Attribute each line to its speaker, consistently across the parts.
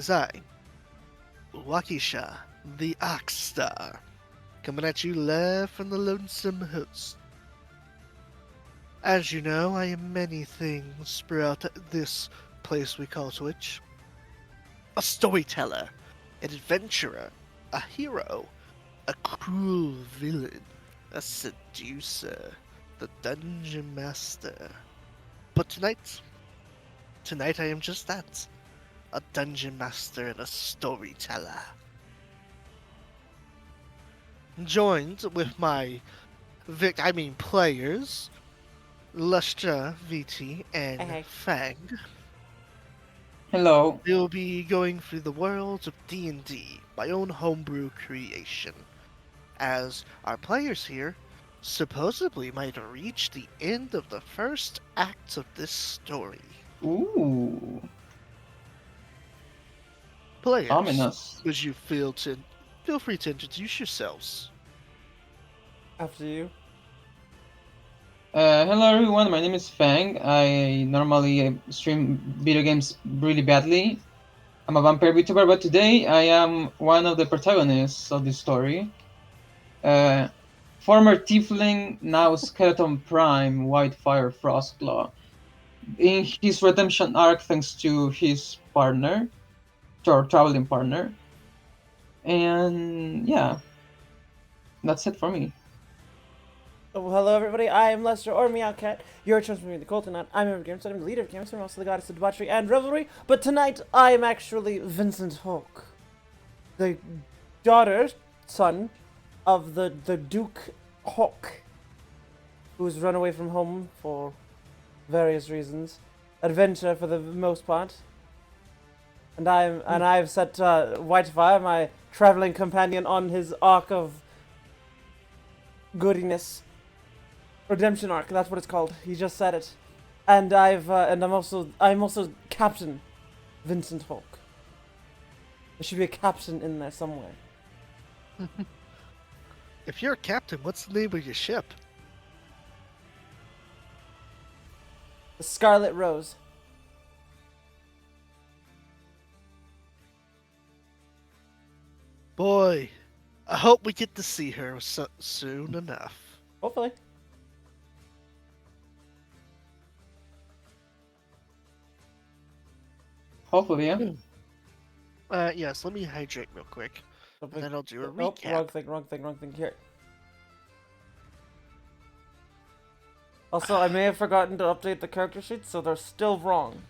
Speaker 1: 'Tis I, Waukesha, the Ox Star, coming at you live from the Lonesome Host. As you know, I am many things throughout this place we call Twitch. A storyteller, an adventurer, a hero, a cruel villain, a seducer, the dungeon master. But tonight I am just that, a dungeon master and a storyteller. Joined with my players, Lustra, VT, and
Speaker 2: Hey.
Speaker 1: Fang.
Speaker 3: Hello.
Speaker 1: We'll be going through the worlds of D&D, my own homebrew creation, as our players here supposedly might reach the end of the first act of this story.
Speaker 3: Ooh.
Speaker 1: Players,
Speaker 3: Ominous.
Speaker 1: would you feel free to introduce yourselves?
Speaker 2: After you.
Speaker 3: Hello everyone, my name is Fang. I normally stream video games really badly. I'm a vampire VTuber, but today I am one of the protagonists of this story. Former Tiefling, now Skeleton Prime, Whitefire Frostclaw. In his redemption arc thanks to his partner, to our traveling partner. And yeah, that's it for me.
Speaker 2: Oh, hello everybody, I am Lester or Meowcat, your chosen for me, the Coltonaut. I'm a gamer, I'm the leader of games, I'm also the goddess of debauchery and revelry, but tonight I am actually Vincent Hawke, the son of the Duke Hawke, who has run away from home for various reasons, adventure for the most part. And I've set Whitefire, my traveling companion, on his arc of goodiness. Redemption arc, that's what it's called. He just said it. And I'm also Captain Vincent Hawke. There should be a captain in there somewhere.
Speaker 1: If you're a captain, what's the name of your ship?
Speaker 2: The Scarlet Rose.
Speaker 1: Boy, I hope we get to see her soon enough.
Speaker 2: Hopefully.
Speaker 3: Hopefully, yeah.
Speaker 1: Yes, let me hydrate real quick. And then I'll do a
Speaker 2: Nope,
Speaker 1: recap.
Speaker 2: wrong thing. Here. Also, I may have forgotten to update the character sheets, so they're still wrong.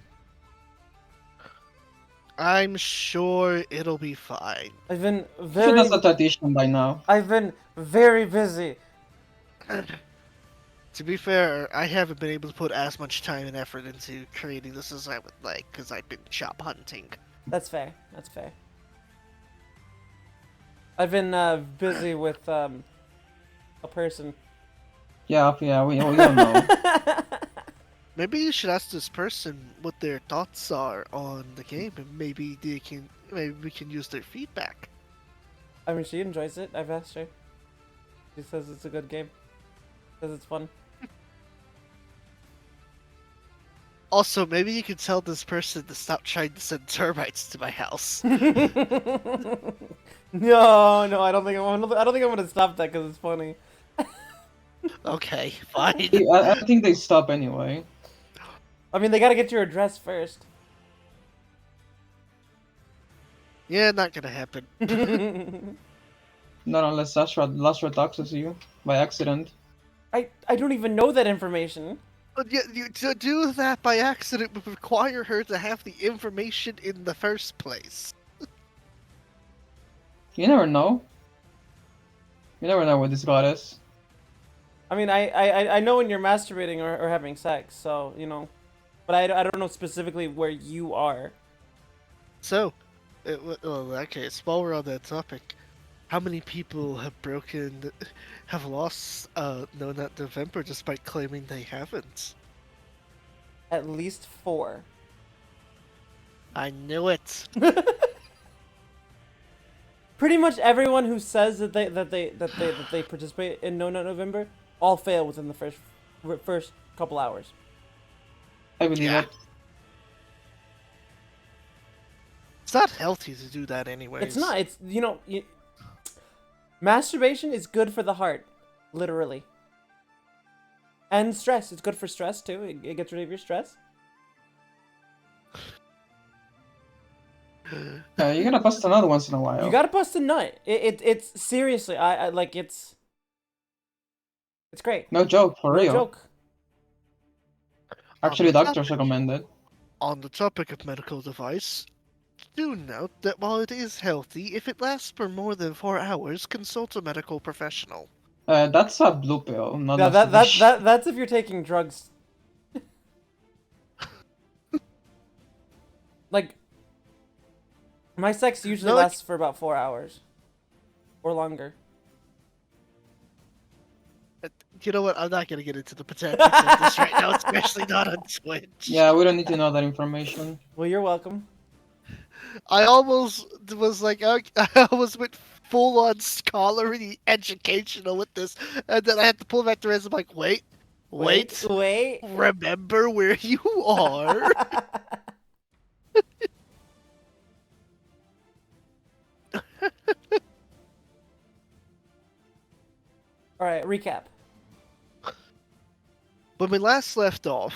Speaker 1: I'm sure it'll be fine.
Speaker 2: I've been
Speaker 3: Sure, that's a tradition by now.
Speaker 2: I've been very busy.
Speaker 1: To be fair, I haven't been able to put as much time and effort into creating this as I would like, because I've been shop hunting.
Speaker 2: That's fair. I've been busy with a person.
Speaker 3: Yeah, we all know.
Speaker 1: Maybe you should ask this person what their thoughts are on the game, and maybe we can use their feedback.
Speaker 2: I mean, she enjoys it. I've asked her. She says it's a good game. Says it's fun.
Speaker 1: Also, maybe you could tell this person to stop trying to send termites to my house.
Speaker 2: No, I don't think I'm gonna stop that because it's funny.
Speaker 1: Okay, fine.
Speaker 3: I think they stop anyway.
Speaker 2: I mean, they gotta get your address first.
Speaker 1: Yeah, not gonna happen.
Speaker 3: Not unless Lastra talks to you by accident.
Speaker 2: I don't even know that information.
Speaker 1: But to do that by accident would require her to have the information in the first place.
Speaker 3: You never know. You never know where this goddess.
Speaker 2: I mean, I know when you're masturbating or having sex, so, you know. But I don't know specifically where you are.
Speaker 1: So, in that case, while we're on that topic, how many people have lost known that November despite claiming they haven't?
Speaker 2: At least 4.
Speaker 1: I knew it.
Speaker 2: Pretty much everyone who says that they participate in No Nut November all fail within the first couple hours.
Speaker 3: I believe
Speaker 1: Yeah.
Speaker 3: it.
Speaker 1: It's not healthy to do that anyways.
Speaker 2: It's not. It's, masturbation is good for the heart, literally. And stress. It's good for stress too. It gets rid of your stress.
Speaker 3: You're gonna bust another once in a while.
Speaker 2: You gotta bust a nut. It's seriously. I like it's great.
Speaker 3: No joke, for
Speaker 2: No
Speaker 3: real.
Speaker 2: joke.
Speaker 3: Actually, doctors recommend it.
Speaker 1: On the topic of medical device, do note that while it is healthy, if it lasts for more than 4 hours, consult a medical professional.
Speaker 3: That's a blue pill, not
Speaker 2: Yeah,
Speaker 3: masturbation.
Speaker 2: that's if you're taking drugs. Like, my sex usually
Speaker 1: No, like-
Speaker 2: lasts for about 4 hours. Or longer.
Speaker 1: You know what? I'm not gonna get into the potential of this right now, especially not on Twitch.
Speaker 3: Yeah, we don't need to know that information.
Speaker 2: Well, you're welcome.
Speaker 1: I almost was like, I almost went full on scholarly educational with this, and then I had to pull back the rest. I'm like, wait,
Speaker 2: Wait.
Speaker 1: remember where you are.
Speaker 2: Alright, recap.
Speaker 1: When we last left off,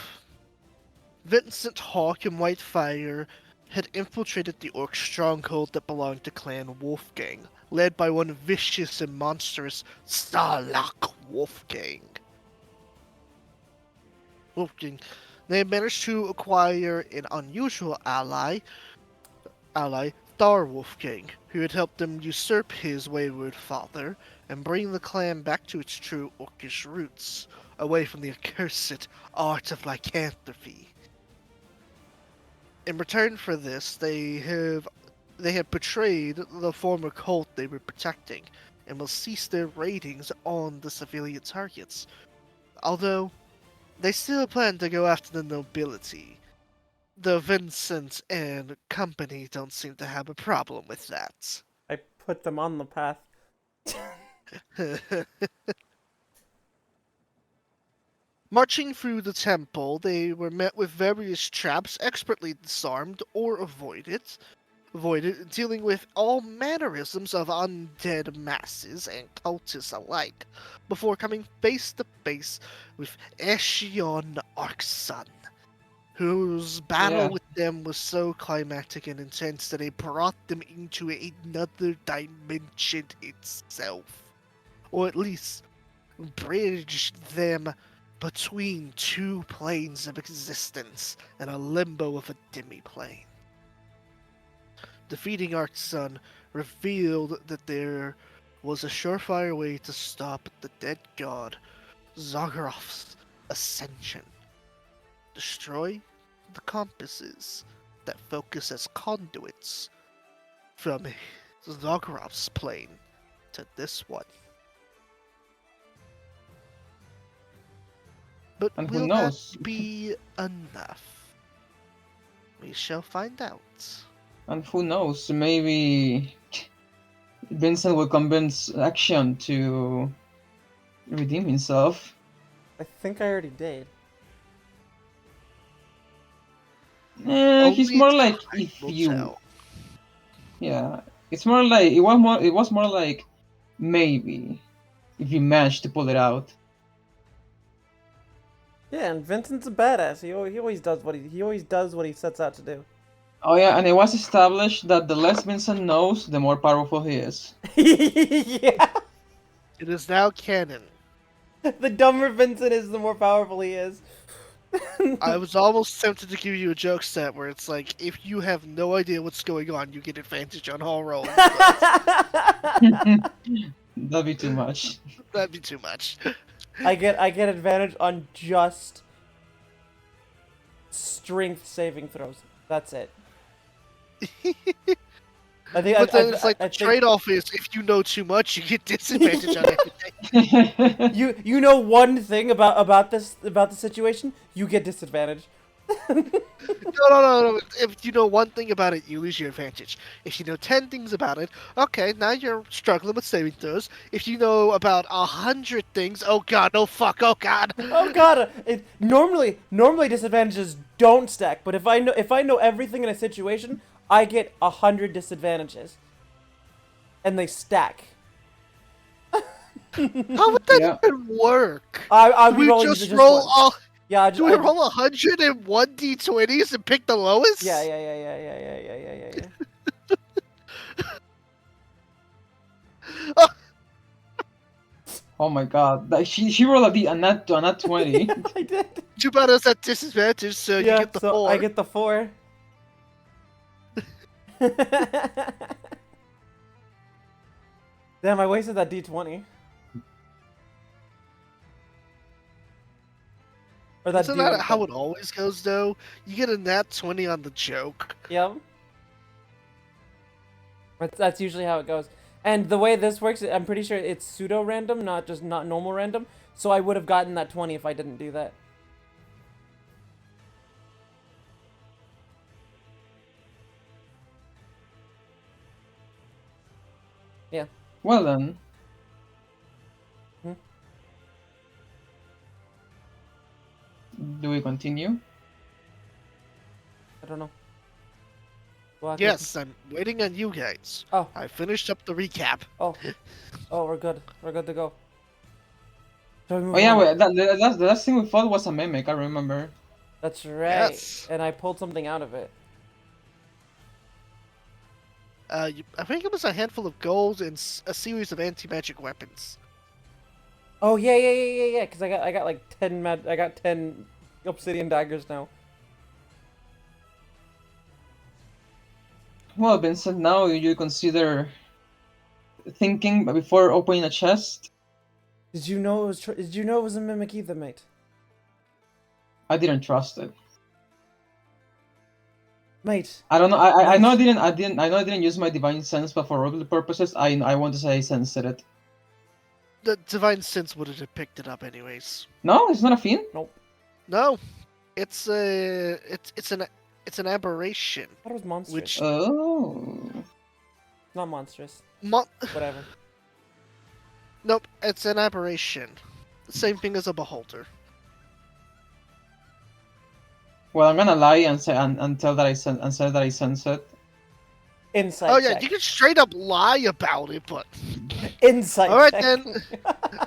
Speaker 1: Vincent Hawk and Whitefire had infiltrated the orc stronghold that belonged to Clan Wolfgang, led by one vicious and monstrous Starlock Wolfgang. They had managed to acquire an unusual ally, Thar Wolfgang, who had helped them usurp his wayward father and bring the clan back to its true orcish roots, away from the accursed art of lycanthropy. In return for this, they have betrayed the former cult they were protecting, and will cease their raidings on the civilian targets. Although, they still plan to go after the nobility. Though Vincent and company don't seem to have a problem with that.
Speaker 2: I put them on the path.
Speaker 1: Marching through the temple, they were met with various traps expertly disarmed or avoided, dealing with all mannerisms of undead masses and cultists alike, before coming face to face with Eshion Arksun, whose battle
Speaker 3: Yeah.
Speaker 1: with them was so climactic and intense that it brought them into another dimension itself, or at least bridged them between two planes of existence and a limbo of a demi-plane. Defeating Arksun revealed that there was a surefire way to stop the dead god Zagharov's ascension. Destroy the compasses that focus as conduits from Zagharov's plane to this one. But
Speaker 3: And who
Speaker 1: will
Speaker 3: knows?
Speaker 1: that be enough? We shall find out.
Speaker 3: And who knows, maybe Vincent will convince Action to redeem himself.
Speaker 2: I think I already did.
Speaker 3: He's
Speaker 1: Only
Speaker 3: more like
Speaker 1: time
Speaker 3: if
Speaker 1: will
Speaker 3: you.
Speaker 1: tell.
Speaker 3: Yeah, it's more like it was more like maybe if you managed to pull it out.
Speaker 2: Yeah, and Vincent's a badass. He always does what he sets out to do.
Speaker 3: Oh yeah, and it was established that the less Vincent knows, the more powerful he is.
Speaker 2: Yeah.
Speaker 1: It is now canon.
Speaker 2: The dumber Vincent is, the more powerful he is.
Speaker 1: I was almost tempted to give you a joke set where it's like, if you have no idea what's going on, you get advantage on all rolls. But
Speaker 3: That'd be too much.
Speaker 1: that'd be too much.
Speaker 2: I get advantage on just strength saving throws. That's it. I think.
Speaker 1: But then it's like
Speaker 2: I
Speaker 1: the
Speaker 2: think
Speaker 1: trade-off is if you know too much, you get disadvantage on everything.
Speaker 2: you know one thing about the situation, you get disadvantage.
Speaker 1: No. If you know one thing about it, you lose your advantage. If you know 10 things about it, okay, now you're struggling with saving throws. If you know about 100 things, oh god, oh fuck, oh god.
Speaker 2: Oh god! Normally disadvantages don't stack, but if I know everything in a situation, I get 100 disadvantages. And they stack.
Speaker 1: How would that
Speaker 3: Yeah.
Speaker 1: even work?
Speaker 2: I'll
Speaker 1: Do
Speaker 2: be
Speaker 1: we
Speaker 2: rolling
Speaker 1: just
Speaker 2: just
Speaker 1: roll
Speaker 2: one.
Speaker 1: all?
Speaker 2: Yeah,
Speaker 1: Do we roll 101 d20s and pick the lowest?
Speaker 2: Yeah.
Speaker 1: Oh,
Speaker 3: Oh my god. She rolled a nat 20.
Speaker 2: I did.
Speaker 1: too bad it's at disadvantage, so you
Speaker 2: Yeah,
Speaker 1: get the
Speaker 2: so
Speaker 1: 4.
Speaker 2: I get the 4. Damn, I wasted that d20. Or that
Speaker 1: Isn't
Speaker 2: d1.
Speaker 1: that how it always goes, though? You get a nat 20 on the joke.
Speaker 2: Yep. That's usually how it goes. And the way this works, I'm pretty sure it's pseudo-random, not normal random. So I would have gotten that 20 if I didn't do that. Yeah.
Speaker 3: Well then.
Speaker 2: Hmm?
Speaker 3: Do we continue?
Speaker 2: I don't know. Well,
Speaker 1: Yes, I'm waiting on you guys.
Speaker 2: Oh.
Speaker 1: I finished up the recap.
Speaker 2: Oh. Oh, we're good. We're good to go. Shall we move
Speaker 3: Oh yeah,
Speaker 2: on?
Speaker 3: wait, the last thing we fought was a mimic, I remember.
Speaker 2: That's right.
Speaker 1: Yes.
Speaker 2: And I pulled something out of it.
Speaker 1: I think it was a handful of gold and a series of anti-magic weapons.
Speaker 2: Oh yeah. Because I got like 10 I got 10 obsidian daggers now.
Speaker 3: Well, Vincent, now you consider thinking before opening a chest.
Speaker 2: Did you know it was? Did you know it was a mimic either, mate?
Speaker 3: I didn't trust it.
Speaker 2: Mate.
Speaker 3: I don't know. I know I didn't use my divine sense, but for roleplay purposes, I want to say I sensed it.
Speaker 1: The divine sense wouldn't have picked it up anyways.
Speaker 3: No, it's not a fiend.
Speaker 2: Nope.
Speaker 1: No, it's an aberration.
Speaker 2: I thought it was monstrous.
Speaker 1: Which
Speaker 3: Oh.
Speaker 2: Not monstrous.
Speaker 1: Mo-
Speaker 2: Whatever.
Speaker 1: nope, it's an aberration. Same thing as a beholder.
Speaker 3: Well, I'm gonna lie and say and tell that say that I sense it.
Speaker 2: Insight.
Speaker 1: Oh yeah,
Speaker 2: check.
Speaker 1: you can straight up lie about it, but
Speaker 2: Insight.
Speaker 1: all right
Speaker 2: check.
Speaker 1: then.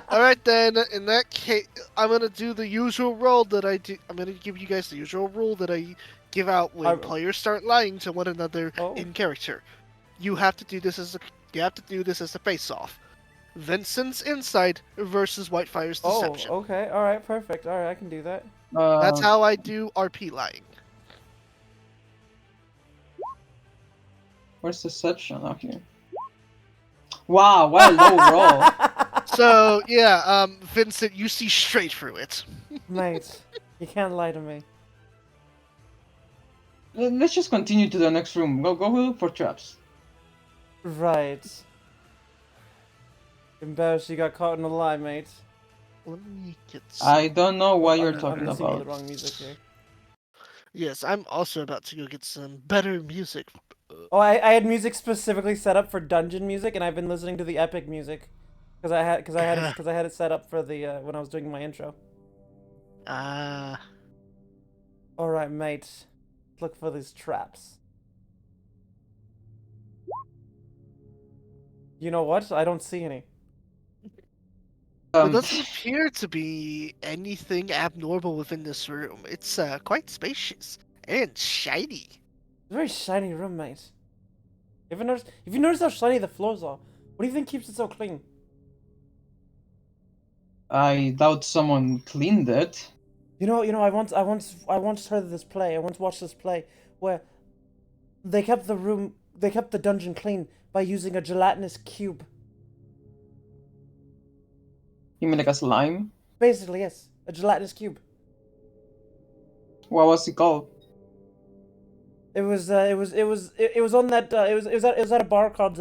Speaker 1: All right then. In that case, I'm gonna do the usual roll that I do. I'm gonna give you guys the usual rule that I give out when players start lying to one another in character. You have to do this as a face-off. Vincent's insight versus Whitefire's deception.
Speaker 2: Oh, okay. All right. Perfect. All right, I can do that.
Speaker 1: That's how I do RP lying.
Speaker 3: Where's deception? Oh, here. Wow, what a low roll.
Speaker 1: So yeah, Vincent, you see straight through it.
Speaker 2: Mate, you can't lie to me.
Speaker 3: Let's just continue to the next room. Go look for traps.
Speaker 2: Right. Embarrassed you got caught in a lie, mate.
Speaker 1: Let me get.
Speaker 3: I don't know what you're
Speaker 2: I'm
Speaker 3: talking
Speaker 2: listening to the
Speaker 3: about.
Speaker 2: wrong music here.
Speaker 1: Yes, I'm also about to go get some better music.
Speaker 2: Oh, I had music specifically set up for dungeon music, and I've been listening to the epic music because I had it set up for the when I was doing my intro. All right, mate. Look for these traps. You know what? I don't see any.
Speaker 1: There doesn't appear to be anything abnormal within this room. It's quite spacious and shiny.
Speaker 2: It's a very shiny room, mate. If you notice how shiny the floors are, what do you think keeps it so clean?
Speaker 3: I doubt someone cleaned it.
Speaker 2: You know, I once heard this play. I once watched this play where they kept the dungeon clean by using a gelatinous cube.
Speaker 3: You mean like a slime?
Speaker 2: Basically, yes, a gelatinous cube.
Speaker 3: What was it called?
Speaker 2: It was on that it was at a bar called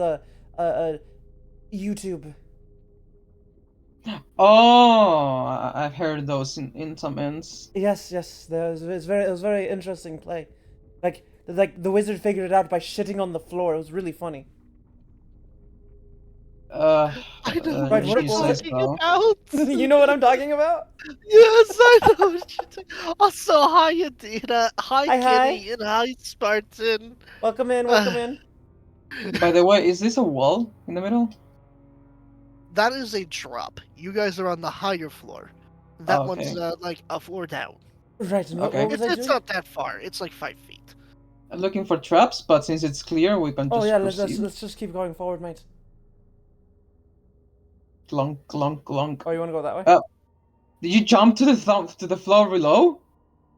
Speaker 2: YouTube.
Speaker 3: Oh, I've heard those in some ends.
Speaker 2: Yes, it was very interesting play. Like the wizard figured it out by shitting on the floor. It was really funny.
Speaker 1: I know
Speaker 2: Right,
Speaker 1: what
Speaker 2: what
Speaker 1: you're
Speaker 2: was
Speaker 3: Jesus,
Speaker 2: it?
Speaker 1: talking
Speaker 3: though.
Speaker 1: about.
Speaker 2: You know what I'm talking about?
Speaker 1: Yes, I know what you're talking. Also, hi, Adina. Hi,
Speaker 2: Hi.
Speaker 1: Kitty, and hi, Spartan.
Speaker 2: Welcome in, welcome in.
Speaker 3: By the way, is this a wall in the middle?
Speaker 1: That is a drop. You guys are on the higher floor. That
Speaker 3: Oh,
Speaker 1: one's
Speaker 3: okay.
Speaker 1: like a floor down.
Speaker 2: Right, and what
Speaker 3: Okay.
Speaker 2: was I
Speaker 1: It's
Speaker 2: doing?
Speaker 1: not that far. It's like 5 feet.
Speaker 3: I'm looking for traps, but since it's clear, we can
Speaker 2: Oh
Speaker 3: just
Speaker 2: yeah,
Speaker 3: proceed.
Speaker 2: let's just keep going forward, mate.
Speaker 3: Clunk, clunk, clunk.
Speaker 2: Oh, you want to go that way?
Speaker 3: Did you jump to the floor below?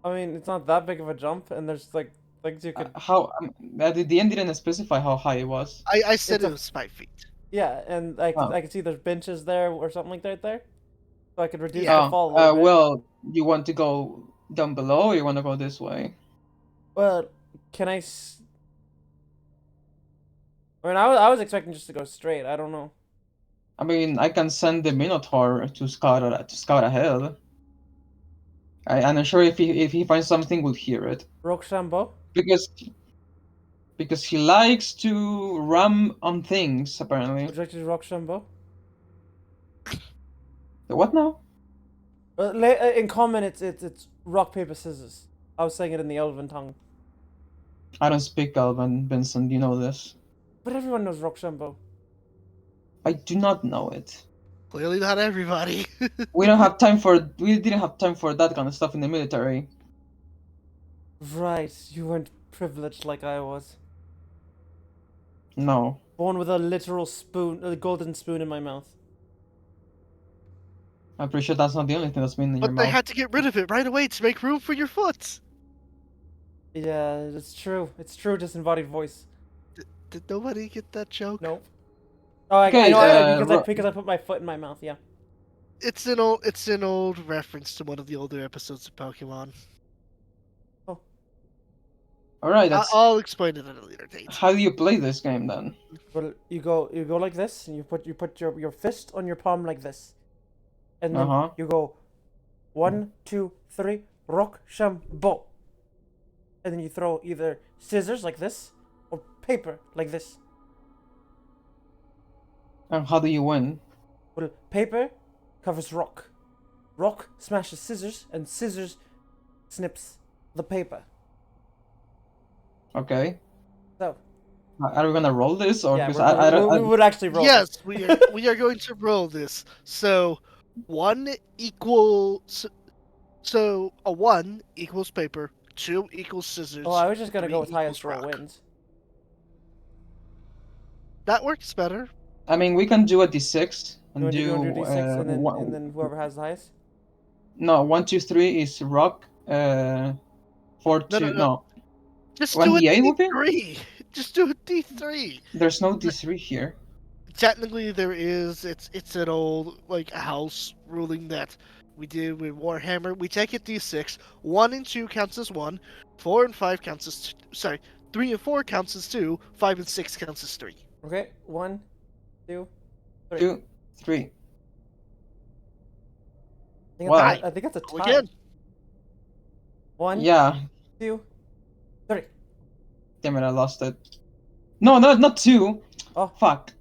Speaker 2: I mean, it's not that big of a jump, and there's like things you could.
Speaker 3: How? The end didn't specify how high it was.
Speaker 1: I said
Speaker 2: It's
Speaker 1: it
Speaker 2: a
Speaker 1: was 5 feet.
Speaker 2: yeah, and
Speaker 3: Oh.
Speaker 2: I could see there's benches there or something like that there, so I could reduce
Speaker 1: Yeah.
Speaker 2: the fall a little bit.
Speaker 3: Well, you want to go down below, or you want to go this way?
Speaker 2: Well, can I? I mean, I was expecting just to go straight. I don't know.
Speaker 3: I mean, I can send the Minotaur to scout ahead. I'm not sure if he finds something, we'll hear it
Speaker 2: Rochambeau?
Speaker 3: because he likes to ram on things apparently.
Speaker 2: Would you like to do Rochambeau?
Speaker 3: What now?
Speaker 2: In common, it's rock paper scissors. I was saying it in the Elven tongue,
Speaker 3: I don't speak Elven, Vincent. You know this.
Speaker 2: but everyone knows Rochambeau.
Speaker 3: I do not know it.
Speaker 1: Clearly, not everybody.
Speaker 3: We didn't have time for that kind of stuff in the military.
Speaker 2: Right, you weren't privileged like I was.
Speaker 3: No.
Speaker 2: Born with a literal spoon, a golden spoon in my mouth.
Speaker 3: I'm pretty sure that's not the only thing that's been in your
Speaker 1: But they
Speaker 3: mouth.
Speaker 1: had to get rid of it right away to make room for your foot.
Speaker 2: Yeah, it's true. It's true. Disembodied voice.
Speaker 1: Did nobody get that joke?
Speaker 2: Nope. Oh, I
Speaker 3: Okay,
Speaker 2: know
Speaker 3: Ro-
Speaker 2: because I put my foot in my mouth. Yeah.
Speaker 1: It's an old reference to one of the older episodes of Pokemon.
Speaker 3: Alright, that's
Speaker 1: I'll explain it at a later date.
Speaker 3: how do you play this game then?
Speaker 2: Well, you go like this, and you put your fist on your palm like this, and then
Speaker 3: Uh-huh.
Speaker 2: you go 1, 2, 3, Rochambeau, and then you throw either scissors like this or paper like this.
Speaker 3: And how do you win?
Speaker 2: Well, paper covers rock. Rock smashes scissors, and scissors snips the paper.
Speaker 3: Okay.
Speaker 2: So
Speaker 3: Are we gonna roll this or
Speaker 2: yeah,
Speaker 3: because
Speaker 2: we would actually roll.
Speaker 1: Yes, we are going to roll this. So, a 1 equals paper, 2 equals scissors.
Speaker 2: Oh, I was just gonna
Speaker 1: 3
Speaker 2: go with
Speaker 1: equals
Speaker 2: highest roll
Speaker 1: rock.
Speaker 2: wins.
Speaker 1: That works better.
Speaker 3: I mean we can do a d6
Speaker 2: You
Speaker 3: and
Speaker 2: want to do d6
Speaker 3: one,
Speaker 2: and then whoever has the highest.
Speaker 3: no 1, 2, 3 is rock. 4, 2
Speaker 1: No.
Speaker 3: no.
Speaker 1: Just
Speaker 3: One
Speaker 1: do a
Speaker 3: D8 will be?
Speaker 1: D3. Just do a D3.
Speaker 3: There's no d3 here.
Speaker 1: Technically, there is. It's an old house ruling that we did with Warhammer. We take it D6. 1 and 2 counts as 1. 4 and 5 counts as 3 and 4 counts as 2. 5 and 6 counts as 3.
Speaker 2: Okay, 1, 2, 3.
Speaker 3: 2, 3.
Speaker 2: I
Speaker 3: Wow.
Speaker 2: I think that's a tie.
Speaker 1: Again.
Speaker 2: 1,
Speaker 3: Yeah.
Speaker 2: 2, 3.
Speaker 3: Damn it, I lost it. No, not 2.
Speaker 2: Oh.
Speaker 3: Fuck.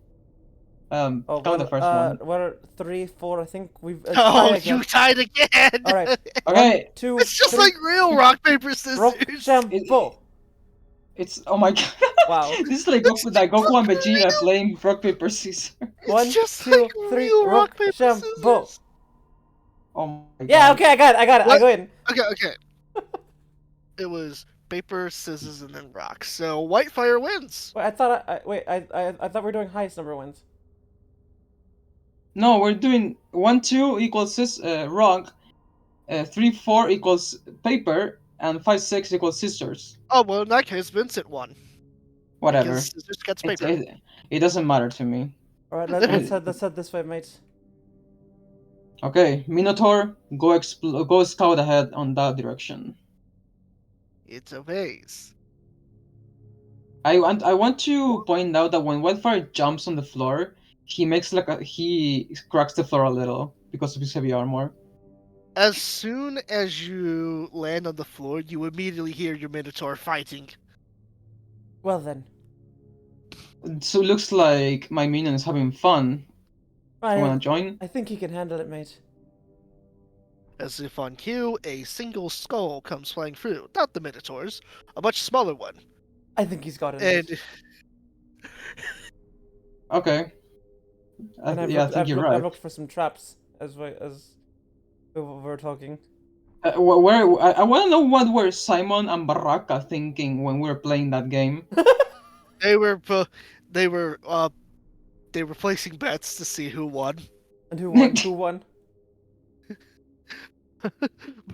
Speaker 2: Oh,
Speaker 3: Count the first one.
Speaker 2: What are 3, 4? I think we've.
Speaker 1: Oh, you tied again.
Speaker 2: All right.
Speaker 3: Okay.
Speaker 2: 1, 2.
Speaker 1: It's just
Speaker 2: 3.
Speaker 1: like real rock paper scissors.
Speaker 2: Rochambeau.
Speaker 3: It's oh my god.
Speaker 2: Wow.
Speaker 3: This is like Goku and Vegeta playing rock paper scissors.
Speaker 1: It's
Speaker 2: 1,
Speaker 1: just
Speaker 2: 2,
Speaker 1: like
Speaker 2: 3.
Speaker 1: real rock paper
Speaker 2: Rochambeau.
Speaker 1: scissors.
Speaker 3: Oh my god.
Speaker 2: Yeah. Okay. I got it.
Speaker 1: What?
Speaker 2: I go in.
Speaker 1: Okay. It was paper, scissors, and then rock. So Whitefire wins.
Speaker 2: Wait, I thought I thought we were doing highest number wins.
Speaker 3: No, we're doing 1, 2 equals rock, 3, 4 equals paper, and 5, 6 equals scissors.
Speaker 1: Oh well, in that case, Vincent won.
Speaker 3: Whatever.
Speaker 1: Because scissors gets
Speaker 3: It's-
Speaker 1: paper.
Speaker 3: It doesn't matter to me.
Speaker 2: All right. Let's head this way, mates.
Speaker 3: Okay, Minotaur, go scout ahead on that direction.
Speaker 1: It obeys.
Speaker 3: I want to point out that when Wildfire jumps on the floor, he makes he cracks the floor a little because of his heavy armor.
Speaker 1: As soon as you land on the floor, you immediately hear your Minotaur fighting.
Speaker 2: Well then.
Speaker 3: So it looks like my minion is having fun. Do you wanna join?
Speaker 2: I think he can handle it, mate.
Speaker 1: As if on cue, a single skull comes flying through. Not the Minotaurs, a much smaller one.
Speaker 2: I think he's got it, mate.
Speaker 1: And
Speaker 3: Okay.
Speaker 2: And
Speaker 3: Yeah, I think you're right.
Speaker 2: I've looked for some traps as we were talking.
Speaker 3: I want to know what were Simon and Baraka thinking when we were playing that game.
Speaker 1: they were they were uh they were placing bets to see who won.
Speaker 2: And who won? Who won?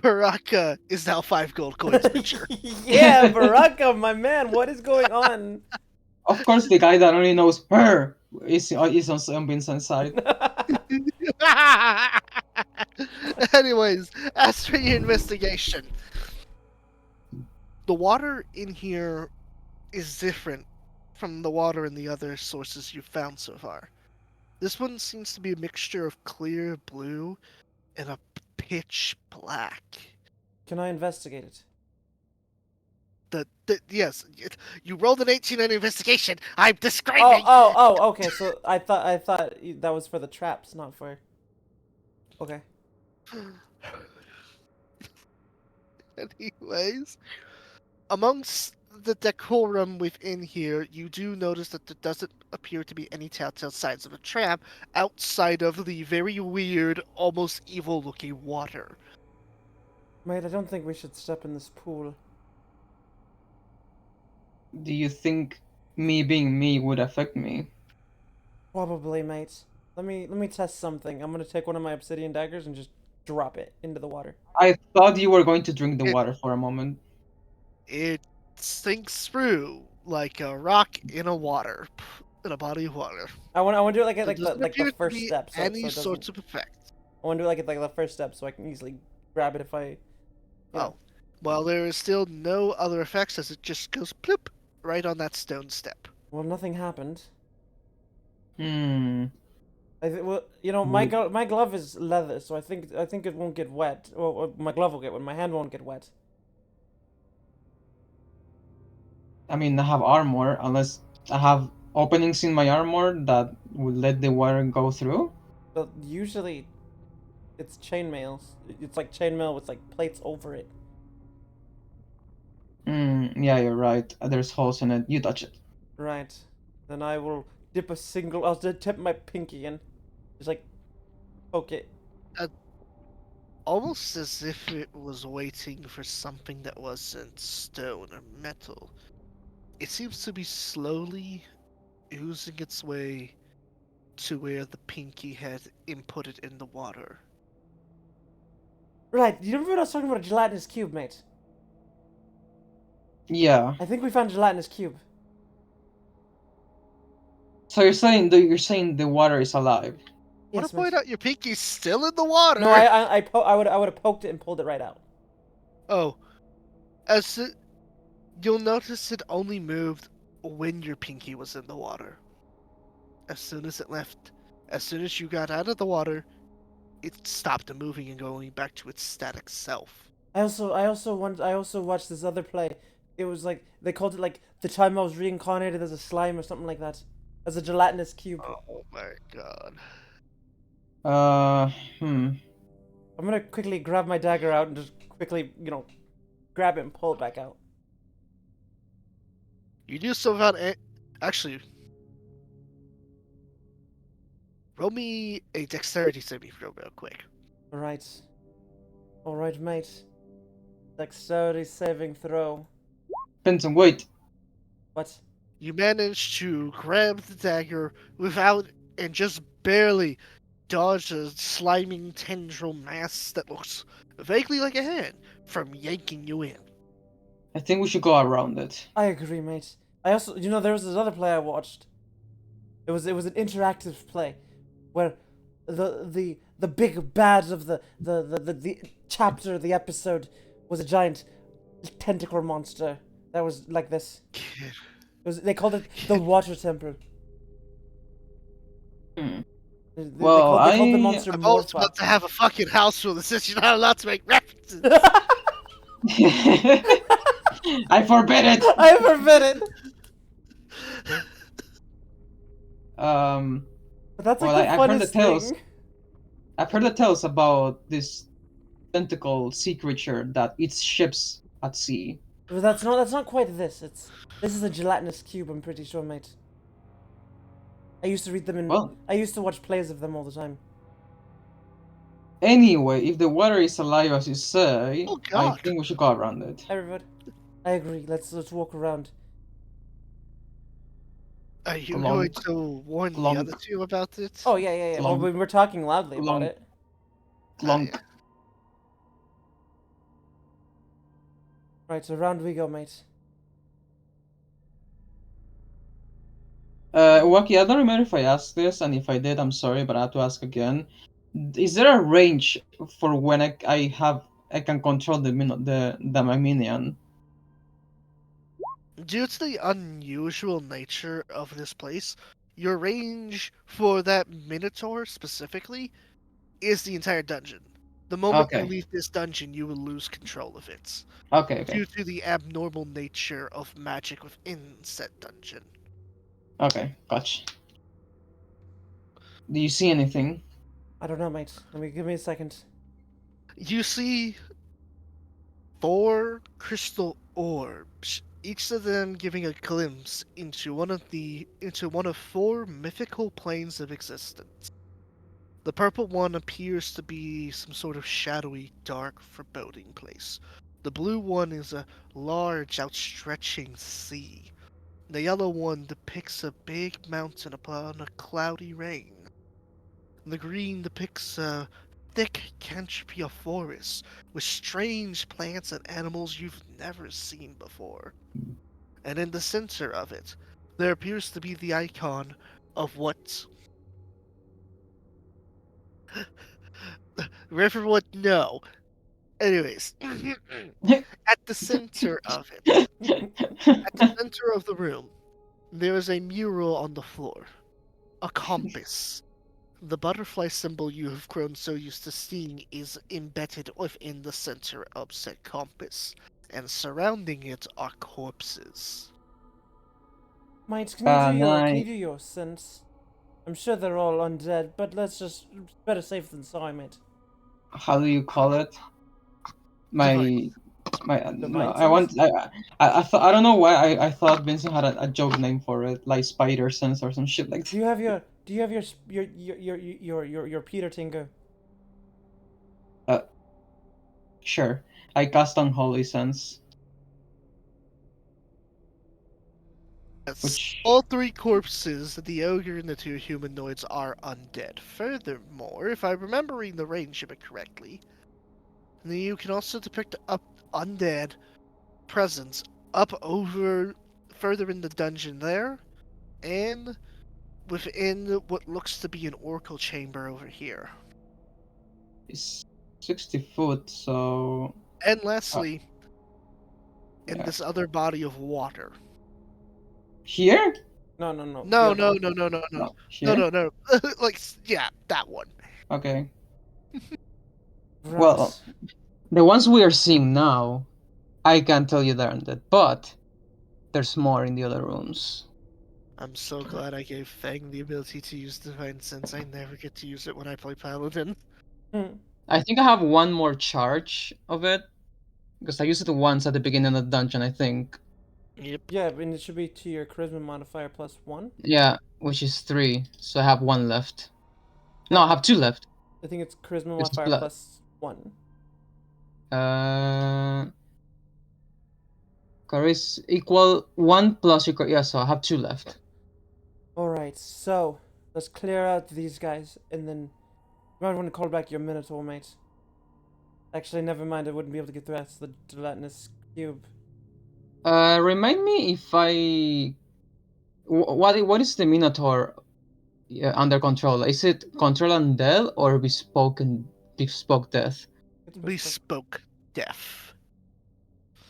Speaker 1: Baraka is now 5 gold coins richer.
Speaker 2: Yeah, Baraka, my man, what is going on?
Speaker 3: Of course, the guy that only knows her is on Vincent's side.
Speaker 1: Anyways, as for your investigation, the water in here is different from the water in the other sources you've found so far. This one seems to be a mixture of clear blue and a pitch black.
Speaker 2: Can I investigate it?
Speaker 1: Yes, you rolled an 18 on investigation. I'm describing.
Speaker 2: Okay. So I thought that was for the traps, not for. Okay.
Speaker 1: Anyways, amongst the decorum within here, you do notice that there doesn't appear to be any telltale signs of a trap outside of the very weird, almost evil-looking water.
Speaker 2: Mate, I don't think we should step in this pool.
Speaker 3: Do you think me being me would affect me?
Speaker 2: Probably, mate. Let me test something. I'm gonna take one of my obsidian daggers and just drop it into the water.
Speaker 3: I thought you were going to drink the water for a moment.
Speaker 1: It sinks through like a rock in a body of water.
Speaker 2: I want to do it like at
Speaker 1: There doesn't appear
Speaker 2: the
Speaker 1: to
Speaker 2: first
Speaker 1: be
Speaker 2: step. So
Speaker 1: any
Speaker 2: it
Speaker 1: sorts
Speaker 2: doesn't.
Speaker 1: of effect.
Speaker 2: I want to do it like at the first step so I can easily grab it if I. You know.
Speaker 1: Oh, well, there is still no other effects as it just goes bloop right on that stone step.
Speaker 2: Well, nothing happened.
Speaker 3: Hmm.
Speaker 2: Well, you know, my glove is leather, so I think it won't get wet. Well, my glove will get wet. My hand won't get wet.
Speaker 3: I mean, I have armor, unless I have openings in my armor that would let the water go through.
Speaker 2: But usually, it's chainmail. It's like chainmail with like plates over it.
Speaker 3: Yeah, you're right. There's holes in it. You touch it.
Speaker 2: Right. Then I will dip a single. I'll dip my pinky in. Just like poke it.
Speaker 1: Almost as if it was waiting for something that wasn't stone or metal. It seems to be slowly oozing its way to where the pinky had inputted in the water.
Speaker 2: Right. You remember when I was talking about a gelatinous cube, mate?
Speaker 3: Yeah.
Speaker 2: I think we found a gelatinous cube.
Speaker 3: So you're saying the water is alive?
Speaker 1: I want
Speaker 2: Yes,
Speaker 1: to point
Speaker 2: mate.
Speaker 1: out your pinky's still in the water.
Speaker 2: No, I would have poked it and pulled it right out.
Speaker 1: Oh, you'll notice it only moved when your pinky was in the water. As soon as you got out of the water, it stopped moving and going back to its static self.
Speaker 2: I also watched this other play. It was like they called it like the time I was reincarnated as a slime or something like that, as a gelatinous cube.
Speaker 1: Oh my god.
Speaker 2: I'm gonna quickly grab my dagger out and just quickly, grab it and pull it back out.
Speaker 1: You do so without actually. Roll me a dexterity saving throw real quick.
Speaker 2: Alright. Alright, mate. Dexterity saving throw.
Speaker 3: Benson, wait.
Speaker 2: What?
Speaker 1: You manage to grab the dagger without and just barely dodge a sliming tendril mass that looks vaguely like a hand from yanking you in.
Speaker 3: I think we should go around it.
Speaker 2: I agree, mate. I also, there was this other play I watched. It was an interactive play, where the big bad of the chapter, the episode, was a giant tentacle monster that was like this. They called it the Water Temple. They called the monster
Speaker 1: I'm always
Speaker 2: Morpha.
Speaker 1: about to have a fucking house rule that says you're not allowed to make references.
Speaker 3: I forbid it!
Speaker 2: I forbid it! But that's
Speaker 3: well,
Speaker 2: like the
Speaker 3: I've heard the
Speaker 2: funnest
Speaker 3: tales.
Speaker 2: thing.
Speaker 3: I've heard the tales about this tentacle sea creature that eats ships at sea.
Speaker 2: But that's not quite this. This is a gelatinous cube, I'm pretty sure, mate. I used to read them in
Speaker 3: Well,
Speaker 2: I used to watch plays of them all the time.
Speaker 3: anyway, if the water is alive as you say,
Speaker 1: Oh
Speaker 3: I
Speaker 1: God!
Speaker 3: think we should go around it.
Speaker 2: Everybody. I agree. Let's walk around.
Speaker 1: Are you going
Speaker 3: Glonk,
Speaker 1: to warn the
Speaker 3: glonk,
Speaker 1: other two about it?
Speaker 2: Oh yeah. Well,
Speaker 3: glonk,
Speaker 2: we're talking loudly about
Speaker 3: glonk,
Speaker 2: it.
Speaker 3: glonk.
Speaker 1: Yeah.
Speaker 2: Right, so round we go, mate.
Speaker 3: Waki, I don't remember if I asked this, and if I did, I'm sorry, but I have to ask again. Is there a range for when I can control my minion?
Speaker 1: Due to the unusual nature of this place, your range for that Minotaur specifically is the entire dungeon. The moment you
Speaker 3: Okay,
Speaker 1: leave this dungeon, you will lose control of it,
Speaker 3: okay.
Speaker 1: due to the abnormal nature of magic within said dungeon.
Speaker 3: Okay, gotcha. Do you see anything?
Speaker 2: I don't know, mate. Give me a second.
Speaker 1: You see 4 crystal orbs, each of them giving a glimpse into one of 4 mythical planes of existence. The purple one appears to be some sort of shadowy, dark, foreboding place. The blue one is a large, outstretching sea. The yellow one depicts a big mountain upon a cloudy rain. The green depicts a thick canopy of forest with strange plants and animals you've never seen before. And in the center of it, there appears to be the icon of what River would know. Anyways, at the center of it, at the center of the room, there is a mural on the floor, a compass. The butterfly symbol you have grown so used to seeing is embedded within the center of said compass, and surrounding it are corpses.
Speaker 2: Mate, can you
Speaker 3: Nice.
Speaker 2: do your sense? I'm sure they're all undead, but let's just better safe than sorry, mate.
Speaker 3: How do you call it?
Speaker 1: Divine.
Speaker 3: My no,
Speaker 2: Divine
Speaker 3: I
Speaker 2: sense?
Speaker 3: want I thought I don't know why I thought Vincent had a joke name for it, like spider sense or some shit like
Speaker 2: Do
Speaker 3: that.
Speaker 2: you have your Peter Tinker?
Speaker 3: Uh, sure. I cast unholy sense,
Speaker 1: Yes,
Speaker 3: which
Speaker 1: all 3 corpses, the ogre and the 2 humanoids, are undead. Furthermore, if I'm remembering the range of it correctly, you can also depict up undead presence up over further in the dungeon there, and within what looks to be an oracle chamber over here.
Speaker 3: is 60 foot, so
Speaker 1: And
Speaker 3: uh,
Speaker 1: lastly, in
Speaker 3: yeah.
Speaker 1: this other body of water.
Speaker 3: Here?
Speaker 2: No, no, no. The
Speaker 1: No,
Speaker 2: other
Speaker 1: no,
Speaker 2: one.
Speaker 1: no, no, no, no,
Speaker 3: No,
Speaker 1: no,
Speaker 3: here?
Speaker 1: no, no. Like, yeah, that one.
Speaker 3: Okay. Well,
Speaker 2: Right.
Speaker 3: the ones we are seeing now, I can't tell you they're undead, but there's more in the other rooms.
Speaker 1: I'm so glad I gave Fang the ability to use Divine Sense. I never get to use it when I play Paladin.
Speaker 2: Hmm.
Speaker 3: I think I have one more charge of it because I used it once at the beginning of the dungeon, I think.
Speaker 1: Yep.
Speaker 2: Yeah, and it should be to your charisma modifier +1.
Speaker 3: Yeah, which is 3, so I have one left. No, I have 2 left.
Speaker 2: I think it's charisma
Speaker 3: It's
Speaker 2: modifier +1.
Speaker 3: uh, charis equal 1 plus your yeah, so I have 2 left.
Speaker 2: Alright, so let's clear out these guys, and then you might want to call back your Minotaur, mate. Actually, never mind, I wouldn't be able to get past the gelatinous cube.
Speaker 3: Remind me if what is the Minotaur under control? Is it control undead or bespoke death?
Speaker 2: It's
Speaker 1: Bespoke Death.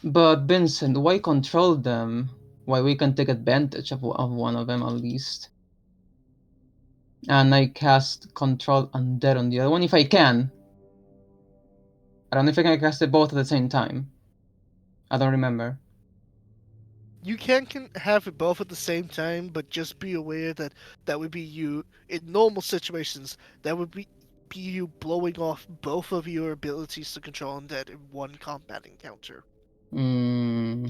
Speaker 3: But Vincent, why control them? Why we can take advantage of one of them at least? And I cast control undead on the other one if I can. I don't know if I can cast it both at the same time. I don't remember.
Speaker 1: You can have it both at the same time, but just be aware that that would be you in normal situations. That would be you blowing off both of your abilities to control undead in one combat encounter.
Speaker 3: Hmm.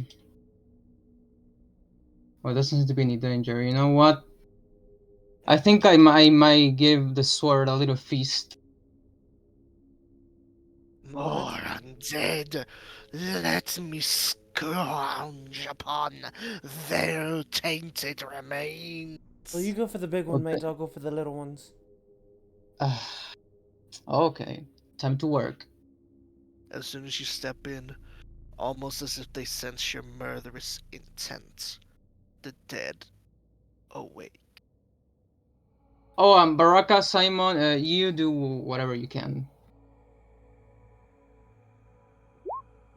Speaker 3: Well, there doesn't seem to be any danger. You know what? I think I might give the sword a little feast.
Speaker 1: More undead, let me scrounge upon their tainted remains.
Speaker 2: Well, you go for the big one,
Speaker 3: Okay.
Speaker 2: mate. I'll go for the little ones.
Speaker 3: Okay. Time to work.
Speaker 1: As soon as you step in, almost as if they sense your murderous intent, the dead awake.
Speaker 3: Oh, Baraka, Simon, you do whatever you can.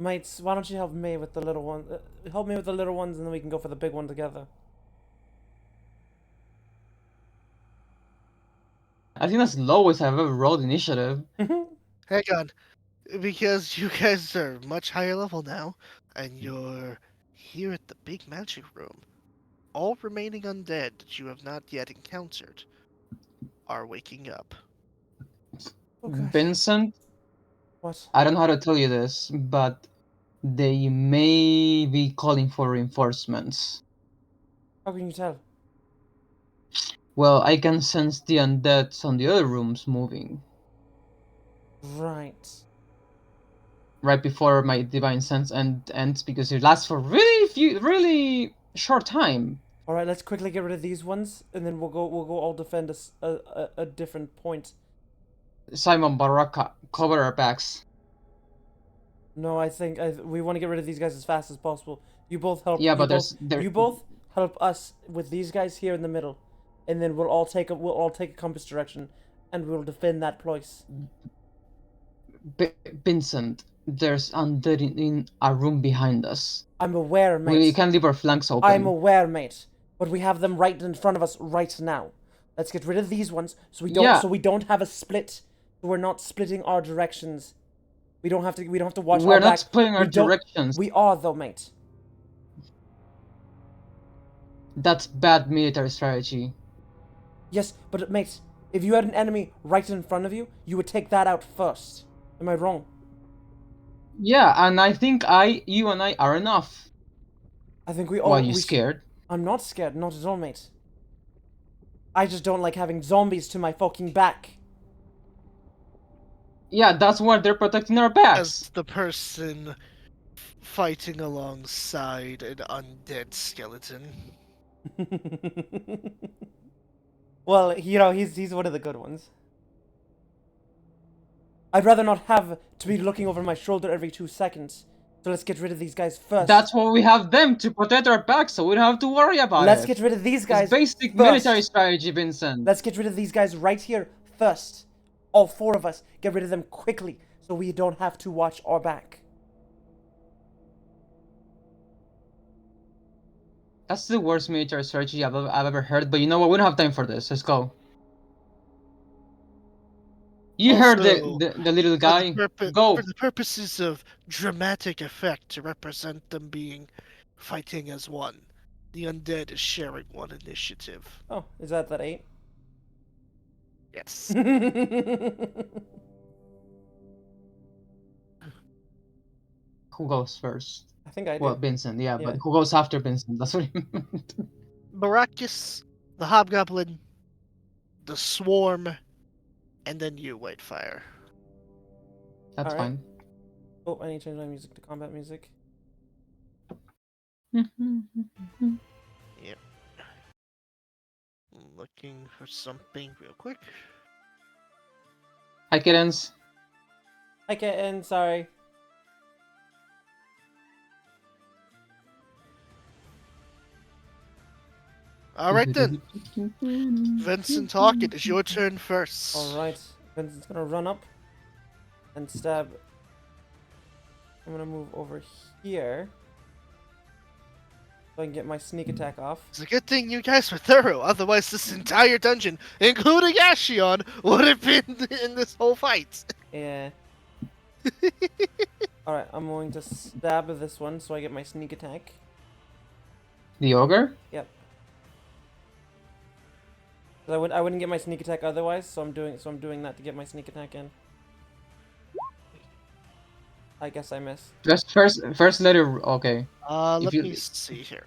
Speaker 2: Mates, why don't you help me with the little one? Help me with the little ones, and then we can go for the big one together.
Speaker 3: I think that's the lowest I've ever rolled initiative.
Speaker 1: Hang on, because you guys are much higher level now, and you're here at the big magic room. All remaining undead that you have not yet encountered are waking up.
Speaker 2: Oh gosh.
Speaker 3: Vincent,
Speaker 2: What?
Speaker 3: I don't know how to tell you this, but they may be calling for reinforcements.
Speaker 2: How can you tell?
Speaker 3: Well, I can sense the undead on the other rooms moving.
Speaker 2: Right.
Speaker 3: Right before my divine sense ends because it lasts for really short time.
Speaker 2: All right. Let's quickly get rid of these ones, and then we'll go all defend a different point.
Speaker 3: Simon, Baraka, cover our backs.
Speaker 2: No, I think we want to get rid of these guys as fast as possible. You both help.
Speaker 3: Yeah, but there.
Speaker 2: You both help us with these guys here in the middle, and then we'll all take a compass direction, and we'll defend that place.
Speaker 3: Vincent, there's undead in a room behind us.
Speaker 2: I'm aware, mate.
Speaker 3: We can't leave our flanks open.
Speaker 2: I'm aware, mate. But we have them right in front of us right now. Let's get rid of these ones so we don't have a split. So we're not splitting our directions. We don't have to watch
Speaker 3: We're
Speaker 2: our
Speaker 3: not
Speaker 2: back.
Speaker 3: splitting our
Speaker 2: We don't-
Speaker 3: directions.
Speaker 2: We are though, mate.
Speaker 3: That's bad military strategy.
Speaker 2: Yes, but mate, if you had an enemy right in front of you, you would take that out first. Am I wrong?
Speaker 3: Yeah, and I think you and I are enough.
Speaker 2: I think we
Speaker 3: Why
Speaker 2: all
Speaker 3: are you scared?
Speaker 2: I'm not scared, not at all, mate. I just don't like having zombies to my fucking back.
Speaker 3: Yeah, that's why they're protecting our
Speaker 1: As
Speaker 3: backs.
Speaker 1: the person fighting alongside an undead skeleton.
Speaker 2: Well, he's one of the good ones. I'd rather not have to be looking over my shoulder every 2 seconds. So let's get rid of these guys first.
Speaker 3: That's why we have them to protect our backs, so we don't have to worry about
Speaker 2: Let's
Speaker 3: it.
Speaker 2: get rid of these
Speaker 3: It's
Speaker 2: guys
Speaker 3: basic
Speaker 2: first.
Speaker 3: military strategy, Vincent.
Speaker 2: Let's get rid of these guys right here first. All 4 of us. Get rid of them quickly so we don't have to watch our back.
Speaker 3: That's the worst military strategy I've ever heard, but you know what? We don't have time for this. Let's go. You heard
Speaker 1: Also,
Speaker 3: the little guy. Go.
Speaker 1: for the purposes of dramatic effect to represent them being fighting as one, the undead is sharing one initiative.
Speaker 2: Oh, is that 8?
Speaker 1: Yes.
Speaker 3: Who goes first?
Speaker 2: I think I do.
Speaker 3: Well, Vincent, yeah,
Speaker 2: Yeah.
Speaker 3: but who goes after Vincent? That's what he meant.
Speaker 1: Maracus, the Hobgoblin, the Swarm, and then you, Whitefire.
Speaker 3: That's
Speaker 2: Alright.
Speaker 3: fine.
Speaker 2: Oh, I need to change my music to combat music.
Speaker 1: Yep. Looking for something real quick.
Speaker 3: Hi, kittens.
Speaker 2: Hi, kitten. Sorry.
Speaker 1: Alright then. Vincent Hawk, it is your turn first.
Speaker 2: Alright. Vincent's gonna run up and stab. I'm gonna move over here so I can get my sneak attack off.
Speaker 1: It's a good thing you guys were thorough, otherwise this entire dungeon, including Ashion, would have been in this whole fight.
Speaker 2: Yeah. Alright, I'm going to stab this one so I get my sneak attack.
Speaker 3: The ogre?
Speaker 2: Yep. 'Cause I wouldn't get my sneak attack otherwise, so I'm doing that to get my sneak attack in. I guess I miss.
Speaker 3: Just first letter. Okay. If
Speaker 1: Let
Speaker 3: you,
Speaker 1: me see here.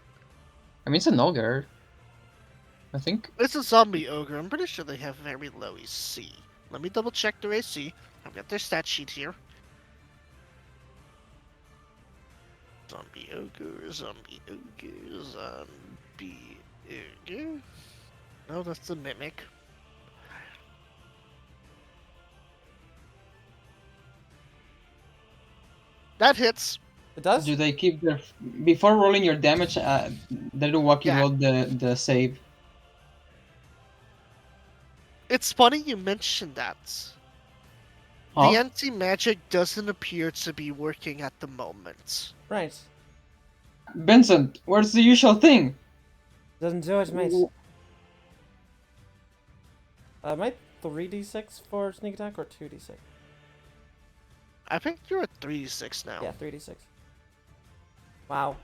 Speaker 3: I mean, it's an ogre. I think.
Speaker 1: It's a zombie ogre. I'm pretty sure they have very low AC. Let me double check their AC. I've got their stat sheet here. Zombie ogre, zombie ogre, zombie ogre. No, that's the mimic. That hits.
Speaker 2: It does?
Speaker 3: Do they keep their before rolling your damage? They do walk you
Speaker 1: Yeah.
Speaker 3: roll the save.
Speaker 1: It's funny you mentioned that.
Speaker 3: Huh?
Speaker 1: The anti-magic doesn't appear to be working at the moment.
Speaker 2: Right.
Speaker 3: Vincent, where's the usual thing?
Speaker 2: Doesn't do it, mate. Might 3d6 for sneak attack or 2d6?
Speaker 1: I think you're at 3d6 now.
Speaker 2: Yeah, 3d6. Wow.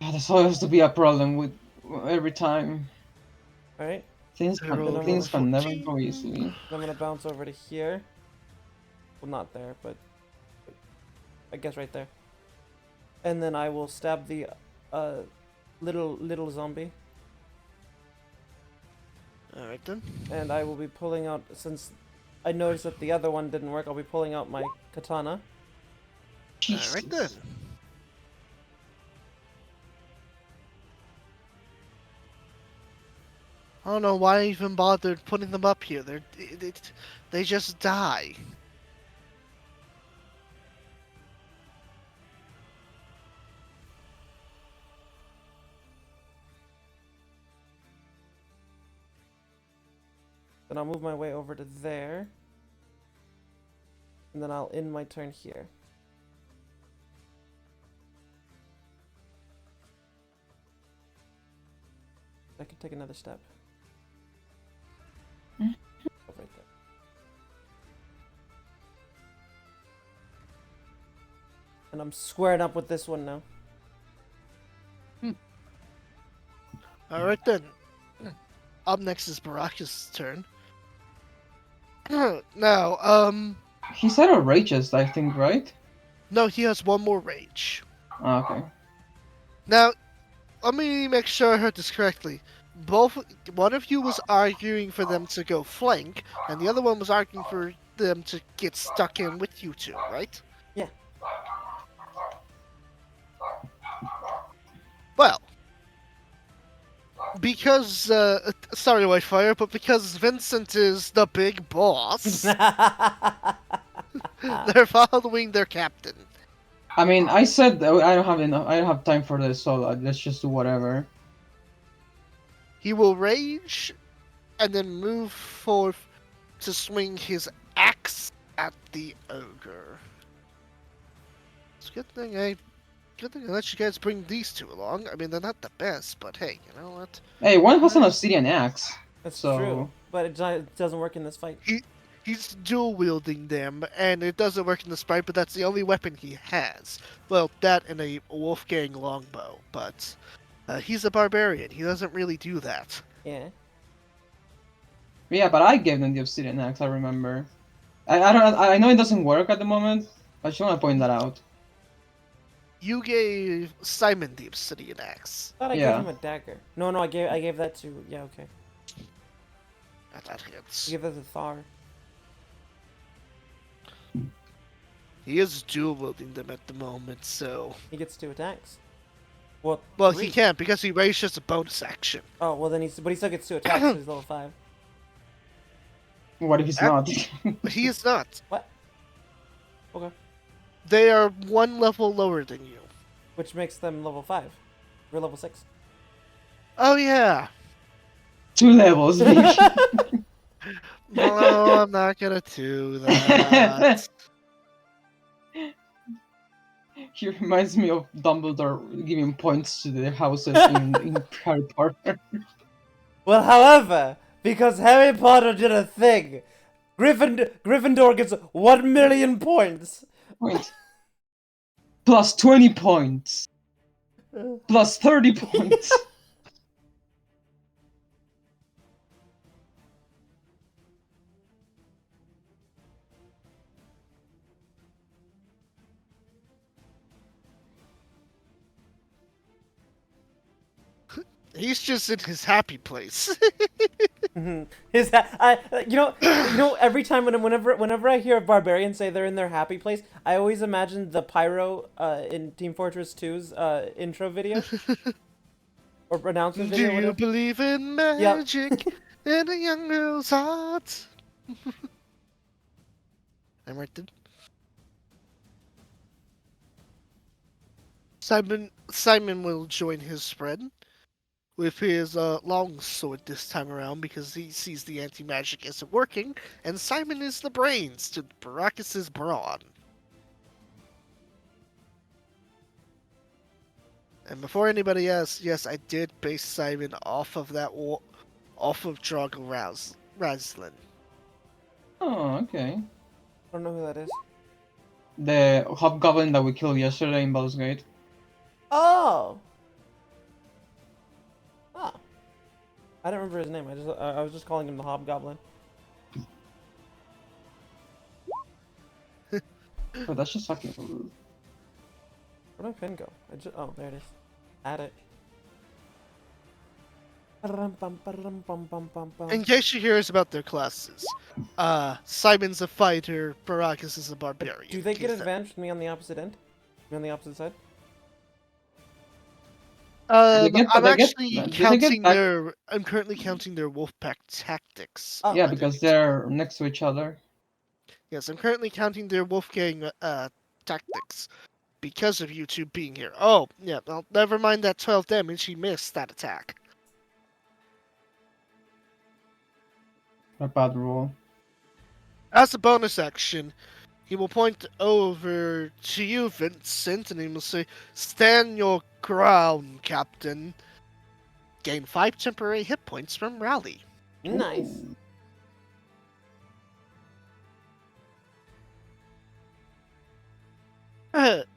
Speaker 3: Oh, there's always to be a problem with every time.
Speaker 2: Alright.
Speaker 3: Things
Speaker 1: Roll
Speaker 3: can never
Speaker 1: 14.
Speaker 3: go easily.
Speaker 2: I'm gonna bounce over to here. Well, not there, but I guess right there. And then I will stab the little zombie.
Speaker 1: Alright then.
Speaker 2: And I will be pulling out, since I noticed that the other one didn't work, I'll be pulling out my katana.
Speaker 1: Alright then. I don't know why I even bothered putting them up here. They just die.
Speaker 2: Then I'll move my way over to there. And then I'll end my turn here. I can take another step. Oh, right there. And I'm squared up with this one now.
Speaker 1: Alright then. Up next is Baraka's turn. Now,
Speaker 3: He's out of rages, I think, right?
Speaker 1: no, he has one more rage.
Speaker 3: Ah, okay.
Speaker 1: Now, let me make sure I heard this correctly. One of you was arguing for them to go flank, and the other one was arguing for them to get stuck in with you two, right?
Speaker 2: Yeah.
Speaker 1: Well, because, sorry Whitefire, but because Vincent is the big boss, they're following their captain.
Speaker 3: I mean, I said that I don't have enough. I don't have time for this, so let's just do whatever.
Speaker 1: He will rage, and then move forth to swing his axe at the ogre. It's a good thing I let you guys bring these two along. I mean, they're not the best, but hey, you know what?
Speaker 3: Hey, one has an obsidian axe.
Speaker 2: That's
Speaker 3: So-
Speaker 2: true, but it doesn't work in this fight.
Speaker 1: He's dual wielding them, and it doesn't work in this fight, but that's the only weapon he has. Well, that and a Wolfgang longbow, but he's a barbarian. He doesn't really do that.
Speaker 2: Yeah.
Speaker 3: Yeah, but I gave them the obsidian axe. I remember. I know it doesn't work at the moment. I just want to point that out.
Speaker 1: You gave Simon the obsidian axe.
Speaker 2: I thought I
Speaker 3: Yeah.
Speaker 2: gave him a dagger. No, I gave that to, yeah, okay.
Speaker 1: That hits.
Speaker 2: I gave that to Thar.
Speaker 1: He is dual wielding them at the moment, so.
Speaker 2: He gets 2 attacks. Well,
Speaker 1: Well,
Speaker 2: 3.
Speaker 1: he can't because he raised just a bonus action.
Speaker 2: Oh, well then but he still gets 2 attacks, so he's level 5.
Speaker 3: What if he's
Speaker 1: Ac-
Speaker 3: not?
Speaker 1: But he is not.
Speaker 2: What? Okay.
Speaker 1: They are one level lower than you.
Speaker 2: Which makes them level 5. We're level 6.
Speaker 1: Oh yeah.
Speaker 3: 2 levels.
Speaker 1: No, I'm not gonna do that.
Speaker 3: He reminds me of Dumbledore giving points to the houses in Harry Potter.
Speaker 2: Well, however, because Harry Potter did a thing, Gryffindor gets 1,000,000 points.
Speaker 3: Point. Plus 20 points. Plus 30 points.
Speaker 1: He's just in his happy place.
Speaker 2: Every time whenever I hear a barbarian say they're in their happy place, I always imagine the pyro in Team Fortress 2's intro video or announcement
Speaker 1: Do
Speaker 2: video.
Speaker 1: you
Speaker 2: Whatever.
Speaker 1: believe in
Speaker 2: Yep.
Speaker 1: magic in a young girl's heart? I'm right then. Simon will join his friend with his long sword this time around because he sees the anti-magic isn't working, and Simon is the brains to Baracus's brawn. And before anybody asks, yes, I did base Simon off of off of Drago Razlin.
Speaker 3: Oh, okay.
Speaker 2: I don't know who that is.
Speaker 3: The hobgoblin that we killed yesterday in Baldur's Gate.
Speaker 2: Oh. Oh. I don't remember his name. I was just calling him the Hobgoblin.
Speaker 3: Oh, that's just fucking rude.
Speaker 2: Where'd my pen go? Oh, there it is. Add it.
Speaker 1: In case you hear us about their classes, Simon's a fighter, Baracus is a barbarian.
Speaker 2: Do they get advantage with me on the opposite end? Me on the opposite side?
Speaker 3: They get-
Speaker 1: I'm
Speaker 3: they get-
Speaker 1: actually
Speaker 3: they get
Speaker 1: counting
Speaker 3: back-
Speaker 1: their. I'm currently counting their Wolfpack tactics.
Speaker 2: Oh.
Speaker 3: Yeah, because they're next to each other.
Speaker 1: Yes, I'm currently counting their Wolfgang tactics because of you two being here. Oh, yeah. Well, never mind that 12 damage. He missed that attack.
Speaker 3: A bad rule.
Speaker 1: As a bonus action, he will point over to you, Vincent, and he will say, "Stand your ground, Captain." Gain 5 temporary hit points from Rally.
Speaker 2: Nice.
Speaker 3: Ooh.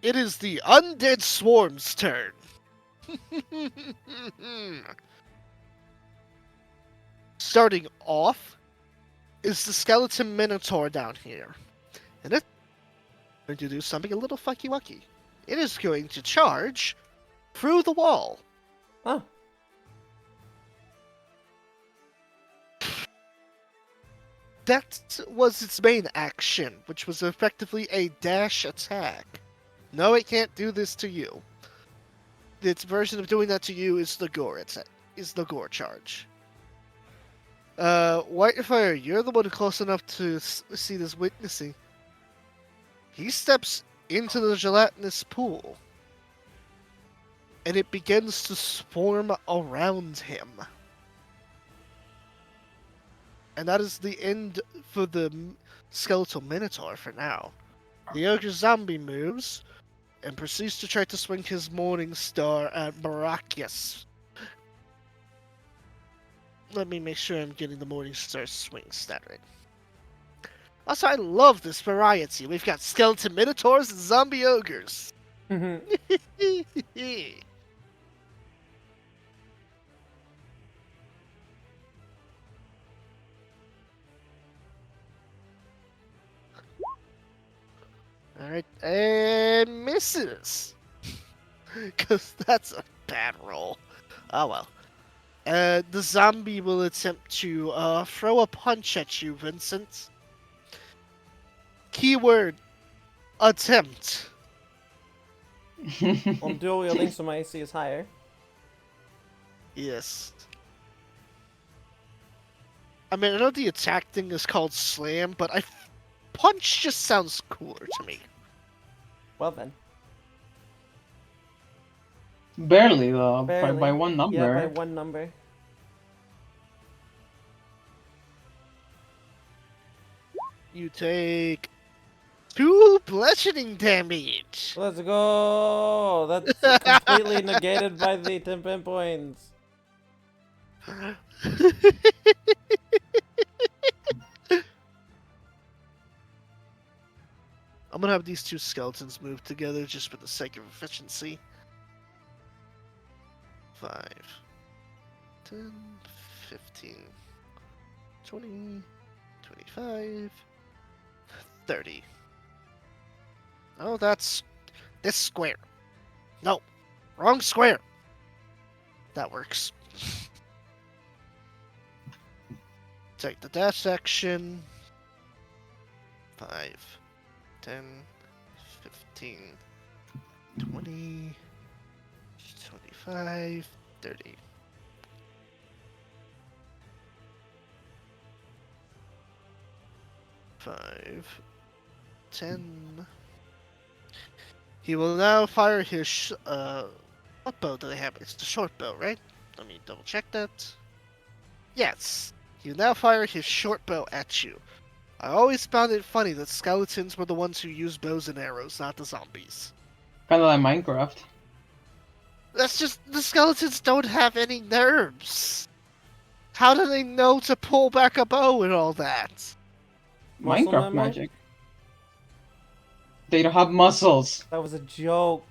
Speaker 1: It is the Undead Swarm's turn. Starting off is the Skeleton Minotaur down here. And it's going to do something a little fucky wucky. It is going to charge through the wall.
Speaker 2: Oh.
Speaker 1: That was its main action, which was effectively a dash attack. No, it can't do this to you. Its version of doing that to you is the gore charge. Whitefire, you're the one close enough to see this witnessing. He steps into the gelatinous pool, and it begins to swarm around him. And that is the end for the Skeletal Minotaur for now. The Ogre Zombie moves and proceeds to try to swing his Morning Star at Baracus. Let me make sure I'm getting the Morning Star swing stat right. Also, I love this variety. We've got Skeleton Minotaurs and Zombie Ogres. Alright, and misses. Because that's a bad roll. Oh well. The zombie will attempt to throw a punch at you, Vincent. Keyword, attempt.
Speaker 2: Well, I'm dual wielding, so my AC is higher.
Speaker 1: Yes. I mean, I know the attack thing is called slam, but punch just sounds cooler to me.
Speaker 2: Well then.
Speaker 3: Barely though,
Speaker 2: Barely.
Speaker 3: by one number.
Speaker 2: Yeah, by one number.
Speaker 1: You take 2 bludgeoning damage.
Speaker 2: Let's go! That's completely negated by the 10 pin points. I'm gonna have these two skeletons move together just for the sake of efficiency.
Speaker 1: 5, 10, 15, 20, 25, 30. Oh, that's this square. No, wrong square. That works. Take the dash action. 5, 10, 15, 20, 25, 30. Five, 10. He will now fire his what bow do they have? It's the short bow, right? Let me double check that. Yes. He will now fire his short bow at you. I always found it funny that skeletons were the ones who used bows and arrows, not the zombies.
Speaker 3: Kind of like Minecraft.
Speaker 1: That's just the skeletons don't have any nerves. How do they know to pull back a bow and all that?
Speaker 2: Muscle
Speaker 3: Minecraft
Speaker 2: memory?
Speaker 3: magic. They don't have muscles.
Speaker 2: That was a joke.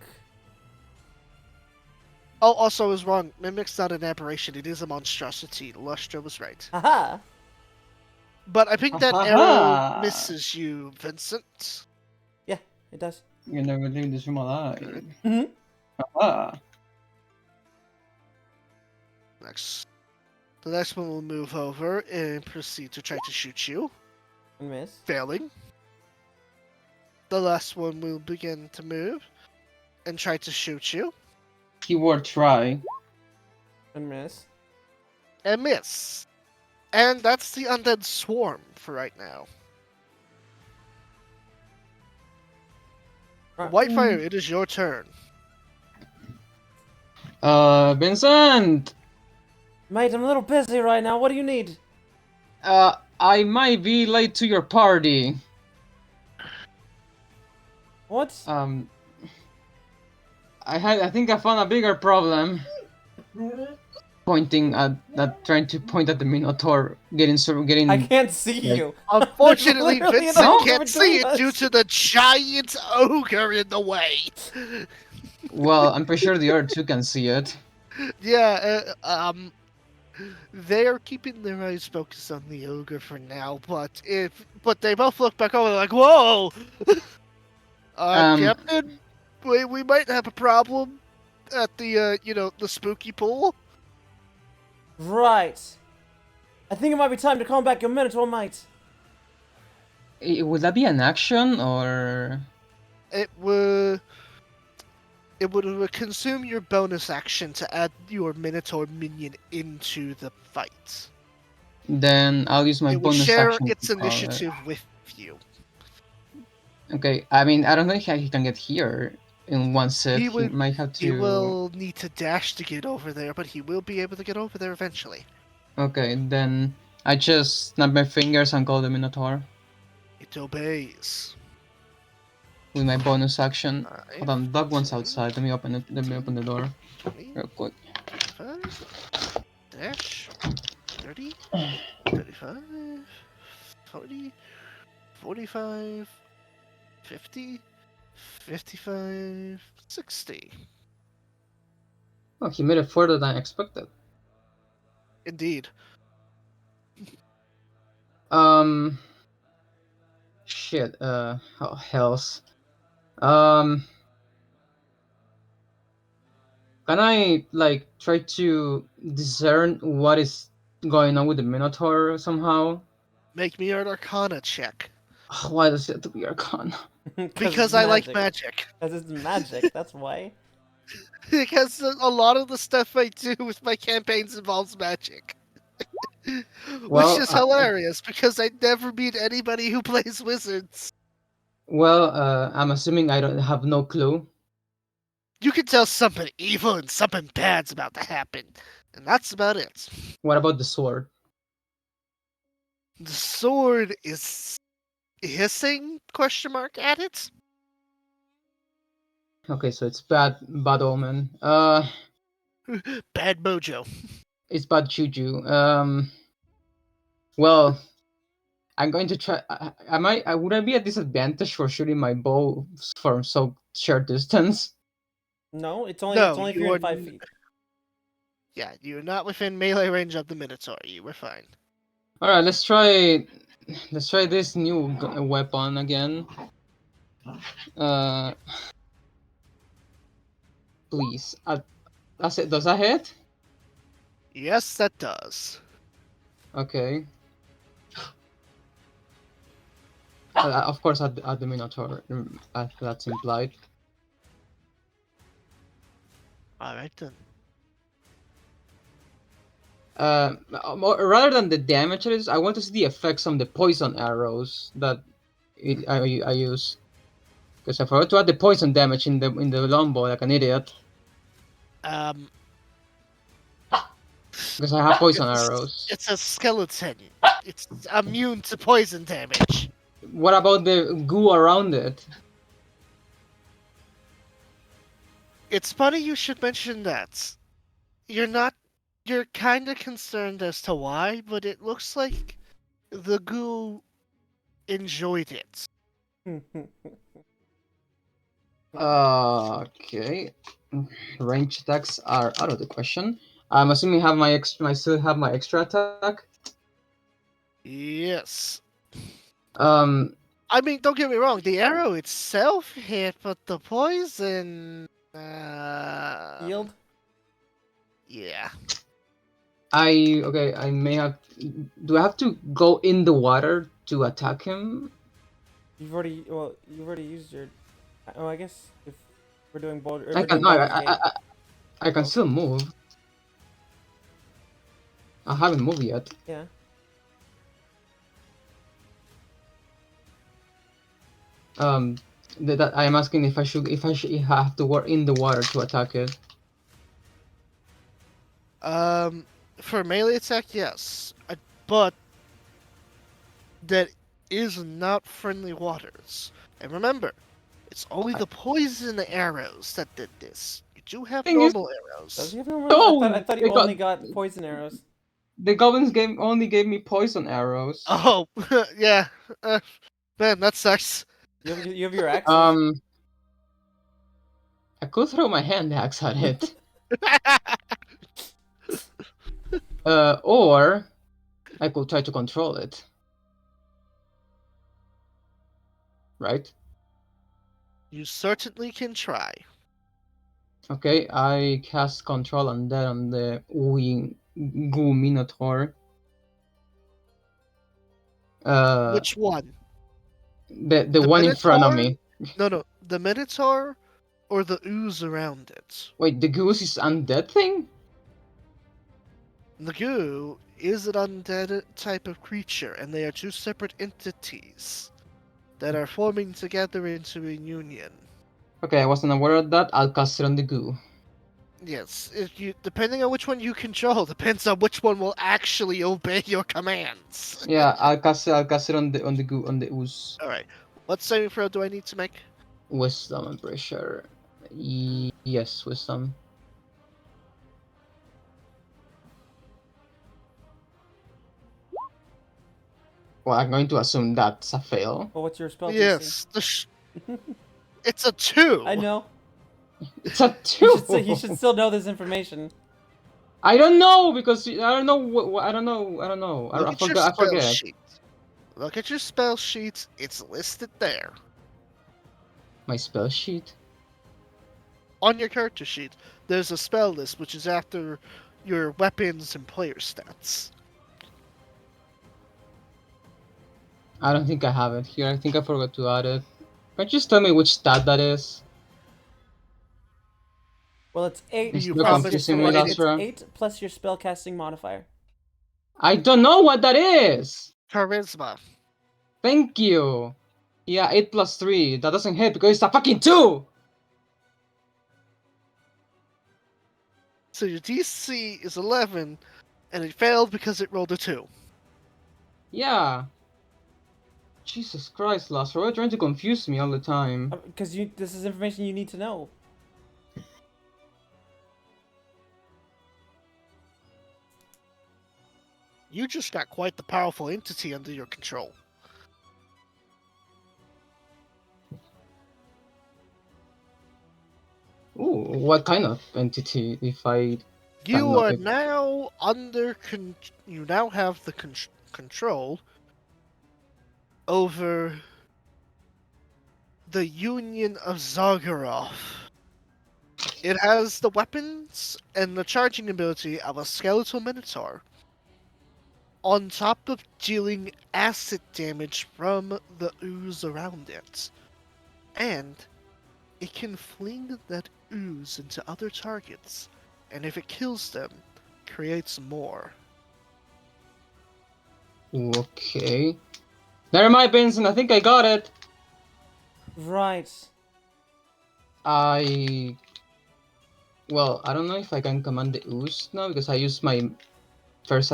Speaker 1: Oh, also, I was wrong. Mimic's not an aberration, it is a monstrosity. Lustra was right.
Speaker 2: Haha!
Speaker 1: But I think that arrow
Speaker 3: Ha-ha-ha.
Speaker 1: misses you, Vincent.
Speaker 2: Yeah, it does.
Speaker 3: You're never leaving this room alive.
Speaker 1: Good.
Speaker 2: Mhm.
Speaker 3: Ah.
Speaker 1: Next. The next one will move over and proceed to try to shoot you,
Speaker 2: And miss.
Speaker 1: failing. The last one will begin to move and try to shoot you,
Speaker 3: Keyword try.
Speaker 2: And miss.
Speaker 1: and miss. And that's the undead swarm for right now.
Speaker 2: Right.
Speaker 1: Whitefire, it is your turn.
Speaker 3: Vincent!
Speaker 2: Mate, I'm a little busy right now. What do you need?
Speaker 3: I might be late to your party.
Speaker 2: What?
Speaker 3: I think I found a bigger problem. Pointing at trying to point at the Minotaur, getting.
Speaker 2: I can't see
Speaker 3: like-
Speaker 2: you.
Speaker 1: Unfortunately,
Speaker 2: There's literally
Speaker 1: Vincent
Speaker 2: an ogre
Speaker 1: can't see
Speaker 2: between
Speaker 1: it due
Speaker 2: us.
Speaker 1: to the giant ogre in the way.
Speaker 3: Well, I'm pretty sure the other two can see it.
Speaker 1: Yeah, they are keeping their eyes focused on the ogre for now, but they both look back over like, whoa! Captain, we might have a problem at the, the spooky pool.
Speaker 2: Right. I think it might be time to call back your Minotaur, mate.
Speaker 3: Would that be an action or?
Speaker 1: It would consume your bonus action to add your Minotaur minion into the fight.
Speaker 3: Then I'll use my
Speaker 1: It will
Speaker 3: bonus
Speaker 1: share
Speaker 3: action.
Speaker 1: its
Speaker 3: to call it.
Speaker 1: initiative with you.
Speaker 3: Okay, I mean, I don't think he can get here in one sit. He might have to.
Speaker 1: He will need to dash to get over there, but he will be able to get over there eventually.
Speaker 3: Okay, then I just snap my fingers and call the Minotaur
Speaker 1: It obeys.
Speaker 3: with my bonus action.
Speaker 1: 5,
Speaker 3: Hold on, dog one's
Speaker 1: 10,
Speaker 3: outside. Let me open it. Let me open the door
Speaker 1: 20,
Speaker 3: real quick.
Speaker 1: 25, dash, 30, 35, 40, 45, 50, 55, 60.
Speaker 3: Oh, he made it further than I expected.
Speaker 1: Indeed.
Speaker 3: Shit. Oh hells. Can I like try to discern what is going on with the Minotaur somehow?
Speaker 1: Make me an Arcana check.
Speaker 3: Why does it have to be Arcana?
Speaker 1: Because I like magic.
Speaker 2: Because it's magic, that's why.
Speaker 1: Because a lot of the stuff I do with my campaigns involves magic.
Speaker 3: Well,
Speaker 1: Which is hilarious, because I never meet anybody who plays wizards.
Speaker 3: Well, I'm assuming I don't have no clue.
Speaker 1: You can tell something evil and something bad's about to happen. And that's about it.
Speaker 3: What about the sword?
Speaker 1: The sword is hissing, question mark, at it.
Speaker 3: Okay, so it's bad omen.
Speaker 1: Bad mojo.
Speaker 3: It's bad juju. Well, I'm going to try. Would I be at disadvantage for shooting my bow from so short distance?
Speaker 2: No, it's only
Speaker 1: No,
Speaker 2: it's only
Speaker 1: you are
Speaker 2: 305 feet.
Speaker 1: Yeah, you're not within melee range of the Minotaur. You were fine.
Speaker 3: All right, let's try. Let's try this new weapon again. Uh, please. That's it. Does that hit?
Speaker 1: Yes, that does.
Speaker 3: Okay. Of course, at the Minotaur. That's implied.
Speaker 1: Alright then.
Speaker 3: Rather than the damage it is, I want to see the effects on the poison arrows that I use. Because I forgot to add the poison damage in the longbow like an idiot.
Speaker 1: Um,
Speaker 3: Because I have poison
Speaker 1: it's,
Speaker 3: arrows.
Speaker 1: it's a skeleton. It's immune to poison damage.
Speaker 3: What about the goo around it?
Speaker 1: It's funny you should mention that. You're kind of concerned as to why, but it looks like the goo enjoyed it.
Speaker 3: Okay. Range attacks are out of the question. I'm assuming I still have my extra attack.
Speaker 1: Yes.
Speaker 3: Um,
Speaker 1: I mean, don't get me wrong, the arrow itself hit, but the poison.
Speaker 2: Yield?
Speaker 1: Yeah.
Speaker 3: I may have. Do I have to go in the water to attack him?
Speaker 2: You've already used your. Oh, I guess if we're doing Boulder, if
Speaker 3: I
Speaker 2: we're
Speaker 3: can.
Speaker 2: doing
Speaker 3: No,
Speaker 2: Baldur's Gate.
Speaker 3: I can still move. I haven't moved yet.
Speaker 2: Yeah.
Speaker 3: That I am asking if I have to work in the water to attack it.
Speaker 1: For melee attack, yes, but that is not friendly waters. And remember, it's only the poison arrows that did this. You do have
Speaker 3: Thing is,
Speaker 1: normal
Speaker 2: Does
Speaker 1: arrows.
Speaker 2: he have no? I
Speaker 3: no,
Speaker 2: thought he only got poison arrows.
Speaker 3: the goblins game only gave me poison arrows.
Speaker 1: Oh, yeah. Man, that sucks.
Speaker 2: You have your axes.
Speaker 3: I could throw my hand axe at it. Or I could try to control it. Right?
Speaker 1: You certainly can try.
Speaker 3: Okay, I cast control on that on the Goo Minotaur.
Speaker 1: Which one?
Speaker 3: The one in front of me.
Speaker 1: No, the Minotaur or the ooze around it.
Speaker 3: Wait, the goose is undead thing?
Speaker 1: The goo is an undead type of creature, and they are two separate entities that are forming together into a union.
Speaker 3: Okay, I wasn't aware of that. I'll cast it on the goo.
Speaker 1: Yes, if you depending on which one you control, depends on which one will actually obey your commands.
Speaker 3: Yeah, I'll cast it on the goo on the ooze.
Speaker 1: All right, what saving throw do I need to make?
Speaker 3: Wisdom, I'm pretty sure. Yes, wisdom. Well, I'm going to assume that's a fail.
Speaker 2: Well, what's your spell?
Speaker 1: Yes, it's a 2.
Speaker 2: I know.
Speaker 3: It's a 2.
Speaker 2: You should still know this information.
Speaker 3: I don't know because I don't know. I don't know. I don't know.
Speaker 1: Look
Speaker 3: I
Speaker 1: at your
Speaker 3: forgot. I
Speaker 1: spell
Speaker 3: forget.
Speaker 1: sheet. Look at your spell sheet. It's listed there
Speaker 3: My spell sheet.
Speaker 1: on your character sheet. There's a spell list which is after your weapons and player stats.
Speaker 3: I don't think I have it here. I think I forgot to add it. Can you just tell me which stat that is?
Speaker 2: Well, it's 8.
Speaker 3: It's
Speaker 1: You
Speaker 3: still
Speaker 1: probably-
Speaker 3: confusing me,
Speaker 1: it's
Speaker 3: that's
Speaker 2: It's
Speaker 3: right.
Speaker 2: 8 plus your spellcasting modifier.
Speaker 3: I don't know what that is.
Speaker 1: Charisma.
Speaker 3: Thank you. Yeah, 8 plus 3. That doesn't hit because it's a fucking 2.
Speaker 1: So your DC is 11, and it failed because it rolled a 2.
Speaker 3: Yeah. Jesus Christ, Last, you're trying to confuse me all the time.
Speaker 2: Because this is information you need to know.
Speaker 1: You just got quite the powerful entity under your control.
Speaker 3: Ooh, what kind of entity? If I
Speaker 1: You
Speaker 3: not
Speaker 1: are
Speaker 3: if
Speaker 1: now you now have the control over the Union of Zargarov. It has the weapons and the charging ability of a skeletal minotaur, on top of dealing acid damage from the ooze around it. And it can fling that ooze into other targets, and if it kills them, creates more.
Speaker 3: okay. Never mind, Vincent. I think I got it.
Speaker 2: Right.
Speaker 3: Well, I don't know if I can command the ooze now because I used my first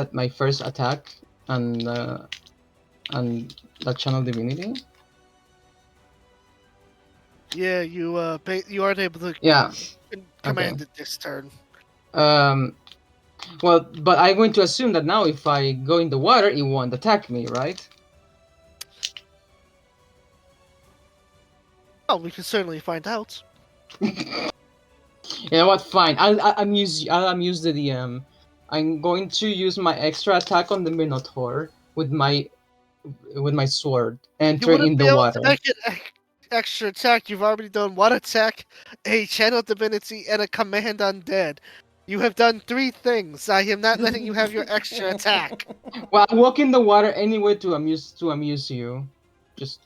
Speaker 3: attack and that channel divinity.
Speaker 1: Yeah, you aren't able to
Speaker 3: Yeah. Okay.
Speaker 1: command it this turn.
Speaker 3: Um. Well, but I'm going to assume that now if I go in the water, it won't attack me, right?
Speaker 1: Oh, we can certainly find out.
Speaker 3: You know what? Fine. I'll amuse the DM. I'm going to use my extra attack on the Minotaur with my sword,
Speaker 1: You
Speaker 3: entering
Speaker 1: wouldn't
Speaker 3: in
Speaker 1: be
Speaker 3: the
Speaker 1: able to
Speaker 3: water.
Speaker 1: make an extra attack. You've already done one attack, a channel divinity, and a command undead. You have done 3 things. I am not letting you have your extra attack.
Speaker 3: Well, I walk in the water anyway to amuse you. Just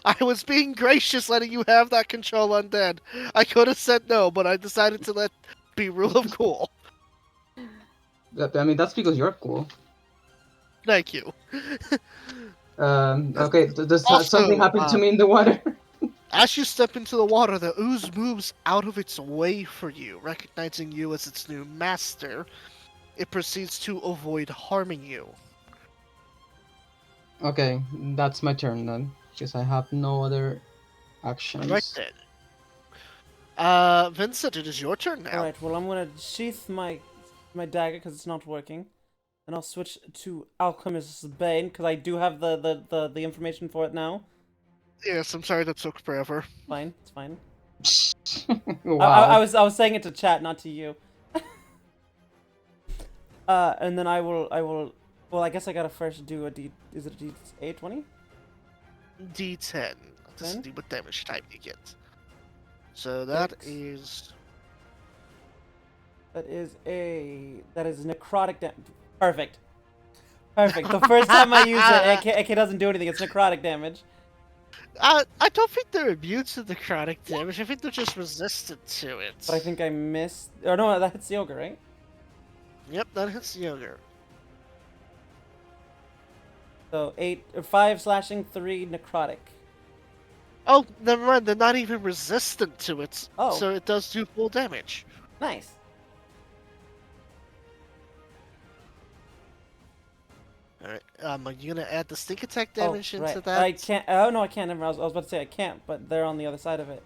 Speaker 1: I was being gracious letting you have that control undead. I could have said no, but I decided to let be rule of cool.
Speaker 3: I mean that's because you're cool.
Speaker 1: Thank you.
Speaker 3: Okay. Does something
Speaker 1: Also,
Speaker 3: happen to me in the water?
Speaker 1: as you step into the water, the ooze moves out of its way for you, recognizing you as its new master. It proceeds to avoid harming you.
Speaker 3: Okay, that's my turn then, because I have no other
Speaker 1: Alright
Speaker 3: actions.
Speaker 1: then. Vincent, it is your turn now.
Speaker 2: Alright, well, I'm gonna sheath my dagger because it's not working. And I'll switch to Alchemist's Bane because I do have the information for it now.
Speaker 1: Yes, I'm sorry that took forever.
Speaker 2: Fine, it's fine. I
Speaker 3: Wow.
Speaker 2: was saying it to chat, not to you. And then I will. Well, I guess I gotta first do a D. Is it a D8 20?
Speaker 1: D10. Let's
Speaker 2: 10?
Speaker 1: see what damage type you get. So that
Speaker 2: 6.
Speaker 1: is.
Speaker 2: That is necrotic damage. Perfect. Perfect. The first time I use it, it doesn't do anything. It's necrotic damage.
Speaker 1: I don't think they're immune to the necrotic damage. I think they're just resistant to it.
Speaker 2: But I think I missed. Oh no, that hits the ogre, right?
Speaker 1: Yep, that hits the ogre.
Speaker 2: So 5 slashing, 3 necrotic.
Speaker 1: Oh, never mind. They're not even resistant to it.
Speaker 2: Oh.
Speaker 1: So it does do full damage.
Speaker 2: Nice.
Speaker 1: Alright, are you gonna add the stink attack
Speaker 2: Oh,
Speaker 1: damage into
Speaker 2: right.
Speaker 1: that?
Speaker 2: I can't. Oh no, I can't. Never. I was about to say I can't, but they're on the other side of it.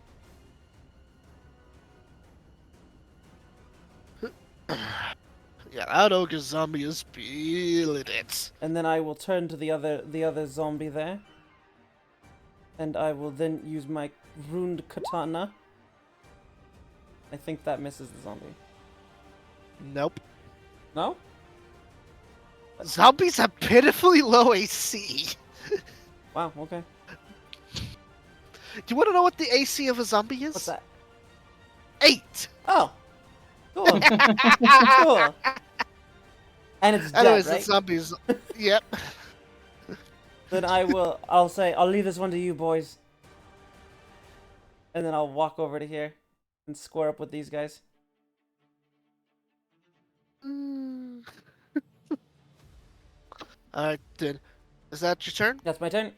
Speaker 1: Yeah, that ogre zombie is feeling it.
Speaker 2: And then I will turn to the other zombie there. And I will then use my runed katana. I think that misses the zombie.
Speaker 1: Nope.
Speaker 2: No?
Speaker 1: Zombies have pitifully low AC.
Speaker 2: Wow, okay.
Speaker 1: Do you want to know what the AC of a zombie is?
Speaker 2: What's that?
Speaker 1: 8.
Speaker 2: Oh! Cool. Cool. And it's dead,
Speaker 1: Anyways,
Speaker 2: right?
Speaker 1: the zombies. Yep.
Speaker 2: Then I'll say, I'll leave this one to you boys. And then I'll walk over to here and square up with these guys.
Speaker 1: Alright, then. Is that your turn?
Speaker 2: That's my turn.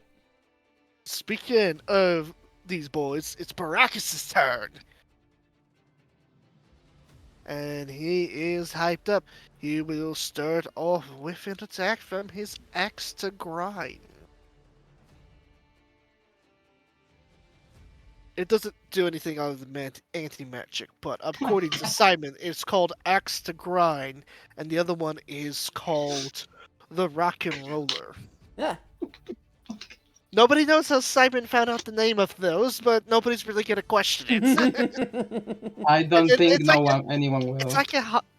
Speaker 1: Speaking of these boys, it's Baracus' turn. And he is hyped up. He will start off with an attack from his axe to grind. It doesn't do anything other than anti-magic, but according to Simon, it's called axe to grind, and the other one is called the rock and roller.
Speaker 2: Yeah.
Speaker 1: Nobody knows how Simon found out the name of those, but nobody's really gonna question it.
Speaker 3: I don't think
Speaker 1: It's like
Speaker 3: anyone
Speaker 1: it's
Speaker 3: will.
Speaker 1: like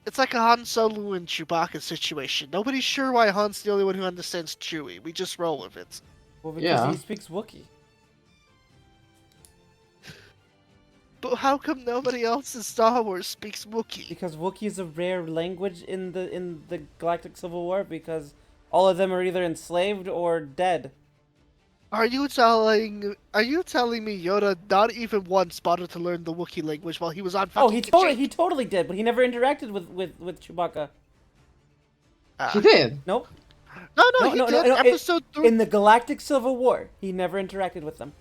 Speaker 1: it's like a Han Solo and Chewbacca situation. Nobody's sure why Han's the only one who understands Chewie. We just roll with it.
Speaker 2: Well, because
Speaker 3: Yeah.
Speaker 2: he speaks Wookiee.
Speaker 1: But how come nobody else in Star Wars speaks Wookiee?
Speaker 2: Because Wookiee is a rare language in the Galactic Civil War because all of them are either enslaved or dead.
Speaker 1: Are you telling me Yoda not even once bothered to learn the Wookiee language while he was on
Speaker 2: Oh,
Speaker 1: fucking
Speaker 2: he totally did, but he never interacted with Chewbacca.
Speaker 3: He did.
Speaker 2: Nope.
Speaker 1: No, he did. Episode 3.
Speaker 2: In the Galactic Civil War, he never interacted with them.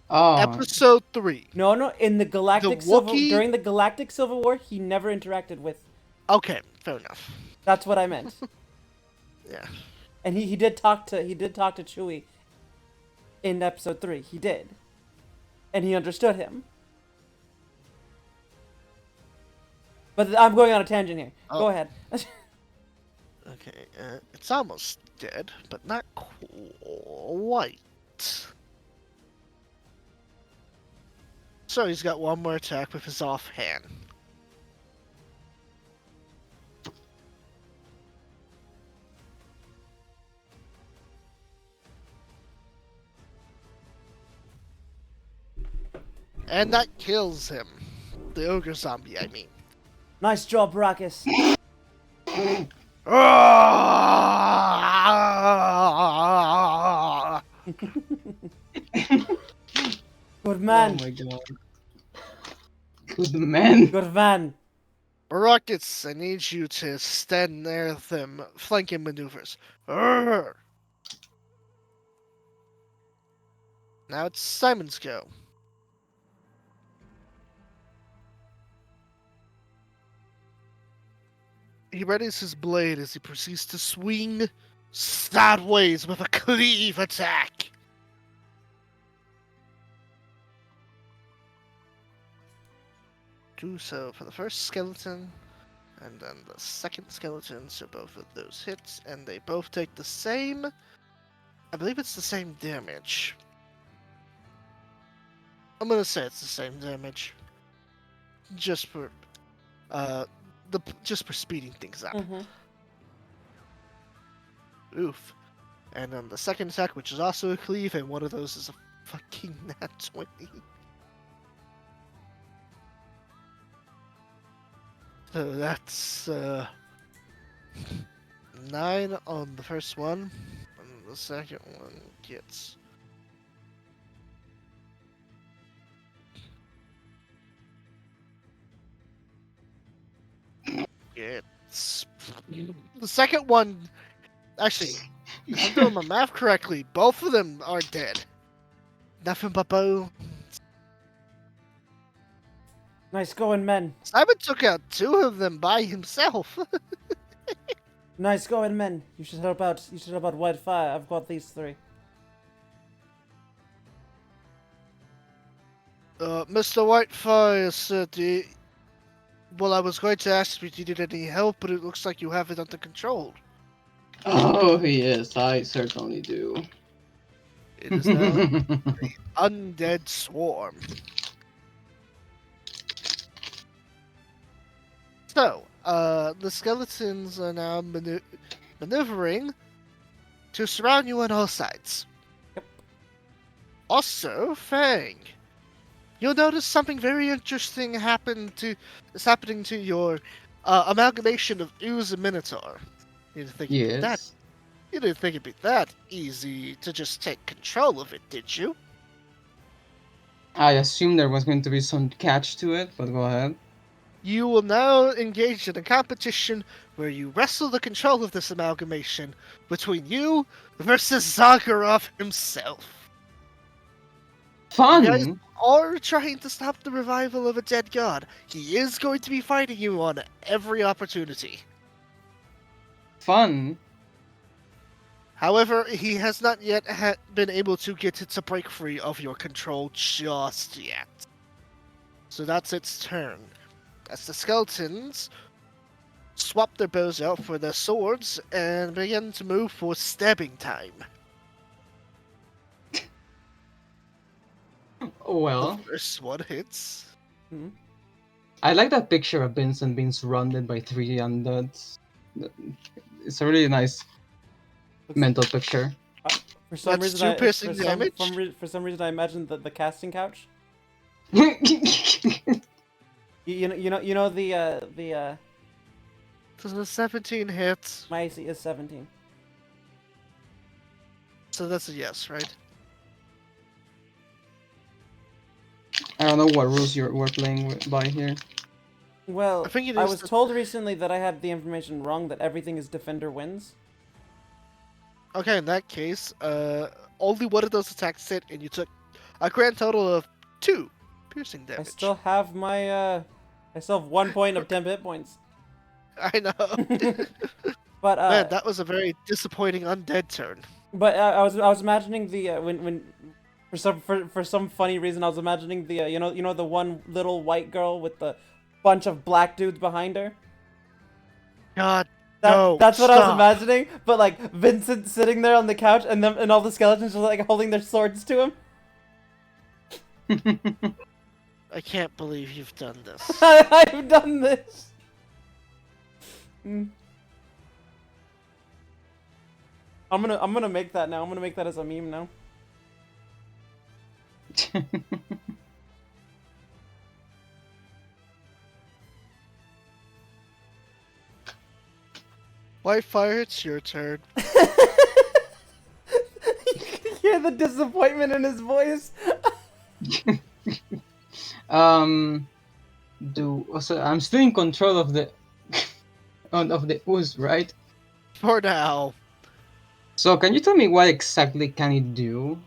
Speaker 3: Oh.
Speaker 1: Episode 3.
Speaker 2: No, in the Galactic
Speaker 1: Wookiee-
Speaker 2: during the Galactic Civil War, he never interacted with.
Speaker 1: Okay, fair enough.
Speaker 2: That's what I meant.
Speaker 1: Yeah.
Speaker 2: And he did talk to Chewie in episode 3. He did. And he understood him. But I'm going on a tangent here.
Speaker 1: Oh.
Speaker 2: Go ahead.
Speaker 1: Okay, it's almost dead, but not quite. So he's got one more attack with his offhand. And that kills him. The ogre zombie, I mean.
Speaker 2: Nice job, Brachus. Good man.
Speaker 3: Oh my god. Good man.
Speaker 2: Good man.
Speaker 1: Rockets, I need you to stand near them flanking maneuvers. Now it's Simon's go. He readies his blade as he proceeds to swing sideways with a cleave attack. Do so for the first skeleton, and then the second skeleton, so both of those hits, and they both take the same, I believe it's the same damage. I'm gonna say it's the same damage. Just for, just for speeding things up. Oof. And then the second attack, which is also a cleave, and one of those is a fucking nat 20. So that's 9 on the first one, and the second one gets the second one. Actually, if I'm doing my math correctly, both of them are dead. Nothing but bow.
Speaker 2: Nice going, men.
Speaker 1: Simon took out 2 of them by himself.
Speaker 2: Nice going, men. You should help out. You should help out Whitefire. I've got these 3.
Speaker 1: Mr. Whitefire said, well, I was going to ask if you needed any help, but it looks like you have it under control.
Speaker 3: Oh, yes, I certainly do.
Speaker 1: It is now the undead swarm. So, the skeletons are now maneuvering to surround you on all sides.
Speaker 2: Yep.
Speaker 1: Also, Fang, you'll notice something very interesting is happening to your amalgamation of ooze and minotaur. You didn't think you didn't think it'd be that easy to just take control of it, did you?
Speaker 3: I assumed there was going to be some catch to it, but go ahead.
Speaker 1: You will now engage in a competition where you wrestle the control of this amalgamation between you versus Zakharov himself.
Speaker 3: Fun!
Speaker 1: You guys are trying to stop the revival of a dead god. He is going to be fighting you on every opportunity.
Speaker 3: Fun!
Speaker 1: However, he has not yet been able to get it to break free of your control just yet. So that's its turn. As the skeletons swap their bows out for their swords and begin to move for stabbing time.
Speaker 3: Well,
Speaker 1: The first one hits.
Speaker 2: Hmm?
Speaker 3: I like that picture of Vincent being surrounded by 3 undeads. It's a really nice
Speaker 2: Looks-
Speaker 3: mental picture.
Speaker 2: For some
Speaker 1: That's
Speaker 2: reason,
Speaker 1: 2 piercing damage.
Speaker 2: for some reason, I imagined the casting couch.
Speaker 3: Yeah,
Speaker 2: You know the
Speaker 1: So the 17 hits.
Speaker 2: my AC is 17.
Speaker 1: So that's a yes, right?
Speaker 3: I don't know what rules we're playing by here.
Speaker 2: Well,
Speaker 1: I think it
Speaker 2: I
Speaker 1: is
Speaker 2: was
Speaker 1: the-
Speaker 2: told recently that I had the information wrong, that everything is defender wins.
Speaker 1: Okay, in that case, only one of those attacks hit, and you took a grand total of 2 piercing damage.
Speaker 2: I still have I still have 1 point of 10 hit points.
Speaker 1: I know.
Speaker 2: But
Speaker 1: Man, that was a very disappointing undead turn.
Speaker 2: but I was imagining the when for some funny reason I was imagining the you know the one little white girl with the bunch of black dudes behind her.
Speaker 1: God, no.
Speaker 2: That's what I was
Speaker 1: stop.
Speaker 2: imagining. But like Vincent sitting there on the couch, and them and all the skeletons are like holding their swords to him.
Speaker 1: I can't believe you've done this.
Speaker 2: I've done this. Mm. I'm gonna make that now. I'm gonna make that as a meme now.
Speaker 1: Whitefire, it's your turn.
Speaker 2: You can hear the disappointment in his voice.
Speaker 3: So I'm still in control of the of the ooze, right?
Speaker 1: For now.
Speaker 3: So can you tell me what exactly can it do?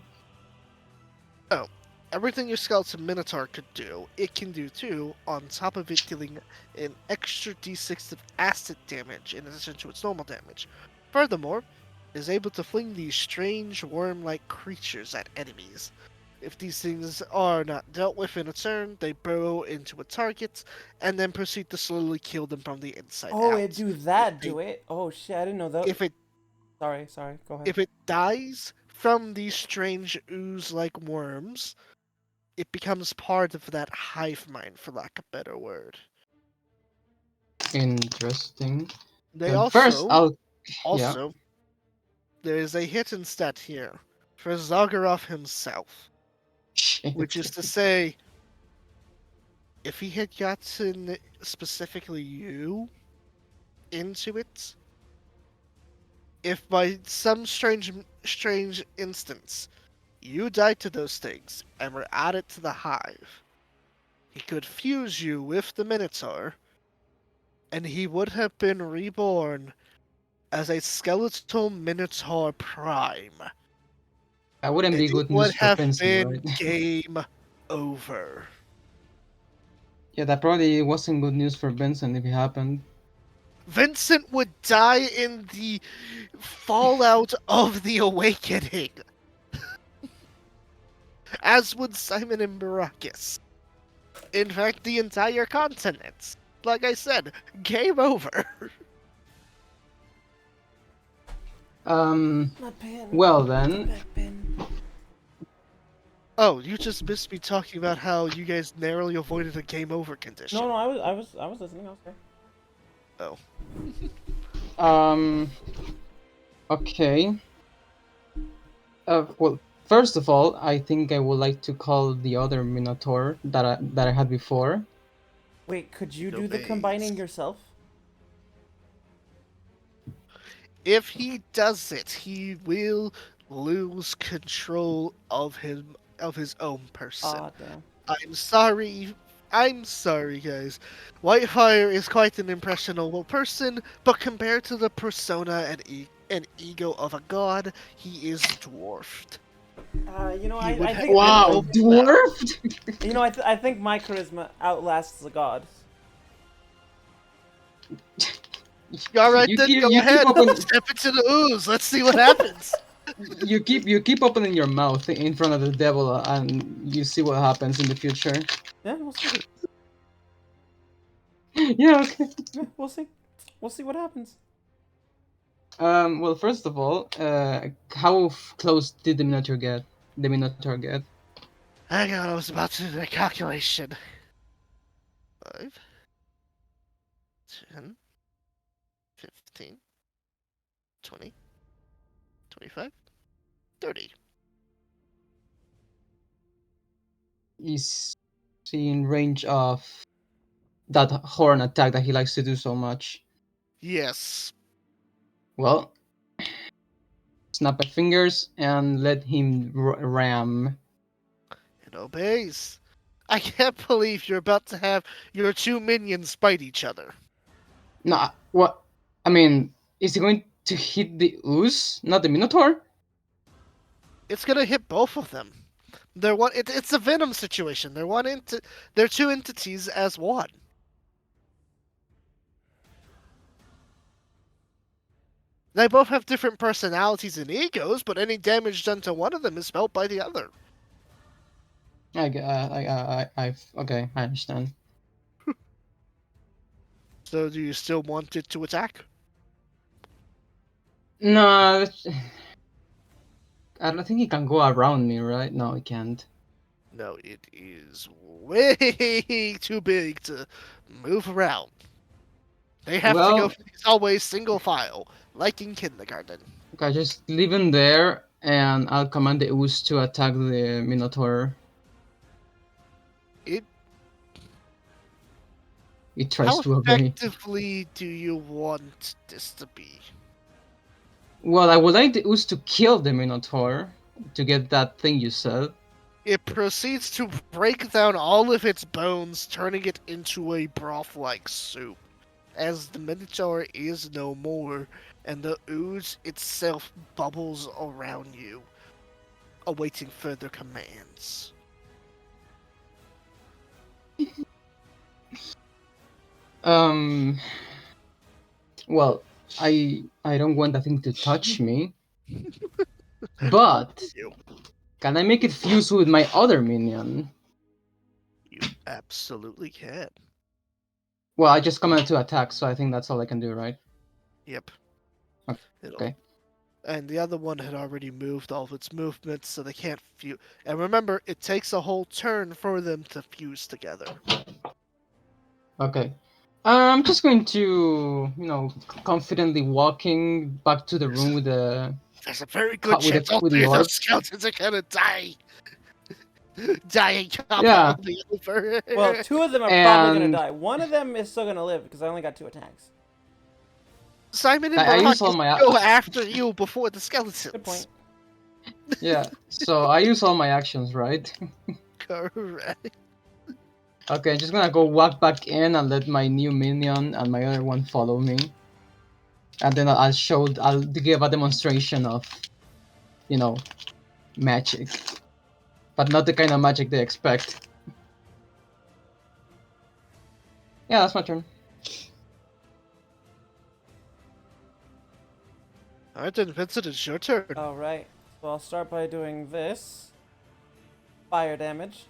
Speaker 1: Everything your skeleton minotaur could do, it can do too, on top of it dealing an extra d6 of acid damage in addition to its normal damage. Furthermore, it is able to fling these strange worm-like creatures at enemies. If these things are not dealt with in a turn, they burrow into a target and then proceed to slowly kill them from the inside
Speaker 2: Oh,
Speaker 1: out.
Speaker 2: it do that,
Speaker 1: If
Speaker 2: do it? Oh shit, I didn't know that.
Speaker 1: If it
Speaker 2: Sorry, go ahead.
Speaker 1: if it dies from these strange ooze-like worms, it becomes part of that hive mind, for lack of a better word.
Speaker 3: Interesting.
Speaker 1: They
Speaker 3: But first,
Speaker 1: also, there is a hidden stat here for Zagorov himself, which is to say, if he had gotten specifically you into it, if by some strange instance you died to those things and were added to the hive, he could fuse you with the Minotaur, and he would have been reborn as a skeletal Minotaur Prime.
Speaker 3: That wouldn't
Speaker 1: And
Speaker 3: be
Speaker 1: it
Speaker 3: good
Speaker 1: would
Speaker 3: news for
Speaker 1: have
Speaker 3: Vincent,
Speaker 1: been
Speaker 3: right?
Speaker 1: game over.
Speaker 3: Yeah, that probably wasn't good news for Vincent if it happened.
Speaker 1: Vincent would die in the fallout of the awakening. As would Simon and Baracus. In fact, the entire continent. Like I said, game over.
Speaker 2: My pen.
Speaker 3: Well then,
Speaker 2: Back pen.
Speaker 1: Oh, you just missed me talking about how you guys narrowly avoided a game over condition.
Speaker 2: No, I was listening. I was there.
Speaker 1: Oh.
Speaker 3: okay. Well, first of all, I think I would like to call the other Minotaur that I had before.
Speaker 2: Wait, could you
Speaker 1: No
Speaker 2: do the
Speaker 1: base.
Speaker 2: combining yourself?
Speaker 1: If he does it, he will lose control of his own person.
Speaker 2: Ah, damn.
Speaker 1: I'm sorry, guys. Whitefire is quite an impressionable person, but compared to the persona and ego of a god, he is dwarfed.
Speaker 2: You know,
Speaker 1: He would
Speaker 2: I
Speaker 1: have
Speaker 2: think
Speaker 1: been
Speaker 3: Wow,
Speaker 1: over-
Speaker 3: dwarfed!
Speaker 2: you know I think my charisma outlasts the gods.
Speaker 1: All right,
Speaker 3: You
Speaker 1: then
Speaker 3: keep-
Speaker 1: go
Speaker 3: you keep
Speaker 1: ahead.
Speaker 3: open-
Speaker 1: Step into the ooze. Let's see what happens.
Speaker 3: you keep opening your mouth in front of the devil, and you see what happens in the future.
Speaker 2: Yeah, we'll see.
Speaker 3: Yeah, okay.
Speaker 2: Yeah, we'll see. We'll see what happens.
Speaker 3: Well, first of all, how close did the Minotaur get?
Speaker 1: Hang on, I was about to do the calculation. 5, 10, 15, 20, 25, 30.
Speaker 3: He's in range of that horn attack that he likes to do so much.
Speaker 1: Yes.
Speaker 3: Well, snap my fingers and let him ram.
Speaker 1: It obeys. I can't believe you're about to have your two minions fight each other.
Speaker 3: No, what? I mean, is he going to hit the ooze, not the Minotaur?
Speaker 1: It's gonna hit both of them. They're one. It's a Venom situation. They're two entities as one. They both have different personalities and egos, but any damage done to one of them is felt by the other.
Speaker 3: Okay, I understand.
Speaker 1: So, do you still want it to attack?
Speaker 3: No, I don't think he can go around me, right? No, he can't.
Speaker 1: No, it is way too big to move around. They have to go
Speaker 3: Well,
Speaker 1: for these always single file, like in kindergarten.
Speaker 3: okay, just leave him there, and I'll command the ooze to attack the Minotaur.
Speaker 1: It.
Speaker 3: It tries
Speaker 1: How
Speaker 3: to obey.
Speaker 1: effectively do you want this to be?
Speaker 3: Well, I would like the ooze to kill the Minotaur to get that thing you said.
Speaker 1: It proceeds to break down all of its bones, turning it into a broth-like soup. As the Minotaur is no more, and the ooze itself bubbles around you, awaiting further commands.
Speaker 3: Um. Well, I don't want that thing to touch me, but
Speaker 1: You,
Speaker 3: can I make it fuse with my other minion?
Speaker 1: you absolutely can.
Speaker 3: Well, I just commanded to attack, so I think that's all I can do, right?
Speaker 1: Yep. It'll.
Speaker 3: Okay.
Speaker 1: And the other one had already moved all of its movements, so they can't fuse. And remember, it takes a whole turn for them to fuse together.
Speaker 3: Okay. I'm just going to, confidently walking back to the room with the
Speaker 1: There's a very good
Speaker 3: with
Speaker 1: chance
Speaker 3: the
Speaker 1: all
Speaker 3: with
Speaker 1: three
Speaker 3: the
Speaker 1: of
Speaker 3: orb.
Speaker 1: those skeletons are gonna die. Dying combat
Speaker 3: Yeah,
Speaker 1: will be over.
Speaker 2: Well, two of them are probably gonna
Speaker 3: and
Speaker 2: die. One of them is still gonna live because I only got 2 attacks.
Speaker 1: Simon and
Speaker 3: I use all
Speaker 1: Maracus
Speaker 3: my
Speaker 1: go after you before the skeletons.
Speaker 2: Good point.
Speaker 3: yeah. So I use all my actions, right?
Speaker 1: Correct.
Speaker 3: Okay, I'm just gonna go walk back in and let my new minion and my other one follow me, and then I'll give a demonstration of, magic, but not the kind of magic they expect. Yeah, that's my turn.
Speaker 1: Alright then, Vincent, it's your turn.
Speaker 2: Alright, so I'll start by doing this. Fire damage,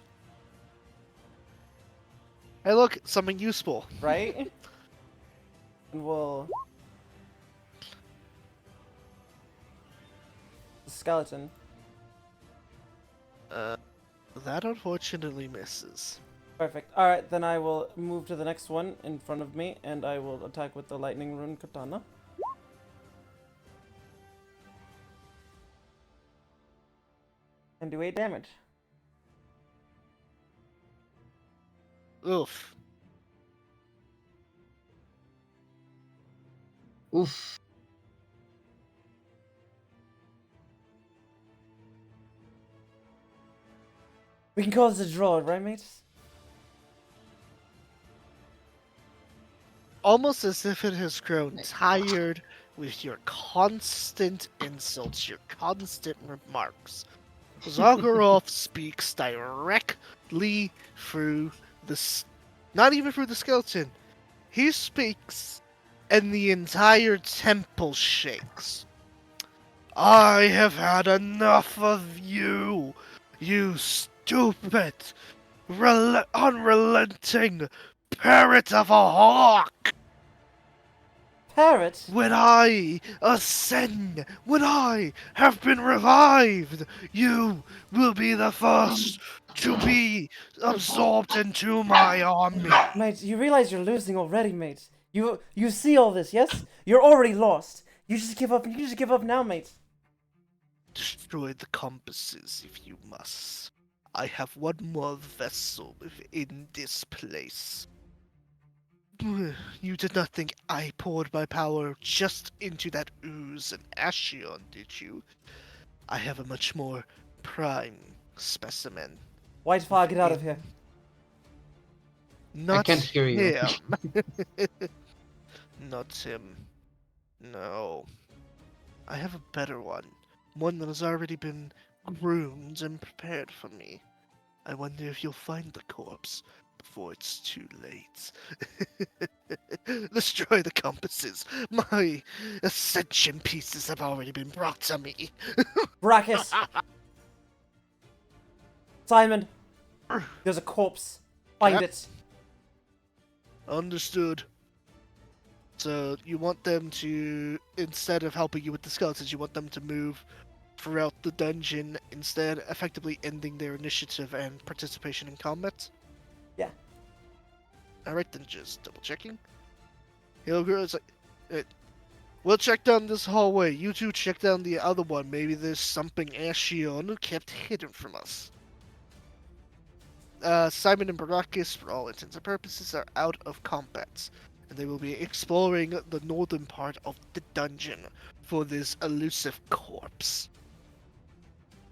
Speaker 1: Hey look, something useful.
Speaker 2: right? And we'll... Skeleton.
Speaker 1: That unfortunately misses.
Speaker 2: Perfect. Alright, then I will move to the next one in front of me, and I will attack with the lightning rune katana. And do 8 damage.
Speaker 1: Oof.
Speaker 3: Oof.
Speaker 2: We can call this a draw, right, mates?
Speaker 1: Almost as if it has grown tired with your constant insults, your constant remarks. Zagorov speaks directly through not even through the skeleton. He speaks, and the entire temple shakes. I have had enough of you, you stupid, unrelenting parrot of a hawk!
Speaker 2: Parrot?
Speaker 1: When I ascend, when I have been revived, you will be the first to be absorbed into my army.
Speaker 2: Mate, you realize you're losing already, mate. You see all this, yes? You're already lost. You just give up. You just give up now, mate.
Speaker 1: Destroy the compasses if you must. I have one more vessel within this place. You did not think I poured my power just into that ooze and Ashion, did you? I have a much more prime specimen.
Speaker 2: White Fog, get out of here.
Speaker 1: Not
Speaker 3: can't hear you.
Speaker 1: him. Not him. No. I have a better one. One that has already been groomed and prepared for me. I wonder if you'll find the corpse before it's too late. Destroy the compasses. My ascension pieces have already been brought to me.
Speaker 2: Brachus! Simon! There's a corpse. Find
Speaker 1: Yep.
Speaker 2: it.
Speaker 1: Understood. So you want them to, instead of helping you with the skeletons, you want them to move throughout the dungeon, instead effectively ending their initiative and participation in combat?
Speaker 2: Yeah.
Speaker 1: Alright then, just double checking. Hilger is like, we'll check down this hallway. You two check down the other one. Maybe there's something Ashion kept hidden from us. Simon and Baracus, for all intents and purposes, are out of combat, and they will be exploring the northern part of the dungeon for this elusive corpse.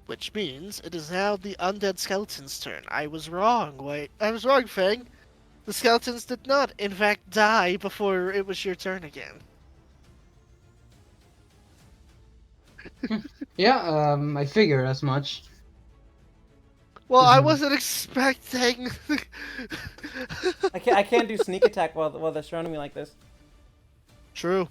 Speaker 1: Which means it is now the undead skeleton's turn. I was wrong. Wait, I was wrong, Fang. The skeletons did not, in fact, die before it was your turn again.
Speaker 3: Yeah, I figure as much.
Speaker 1: Well, I wasn't expecting.
Speaker 2: I can't do sneak attack while they're surrounding me like this.
Speaker 1: True.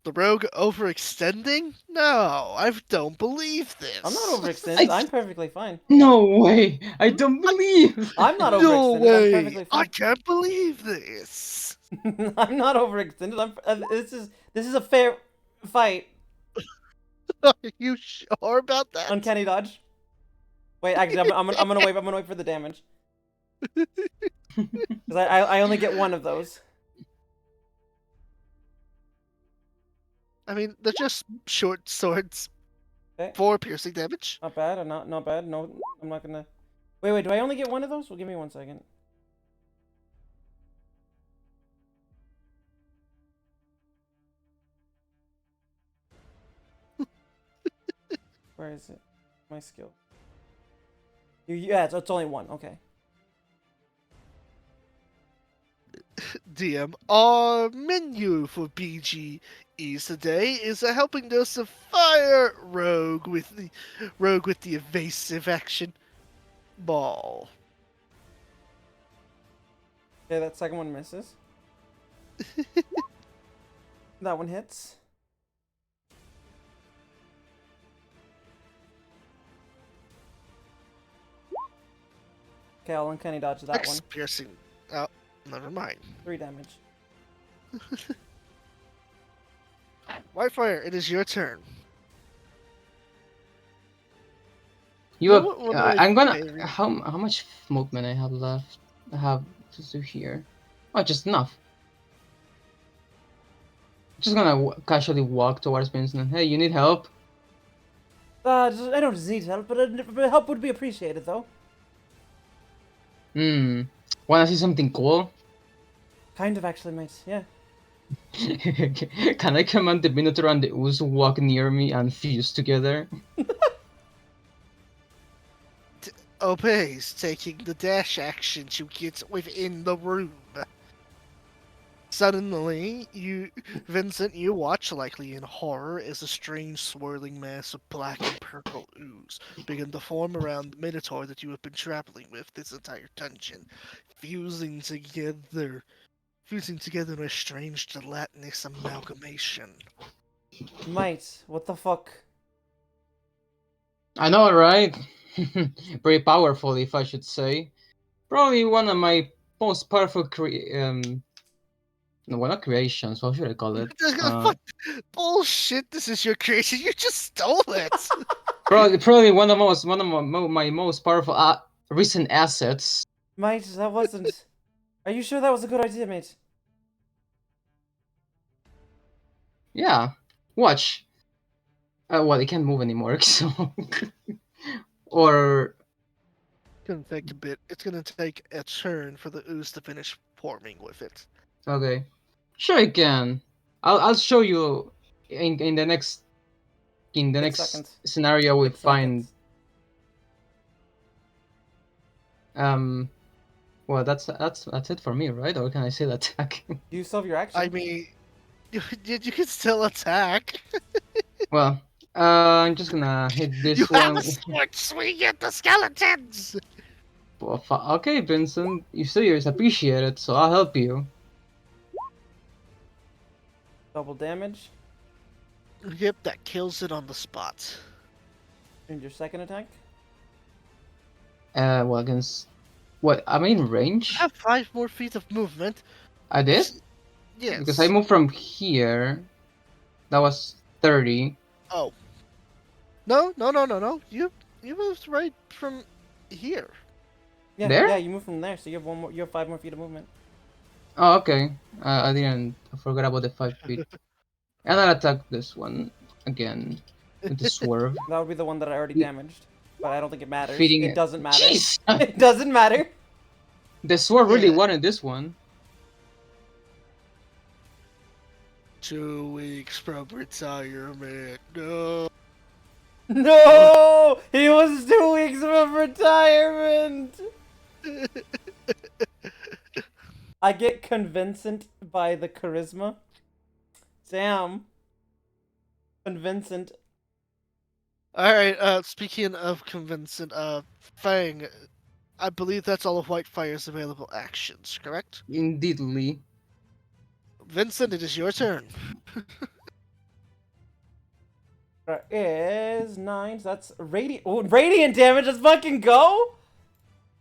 Speaker 1: The rogue overextending? No, I don't believe this.
Speaker 2: I'm not overextended. I'm perfectly fine.
Speaker 3: No way! I don't believe!
Speaker 2: I'm not
Speaker 1: No
Speaker 2: overextended. I'm
Speaker 1: way!
Speaker 2: perfectly
Speaker 1: I
Speaker 2: fine.
Speaker 1: can't believe this.
Speaker 2: I'm not overextended. This is a fair fight.
Speaker 1: Are you sure about that?
Speaker 2: Uncanny dodge. Wait, actually, I'm gonna wait. I'm gonna wait for the damage. Because I only get one of those.
Speaker 1: I mean, they're just short swords.
Speaker 2: Okay.
Speaker 1: 4 piercing damage.
Speaker 2: Not bad. Or not bad. No, I'm not gonna. Wait. Do I only get one of those? Well, give me 1 second. Where is it? My skill. Yeah, it's only one. Okay.
Speaker 1: DM, our menu for BGEs today is a helping dose of fire rogue with the evasive action ball.
Speaker 2: Okay, that second one misses. That one hits. Okay, I'll uncanny dodge that
Speaker 1: X
Speaker 2: one.
Speaker 1: piercing. Oh, never mind.
Speaker 2: 3 damage.
Speaker 1: Whitefire, it is your turn.
Speaker 3: You have.
Speaker 1: What do I
Speaker 3: I'm gonna.
Speaker 1: say?
Speaker 3: How much movement I have left? I have to do here. Oh, just enough. Just gonna casually walk towards Vincent. Hey, you need help?
Speaker 2: I don't need help, but help would be appreciated, though.
Speaker 3: Wanna see something cool?
Speaker 2: Kind of, actually, mate. Yeah.
Speaker 3: Can I command the Minotaur and the Ooze walk near me and fuse together?
Speaker 1: Obeys, taking the dash action to get within the room. Suddenly, Vincent, you watch, likely in horror, as a strange swirling mass of black and purple ooze begin to form around the Minotaur that you have been traveling with this entire dungeon, fusing together in a strange gelatinous amalgamation.
Speaker 2: Mate, what the fuck?
Speaker 3: I know, right? Very powerful, if I should say. Probably one of my most powerful no, well, not creations. What should I call it?
Speaker 1: What bullshit! This is your creation. You just stole it.
Speaker 3: Probably one of my most powerful recent assets.
Speaker 2: Mate, that wasn't. Are you sure that was a good idea, mate?
Speaker 3: Yeah. Watch. Well, it can't move anymore, so. Or
Speaker 1: It's gonna take a bit. It's gonna take a turn for the ooze to finish forming with it.
Speaker 3: okay, sure I can. I'll show you in the next
Speaker 2: 6 seconds.
Speaker 3: scenario we
Speaker 2: 6
Speaker 3: find.
Speaker 2: seconds.
Speaker 3: Well, that's it for me, right? Or can I still attack?
Speaker 2: Do you still have your action?
Speaker 1: I mean, you can still attack.
Speaker 3: Well, I'm just gonna hit
Speaker 1: You
Speaker 3: this
Speaker 1: have
Speaker 3: one.
Speaker 1: a sword swing at the skeletons.
Speaker 3: Well, okay, Vincent, you say yours appreciated, so I'll help you.
Speaker 2: Double damage.
Speaker 1: Yep, that kills it on the spot.
Speaker 2: And your second attack.
Speaker 3: Well, against what? I'm in range.
Speaker 1: You have 5 more feet of movement.
Speaker 3: I did
Speaker 1: Yes.
Speaker 3: because I moved from here. That was 30.
Speaker 1: Oh. No. You moved right from here.
Speaker 2: Yeah,
Speaker 3: There?
Speaker 2: yeah, you move from there, so you have 1 more. You have 5 more feet of movement.
Speaker 3: Oh, okay. I didn't. I forgot about the 5 feet. And I'll attack this one again with the swerve.
Speaker 2: That would be the one that I already
Speaker 3: Ye-
Speaker 2: damaged, but I don't think it matters.
Speaker 3: Feeding
Speaker 2: It
Speaker 3: it.
Speaker 2: doesn't matter.
Speaker 3: Jeez!
Speaker 2: It doesn't matter.
Speaker 3: The swerve really
Speaker 1: Yeah.
Speaker 3: wanted this one.
Speaker 1: 2 weeks from retirement. No.
Speaker 2: No, he was 2 weeks from retirement. I get convincent by the charisma. Damn. Convincent.
Speaker 1: Alright, speaking of convincing, Fang, I believe that's all of Whitefire's available actions, correct?
Speaker 3: Indeedly.
Speaker 1: Vincent, it is your turn.
Speaker 2: There is 9, so that's radiant. Oh, radiant damage. Let's fucking go.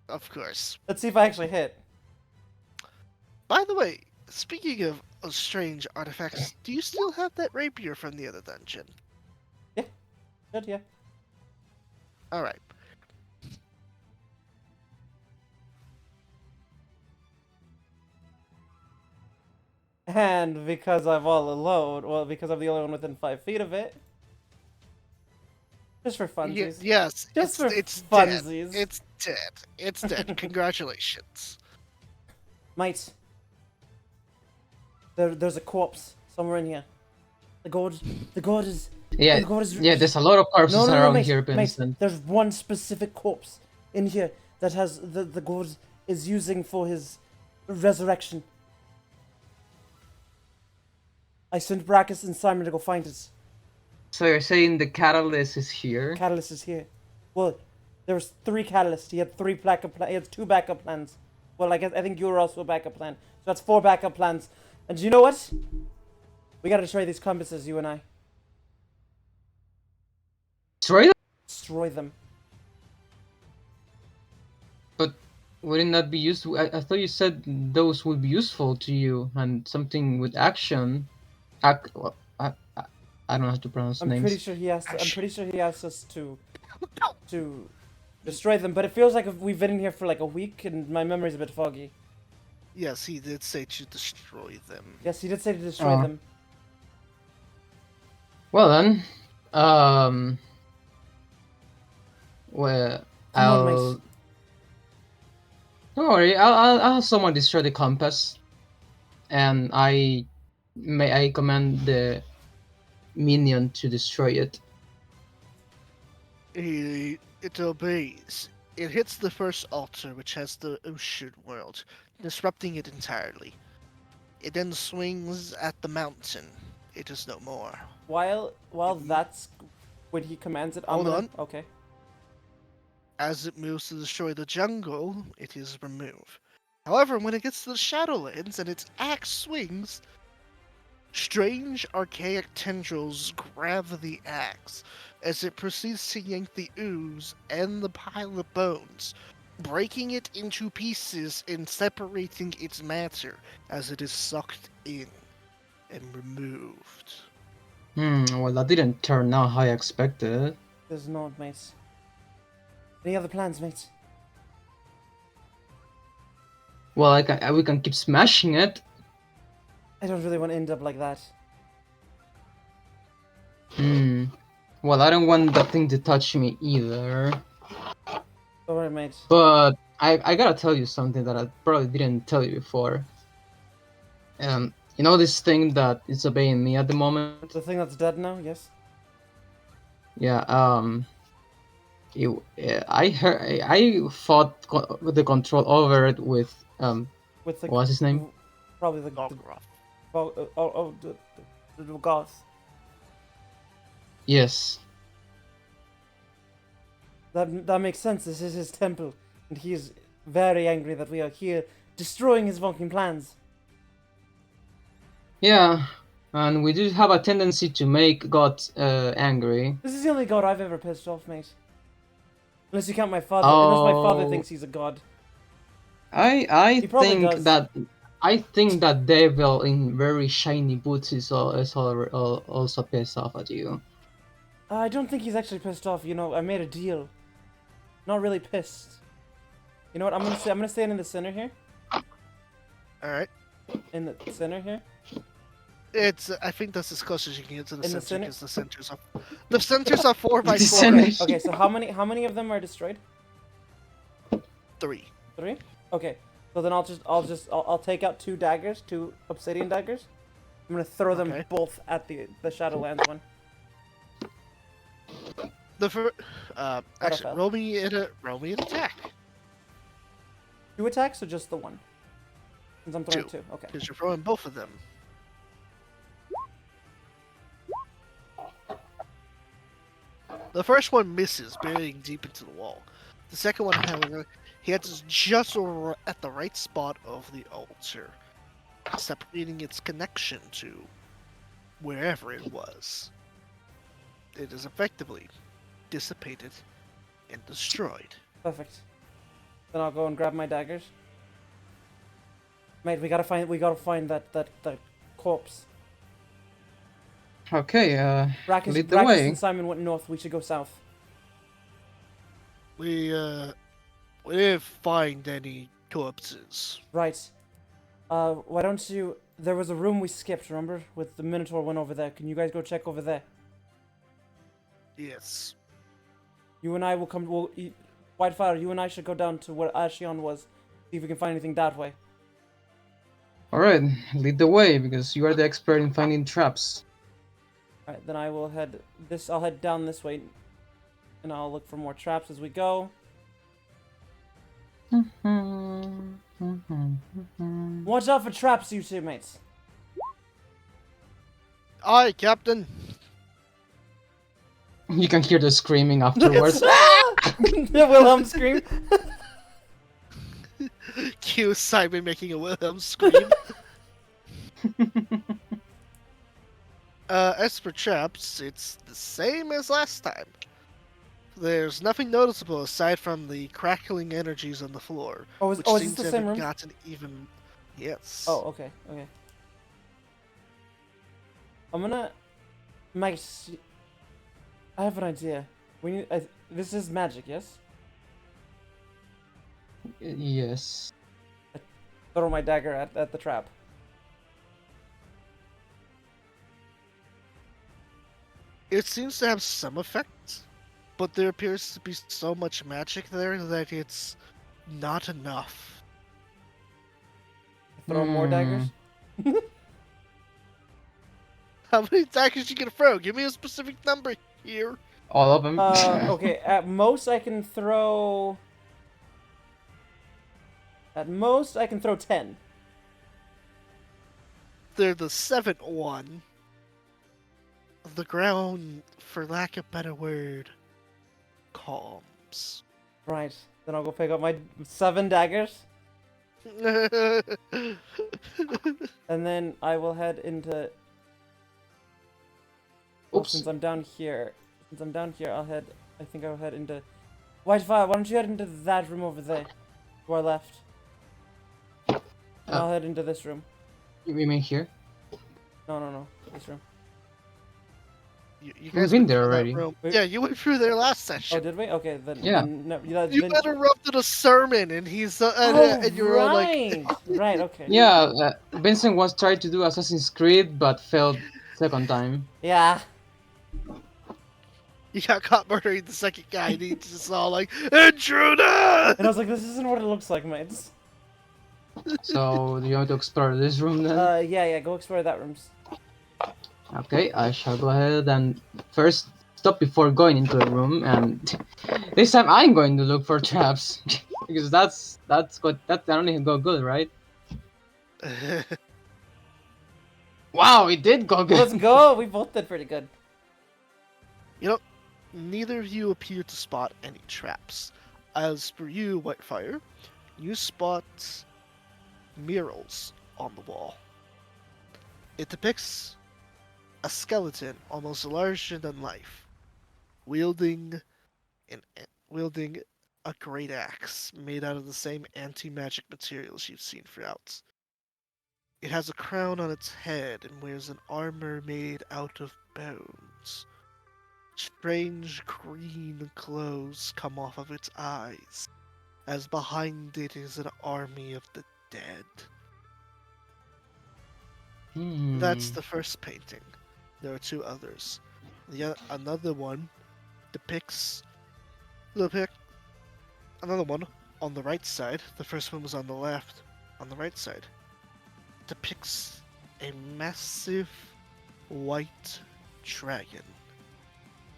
Speaker 1: Of course.
Speaker 2: Let's see if I actually hit.
Speaker 1: By the way, speaking of strange artifacts, do you still have that rapier from the other dungeon?
Speaker 2: Good, yeah.
Speaker 1: Alright.
Speaker 2: And because I'm all alone, well, because I'm the only one within 5 feet of it. Just for funsies.
Speaker 1: Yes,
Speaker 2: Just for
Speaker 1: it's
Speaker 2: funsies.
Speaker 1: dead. It's dead. It's dead. Congratulations.
Speaker 2: Mate. There's a corpse somewhere in here. The god is...
Speaker 3: Yeah,
Speaker 2: the god is...
Speaker 3: yeah. There's a lot of corpses around
Speaker 2: mate,
Speaker 3: here,
Speaker 2: mate,
Speaker 3: Vincent.
Speaker 2: there's one specific corpse in here that has the god is using for his resurrection. I sent Brackus and Simon to go find it.
Speaker 3: So you're saying the catalyst is here?
Speaker 2: Catalyst is here. Well, there was 3 catalysts. He had 3 backup plans. He had 2 backup plans. Well, I think you were also a backup plan. So that's 4 backup plans. And do you know what? We gotta destroy these compasses, you and I.
Speaker 3: Destroy them?
Speaker 2: Destroy them.
Speaker 3: But wouldn't that be useful? I thought you said those would be useful to you and something with action. Well, I don't know how to pronounce
Speaker 2: I'm
Speaker 3: names.
Speaker 2: pretty sure he has. I'm pretty sure he asked us to destroy them. But it feels like we've been in here for like a week, and my memory's a bit foggy.
Speaker 1: Yes, he did say to destroy them.
Speaker 2: Yes, he did say to destroy
Speaker 3: Oh.
Speaker 2: them.
Speaker 3: Well then, well,
Speaker 2: Come on,
Speaker 3: I'll.
Speaker 2: mate.
Speaker 3: Don't worry, I'll have someone destroy the compass, and I command the minion to destroy it.
Speaker 1: It obeys. It hits the first altar, which has the ocean world, disrupting it entirely. It then swings at the mountain. It is no more.
Speaker 2: While that's when he commands it.
Speaker 1: Hold on.
Speaker 2: Okay.
Speaker 1: As it moves to destroy the jungle, it is removed. However, when it gets to the Shadowlands and its axe swings, strange archaic tendrils grab the axe as it proceeds to yank the ooze and the pile of bones, breaking it into pieces and separating its matter as it is sucked in and removed.
Speaker 3: Well, that didn't turn out how I expected.
Speaker 2: there's not, mate. Any other plans, mate?
Speaker 3: Well, we can keep smashing it.
Speaker 2: I don't really want to end up like that.
Speaker 3: Hmm. Well, I don't want that thing to touch me either.
Speaker 2: Alright, mate.
Speaker 3: But I gotta tell you something that I probably didn't tell you before. You know this thing that is obeying me at the moment?
Speaker 2: The thing that's dead now, yes?
Speaker 3: Yeah, I heard I fought the control over it with
Speaker 2: With the...
Speaker 3: what's his name?
Speaker 2: Probably the...
Speaker 1: Golgroth.
Speaker 2: The goth.
Speaker 3: Yes.
Speaker 2: That makes sense. This is his temple, and he is very angry that we are here destroying his fucking plans.
Speaker 3: Yeah, and we do have a tendency to make God angry.
Speaker 2: This is the only god I've ever pissed off, mate. Unless you count my father. Unless my father
Speaker 3: Oh,
Speaker 2: thinks he's a god.
Speaker 3: I
Speaker 2: He probably
Speaker 3: think
Speaker 2: does.
Speaker 3: that devil in very shiny boots is also pissed off at you.
Speaker 2: I don't think he's actually pissed off. You know, I made a deal. Not really pissed. You know what? I'm gonna stand in the center here.
Speaker 1: Alright.
Speaker 2: In the center here.
Speaker 1: I think that's as close as you can get to the
Speaker 2: In the
Speaker 1: center,
Speaker 2: center?
Speaker 1: because the centers are 4 by
Speaker 3: The
Speaker 1: 4.
Speaker 3: center.
Speaker 2: Okay, so how many of them are destroyed?
Speaker 1: 3.
Speaker 2: 3? Okay. So then I'll take out 2 daggers, 2 obsidian daggers. I'm gonna throw them
Speaker 1: Okay.
Speaker 2: both at the Shadowlands one.
Speaker 1: Actually,
Speaker 2: fell.
Speaker 1: roll me an attack.
Speaker 2: 2 attacks or just the one? Since I'm throwing
Speaker 1: 2.
Speaker 2: 2. Okay.
Speaker 1: Because you're throwing both of them. The first one misses, burying deep into the wall. The second one, however, hits just at the right spot of the altar, separating its connection to wherever it was. It is effectively dissipated and destroyed.
Speaker 2: Perfect. Then I'll go and grab my daggers. Mate, we gotta find that corpse.
Speaker 3: Okay,
Speaker 2: Brackus,
Speaker 3: lead the
Speaker 2: Brackus
Speaker 3: way.
Speaker 2: and Simon went north. We should go south.
Speaker 1: We didn't find any corpses.
Speaker 2: Right. Why don't you... There was a room we skipped, remember? With the Minotaur went over there. Can you guys go check over there?
Speaker 1: Yes.
Speaker 2: You and I will come... Whitefire, you and I should go down to where Ashion was. See if we can find anything that way.
Speaker 3: Alright, lead the way, because you are the expert in finding traps.
Speaker 2: Alright, then I will head... I'll head down this way. And I'll look for more traps as we go. Watch out for traps, you two, mates.
Speaker 1: Aye, Captain.
Speaker 3: You can hear the screaming afterwards.
Speaker 2: The Wilhelm scream.
Speaker 1: Cue Simon making a Wilhelm scream. As for traps, it's the same as last time. There's nothing noticeable aside from the crackling energies on the floor,
Speaker 2: Is
Speaker 1: which
Speaker 2: this
Speaker 1: seems
Speaker 2: the
Speaker 1: to
Speaker 2: same
Speaker 1: have
Speaker 2: room?
Speaker 1: gotten even. Yes.
Speaker 2: Oh, okay, okay. I'm gonna... Max... I have an idea. We need... this is magic, yes?
Speaker 3: Yes.
Speaker 2: Throw my dagger at the trap.
Speaker 1: It seems to have some effect, but there appears to be so much magic there that it's not enough.
Speaker 2: Throw more daggers?
Speaker 1: How many daggers you gonna throw? Give me a specific number here.
Speaker 3: All of them?
Speaker 2: Okay, at most I can throw... At most I can throw 10.
Speaker 1: They're the 7th one. The ground, for lack of a better word, calms.
Speaker 2: Right, then I'll go pick up my 7 daggers. And then I will head into... Oh,
Speaker 3: Oops.
Speaker 2: since I'm down here, I'll head... I think I'll head into... Whitefire, why don't you head into that room over there? To our left. And I'll head into this room.
Speaker 3: You mean here?
Speaker 2: No, this room.
Speaker 1: You
Speaker 3: We've
Speaker 1: guys
Speaker 3: been
Speaker 1: went
Speaker 3: there
Speaker 1: through that
Speaker 3: already.
Speaker 1: room.
Speaker 2: Wait.
Speaker 1: Yeah, you went through there last
Speaker 2: Oh,
Speaker 1: session.
Speaker 2: did we? Okay, then.
Speaker 3: Yeah.
Speaker 1: You
Speaker 2: Then.
Speaker 1: interrupted a sermon, and he's
Speaker 2: Oh,
Speaker 1: and you're all like,
Speaker 2: right. Right. Okay.
Speaker 3: Yeah, Vincent was trying to do Assassin's Creed, but failed second time.
Speaker 2: Yeah.
Speaker 1: you got caught murdering the second guy, and he's just all like, intruder!
Speaker 2: And I was like, this isn't what it looks like, mates.
Speaker 3: So, do you want to explore this room then?
Speaker 2: Yeah. Go explore that room.
Speaker 3: Okay, I shall go ahead and first stop before going into the room, and this time I'm going to look for traps because that's good. That only go good, right? Wow, it did go good.
Speaker 2: Let's go. We both did pretty good.
Speaker 1: You know, neither of you appear to spot any traps. As for you, Whitefire, you spot murals on the wall. It depicts a skeleton almost larger than life, wielding an wielding a great axe made out of the same anti-magic materials you've seen throughout. It has a crown on its head and wears an armor made out of bones. Strange green glows come off of its eyes, as behind it is an army of the dead. That's the first painting. There are two others. Another one depicts another one on the right side. The first one was on the left. On the right side depicts a massive white dragon,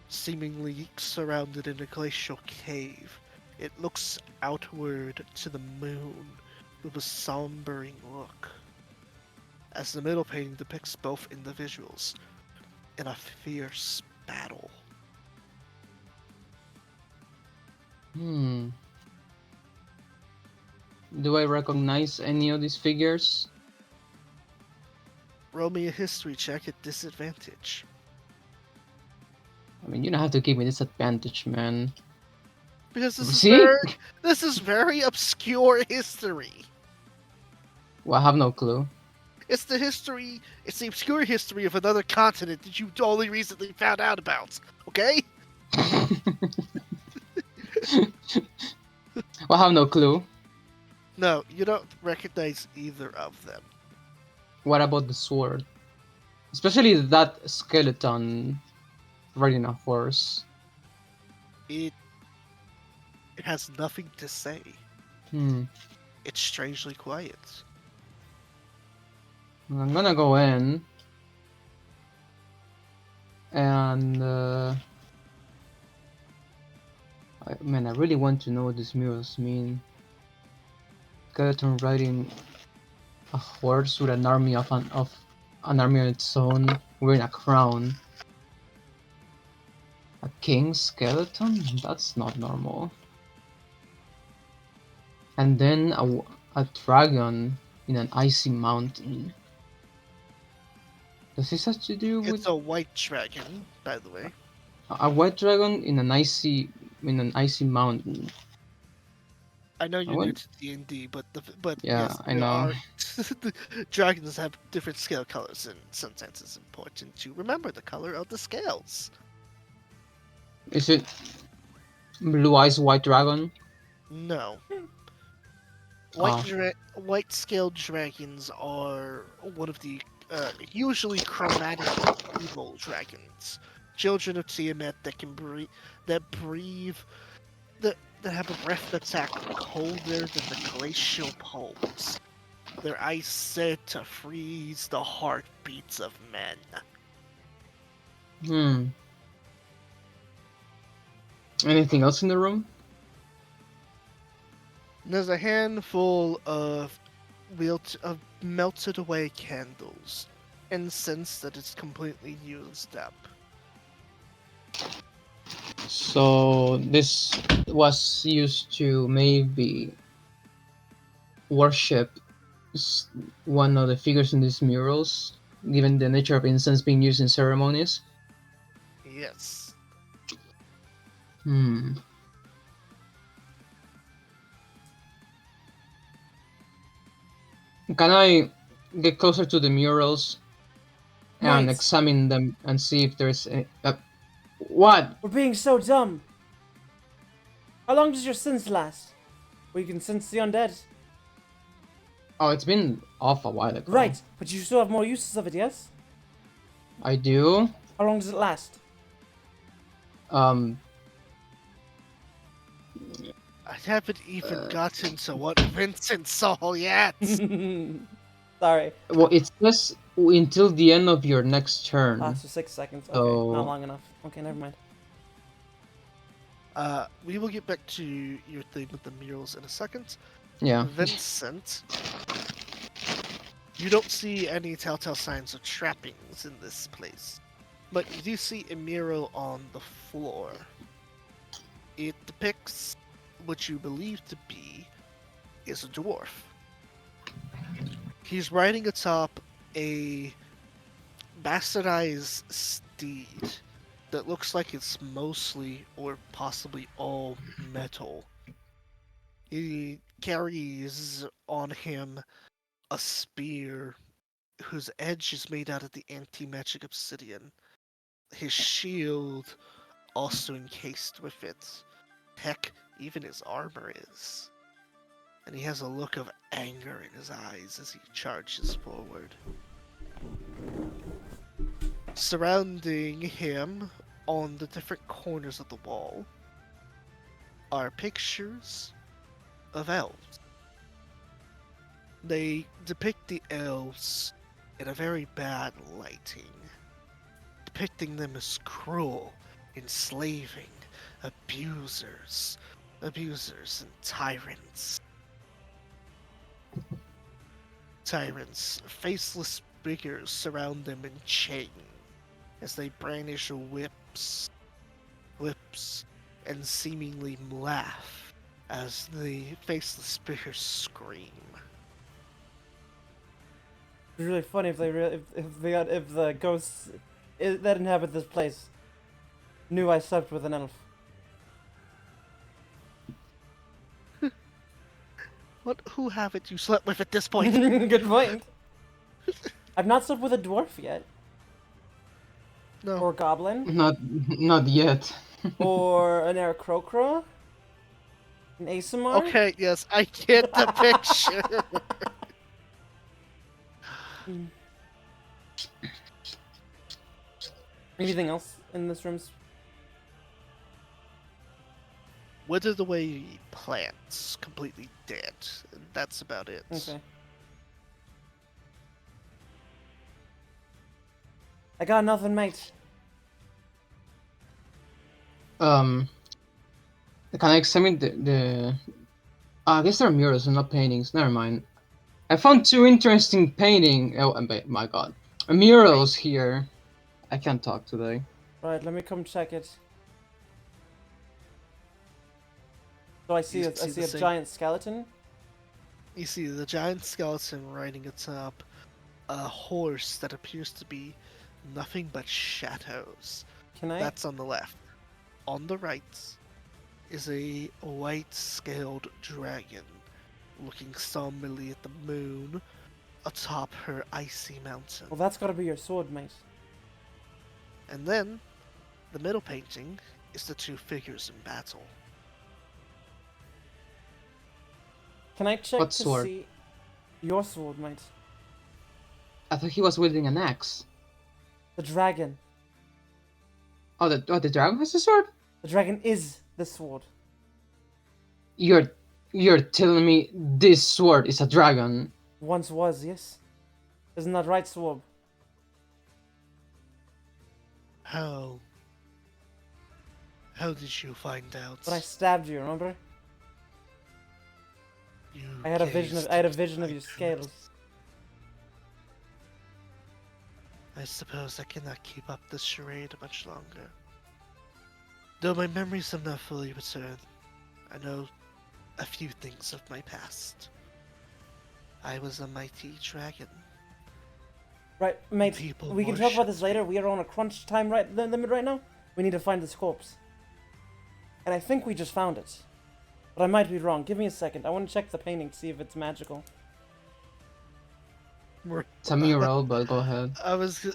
Speaker 1: seemingly surrounded in a glacial cave. It looks outward to the moon with a sombering look, as the middle painting depicts both individuals in a fierce battle.
Speaker 3: Do I recognize any of these figures?
Speaker 1: Roll me a history check at disadvantage.
Speaker 3: I mean, you don't have to give me disadvantage, man.
Speaker 1: Because
Speaker 3: See?
Speaker 1: this is very obscure history.
Speaker 3: Well, I have no clue.
Speaker 1: It's the obscure history of another continent that you only recently found out about. Okay?
Speaker 3: Well, I have no clue.
Speaker 1: No, you don't recognize either of them.
Speaker 3: What about the sword? Especially that skeleton riding a horse.
Speaker 1: It has nothing to say. It's strangely quiet.
Speaker 3: I'm gonna go in and man, I really want to know what these murals mean. Skeleton riding a horse with an army of an army on its own, wearing a crown. A king skeleton? That's not normal. And then a dragon in an icy mountain. Does this have to do with
Speaker 1: It's a white dragon, by the way.
Speaker 3: a white dragon in an icy mountain?
Speaker 1: I know you're new
Speaker 3: went-
Speaker 1: to DND, but
Speaker 3: Yeah,
Speaker 1: yes,
Speaker 3: I
Speaker 1: there
Speaker 3: know.
Speaker 1: are dragons have different scale colors, and sometimes it's important to remember the color of the scales.
Speaker 3: Is it blue eyes white dragon?
Speaker 1: No.
Speaker 3: Ah.
Speaker 1: White scaled dragons are one of the usually chromatic evil dragons, children of Tiamat that can breathe, that have a breath that's colder than the glacial poles. Their eyes said to freeze the heartbeats of men.
Speaker 3: Anything else in the room?
Speaker 1: There's a handful of melted away candles, incense that is completely used up.
Speaker 3: So this was used to maybe worship one of the figures in these murals, given the nature of incense being used in ceremonies.
Speaker 1: Yes.
Speaker 3: Can I get closer to the murals and
Speaker 2: Mate,
Speaker 3: examine them and see if there's what?
Speaker 2: we're being so dumb. How long does your sense last? Well, you can sense the undead.
Speaker 3: Oh, it's been off a while ago.
Speaker 2: Right, but you still have more uses of it, yes?
Speaker 3: I do.
Speaker 2: How long does it last?
Speaker 3: Um,
Speaker 1: I haven't even gotten to what Vincent saw yet.
Speaker 2: Sorry.
Speaker 3: well, it's just until the end of your next turn.
Speaker 2: Ah, so 6 seconds. Okay,
Speaker 3: So-
Speaker 2: not long enough. Okay, never mind.
Speaker 1: We will get back to your thing with the murals in a second.
Speaker 3: Yeah.
Speaker 1: Vincent, you don't see any telltale signs of trappings in this place, but you do see a mural on the floor. It depicts what you believe to be is a dwarf. He's riding atop a bastardized steed that looks like it's mostly or possibly all metal. He carries on him a spear whose edge is made out of the anti-magic obsidian. His shield also encased with it. Heck, even his armor is. And he has a look of anger in his eyes as he charges forward. Surrounding him on the different corners of the wall are pictures of elves. They depict the elves in a very bad lighting, depicting them as cruel, enslaving, abusers and tyrants. Tyrants, faceless figures surround them in chains as they brandish whips, and seemingly laugh as the faceless figures scream.
Speaker 2: It'd be really funny if if the ghosts that inhabit this place knew I slept with an elf.
Speaker 1: Who haven't you slept with at this point?
Speaker 2: Good point. I've not slept with a dwarf yet,
Speaker 1: No.
Speaker 2: or goblin,
Speaker 3: Not yet.
Speaker 2: or an Aarakocra, an Asimar.
Speaker 1: Okay, yes, I get the picture.
Speaker 2: Anything else in this room?
Speaker 1: Withered away plants, completely dead. And that's about it.
Speaker 2: Okay. I got nothing, mate.
Speaker 3: Can I examine the I guess they're murals and not paintings. Never mind. I found two interesting my god, murals here. I can't talk today.
Speaker 2: Right, let me come check it. So I see
Speaker 1: You
Speaker 2: I
Speaker 1: see
Speaker 2: see
Speaker 1: the
Speaker 2: a
Speaker 1: same-
Speaker 2: giant skeleton.
Speaker 1: You see the giant skeleton riding atop a horse that appears to be nothing but shadows.
Speaker 2: Can I?
Speaker 1: That's on the left. On the right is a white-scaled dragon looking somberly at the moon atop her icy mountain.
Speaker 2: Well, that's gotta be your sword, mate.
Speaker 1: And then, the middle painting is the two figures in battle.
Speaker 2: Can I check
Speaker 3: What
Speaker 2: to
Speaker 3: sword?
Speaker 2: see your sword, mate?
Speaker 3: I thought he was wielding an axe.
Speaker 2: The dragon.
Speaker 3: Oh, the dragon has a sword?
Speaker 2: The dragon is the sword.
Speaker 3: You're telling me this sword is a dragon?
Speaker 2: Once was, yes. Isn't that right, Swab?
Speaker 1: How did you find out?
Speaker 2: But I stabbed you, remember?
Speaker 1: You
Speaker 2: I had a vision
Speaker 1: gazed
Speaker 2: of
Speaker 1: into
Speaker 2: your
Speaker 1: my
Speaker 2: scales.
Speaker 1: truth. I suppose I cannot keep up this charade much longer. Though my memories have not fully returned, I know a few things of my past. I was a mighty dragon.
Speaker 2: Right, mate,
Speaker 1: People
Speaker 2: we can talk about this
Speaker 1: worshipped
Speaker 2: later. We are on a crunch time limit right now. We need to find this corpse. And I think we just found it. But I might be wrong. Give me a second. I want to check the painting to see if it's magical.
Speaker 3: It's a mural, but go ahead.
Speaker 1: I was.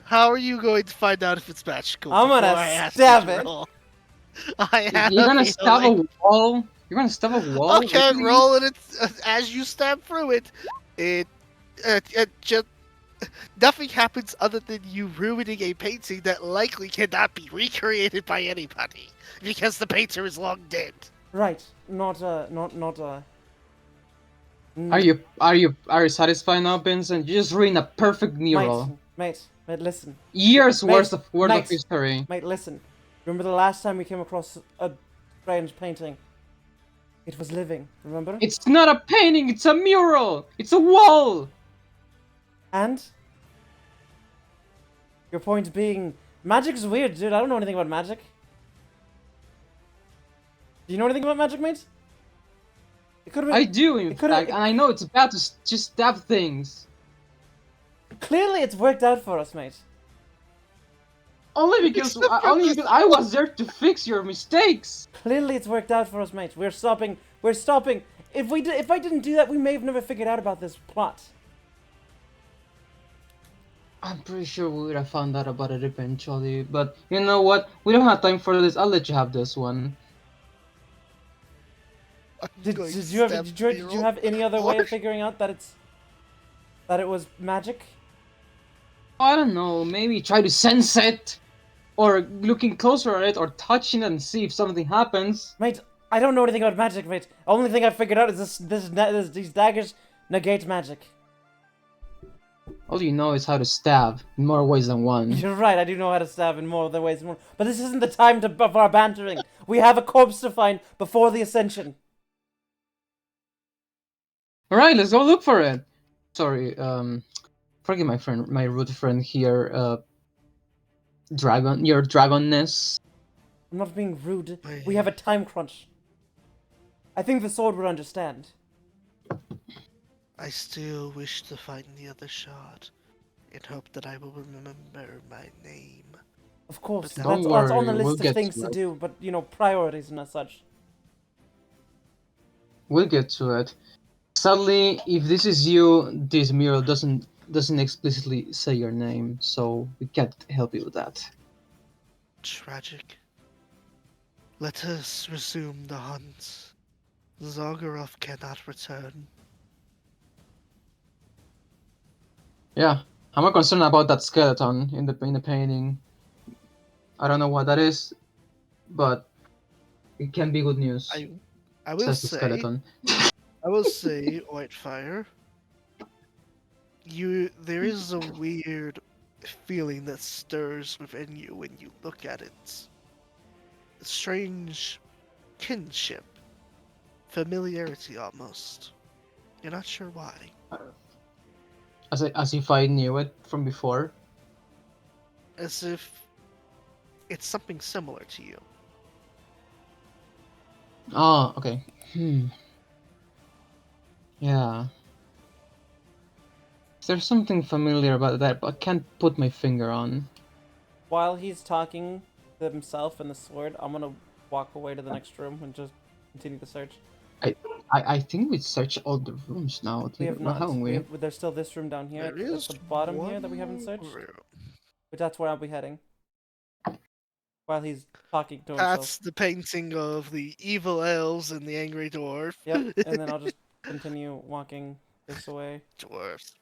Speaker 1: How are you going to find out if it's magical
Speaker 2: I'm
Speaker 1: before
Speaker 2: gonna
Speaker 1: I ask
Speaker 2: stab
Speaker 1: you to
Speaker 2: it.
Speaker 1: roll? I have
Speaker 3: You're
Speaker 1: a
Speaker 3: gonna stab a
Speaker 1: feeling.
Speaker 3: wall? You're gonna stab a wall?
Speaker 1: Okay,
Speaker 3: Really?
Speaker 1: roll it as you stab through it. It just nothing happens other than you ruining a painting that likely cannot be recreated by anybody because the painter is long dead.
Speaker 2: Right. Not
Speaker 3: Are you satisfied now, Vincent? You just ruined a perfect
Speaker 2: mate,
Speaker 3: mural.
Speaker 2: mate, listen.
Speaker 3: Years
Speaker 2: Mate,
Speaker 3: worth of history.
Speaker 2: mate, listen. Remember the last time we came across a strange painting? It was living, remember?
Speaker 3: It's not a painting, it's a mural! It's a wall!
Speaker 2: And? Your point being, magic's weird, dude. I don't know anything about magic. Do you know anything about magic, mate? It could have
Speaker 3: I
Speaker 2: been.
Speaker 3: do, in
Speaker 2: It could have.
Speaker 3: fact, and I know it's bad to just stab things.
Speaker 2: Clearly, it's worked out for us, mate.
Speaker 3: Only because I was there to fix your mistakes.
Speaker 2: Clearly, it's worked out for us, mate. We're stopping. We're stopping. If I didn't do that, we may have never figured out about this plot.
Speaker 3: I'm pretty sure we would have found out about it eventually, but you know what? We don't have time for this. I'll let you have this one.
Speaker 2: Did you have any other way of figuring out that it was magic?
Speaker 3: I don't know, maybe try to sense it, or looking closer at it, or touching it and see if something happens.
Speaker 2: Mate, I don't know anything about magic, mate. Only thing I figured out is these daggers negate magic.
Speaker 3: All you know is how to stab in more ways than one.
Speaker 2: You're right, I do know how to stab in more other ways than one. But this isn't the time for our bantering. We have a corpse to find before the ascension.
Speaker 3: Alright, let's go look for it. Sorry, forgive my rude friend here, your dragonness.
Speaker 2: I'm not being rude. We have a time crunch. I think the sword would understand.
Speaker 1: I still wish to find the other shard in hope that I will remember my name.
Speaker 2: Of course,
Speaker 1: But
Speaker 2: that's
Speaker 3: don't
Speaker 2: on the
Speaker 3: worry,
Speaker 2: list
Speaker 3: we'll
Speaker 2: of things
Speaker 3: get
Speaker 2: to
Speaker 3: to it.
Speaker 2: do, but, you know, priorities and as such.
Speaker 3: We'll get to it. Sadly, if this is you, this mural doesn't explicitly say your name, so we can't help you with that.
Speaker 1: Tragic. Let us resume the hunt. Zagorov cannot return.
Speaker 3: Yeah, I'm more concerned about that skeleton in the painting. I don't know what that is, but it can be good news.
Speaker 1: I will
Speaker 3: Says the
Speaker 1: say,
Speaker 3: skeleton.
Speaker 1: Whitefire, there is a weird feeling that stirs within you when you look at it. A strange kinship, familiarity almost. You're not sure why.
Speaker 3: As if I knew it from before.
Speaker 1: As if it's something similar to you.
Speaker 3: Oh, okay. Yeah. There's something familiar about that, but I can't put my finger on.
Speaker 2: While he's talking to himself and the sword, I'm gonna walk away to the next room and just continue the search.
Speaker 3: I think we searched all the rooms now.
Speaker 2: We have not.
Speaker 3: Haven't we?
Speaker 2: There's still this room down here
Speaker 1: There
Speaker 2: at
Speaker 1: is
Speaker 2: the bottom here that we
Speaker 1: one
Speaker 2: haven't searched.
Speaker 1: room.
Speaker 2: But that's where I'll be heading. While he's talking to himself.
Speaker 1: That's the painting of the evil elves and the angry dwarf.
Speaker 2: Yep, and then I'll just continue walking this way.
Speaker 1: Dwarfs.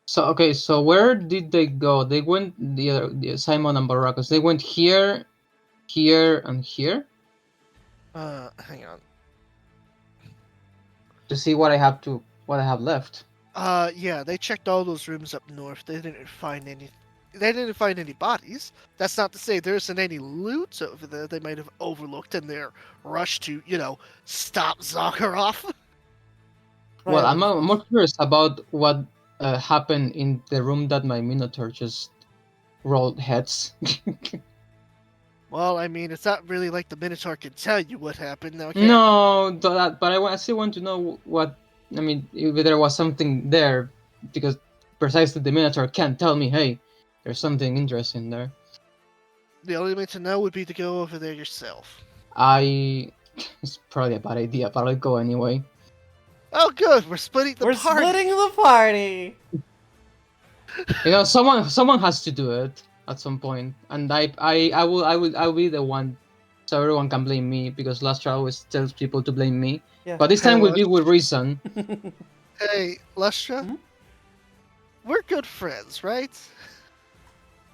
Speaker 3: So where did they go? They went the Simon and Baracus. They went here, here, and here
Speaker 1: Hang on.
Speaker 3: to see what I have left.
Speaker 1: Yeah, they checked all those rooms up north. They didn't find any. They didn't find any bodies. That's not to say there isn't any loot over there they might have overlooked in their rush to, stop Zakharov.
Speaker 3: Well, I'm more curious about what happened in the room that my Minotaur just rolled heads.
Speaker 1: Well, I mean, it's not really like the Minotaur can tell you what happened. Okay.
Speaker 3: No, but I still want to know what. I mean, if there was something there, because precisely the Minotaur can't tell me, hey, there's something interesting there.
Speaker 1: The only way to know would be to go over there yourself.
Speaker 3: It's probably a bad idea, but I'll go anyway.
Speaker 1: Oh, good. We're splitting the
Speaker 2: We're
Speaker 1: party.
Speaker 2: splitting the party.
Speaker 3: You know, someone has to do it at some point, and I will be the one, so everyone can blame me because last trial always tells people to blame me.
Speaker 2: Yeah.
Speaker 3: But this
Speaker 1: Hey,
Speaker 3: time will be with reason.
Speaker 1: Hey, Lustra.
Speaker 2: Mhm.
Speaker 1: We're good friends, right?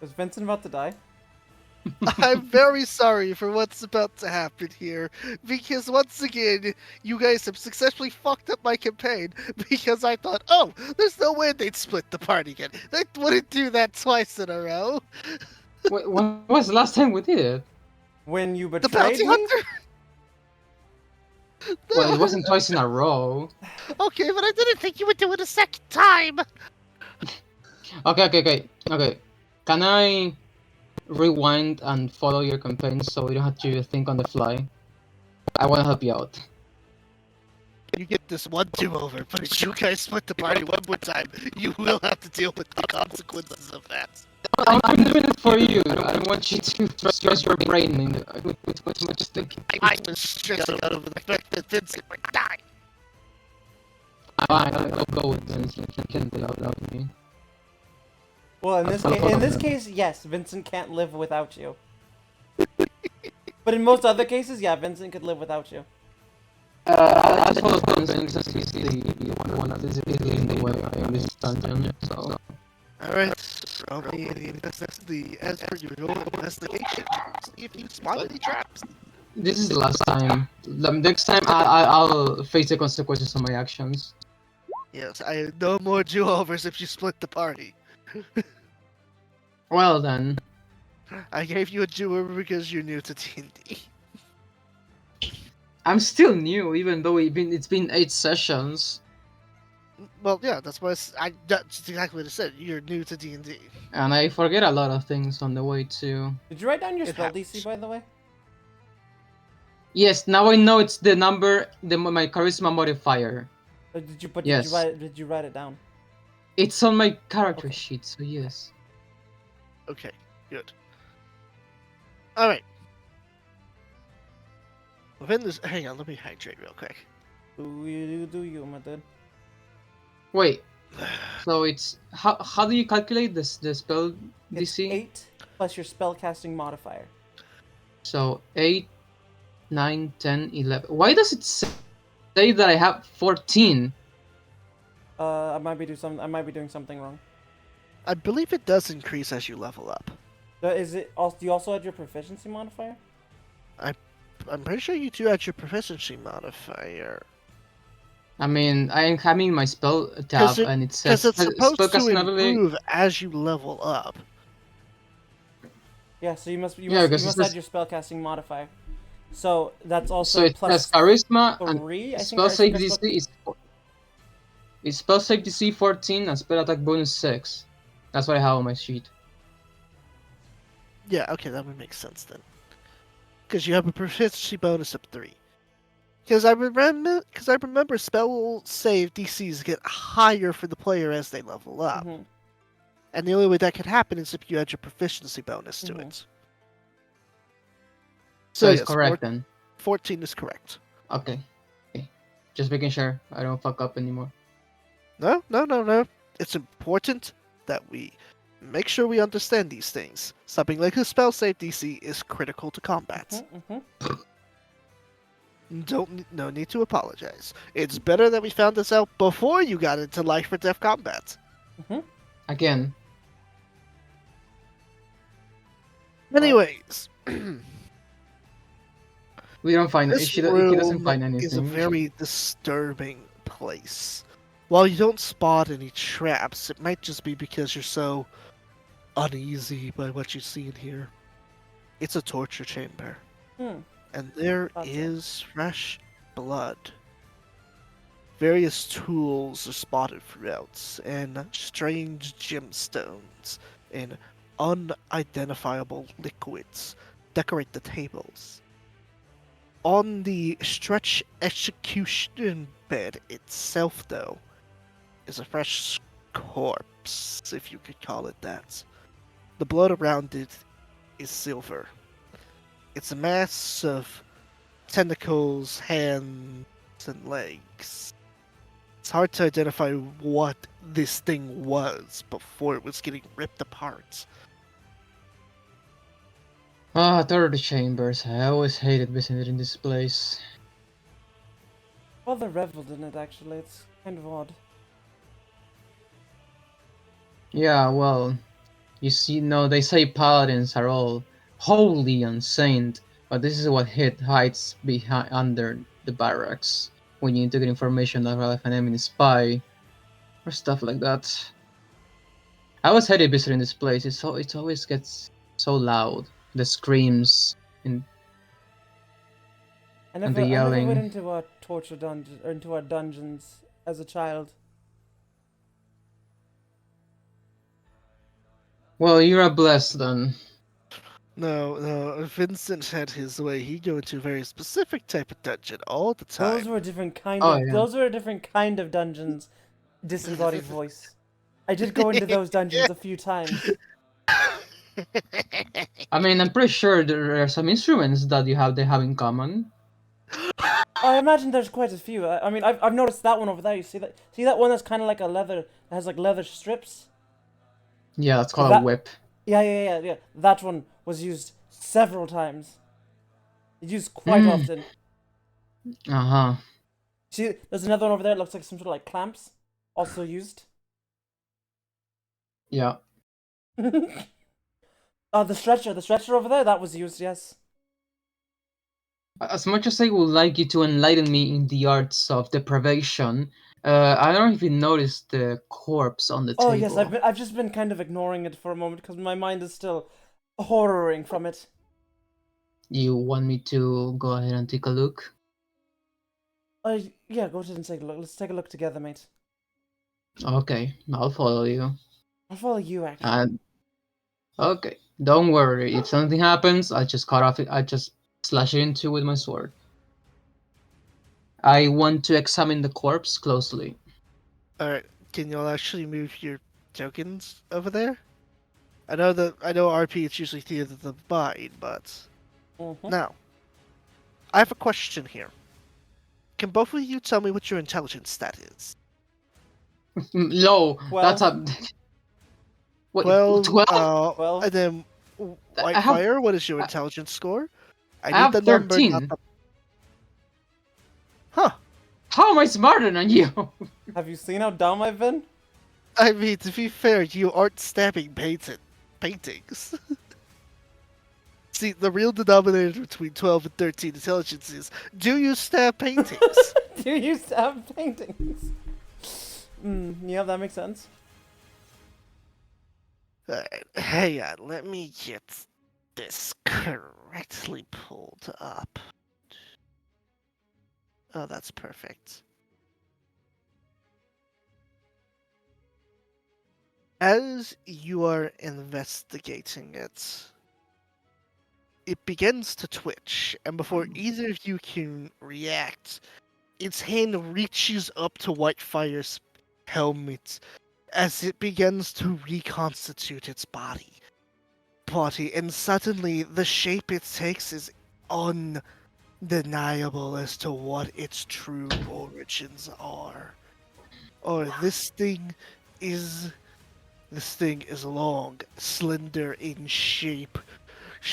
Speaker 2: Is Vincent about to die?
Speaker 1: I'm very sorry for what's about to happen here, because once again, you guys have successfully fucked up my campaign, because I thought, oh, there's no way they'd split the party again. They wouldn't do that twice in a row.
Speaker 3: Wait, when was the last time we did it?
Speaker 2: When you
Speaker 1: The
Speaker 2: betrayed
Speaker 1: bounty
Speaker 2: me?
Speaker 1: hunter?
Speaker 3: Well, it wasn't twice in a row.
Speaker 1: Okay, but I didn't think you would do it a second time.
Speaker 3: Okay. Can I rewind and follow your campaign so you don't have to think on the fly? I want to help you out.
Speaker 1: You get this one do-over, but if you guys split the party one more time, you will have to deal with the consequences of that.
Speaker 3: I'm doing it for you. I don't want you to stress your brain with too much thinking.
Speaker 1: I was stressing out over the fact that Vincent would die.
Speaker 3: Fine, I'll go with this. You can do it without me.
Speaker 2: Well, in this case, yes, Vincent can't live without you. But in most other cases, yeah, Vincent could live without you.
Speaker 3: I just follow Vincent since he's the one that is in the way in this dungeon. So
Speaker 1: Alright, roll me as per your roll investigation. See if you spot any traps.
Speaker 3: this is the last time. The next time I'll face the consequences of my actions.
Speaker 1: Yes, no more do-overs if you split the party.
Speaker 3: Well then.
Speaker 1: I gave you a do-over because you're new to D&D.
Speaker 3: I'm still new, even though it's been 8 sessions,
Speaker 1: Well, yeah, that's that's exactly what I said. You're new to D&D.
Speaker 3: and I forget a lot of things on the way too.
Speaker 2: Did you write down your
Speaker 1: It
Speaker 2: spell
Speaker 1: happens.
Speaker 2: DC, by the way?
Speaker 3: Yes, now I know it's the number, my charisma modifier.
Speaker 2: Or did you? But
Speaker 3: Yes.
Speaker 2: did you write it down?
Speaker 3: It's on my character
Speaker 2: Okay.
Speaker 3: sheet, so yes.
Speaker 1: Okay, good. Alright. Within this... Hang on, let me hydrate real quick.
Speaker 2: Do you, my dude?
Speaker 3: Wait. So it's how do you calculate this the spell
Speaker 2: It's
Speaker 3: DC?
Speaker 2: 8 plus your spellcasting modifier.
Speaker 3: So 8, 9, 10, 11. Why does it say that I have 14?
Speaker 2: I might be doing something wrong.
Speaker 1: I believe it does increase as you level up.
Speaker 2: Is it? Also, do you also add your proficiency modifier?
Speaker 1: I'm pretty sure you do add your proficiency modifier.
Speaker 3: I mean, I'm having my spell tab and it says
Speaker 1: Because it's supposed to
Speaker 3: spellcasting ability.
Speaker 1: improve as you level up.
Speaker 2: Yeah. So you must
Speaker 3: Yeah, because it
Speaker 2: add
Speaker 3: says-
Speaker 2: your spellcasting modifier. So that's also
Speaker 3: So it
Speaker 2: plus
Speaker 3: has charisma
Speaker 2: 3. I
Speaker 3: and
Speaker 2: think.
Speaker 3: spell save DC is. It's spell save DC 14 and spell attack bonus 6. That's what I have on my sheet.
Speaker 1: Yeah, okay, that would make sense then. Because you have a proficiency bonus of 3. Because I remember spell save DCs get higher for the player as they level up.
Speaker 2: Mhm.
Speaker 1: And the only way that could happen is if you add your proficiency bonus to
Speaker 2: Mhm.
Speaker 1: it.
Speaker 3: So it's
Speaker 1: yes,
Speaker 3: correct then.
Speaker 1: 14 is correct.
Speaker 3: Okay. Just making sure I don't fuck up anymore.
Speaker 1: No. It's important that we make sure we understand these things. Something like a spell save DC is critical to combat.
Speaker 2: Mhm.
Speaker 1: No need to apologize. It's better that we found this out before you got into life or death combat.
Speaker 3: Again.
Speaker 1: Anyways,
Speaker 3: We don't find
Speaker 1: this
Speaker 3: he doesn't
Speaker 1: room
Speaker 3: find anything.
Speaker 1: is a very disturbing place. While you don't spot any traps, it might just be because you're so uneasy by what you see in here. It's a torture chamber,
Speaker 2: Hmm.
Speaker 1: and there
Speaker 2: Thought so.
Speaker 1: is fresh blood. Various tools are spotted throughout, and strange gemstones and unidentifiable liquids decorate the tables. On the stretch execution bed itself, though, is a fresh corpse, if you could call it that. The blood around it is silver. It's a mass of tentacles, hands, and legs. it's hard to identify what this thing was before it was getting ripped apart.
Speaker 3: Ah, third chambers. I always hated visiting this place.
Speaker 2: Well, they reveled in it, actually. It's kind of odd.
Speaker 3: Yeah, well, you see, no, they say paladins are all holy and saint, but this is what hides behind under the barracks when you need to get information about an enemy spy or stuff like that. I always hated visiting this place. It always gets so loud. The screams and
Speaker 2: I
Speaker 3: and the
Speaker 2: never went
Speaker 3: yelling.
Speaker 2: into a torture dungeon or into a dungeons as a child.
Speaker 3: Well, you're a blessed then.
Speaker 1: No, if Vincent had his way, he'd go into a very specific type of dungeon all the
Speaker 2: Those
Speaker 1: time.
Speaker 2: were a different kind
Speaker 3: Oh
Speaker 2: of.
Speaker 3: yeah.
Speaker 2: Those were a different kind of dungeons. Disembodied voice. I did go into those dungeons a few times.
Speaker 3: I mean, I'm pretty sure there are some instruments that they have in common.
Speaker 2: I imagine there's quite a few. I mean, I've noticed that one over there. You see that? See that one that's kind of like a leather. That has like leather strips.
Speaker 3: Yeah, that's
Speaker 2: So
Speaker 3: called a
Speaker 2: that.
Speaker 3: whip.
Speaker 2: Yeah. That one was used several times. It's used quite often.
Speaker 3: Uh-huh.
Speaker 2: See, there's another one over there. It looks like some sort of like clamps, also used.
Speaker 3: Yeah.
Speaker 2: The stretcher over there, that was used. Yes.
Speaker 3: As much as I would like you to enlighten me in the arts of deprivation, I don't know if you noticed the corpse on the
Speaker 2: Oh yes,
Speaker 3: table.
Speaker 2: I've just been kind of ignoring it for a moment because my mind is still horroring from it.
Speaker 3: You want me to go ahead and take a look?
Speaker 2: Yeah, go ahead and take a look. Let's take a look together, mate.
Speaker 3: Okay, I'll follow you.
Speaker 2: I'll follow you, actually.
Speaker 3: And okay, don't worry. If something happens, I just cut off it. I just slash it into with my sword. I want to examine the corpse closely.
Speaker 1: Alright, can y'all actually move your tokens over there? I know RP it's usually theater of the mind, but
Speaker 2: Mm-hmm.
Speaker 1: now I have a question here. Can both of you tell me what your intelligence stat is?
Speaker 3: Low. That's
Speaker 2: 12.
Speaker 3: a. What?
Speaker 1: 12,
Speaker 2: 12.
Speaker 1: and then
Speaker 3: I have
Speaker 1: Whitefire, what is your
Speaker 3: I-
Speaker 1: intelligence score? I
Speaker 3: I
Speaker 1: need
Speaker 3: have
Speaker 1: the number, not
Speaker 3: 13.
Speaker 1: the... Huh.
Speaker 3: How am I smarter than you?
Speaker 2: Have you seen how dumb I've been?
Speaker 1: I mean, to be fair, you aren't stabbing paintings. See, the real denominator between 12 and 13 intelligence is, do you stab paintings?
Speaker 2: Do you used to have paintings? Yeah, that makes sense.
Speaker 1: Alright, hang on, let me get this correctly pulled up. Oh, that's perfect. As you are investigating it, it begins to twitch, and before either of you can react, its hand reaches up to Whitefire's helmet as it begins to reconstitute its body, and suddenly the shape it takes is undeniable as to what its true origins are. Or this thing is long, slender in shape.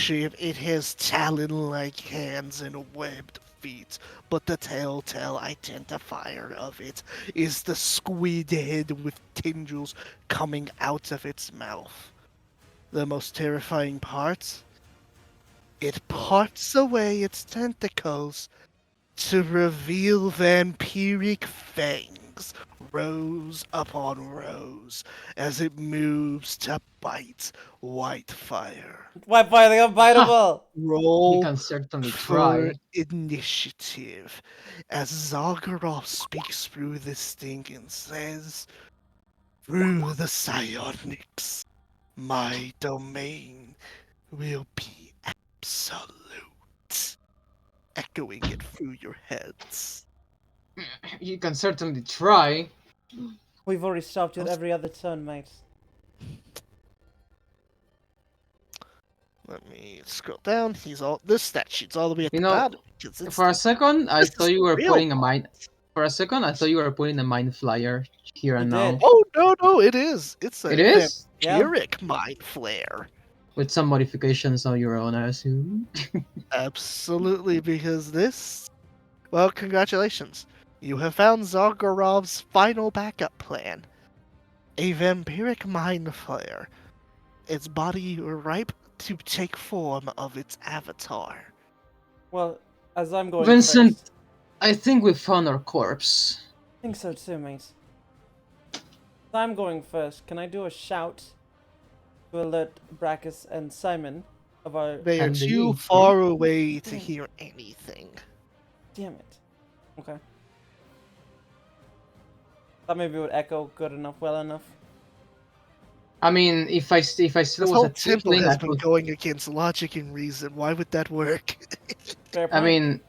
Speaker 1: It has talon-like hands and webbed feet, but the telltale identifier of it is the squid head with tendrils coming out of its mouth. The most terrifying part? It parts away its tentacles to reveal vampiric fangs, rows upon rows, as it moves to bite Whitefire.
Speaker 2: Whitefire, they unbiteable!
Speaker 3: You
Speaker 1: Roll
Speaker 3: can certainly
Speaker 1: for
Speaker 3: try.
Speaker 1: initiative as Zagorov speaks through this thing and says, "Through the psionics, my domain will be absolute," echoing it through your heads.
Speaker 3: You can certainly try.
Speaker 2: We've already stopped you at every other turn, mate.
Speaker 1: Let me scroll down. This stat sheet's all the way at
Speaker 3: You
Speaker 1: the
Speaker 3: know,
Speaker 1: bottom. 'Cause it's
Speaker 3: for a second, I
Speaker 1: this
Speaker 3: thought
Speaker 1: is
Speaker 3: you
Speaker 1: the
Speaker 3: were
Speaker 1: real
Speaker 3: putting a
Speaker 1: one.
Speaker 3: For a second, I thought you were putting a mind flyer here and
Speaker 2: You
Speaker 3: now.
Speaker 2: did.
Speaker 1: Oh no, it is. It's a
Speaker 3: It is?
Speaker 1: vampiric mind flare.
Speaker 3: With some modifications of your own, I assume.
Speaker 1: Absolutely, because this. Well, congratulations. You have found Zargorov's final backup plan. A vampiric mind flare. Its body ripe to take form of its avatar.
Speaker 2: Well, as I'm going
Speaker 3: Vincent,
Speaker 2: first.
Speaker 3: I think we found our corpse.
Speaker 2: I think so too, mate. As I'm going first. Can I do a shout to alert Brackus and Simon of our...
Speaker 1: They are
Speaker 3: And the
Speaker 1: too
Speaker 3: you.
Speaker 1: far away to hear anything.
Speaker 2: Damn it. Okay. Thought maybe it would echo good enough, well enough.
Speaker 3: I mean, if I still
Speaker 1: This
Speaker 3: was
Speaker 1: whole
Speaker 3: a
Speaker 1: temple
Speaker 3: tiefling, I
Speaker 1: has been
Speaker 3: could.
Speaker 1: going against logic and reason. Why would that work?
Speaker 2: Fair
Speaker 3: I
Speaker 2: point.
Speaker 3: mean,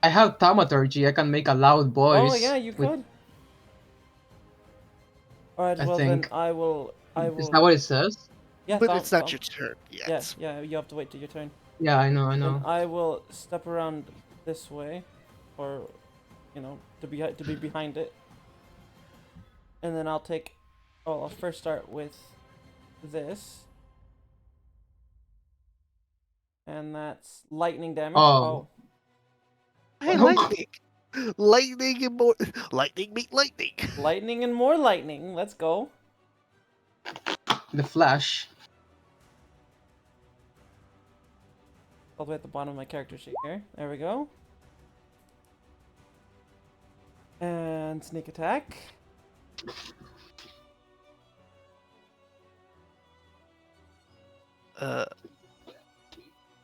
Speaker 3: I have thaumaturgy. I can make a loud voice.
Speaker 2: Oh yeah, you
Speaker 3: with-
Speaker 2: could. Alright,
Speaker 3: I
Speaker 2: well
Speaker 3: think.
Speaker 2: then I will...
Speaker 3: Is that what it says?
Speaker 2: Yeah,
Speaker 1: But
Speaker 2: I'll-
Speaker 1: it's not
Speaker 2: I'll-
Speaker 1: your turn yet.
Speaker 2: Yeah, you have to wait till your turn.
Speaker 3: Yeah, I know, I
Speaker 2: Then
Speaker 3: know.
Speaker 2: I will step around this way, or, you know, to be behind it. And then I'll take... Oh, I'll first start with this. And that's lightning damage.
Speaker 3: Oh.
Speaker 1: Hey,
Speaker 3: What?
Speaker 1: lightning! Lightning and more. Lightning meet lightning.
Speaker 2: Lightning and more lightning. Let's go.
Speaker 3: The Flash.
Speaker 2: All the way at the bottom of my character sheet here. There we go. And sneak attack.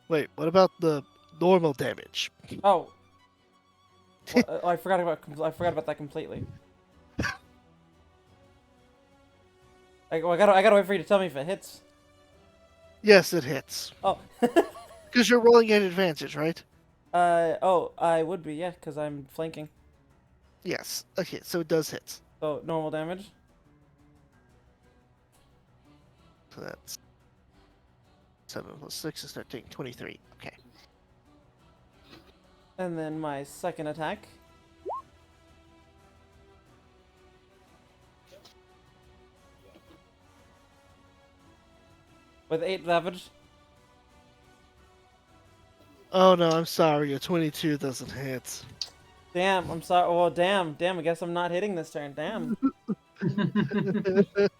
Speaker 1: Wait, what about the normal damage?
Speaker 2: Oh. Well, I forgot about that completely. I gotta wait for you to tell me if it hits.
Speaker 1: Yes, it hits.
Speaker 2: Oh.
Speaker 1: Because you're rolling at advantage, right?
Speaker 2: Oh, I would be, yeah, because I'm flanking.
Speaker 1: Yes. Okay, so it does hit.
Speaker 2: So, normal damage.
Speaker 1: So that's 7 plus 6 is 13, 23. Okay.
Speaker 2: And then my second attack. With 8 damage.
Speaker 1: Oh no, I'm sorry. A 22 doesn't hit.
Speaker 2: Damn, I'm sorry. Oh, damn. I guess I'm not hitting this turn. Damn.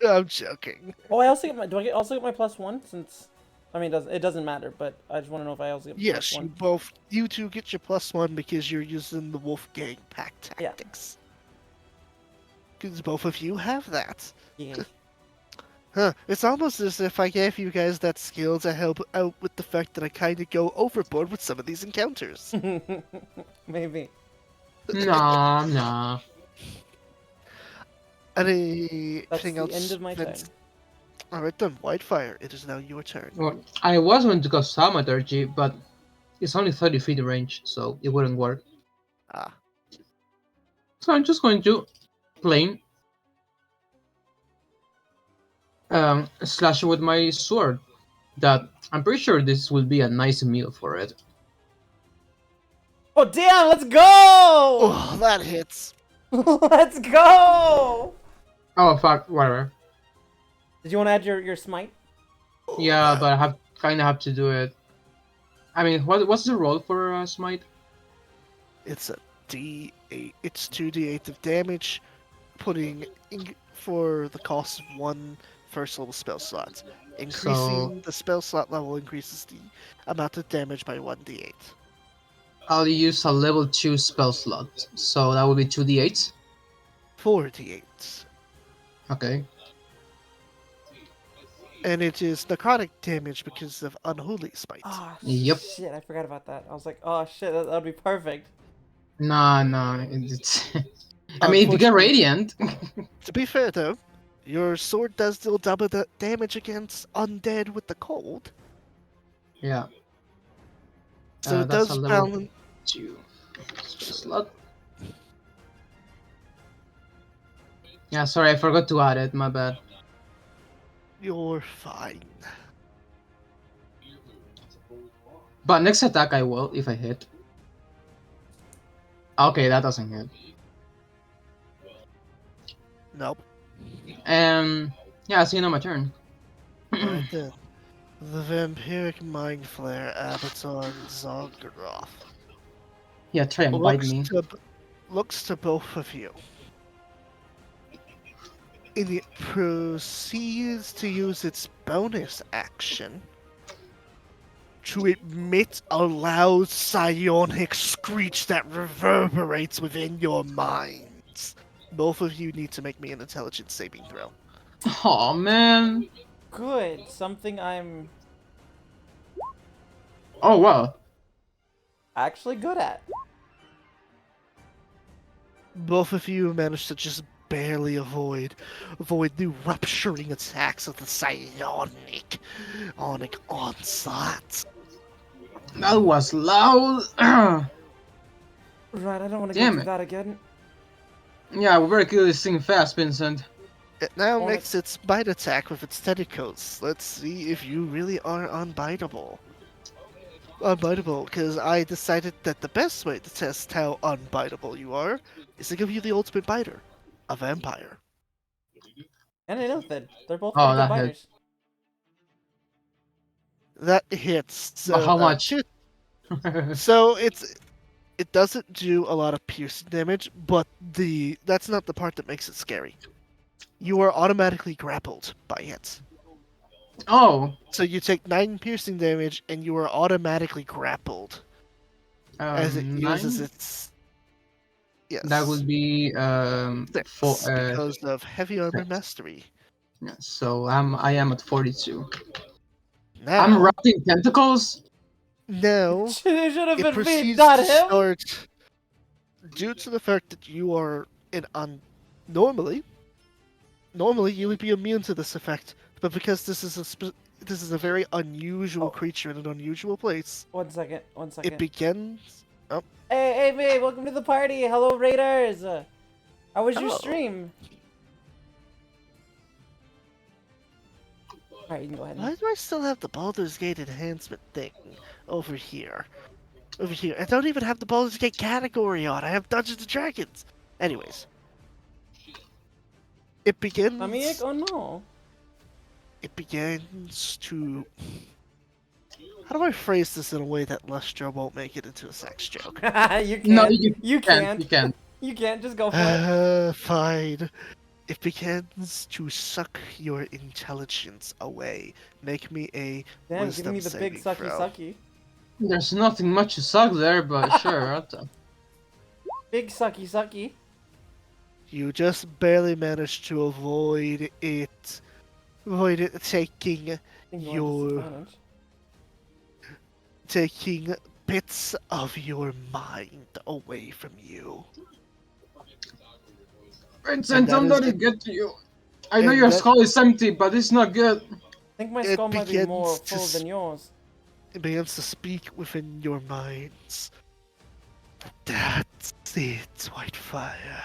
Speaker 1: I'm joking.
Speaker 2: Oh, I also get my. Do I also get my +1? Since, I mean, it doesn't matter. But I just want to know if I also get
Speaker 1: Yes,
Speaker 2: +1.
Speaker 1: you two get your +1 because you're using the Wolfgang pack
Speaker 2: Yeah.
Speaker 1: tactics. Because both of you have that.
Speaker 2: Yeah.
Speaker 1: Huh, it's almost as if I gave you guys that skill to help out with the fact that I kind of go overboard with some of these encounters.
Speaker 2: Maybe.
Speaker 3: Nah.
Speaker 1: Anything
Speaker 2: That's the
Speaker 1: else?
Speaker 2: end of my turn.
Speaker 1: Vince? Alright then, Whitefire, it is now your turn.
Speaker 3: Well, I was going to go thaumaturgy, but it's only 30 feet range, so it wouldn't work.
Speaker 1: Ah,
Speaker 3: So I'm just going to plain slash with my sword. That I'm pretty sure this will be a nice meal for it.
Speaker 2: Oh, damn! Let's go!
Speaker 1: oh, that hits.
Speaker 2: Let's go!
Speaker 3: Oh fuck, whatever.
Speaker 2: Did you want to add your smite?
Speaker 3: Yeah, but I kind of have to do it. I mean, what's the roll for smite?
Speaker 1: It's a D8. It's 2d8 of damage, putting in for the cost of one first level spell slot. Increasing the spell slot level increases the amount of damage by 1d8.
Speaker 3: I'll use a level 2 spell slot, so that will be 2d8.
Speaker 1: 4d8.
Speaker 3: Okay.
Speaker 1: And it is necrotic damage because of Unholy Smite.
Speaker 2: Oh,
Speaker 3: Yep.
Speaker 2: shit, I forgot about that. I was like, oh, shit, that'd be perfect.
Speaker 3: Nah, it's... I mean, if you get radiant...
Speaker 1: To be fair though, your sword does deal double the damage against undead with the cold.
Speaker 3: Yeah.
Speaker 1: So it
Speaker 3: that's
Speaker 1: does
Speaker 3: a level
Speaker 1: balance.
Speaker 3: 2 spell slot. Yeah, sorry, I forgot to add it, my bad.
Speaker 1: You're fine.
Speaker 3: But next attack I will, if I hit. Okay, that doesn't hit.
Speaker 1: Nope.
Speaker 3: Yeah, see, now my turn.
Speaker 1: Alright then. The vampiric mind flare Abaton Zoggroth
Speaker 3: Yeah, try and bite
Speaker 1: looks
Speaker 3: me.
Speaker 1: to looks to both of you. And it proceeds to use its bonus action to emit a loud psionic screech that reverberates within your minds. Both of you need to make me an intelligence saving throw.
Speaker 3: Oh man.
Speaker 2: Good. Something I'm
Speaker 3: Oh wow.
Speaker 2: actually good at.
Speaker 1: Both of you managed to just barely avoid the rupturing attacks of the psionic onslaught.
Speaker 3: That was loud.
Speaker 2: Right, I don't want to go
Speaker 3: Damn
Speaker 2: through
Speaker 3: it.
Speaker 2: that again.
Speaker 3: Yeah, we better kill this thing fast, Vincent.
Speaker 1: It now
Speaker 2: Wanna-
Speaker 1: makes its bite attack with its tentacles. Let's see if you really are unbiteable. Unbiteable, because I decided that the best way to test how unbiteable you are is to give you the ultimate biter, a vampire.
Speaker 2: And an Illithid. They're both pretty
Speaker 3: Oh,
Speaker 2: good
Speaker 3: that hit.
Speaker 2: biters.
Speaker 1: That hits.
Speaker 3: But
Speaker 1: So,
Speaker 3: how much?
Speaker 1: so it doesn't do a lot of piercing damage, but that's not the part that makes it scary. You are automatically grappled by it.
Speaker 3: Oh.
Speaker 1: So you take 9 piercing damage and you are automatically grappled as it uses
Speaker 3: 9?
Speaker 1: its
Speaker 3: That
Speaker 1: yes
Speaker 3: would be 4
Speaker 1: 6 because of heavy armor
Speaker 3: 6.
Speaker 1: mastery.
Speaker 3: Yeah, so I am at 42. I'm
Speaker 1: Now,
Speaker 3: wrapping tentacles.
Speaker 2: It should have
Speaker 1: it
Speaker 2: been me,
Speaker 1: proceeds
Speaker 2: not
Speaker 1: to
Speaker 2: him!
Speaker 1: start due to the fact that you are in normally you would be immune to this effect, but because this is a very unusual
Speaker 2: Oh.
Speaker 1: creature in an unusual place,
Speaker 2: 1 second, 1
Speaker 1: it
Speaker 2: second.
Speaker 1: begins. Oh,
Speaker 2: Hey, babe, welcome to the party. Hello, Raiders. How was your
Speaker 1: Hello.
Speaker 2: stream? Alright, you can go ahead.
Speaker 1: why do I still have the Baldur's Gate enhancement thing over here? Over here, I don't even have the Baldur's Gate category on. I have Dungeons and Dragons. Anyways, it begins.
Speaker 2: Mamiek? Oh no.
Speaker 1: It begins to. How do I phrase this in a way that Lester won't make it into a sex joke?
Speaker 2: You can't.
Speaker 3: No,
Speaker 2: You can't.
Speaker 3: You can't.
Speaker 2: You can't. Just go for it.
Speaker 1: Fine. It begins to suck your intelligence away. Make me a
Speaker 2: Damn,
Speaker 1: wisdom
Speaker 2: giving me the big
Speaker 1: saving
Speaker 2: sucky
Speaker 1: throw.
Speaker 2: sucky.
Speaker 3: There's nothing much to suck there, but sure.
Speaker 2: Big sucky sucky.
Speaker 1: You just barely managed to avoid it taking
Speaker 2: Ignore
Speaker 1: your
Speaker 2: disadvantage.
Speaker 1: taking bits of your mind away from you.
Speaker 3: Vincent,
Speaker 1: that
Speaker 3: don't
Speaker 1: is
Speaker 3: let
Speaker 1: the-
Speaker 3: it get to you. I know
Speaker 1: and
Speaker 3: your
Speaker 1: that-
Speaker 3: skull is empty, but it's not good.
Speaker 2: I think my
Speaker 1: It
Speaker 2: skull might be more
Speaker 1: begins to
Speaker 2: full than yours.
Speaker 1: It begins to speak within your minds. That's it, Whitefire.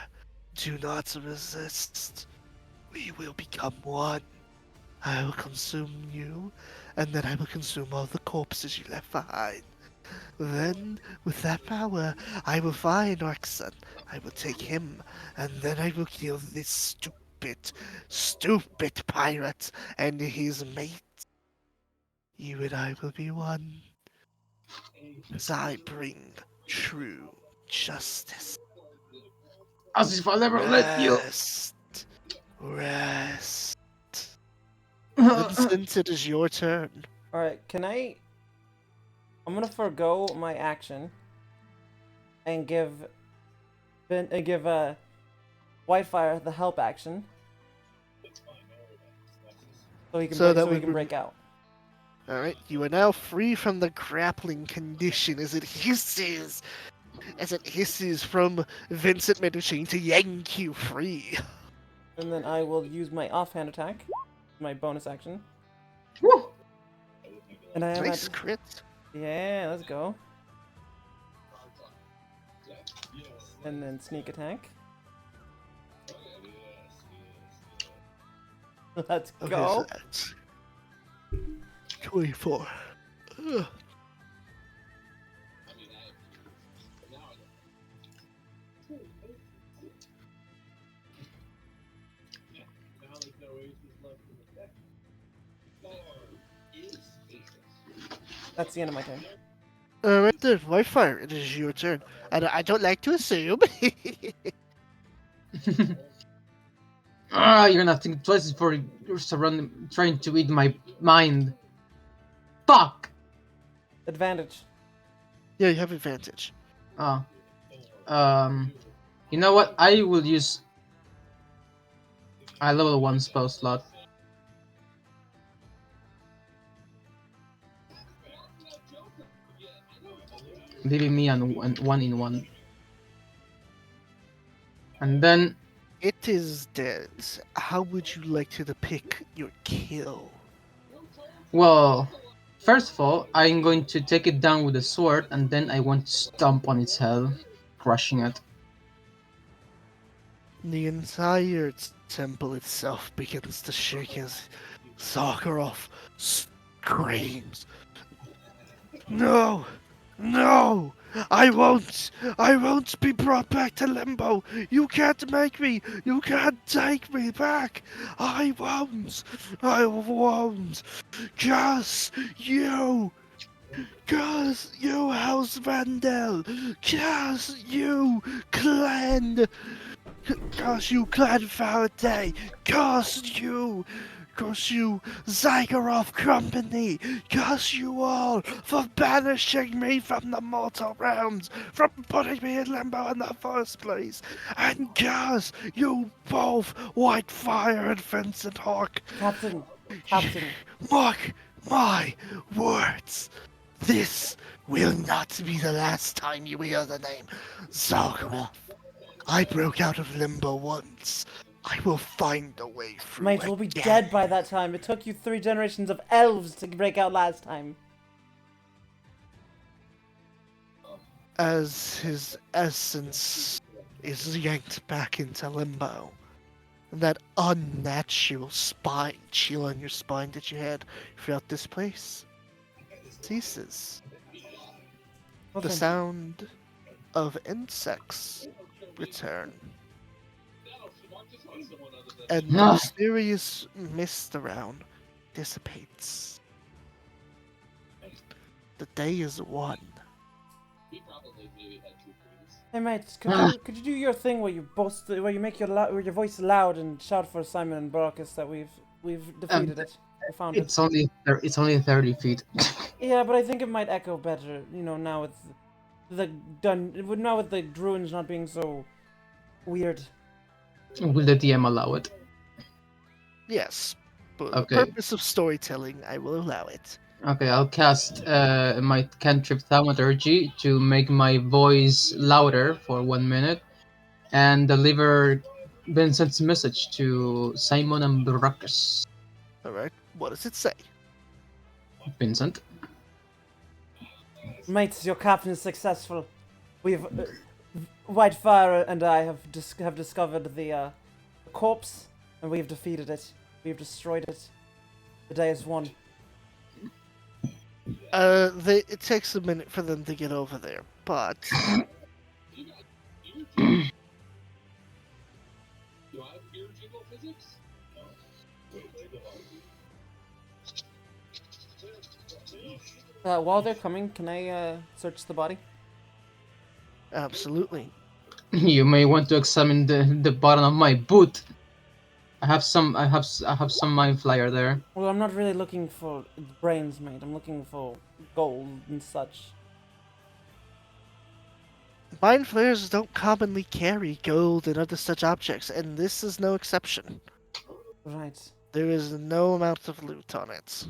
Speaker 1: Do not resist. We will become one. I will consume you, and then I will consume all the corpses you left behind. Then, with that power, I will find Orkson. I will take him, and then I will kill this stupid pirate and his mate. You and I will be one, as I bring true justice.
Speaker 3: As if I'll ever let you.
Speaker 1: Rest. Vincent, it is your turn.
Speaker 2: Alright, can I... I'm gonna forego my action and give Whitefire the help action so he can break out.
Speaker 1: Alright, you are now free from the grappling condition as it hisses from Vincent Medicine to yank you free.
Speaker 2: And then I will use my offhand attack, my bonus action.
Speaker 3: Woo!
Speaker 2: And I am
Speaker 1: Nice
Speaker 2: at...
Speaker 1: crit.
Speaker 2: Yeah, let's go. And then sneak attack. Let's
Speaker 1: Okay,
Speaker 2: go.
Speaker 1: so that's 24. Ugh.
Speaker 2: That's the end of my turn.
Speaker 1: Right there, Whitefire, it is your turn. And I don't like to assume.
Speaker 3: You're gonna think twice before you're trying to read my mind. Fuck!
Speaker 2: Advantage.
Speaker 1: Yeah, you have advantage.
Speaker 3: Oh. You know what? I will use a level 1 spell slot. Leaving me on 1 in 1. And then,
Speaker 1: It is dead. How would you like to depict your kill?
Speaker 3: well, first of all, I'm going to take it down with a sword, and then I want to stomp on its head, crushing it.
Speaker 1: The entire temple itself begins to shake as Sakharov screams. No! No! I won't! I won't be brought back to Limbo! You can't make me! You can't take me back! I won't! I won't! Curse you! Curse you, House Vandal! Curse you, Clan! Curse you, Clan Faraday! Curse you! Curse you, Zygarov Company! Curse you all for banishing me from the mortal realms, from putting me in limbo in the first place! And curse you both, Whitefire and Vincent Hawk!
Speaker 2: Captain. Captain.
Speaker 1: Mark my words! This will not be the last time you hear the name Zygarov. I broke out of limbo once. I will find a way through.
Speaker 2: Mate, we'll be
Speaker 1: again.
Speaker 2: dead by that time. It took you 3 generations of elves to break out last time.
Speaker 1: As his essence is yanked back into limbo, that unnatural spine chill on your spine that you had throughout this place ceases.
Speaker 2: Well
Speaker 1: The
Speaker 2: then,
Speaker 1: sound of insects return. And the
Speaker 3: Ah.
Speaker 1: mysterious mist around dissipates. The day is won.
Speaker 2: hey mate, could you do your thing where you boast, where you make where your voice loud and shout for Simon and Baracus that we've defeated it, we found it.
Speaker 3: It's only 30 feet.
Speaker 2: Yeah, but I think it might echo better, you know, now with now with the ruins not being so weird.
Speaker 3: Will the DM allow it?
Speaker 1: Yes, for the
Speaker 3: Okay.
Speaker 1: purpose of storytelling, I will allow it.
Speaker 3: Okay, I'll cast my cantrip Thaumaturgy to make my voice louder for 1 minute and deliver Vincent's message to Simon and Baracus.
Speaker 1: Alright, what does it say?
Speaker 3: Vincent?
Speaker 2: Mates, your captain is successful. We've Whitefire and I have discovered the corpse, and we've defeated it. We've destroyed it. The day is won.
Speaker 1: It takes a minute for them to get over there, but
Speaker 2: While they're coming, can I search the body?
Speaker 1: absolutely.
Speaker 3: You may want to examine the bottom of my boot. I have some mind flyer there.
Speaker 2: Well, I'm not really looking for brains, mate. I'm looking for gold and such.
Speaker 1: Mind flayers don't commonly carry gold and other such objects, and this is no exception.
Speaker 2: Right.
Speaker 1: There is no amount of loot on it.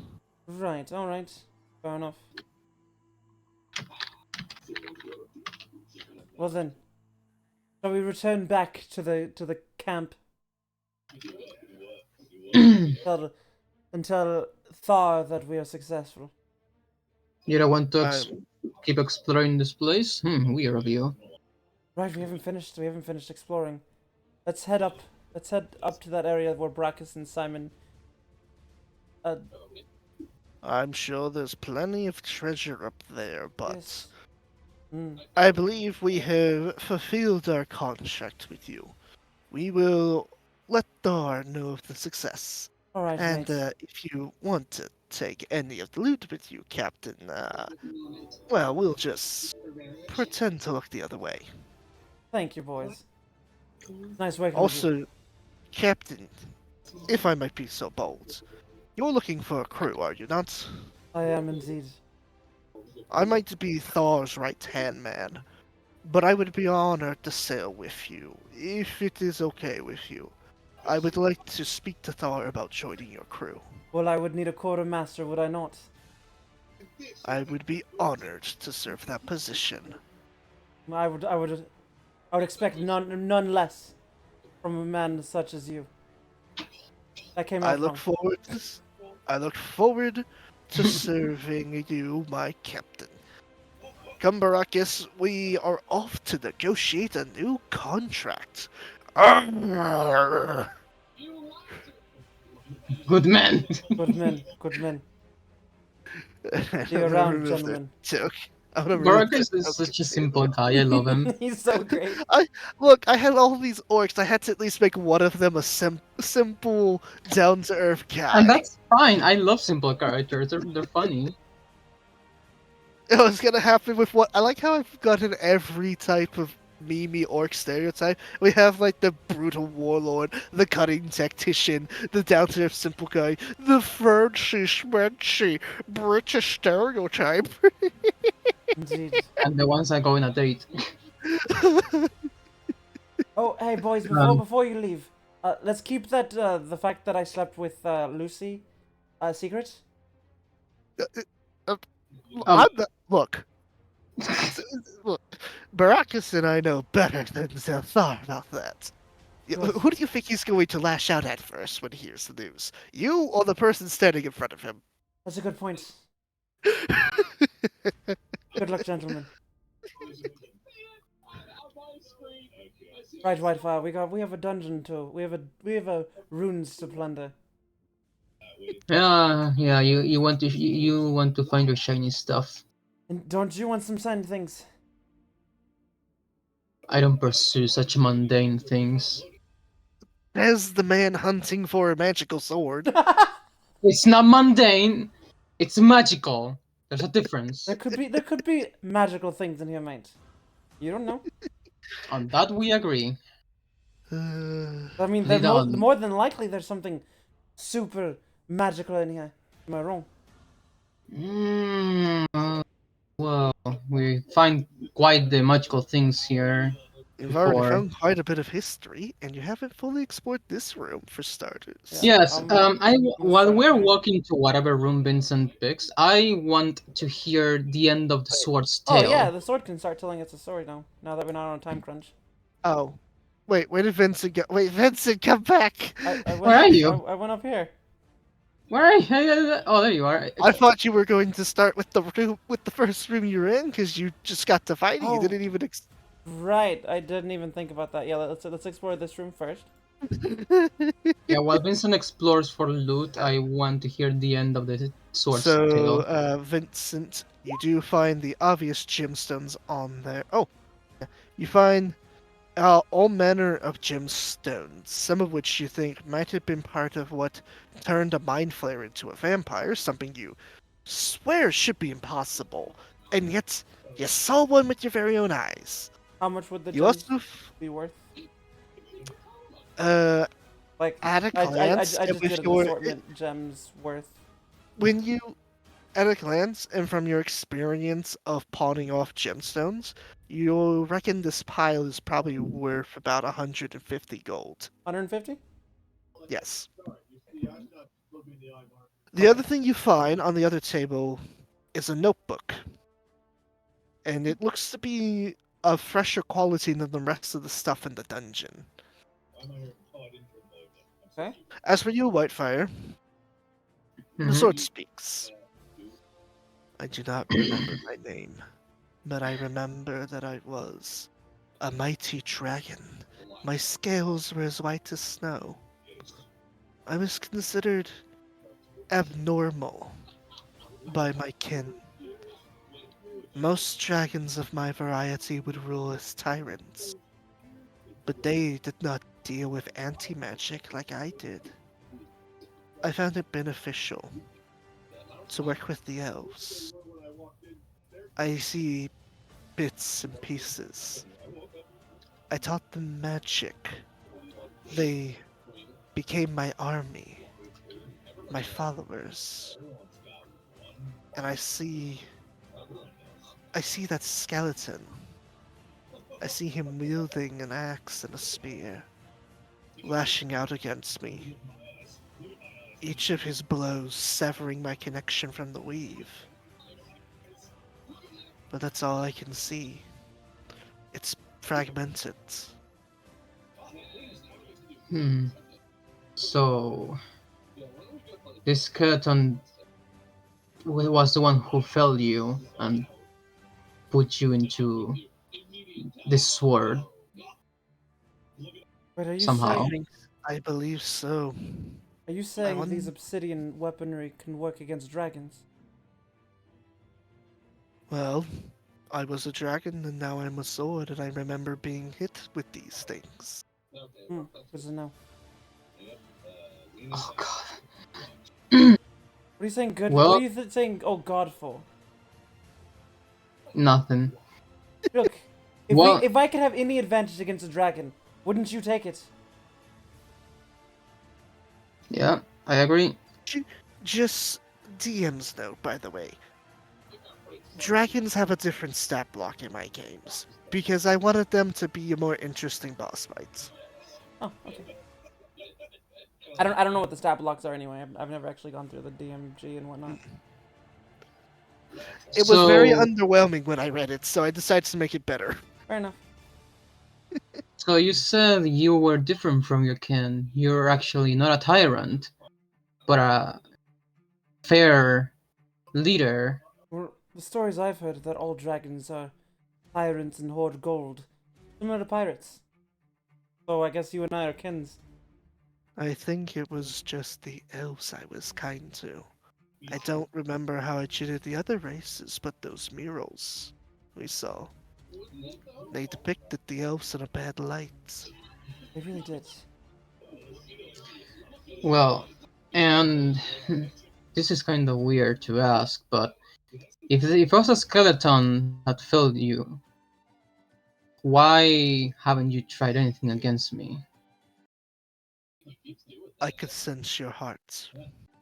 Speaker 2: Right. All right. Fair enough. Well then, shall we return back to the camp until Thar that we are successful?
Speaker 3: You don't want to keep exploring this place? Weird of you.
Speaker 2: Right. We haven't finished. We haven't finished exploring. Let's head up. Let's head up to that area where Brackus and Simon.
Speaker 1: I'm sure there's plenty of treasure up there, but
Speaker 2: Yes. Mm.
Speaker 1: I believe we have fulfilled our contract with you. We will let Thar know of the success.
Speaker 2: All right,
Speaker 1: And
Speaker 2: mate.
Speaker 1: if you want to take any of the loot with you, Captain, well, we'll just pretend to look the other way.
Speaker 2: Thank you, boys. Nice working with you.
Speaker 1: Also, Captain, if I might be so bold, you're looking for a crew, are you not?
Speaker 2: I am indeed.
Speaker 1: I might be Thor's right-hand man, but I would be honored to sail with you, if it is okay with you. I would like to speak to Thor about joining your crew.
Speaker 2: Well, I would need a quartermaster, would I not?
Speaker 1: I would be honored to serve that position.
Speaker 2: I would expect none less from a man such as you. That came
Speaker 1: I
Speaker 2: out
Speaker 1: look
Speaker 2: wrong.
Speaker 1: forward to, I look forward to serving you, my captain. Come, Baracus, we are off to negotiate a new contract. Arrgh!
Speaker 3: Good man.
Speaker 2: Good men, good men.
Speaker 1: I'm
Speaker 2: See you
Speaker 1: gonna
Speaker 2: around,
Speaker 1: remove that
Speaker 2: gentlemen.
Speaker 1: joke. I'm gonna remove that
Speaker 3: Barakas is
Speaker 1: joke.
Speaker 3: such a simple guy. I love him.
Speaker 2: He's so great.
Speaker 1: Look. I had all these orcs. I had to at least make one of them a simple, down to earth guy.
Speaker 3: And that's fine. I love simple characters. They're funny.
Speaker 1: It was gonna happen with what I like how I've gotten every type of meme orc stereotype. We have like the brutal warlord, the cunning tactician, the down to earth simple guy, the fancy schmancy British stereotype.
Speaker 2: Indeed.
Speaker 3: And the ones I go on a date.
Speaker 2: Oh, hey boys,
Speaker 3: Um,
Speaker 2: before you leave, let's keep that the fact that I slept with Lucy secret.
Speaker 1: I'm not, look, look, Baracus and I know better than Zelthar about that.
Speaker 2: Good.
Speaker 1: Who do you think he's going to lash out at first when he hears the news? You or the person standing in front of him?
Speaker 2: That's a good point. Good luck, gentlemen. Right, Whitefire. We have a dungeon to we have a runes to plunder.
Speaker 3: yeah. You want to find your shiny stuff.
Speaker 2: And don't you want some shiny things?
Speaker 3: I don't pursue such mundane things.
Speaker 1: As the man hunting for a magical sword.
Speaker 3: It's not mundane. It's magical. There's a difference.
Speaker 2: There could be magical things in here, mate. You don't know.
Speaker 3: On that we agree.
Speaker 2: I mean,
Speaker 3: Lead on.
Speaker 2: more than likely there's something super magical in here. Am I wrong?
Speaker 3: Well, we find quite the magical things here.
Speaker 1: You've already
Speaker 3: Before.
Speaker 1: found quite a bit of history, and you haven't fully explored this room, for starters.
Speaker 2: Yeah.
Speaker 3: Yes. While
Speaker 2: start
Speaker 3: we're
Speaker 2: there.
Speaker 3: walking to whatever room Vincent picks, I want to hear the end of the sword's
Speaker 2: Oh
Speaker 3: tale.
Speaker 2: yeah, the sword can start telling us a story now. Now that we're not on a time crunch.
Speaker 1: Oh. Wait, where did Vincent go? Wait, Vincent, come back!
Speaker 3: Where are you?
Speaker 2: I went up here.
Speaker 3: Where are you? Oh, there you are.
Speaker 1: I thought you were going to start with the first room you were in, because you just got to fighting.
Speaker 2: Oh.
Speaker 1: You didn't even.
Speaker 2: Right, I didn't even think about that. Yeah, let's explore this room first.
Speaker 3: Yeah, while Vincent explores for loot, I want to hear the end of the sword's tale.
Speaker 1: So, Vincent, you do find the obvious gemstones on there. Oh, yeah. You find all manner of gemstones, some of which you think might have been part of what turned a mind flayer into a vampire, something you swear should be impossible, and yet you saw one with your very own eyes.
Speaker 2: How much would the
Speaker 1: You
Speaker 2: gems
Speaker 1: also,
Speaker 2: be worth?
Speaker 1: Like at a glance,
Speaker 2: I just
Speaker 1: with
Speaker 2: did an
Speaker 1: your-
Speaker 2: assortment gems worth.
Speaker 1: when you, at a glance, and from your experience of pawning off gemstones, you reckon this pile is probably worth about 150 gold.
Speaker 2: 150?
Speaker 1: Yes. The other thing you find on the other table is a notebook. And it looks to be of fresher quality than the rest of the stuff in the dungeon.
Speaker 2: Okay.
Speaker 1: As for you, Whitefire, the sword speaks. I do not remember my name, but I remember that I was a mighty dragon. My scales were as white as snow. I was considered abnormal by my kin. Most dragons of my variety would rule as tyrants, but they did not deal with anti-magic like I did. I found it beneficial. to work with the elves. I see bits and pieces. I taught them magic. They became my army, my followers. And I see that skeleton. I see him wielding an axe and a spear, lashing out against me. Each of his blows severing my connection from the weave. But that's all I can see. It's fragmented.
Speaker 3: Hmm. So this skeleton was the one who felled you and put you into this sword
Speaker 2: Wait,
Speaker 1: I
Speaker 3: somehow.
Speaker 1: think I believe so.
Speaker 2: are you
Speaker 1: I
Speaker 2: saying these
Speaker 1: won.
Speaker 2: obsidian weaponry can work against dragons?
Speaker 1: Well, I was a dragon and now I'm a sword, and I remember being hit with these things.
Speaker 2: Hmm, good to know.
Speaker 3: Oh god.
Speaker 2: What are you saying good? What are
Speaker 3: Well,
Speaker 2: you saying, oh god, for?
Speaker 3: nothing.
Speaker 2: Look,
Speaker 3: Well,
Speaker 2: if I could have any advantage against a dragon, wouldn't you take it?
Speaker 3: yeah, I agree.
Speaker 1: Ju- Just DM's note, by the way. Dragons have a different stat block in my games because I wanted them to be a more interesting boss fight.
Speaker 2: Oh, okay. I don't know what the stat blocks are anyway. I've never actually gone through the DMG and whatnot.
Speaker 1: It was very
Speaker 3: So,
Speaker 1: underwhelming when I read it, so I decided to make it better.
Speaker 2: Fair enough.
Speaker 3: so you said you were different from your kin. You're actually not a tyrant, but a fair leader.
Speaker 2: Well, the stories I've heard are that all dragons are tyrants and hoard gold, similar to pirates. So I guess you and I are kins.
Speaker 1: I think it was just the elves I was kind to. I don't remember how I treated the other races, but those murals we saw, they depicted the elves in a bad light.
Speaker 2: They really did.
Speaker 3: Well, and this is kind of weird to ask, but if it was a skeleton that felled you, why haven't you tried anything against me?
Speaker 1: I could sense your heart,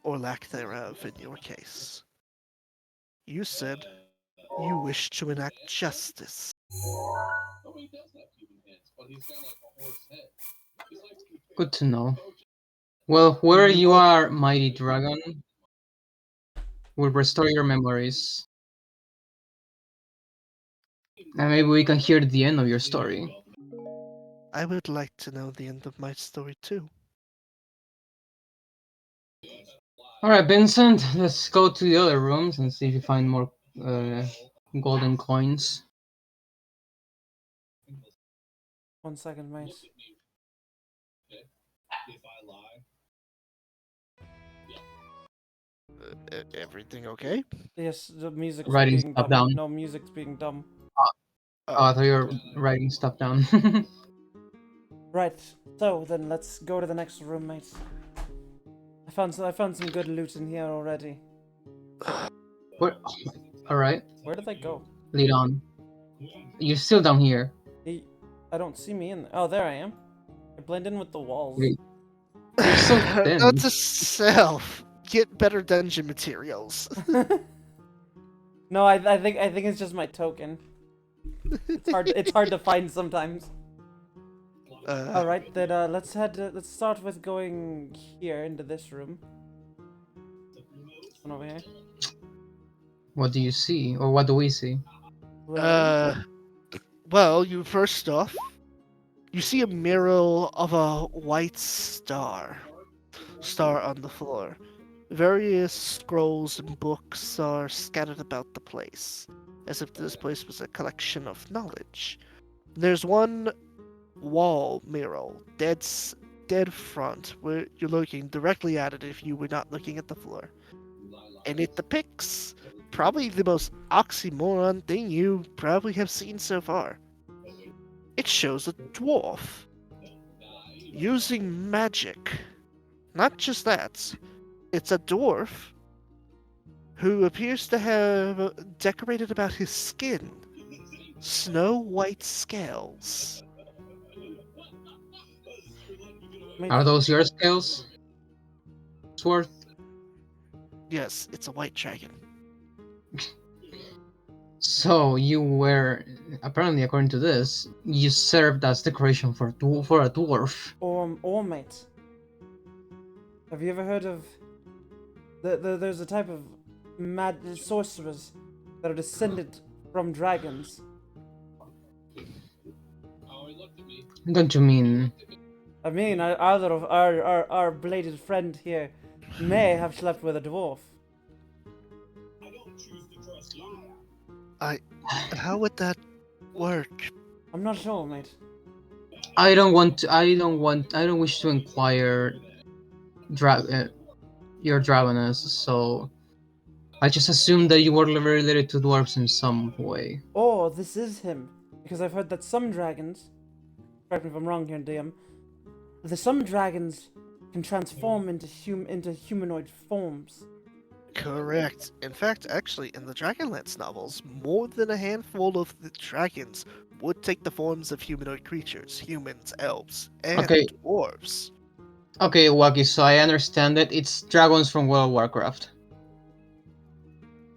Speaker 1: or lack thereof in your case. You said you wish to enact justice.
Speaker 3: Good to know. Well, where
Speaker 1: You
Speaker 3: you
Speaker 1: will.
Speaker 3: are, mighty dragon, will restore your memories, and maybe we can hear the end of your story.
Speaker 1: I would like to know the end of my story too.
Speaker 3: Alright, Vincent, let's go to the other rooms and see if you find more uh, golden coins.
Speaker 2: 1 second, mate.
Speaker 1: Everything okay?
Speaker 2: Yes, the music's
Speaker 3: Writing
Speaker 2: being
Speaker 3: stuff
Speaker 2: dumb.
Speaker 3: down.
Speaker 2: No, music's being dumb.
Speaker 3: Oh,
Speaker 1: Oh,
Speaker 3: I thought you were writing stuff down.
Speaker 2: Right. So then let's go to the next room, mate. I found some good loot in here already.
Speaker 3: What? Alright,
Speaker 2: Where did they go?
Speaker 3: lead on. You're still down here.
Speaker 2: I don't see me in there. Oh, there I am. I blend in with the walls.
Speaker 3: You're so thin.
Speaker 1: Note to self: get better dungeon materials.
Speaker 2: No, I think it's just my token. It's hard to find sometimes. All right, then let's let's start with going here into this room. This one over here.
Speaker 3: What do you see? Or what do we see?
Speaker 1: Uh, well, you first off, you see a mural of a white star on the floor. Various scrolls and books are scattered about the place, as if this place was a collection of knowledge. There's one wall mural, dead front, where you're looking directly at it if you were not looking at the floor. And it depicts probably the most oxymoron thing you probably have seen so far. It shows a dwarf using magic. Not just that, it's a dwarf who appears to have decorated about his skin snow white scales.
Speaker 2: Mate,
Speaker 3: Are those your scales, Sword?
Speaker 1: Yes, it's a white dragon.
Speaker 3: So you were, apparently, according to this, you served as decoration for a dwarf.
Speaker 2: or mate. Have you ever heard of there's a type of mad sorcerers that are descended from dragons?
Speaker 3: Don't you mean?
Speaker 2: I mean, our bladed friend here may have slept with a dwarf.
Speaker 1: I. How would that work?
Speaker 2: I'm not sure, mate.
Speaker 3: I don't want. To, I don't want. I don't wish to inquire. Your dragoness. So I just assumed that you were related to dwarves in some way.
Speaker 2: Oh, this is him. Because I've heard that some dragons, correct me if I'm wrong here, DM, some dragons can transform into humanoid forms.
Speaker 1: Correct. In fact, actually, in the Dragonlance novels, more than a handful of the dragons would take the forms of humanoid creatures, humans, elves, and
Speaker 3: Okay.
Speaker 1: dwarves.
Speaker 3: Okay, Waki. So I understand that it's dragons from World of Warcraft.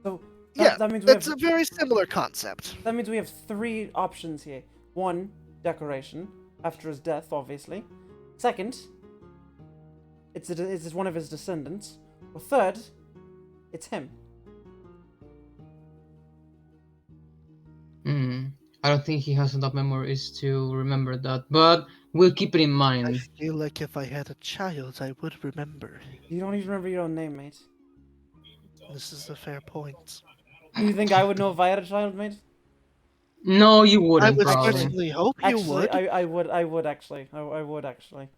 Speaker 2: So
Speaker 1: Yeah,
Speaker 2: that means we
Speaker 1: that's
Speaker 2: have
Speaker 1: a very similar concept.
Speaker 2: that means we have three options here. One, decoration after his death, obviously. Second, it's one of his descendants. Or third, it's him.
Speaker 3: Hmm. I don't think he has enough memories to remember that, but we'll keep it in
Speaker 1: I
Speaker 3: mind.
Speaker 1: feel like if I had a child, I would remember.
Speaker 2: You don't even remember your own name, mate.
Speaker 1: This is a fair point.
Speaker 2: You think I would know if I had a child, mate?
Speaker 3: No, you
Speaker 1: I
Speaker 3: wouldn't
Speaker 1: would
Speaker 3: probably.
Speaker 1: certainly hope you
Speaker 2: Actually,
Speaker 1: would.
Speaker 2: I would actually. I would actually.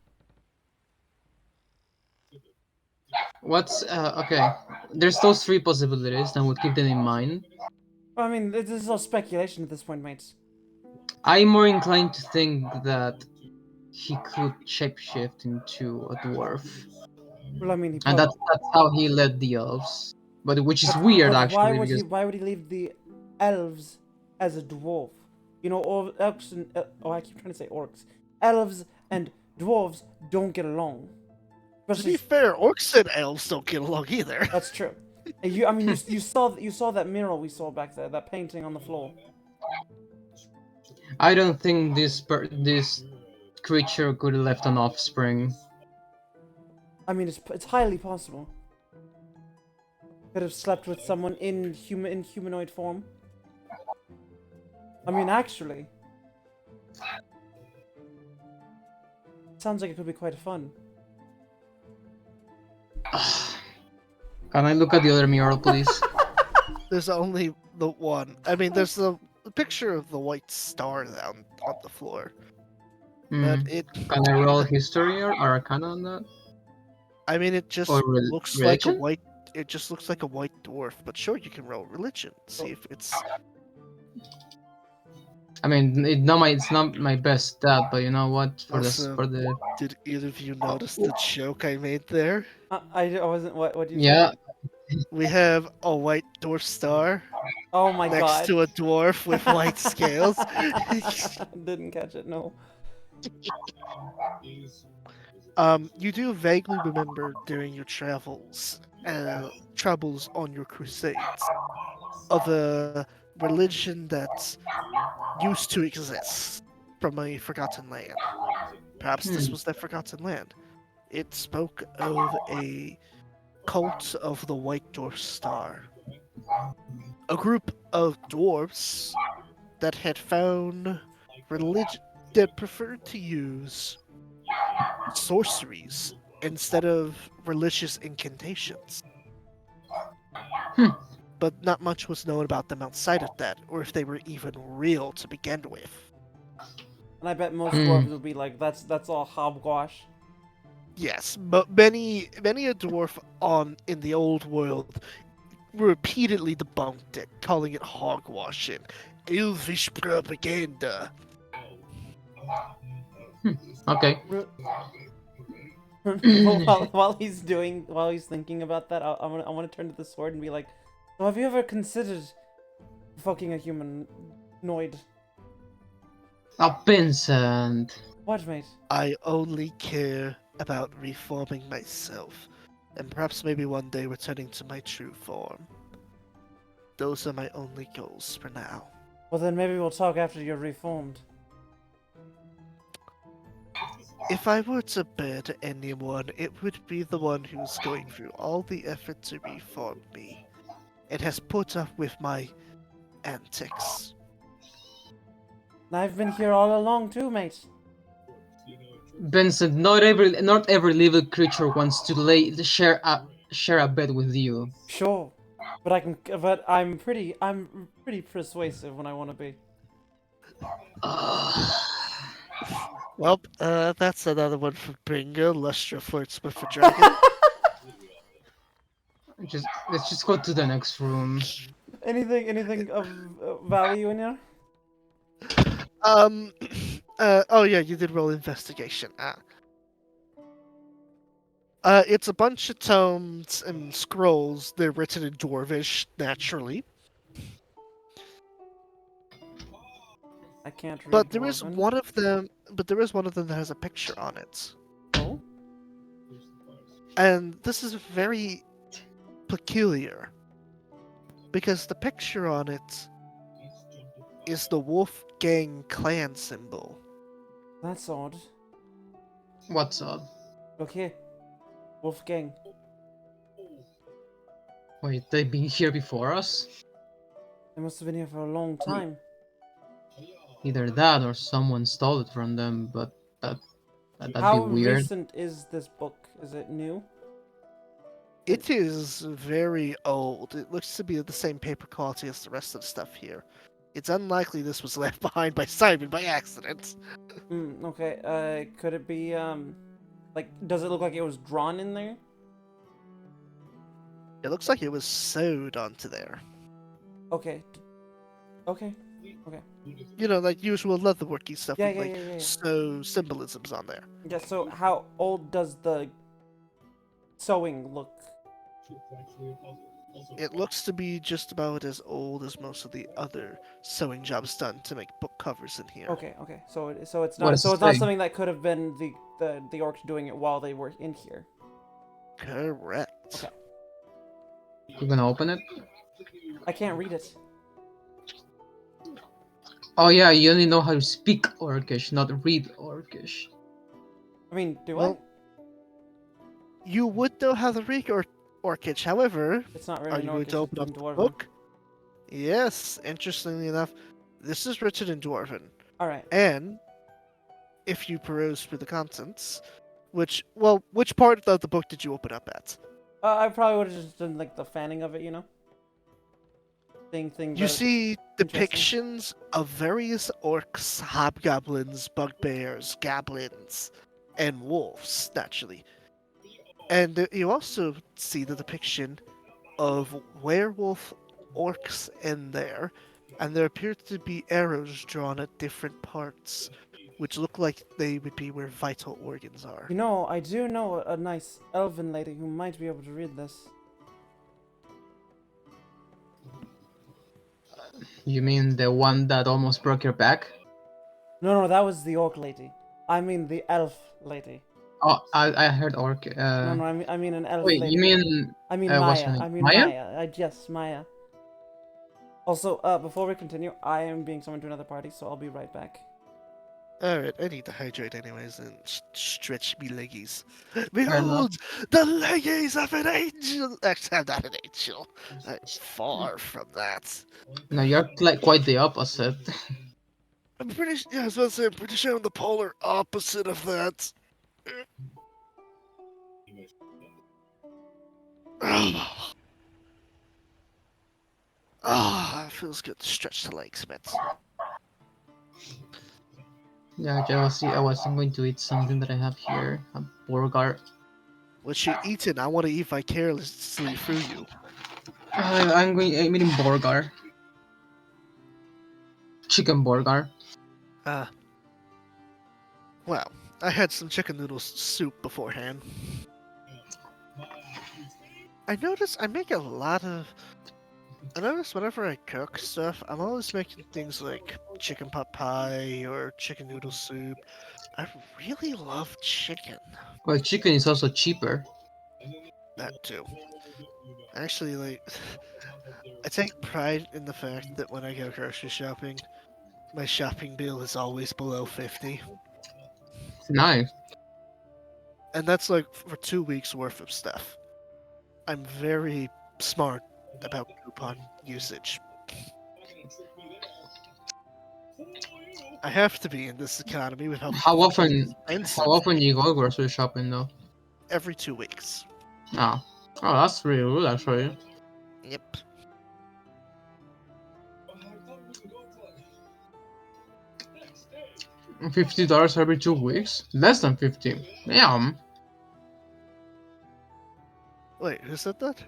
Speaker 3: What's okay? There's those three possibilities, and we'll keep them in mind.
Speaker 2: I mean, this is all speculation at this point, mates.
Speaker 3: I'm more inclined to think that he could shapeshift into a dwarf,
Speaker 2: Well, I mean,
Speaker 3: and that's how he led the elves. But which is weird
Speaker 2: but why
Speaker 3: actually,
Speaker 2: would
Speaker 3: because
Speaker 2: why would he leave the elves as a dwarf? You know, all elves and oh, I keep trying to say orcs. Elves and dwarves don't get along.
Speaker 1: To be
Speaker 2: Especially,
Speaker 1: fair, orcs and elves don't get along either.
Speaker 2: that's true. I mean, you saw that mural we saw back there, that painting on the floor.
Speaker 3: I don't think this creature could have left an offspring.
Speaker 2: I mean, it's highly possible. Could have slept with someone in humanoid form. I mean, actually, sounds like it could be quite fun.
Speaker 3: Can I look at the other mural, please?
Speaker 1: There's only the one. I mean, there's the picture of the white star down on the floor. But
Speaker 3: Hmm.
Speaker 1: it,
Speaker 3: Can I roll history or arcana on that?
Speaker 1: I mean, it just
Speaker 3: Or
Speaker 1: looks like a
Speaker 3: religion?
Speaker 1: white. It just looks like a white dwarf. But sure, you can roll religion. See if it's.
Speaker 3: I mean, it's not my best stat, but you know what?
Speaker 1: Also,
Speaker 3: For the
Speaker 1: did either of you notice the joke I made there?
Speaker 2: I wasn't. What do you
Speaker 3: yeah,
Speaker 2: say?
Speaker 1: We have a white dwarf star
Speaker 2: Oh my
Speaker 1: next
Speaker 2: god.
Speaker 1: to a dwarf with white scales.
Speaker 2: Didn't catch it. No.
Speaker 1: You do vaguely remember during your travels on your crusades, of a religion that used to exist from a forgotten land. Perhaps this was that forgotten land. It spoke of a cult of the White Dwarf Star. A group of dwarves that had found religion that preferred to use sorceries instead of religious incantations.
Speaker 3: Hmm.
Speaker 1: But not much was known about them outside of that, or if they were even real to begin with.
Speaker 2: And I bet most
Speaker 3: Hmm.
Speaker 2: dwarves would be like, that's all hogwash.
Speaker 1: Yes, but many a dwarf in the old world repeatedly debunked it, calling it hogwashing, elvish propaganda.
Speaker 3: Okay.
Speaker 2: while he's thinking about that, I want to turn to the sword and be like, So have you ever considered fucking a humanoid?
Speaker 3: Oh, Vincent.
Speaker 2: What, mate?
Speaker 1: I only care about reforming myself, and perhaps maybe one day returning to my true form. Those are my only goals for now.
Speaker 2: Well, then maybe we'll talk after you're reformed.
Speaker 1: If I were to bear to anyone, it would be the one who's going through all the effort to reform me, and has put up with my antics.
Speaker 2: I've been here all along too, mate.
Speaker 3: Vincent, not every living creature wants to share a bed with you.
Speaker 2: Sure, but I'm pretty persuasive when I want to be.
Speaker 1: Well, that's another one from Bingo. Lustra flirts with a dragon.
Speaker 3: Let's just go to the next room.
Speaker 2: Anything of value in here?
Speaker 1: Um, oh yeah, you did roll investigation. It's a bunch of tomes and scrolls. They're written in Dwarvish, naturally.
Speaker 2: I can't read.
Speaker 1: But there is
Speaker 2: Dwarven.
Speaker 1: one of them. But there is one of them that has a picture on it,
Speaker 2: Oh,
Speaker 1: and this is very peculiar because the picture on it is the Wolfgang clan symbol.
Speaker 2: that's odd.
Speaker 3: What's up?
Speaker 2: Look here, Wolfgang.
Speaker 3: Wait, they've been here before us?
Speaker 2: They must have been here for a long time.
Speaker 3: Either that or someone stole it from them, but that'd
Speaker 2: How
Speaker 3: be weird.
Speaker 2: recent is this book? Is it new?
Speaker 1: It is very old. It looks to be of the same paper quality as the rest of the stuff here. It's unlikely this was left behind by Simon by accident.
Speaker 2: Okay. Could it be like, does it look like it was drawn in there?
Speaker 1: It looks like it was sewed onto there.
Speaker 2: Okay. Okay.
Speaker 1: You know, like usual leatherworky stuff
Speaker 2: Yeah,
Speaker 1: with
Speaker 2: yeah,
Speaker 1: like
Speaker 2: yeah, yeah.
Speaker 1: sew symbolisms on there.
Speaker 2: Yeah. So how old does the sewing look?
Speaker 1: It looks to be just about as old as most of the other sewing jobs done to make book covers in here.
Speaker 2: Okay. So it's
Speaker 3: What
Speaker 2: not
Speaker 3: does it
Speaker 2: it's not
Speaker 3: say?
Speaker 2: something that could have been the orcs doing it while they were in here.
Speaker 1: Correct.
Speaker 2: Okay.
Speaker 3: You gonna open it?
Speaker 2: I can't read it.
Speaker 3: Oh yeah, you only know how to speak Orcish, not read Orcish.
Speaker 2: I mean, do
Speaker 1: Well, you would know how to read Orcish, however,
Speaker 2: I? It's not
Speaker 1: are
Speaker 2: really
Speaker 1: you
Speaker 2: an
Speaker 1: going
Speaker 2: orcish,
Speaker 1: to open
Speaker 2: it's
Speaker 1: up
Speaker 2: in
Speaker 1: the
Speaker 2: dwarven.
Speaker 1: book? Yes, interestingly enough, this is written in Dwarven.
Speaker 2: All right.
Speaker 1: And if you peruse through the contents, which part of the book did you open up at?
Speaker 2: I probably would have just done like the fanning of it, you know. Seeing things.
Speaker 1: You
Speaker 2: that-
Speaker 1: see
Speaker 2: interesting.
Speaker 1: depictions of various orcs, hobgoblins, bugbears, goblins, and wolves, naturally. And you also see the depiction of werewolf orcs in there, and there appear to be arrows drawn at different parts, which look like they would be where vital organs are.
Speaker 2: You know, I do know a nice elven lady who might be able to read this.
Speaker 3: You mean the one that almost broke your back?
Speaker 2: No, that was the orc lady. I mean the elf lady.
Speaker 3: Oh, I heard orc.
Speaker 2: No, I mean an elf
Speaker 3: Wait,
Speaker 2: lady.
Speaker 3: you mean
Speaker 2: I mean
Speaker 3: what's her
Speaker 2: Maya.
Speaker 3: name?
Speaker 2: I mean
Speaker 3: Maya?
Speaker 2: Maya. Yes, Maya. Also, before we continue, I am being summoned to another party, so I'll be right back.
Speaker 1: Alright, I need to hydrate anyways and stretch me leggies.
Speaker 3: enough.
Speaker 1: Behold, the leggies of an angel! Actually, I'm not an angel. I'm far from that.
Speaker 3: No, you're like quite the opposite.
Speaker 1: I'm pretty. Yeah, I was about to say, I'm pretty sure I'm the polar opposite of that. Ah, it feels good to stretch the legs, man.
Speaker 3: Yeah, I was going to eat something that I have here. A burger.
Speaker 1: What you eating? I want to eat vicariously through you.
Speaker 3: I'm eating burger. Chicken burger.
Speaker 1: Well, I had some chicken noodle soup beforehand. I notice I make a lot of I notice whenever I cook stuff, I'm always making things like chicken pot pie or chicken noodle soup. I really love chicken.
Speaker 3: Well, chicken is also cheaper.
Speaker 1: That too. Actually, like, I take pride in the fact that when I go grocery shopping, my shopping bill is always below 50.
Speaker 3: Nice.
Speaker 1: And that's like for 2 weeks worth of stuff. I'm very smart about coupon usage. I have to be in this economy with how
Speaker 3: How often? How
Speaker 1: expensive
Speaker 3: often you go grocery shopping though?
Speaker 1: every 2 weeks.
Speaker 3: Oh, oh, that's really good actually.
Speaker 1: Yep.
Speaker 3: $50 every 2 weeks? Less than 50. Damn.
Speaker 1: Wait, who said that?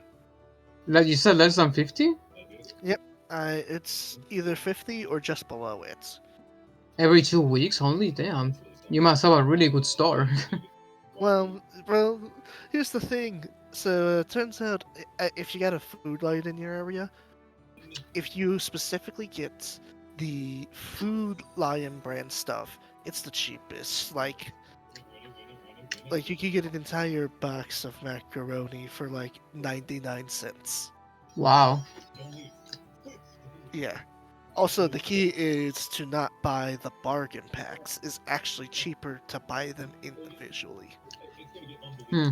Speaker 3: Like you said, less than 50
Speaker 1: Yep. It's either 50 or just below it.
Speaker 3: every 2 weeks only. Damn. You must have a really good store.
Speaker 1: Well, here's the thing. So it turns out if you got a Food Lion in your area, if you specifically get the Food Lion brand stuff, it's the cheapest. Like you could get an entire box of macaroni for like 99 cents.
Speaker 3: Wow.
Speaker 1: Yeah. Also, the key is to not buy the bargain packs. It's actually cheaper to buy them individually.
Speaker 3: Hmm.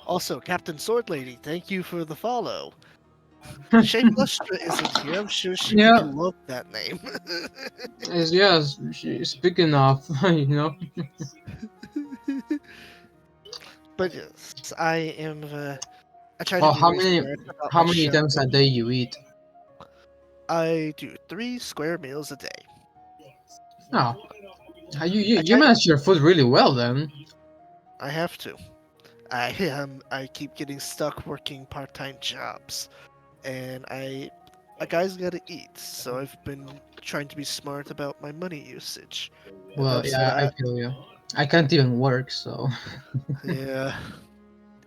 Speaker 1: Also, Captain Sword Lady, thank you for the follow. Shane Lustra isn't here. I'm sure she would
Speaker 3: Yeah.
Speaker 1: love that name.
Speaker 3: Yes. Speaking of, you know.
Speaker 1: But yes, I am. I try to
Speaker 3: Well,
Speaker 1: be very smart about
Speaker 3: how
Speaker 1: my
Speaker 3: many times a
Speaker 1: shopping.
Speaker 3: day you eat?
Speaker 1: I do 3 square meals a day.
Speaker 3: Oh,
Speaker 1: I
Speaker 3: you
Speaker 1: try.
Speaker 3: manage your food really well then.
Speaker 1: I have to. I keep getting stuck working part-time jobs, and a guy's gotta eat. So I've been trying to be smart about my money usage. And
Speaker 3: Well,
Speaker 1: that's
Speaker 3: yeah, I feel you. I can't even work, so.
Speaker 1: yeah.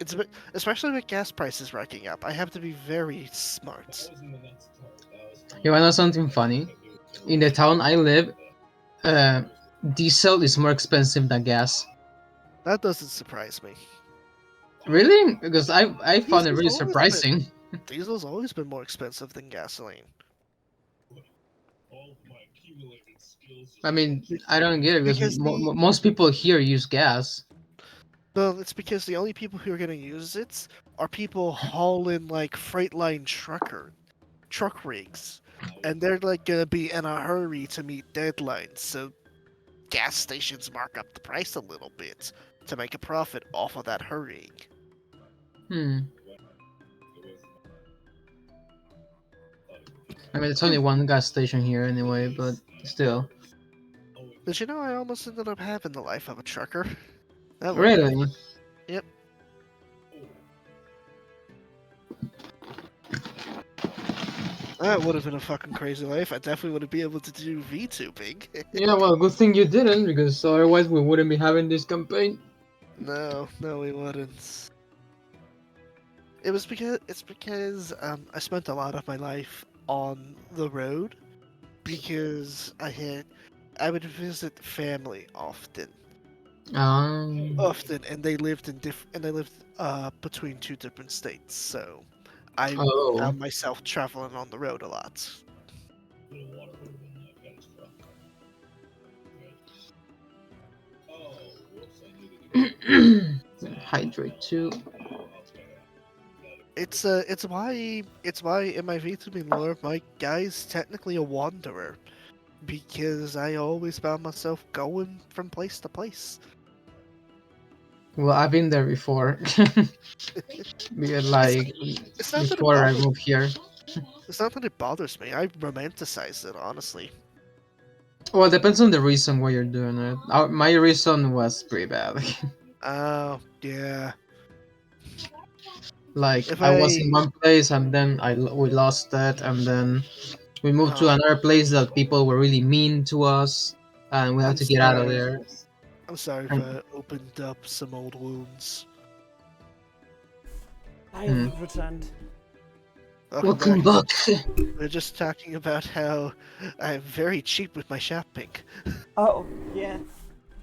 Speaker 1: It's a bit, especially with gas prices racking up. I have to be very smart.
Speaker 3: You wanna know something funny? In the town I live, uh, diesel is more expensive than gas.
Speaker 1: That doesn't surprise me.
Speaker 3: Really? Because I found it
Speaker 1: Diesel's
Speaker 3: really
Speaker 1: always been
Speaker 3: surprising.
Speaker 1: Diesel's always been more expensive than gasoline.
Speaker 3: I mean, I don't get it because
Speaker 1: Because the
Speaker 3: most people here use gas.
Speaker 1: Well, it's because the only people who are gonna use it are people hauling like Freight truck rigs, and they're like gonna be in a hurry to meet deadlines. So gas stations mark up the price a little bit to make a profit off of that hurrying.
Speaker 3: Hmm. I mean, it's only one gas station here anyway, but still.
Speaker 1: Did you know I almost ended up having the life of a trucker? That would have been.
Speaker 3: Really?
Speaker 1: Yep. That would have been a fucking crazy life. I definitely wouldn't be able to do VTubing.
Speaker 3: Yeah, well, good thing you didn't, because otherwise we wouldn't be having this campaign.
Speaker 1: No, we wouldn't. It's because I spent a lot of my life on the road because I would visit family
Speaker 3: Um.
Speaker 1: and they lived between 2 different states, so I
Speaker 3: Oh.
Speaker 1: found myself traveling on the road a lot.
Speaker 3: Hydrate too.
Speaker 1: It's why in my VTubing lore my guy's technically a wanderer because I always found myself going from place to place.
Speaker 3: Well, I've been there before. Because,
Speaker 1: It's
Speaker 3: like,
Speaker 1: it's not that it
Speaker 3: before I
Speaker 1: bothers
Speaker 3: moved here.
Speaker 1: It's not that it bothers me. I romanticize it, honestly.
Speaker 3: Well, it depends on the reason why you're doing it. My reason was pretty bad.
Speaker 1: Oh, yeah.
Speaker 3: Like,
Speaker 1: If
Speaker 3: I was
Speaker 1: I
Speaker 3: in one place and then we lost that, and then we moved to
Speaker 1: uh,
Speaker 3: another place that people were really mean to us, and we had
Speaker 1: I'm
Speaker 3: to get out of
Speaker 1: sorry.
Speaker 3: there.
Speaker 1: I'm sorry if
Speaker 3: And,
Speaker 1: I opened up some old wounds.
Speaker 2: I
Speaker 3: hmm.
Speaker 2: pretend.
Speaker 3: Welcome back.
Speaker 1: We're just talking about how I'm very cheap with my shopping.
Speaker 2: Oh, yeah.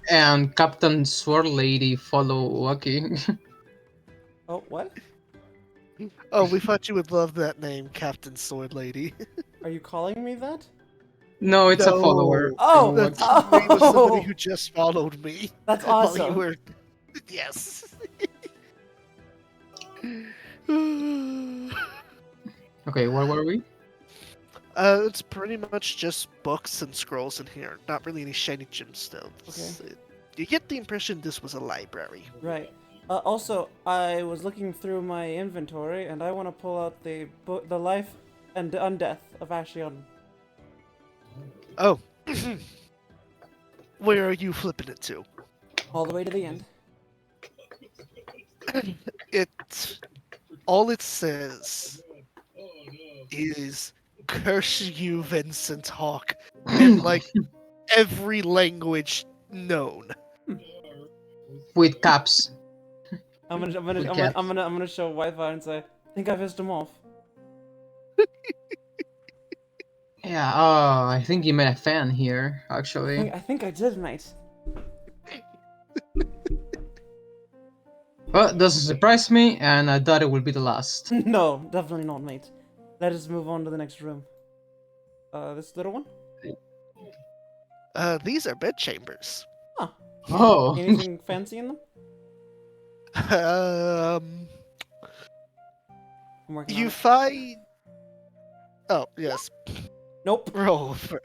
Speaker 3: And Captain Sword Lady follow Lucky.
Speaker 2: Oh, what?
Speaker 1: Oh, we thought you would love that name, Captain Sword Lady.
Speaker 2: Are you calling me that?
Speaker 3: No, it's a follower
Speaker 1: No,
Speaker 3: from
Speaker 2: Oh!
Speaker 1: that's
Speaker 3: Lucky.
Speaker 1: the name of somebody
Speaker 2: Oh!
Speaker 1: who just followed me.
Speaker 2: That's
Speaker 1: While you
Speaker 2: awesome.
Speaker 1: were. Yes.
Speaker 3: Okay, where were we?
Speaker 1: It's pretty much just books and scrolls in here. Not really any shiny gemstones. You get the impression this was a library.
Speaker 2: Right. Also, I was looking through my inventory, and I want to pull out the the life and undeath of Ashion.
Speaker 1: Oh. Where are you flipping it to?
Speaker 2: All the way to the end.
Speaker 1: It. All it says is curse you, Vincent Hawk, in like every language known.
Speaker 3: With caps.
Speaker 2: I'm gonna
Speaker 3: Yes.
Speaker 2: I'm gonna show Wi-Fi and say, I think I pissed him off.
Speaker 3: Yeah, oh, I think you made a fan here,
Speaker 2: I
Speaker 3: actually.
Speaker 2: think I did, mate.
Speaker 3: Well, doesn't surprise me, and I thought it would be the last.
Speaker 2: No, definitely not, mate. Let us move on to the next room. This little one?
Speaker 1: These are bedchambers.
Speaker 2: Huh.
Speaker 3: Oh,
Speaker 2: Anything fancy in them?
Speaker 1: Um,
Speaker 2: I'm working on
Speaker 1: you
Speaker 2: it.
Speaker 1: find. Oh yes,
Speaker 2: Nope.
Speaker 1: roll for.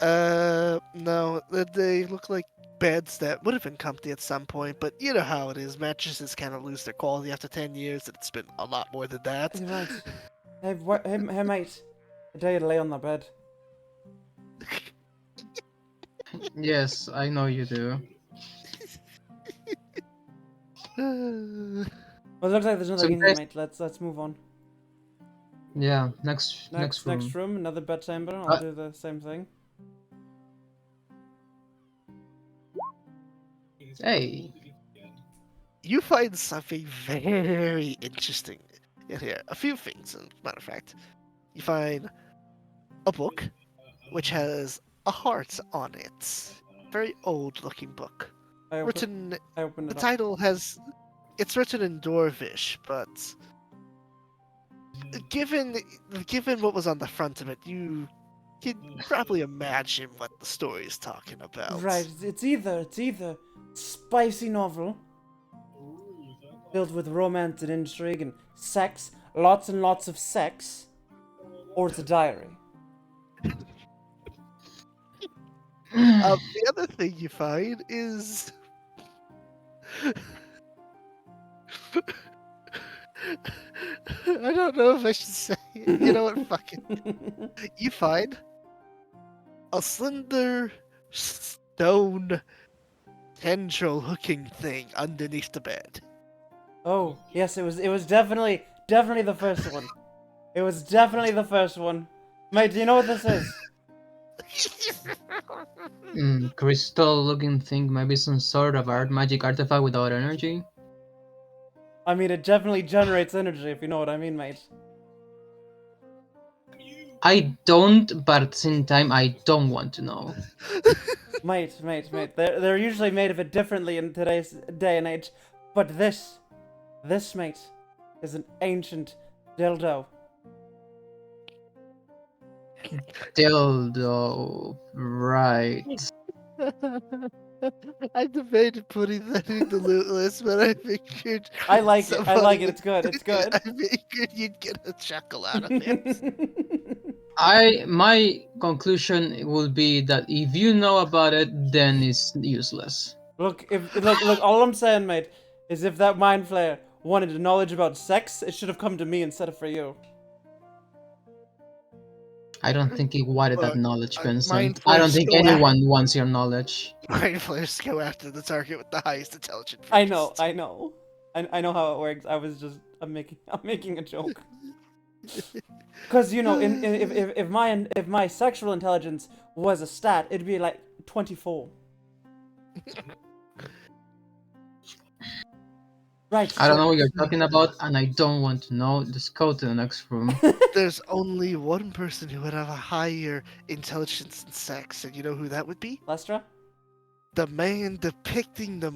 Speaker 1: No, they look like beds that would have been comfy at some point, but you know how it is. Mattresses kind of lose their quality after 10 years, and it's been a lot more than that.
Speaker 2: You're right. Hey, mate. I dare you to lay on the bed.
Speaker 3: yes, I know you do.
Speaker 2: Well, it looks like there's
Speaker 3: So
Speaker 2: nothing in here,
Speaker 3: guys-
Speaker 2: mate. Let's move on.
Speaker 3: Yeah, next
Speaker 2: Next
Speaker 3: room.
Speaker 2: room, another bed chamber. I'll
Speaker 3: Uh,
Speaker 2: do the same thing.
Speaker 3: Hey,
Speaker 1: You find something very interesting in here. A few things, as a matter of fact. You find a book which has a heart on it. Very old looking book.
Speaker 2: I
Speaker 1: Written.
Speaker 2: opened
Speaker 1: The
Speaker 2: it up.
Speaker 1: title has. It's written in Dwarvish, but. Given what was on the front of it, you can probably imagine what the story is talking about.
Speaker 2: Right. It's either spicy novel filled with romance and intrigue and sex, lots and lots of sex, or it's a diary.
Speaker 1: The other thing you find is. I don't know if I should say it. You know what? Fuck it. You find a slender stone tendril hooking thing underneath the bed.
Speaker 2: Oh, yes, it was definitely the first one. It was definitely the first one. Mate, do you know what this is?
Speaker 3: crystal-looking thing, maybe some sort of magic artifact without energy.
Speaker 2: I mean, it definitely generates energy, if you know what I mean, mate.
Speaker 3: I don't, but at the same time, I don't want to know.
Speaker 2: Mate. They're usually made of it differently in today's day and age. But this, mate, is an ancient dildo.
Speaker 3: Dildo, right?
Speaker 1: I debated putting that in the loot list, but I figured.
Speaker 2: I like it.
Speaker 1: somebody
Speaker 2: It's good. It's good.
Speaker 1: I figured you'd get a chuckle out of it.
Speaker 3: My conclusion will be that if you know about it, then it's useless.
Speaker 2: Look, all I'm saying, mate, is if that mind flayer wanted knowledge about sex, it should have come to me instead of for you.
Speaker 3: I don't think he wanted that
Speaker 1: Look,
Speaker 3: knowledge, Vincent.
Speaker 1: mind
Speaker 3: I don't
Speaker 1: flayers
Speaker 3: think
Speaker 1: go
Speaker 3: anyone wants your knowledge.
Speaker 1: Mind flayers go after the target with the highest intelligence.
Speaker 2: I know. I know how it works. I'm making a joke. Because you know, if my sexual intelligence was a stat, it'd be like 24. Right.
Speaker 3: I don't know
Speaker 2: So
Speaker 3: what you're talking about, and I don't want to know. Just go to the next room.
Speaker 1: There's only one person who would have a higher intelligence than sex, and you know who that would be?
Speaker 2: Lestra.
Speaker 1: The man depicting the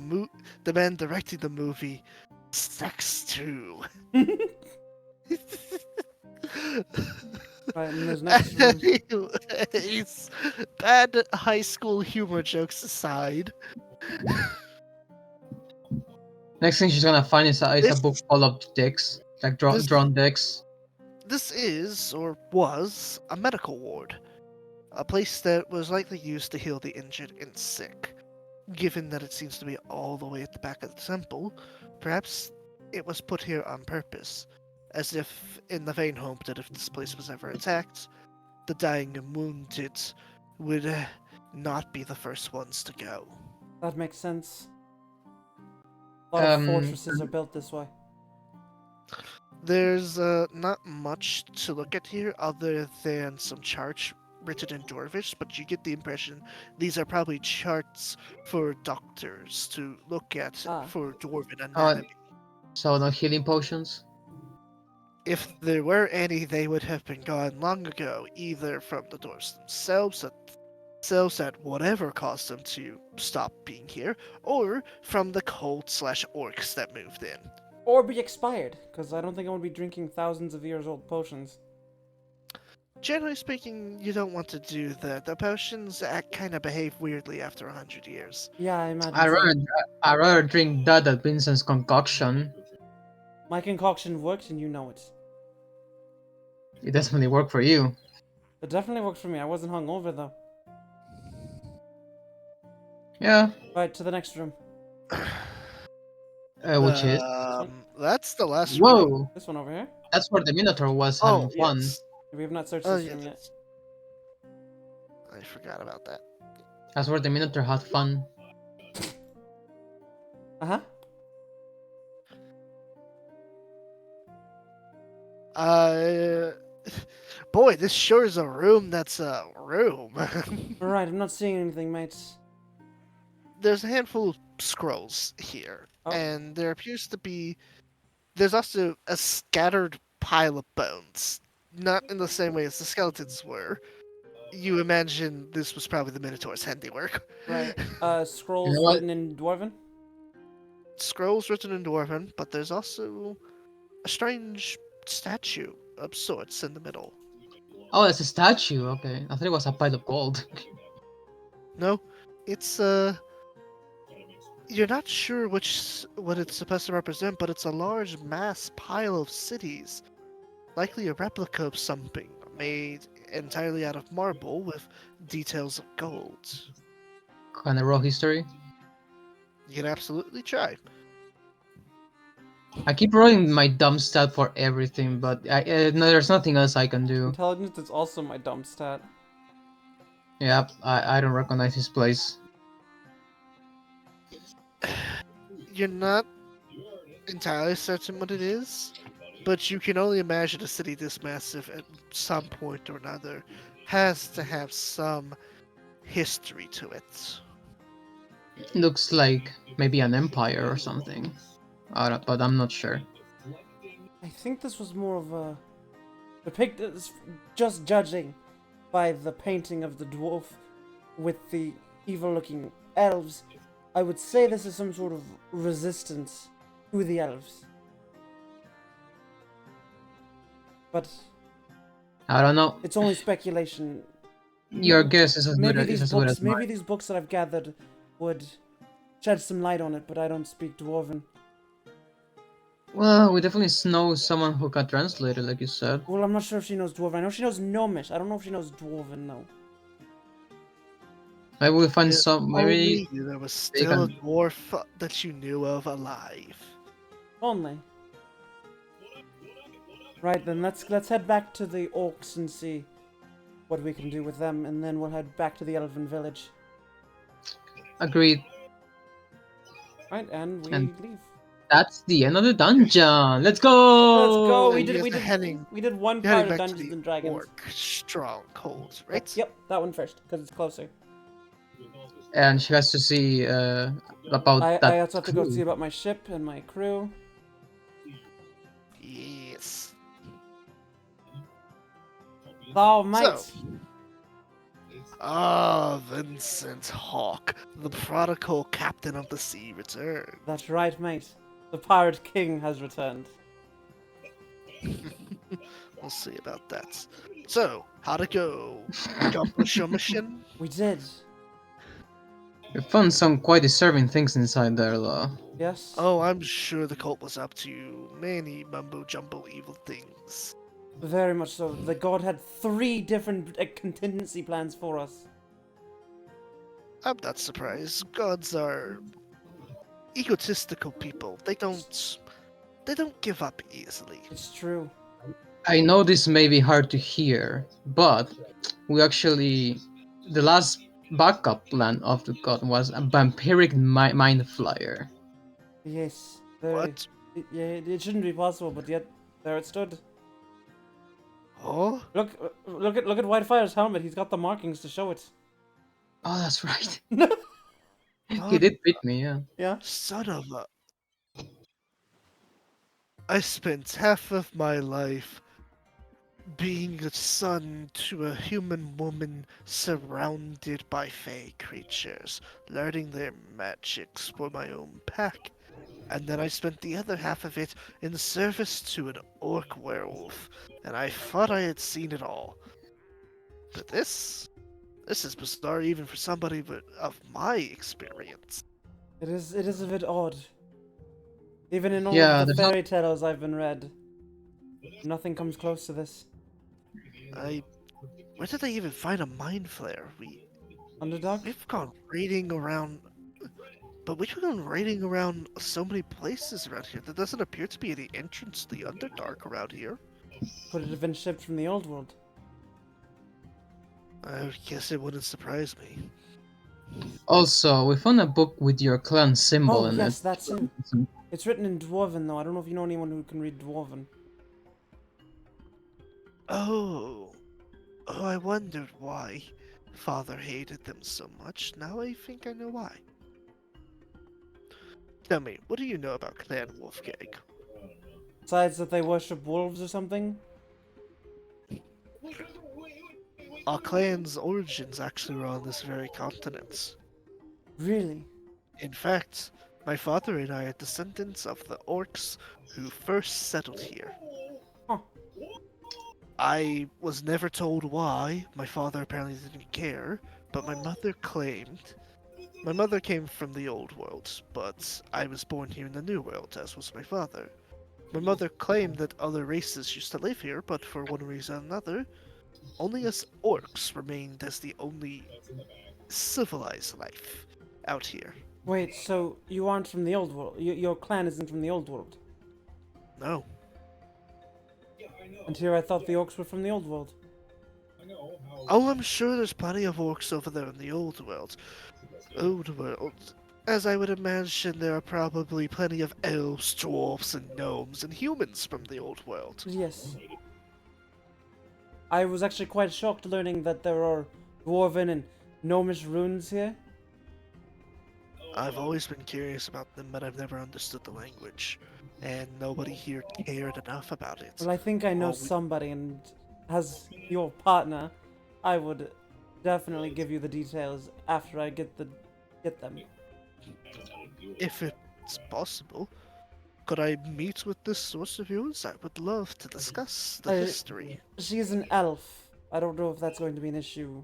Speaker 1: man directing the movie, Sex 2.
Speaker 2: Right, and there's next room.
Speaker 1: Anyways, bad high school humor jokes aside,
Speaker 3: Next thing she's gonna find is a
Speaker 1: this
Speaker 3: book full of dicks, like
Speaker 1: this
Speaker 3: drawn dicks.
Speaker 1: this is or was a medical ward, a place that was likely used to heal the injured and sick. Given that it seems to be all the way at the back of the temple, perhaps it was put here on purpose, as if in the vain hope that if this place was ever attacked, the dying and wounded would not be the first ones to go.
Speaker 2: That makes sense. A lot of
Speaker 3: Um,
Speaker 2: fortresses are built this way.
Speaker 1: There's not much to look at here other than some charts written in Dwarvish, but you get the impression these are probably charts for doctors to look at
Speaker 2: Ah.
Speaker 1: for Dwarven
Speaker 3: Oh,
Speaker 1: anatomy.
Speaker 3: so no healing potions.
Speaker 1: If there were any, they would have been gone long ago, either from the dwarves themselves at whatever caused them to stop being here, or from the cult/orcs that moved in.
Speaker 2: Or be expired, because I don't think I would be drinking thousands of years old potions.
Speaker 1: Generally speaking, you don't want to do that. The potions kind of behave weirdly after 100 years.
Speaker 2: Yeah, I imagine
Speaker 3: I
Speaker 2: so.
Speaker 3: rather I rather drink that than Vincent's concoction.
Speaker 2: My concoction works and you know it.
Speaker 3: It definitely worked for you.
Speaker 2: It definitely worked for me. I wasn't hungover though.
Speaker 3: Yeah.
Speaker 2: Right, to the next room.
Speaker 3: Which is
Speaker 1: That's the last room.
Speaker 3: whoa.
Speaker 2: This one over here.
Speaker 3: That's where the Minotaur was
Speaker 1: Oh,
Speaker 3: having fun.
Speaker 1: yes.
Speaker 2: We have not searched
Speaker 1: Oh,
Speaker 2: this
Speaker 1: yes.
Speaker 2: room yet.
Speaker 1: I forgot about that.
Speaker 3: That's where the Minotaur had fun.
Speaker 2: Uh-huh.
Speaker 1: Boy, this sure is a room that's a room.
Speaker 2: Alright, I'm not seeing anything, mates.
Speaker 1: There's a handful of scrolls here,
Speaker 2: Oh.
Speaker 1: and there appears to be. There's also a scattered pile of bones. Not in the same way as the skeletons were. You imagine this was probably the Minotaur's handiwork.
Speaker 2: Right. Scrolls
Speaker 3: You know what?
Speaker 2: written in Dwarven?
Speaker 1: Scrolls written in Dwarven, but there's also a strange statue of sorts in the middle.
Speaker 3: Oh, it's a statue. Okay, I thought it was a pile of gold.
Speaker 1: No, it's you're not sure what it's supposed to represent, but it's a large mass pile of cities, likely a replica of something made entirely out of marble with details of gold.
Speaker 3: Kind of raw history.
Speaker 1: You can absolutely try.
Speaker 3: I keep rolling my dumb stat for everything, but no, there's nothing else I can do.
Speaker 2: Intelligence is also my dumb stat.
Speaker 3: Yep, I don't recognize this place.
Speaker 1: You're not entirely certain what it is, but you can only imagine a city this massive at some point or another has to have some history to it.
Speaker 3: Looks like maybe an empire or something. But I'm not sure.
Speaker 2: I think this was more of a... just judging by the painting of the dwarf with the evil-looking elves, I would say this is some sort of resistance to the elves. But
Speaker 3: I don't know.
Speaker 2: it's only speculation.
Speaker 3: Your guess is as good
Speaker 2: Maybe
Speaker 3: as,
Speaker 2: these
Speaker 3: as good
Speaker 2: books,
Speaker 3: as
Speaker 2: maybe
Speaker 3: mine.
Speaker 2: these books that I've gathered would shed some light on it, but I don't speak Dwarven.
Speaker 3: Well, we definitely know someone who can translate it, like you said.
Speaker 2: Well, I'm not sure if she knows Dwarven. I know she knows Gnomish. I don't know if she knows Dwarven, though.
Speaker 3: Maybe we'll find
Speaker 1: If
Speaker 3: some. Maybe
Speaker 1: only there was
Speaker 3: they
Speaker 1: still a
Speaker 3: can-
Speaker 1: dwarf that you knew of alive.
Speaker 2: Only. Right then, let's head back to the orcs and see what we can do with them, and then we'll head back to the elven village.
Speaker 3: agreed.
Speaker 2: Right, and we
Speaker 3: And-
Speaker 2: leave.
Speaker 3: That's the end of the dungeon. Let's go.
Speaker 2: Let's go.
Speaker 1: And you guys are
Speaker 2: We did one
Speaker 1: You're
Speaker 2: part
Speaker 1: heading
Speaker 2: of
Speaker 1: back to
Speaker 2: Dungeons
Speaker 1: the
Speaker 2: and Dragons.
Speaker 1: orc stronghold, right?
Speaker 2: Yep, that one first, because it's closer.
Speaker 3: and she has to see about
Speaker 2: I
Speaker 3: that
Speaker 2: also have to go
Speaker 3: crew.
Speaker 2: see about my ship and my crew.
Speaker 1: Yes.
Speaker 2: Thou
Speaker 1: So,
Speaker 2: might.
Speaker 1: Vincent Hawke, the prodigal captain of the sea, returned.
Speaker 2: That's right, mate. The Pirate King has returned.
Speaker 1: We'll see about that. So, how'd it go? Accomplish your mission?
Speaker 2: We did.
Speaker 3: We found some quite disturbing things inside there, though.
Speaker 2: Yes?
Speaker 1: Oh, I'm sure the cult was up to many mumbo jumbo evil things.
Speaker 2: Very much so. The god had 3 different contingency plans for us.
Speaker 1: I'm not surprised. Gods are egotistical people. They don't give up easily.
Speaker 2: It's true.
Speaker 3: I know this may be hard to hear, but we actually, the last backup plan of the god was a vampiric mind flyer.
Speaker 2: Yes. Very.
Speaker 1: What?
Speaker 2: Yeah, it shouldn't be possible, but yet there it stood.
Speaker 1: Oh?
Speaker 2: Look at Whitefire's helmet. He's got the markings to show it.
Speaker 3: Oh, that's right. He
Speaker 1: Oh,
Speaker 3: did beat me, yeah.
Speaker 2: Yeah.
Speaker 1: son of a... I spent half of my life being a son to a human woman surrounded by fey creatures, learning their magics for my own pack. And then I spent the other half of it in service to an orc werewolf, and I thought I had seen it all. But this is bizarre even for somebody of my experience.
Speaker 2: It is a bit odd. Even in all
Speaker 3: Yeah,
Speaker 2: of the
Speaker 3: there's not-
Speaker 2: fairy tales I've been read, nothing comes close to this.
Speaker 1: Where did they even find a mind flare?
Speaker 2: Underdog?
Speaker 1: We've gone raiding around, but we've gone raiding around so many places around here. There doesn't appear to be any entrance to the Underdark around here.
Speaker 2: Could it have been shipped from the old world?
Speaker 1: I guess it wouldn't surprise me.
Speaker 3: Also, we found a book with your clan symbol
Speaker 2: Oh,
Speaker 3: in
Speaker 2: yes,
Speaker 3: it.
Speaker 2: that's it. It's written in Dwarven, though. I don't know if you know anyone who can read Dwarven.
Speaker 1: Oh, I wondered why Father hated them so much. Now I think I know why. Tell me, what do you know about Clan Wolfgang?
Speaker 2: Besides that they worship wolves or something?
Speaker 1: Our clan's origins actually were on this very continent.
Speaker 2: Really?
Speaker 1: In fact, my father and I are descendants of the orcs who first settled here.
Speaker 2: Huh.
Speaker 1: I was never told why. My father apparently didn't care, but my mother claimed. My mother came from the old world, but I was born here in the new world, as was my father. My mother claimed that other races used to live here, but for one reason or another, only us orcs remained as the only civilized life out here.
Speaker 2: Wait, so you aren't from the old world? Your clan isn't from the old world?
Speaker 1: No.
Speaker 2: And here I thought the orcs were from the old world.
Speaker 1: Oh, I'm sure there's plenty of orcs over there in the old world. Old world. As I would imagine, there are probably plenty of elves, dwarfs, and gnomes, and humans from the old world.
Speaker 2: Yes. I was actually quite shocked learning that there are Dwarven and Gnomish runes here.
Speaker 1: I've always been curious about them, but I've never understood the language. And nobody here cared enough about it.
Speaker 2: Well, I think I know
Speaker 1: Well,
Speaker 2: somebody, and as your partner, I would definitely give you the details after I get them.
Speaker 1: If it's possible, could I meet with this source of yours? I would love to discuss the history.
Speaker 2: She's an elf. I don't know if that's going to be an issue.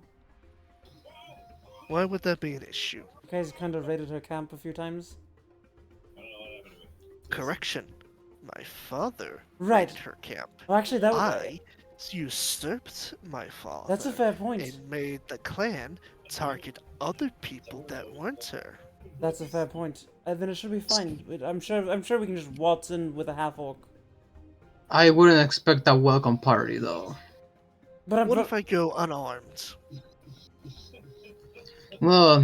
Speaker 1: Why would that be an issue?
Speaker 2: You guys kind of raided her camp a few times.
Speaker 1: Correction. My father
Speaker 2: Right.
Speaker 1: raided her camp.
Speaker 2: Well, actually, that
Speaker 1: I usurped my father.
Speaker 2: that's a fair point.
Speaker 1: And made the clan target other people that weren't her.
Speaker 2: That's a fair point. Then it should be fine. I'm sure we can just waltz in with a half orc.
Speaker 3: I wouldn't expect a welcome party, though.
Speaker 2: But
Speaker 1: What if I go unarmed?
Speaker 3: Well,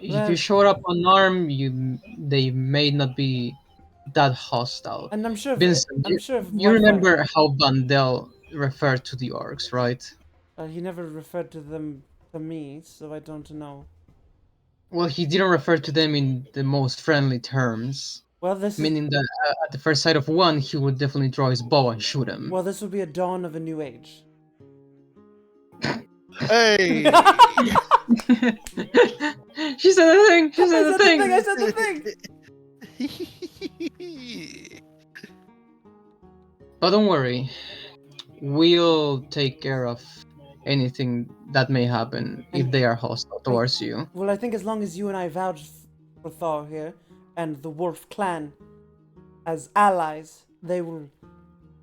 Speaker 3: if
Speaker 2: Well-
Speaker 3: you showed up unarmed, they may not be that hostile.
Speaker 2: and I'm sure.
Speaker 3: Vincent,
Speaker 2: I'm sure. If
Speaker 3: you
Speaker 2: Wildfire-
Speaker 3: remember how Vandel referred to the orcs, right?
Speaker 2: He never referred to them to me, so I don't know.
Speaker 3: Well, he didn't refer to them in the most friendly terms,
Speaker 2: Well, this is
Speaker 3: meaning that at the first sight of one, he would definitely draw his bow and shoot him.
Speaker 2: well, this would be a dawn of a new age.
Speaker 1: Hey!
Speaker 3: She said the thing. She said the thing.
Speaker 2: I said the thing.
Speaker 3: But don't worry, we'll take care of anything that may happen if
Speaker 2: And
Speaker 3: they are hostile towards you.
Speaker 2: Well, I think as long as you and I vouch for Thor here and the Wolf Clan as allies, they will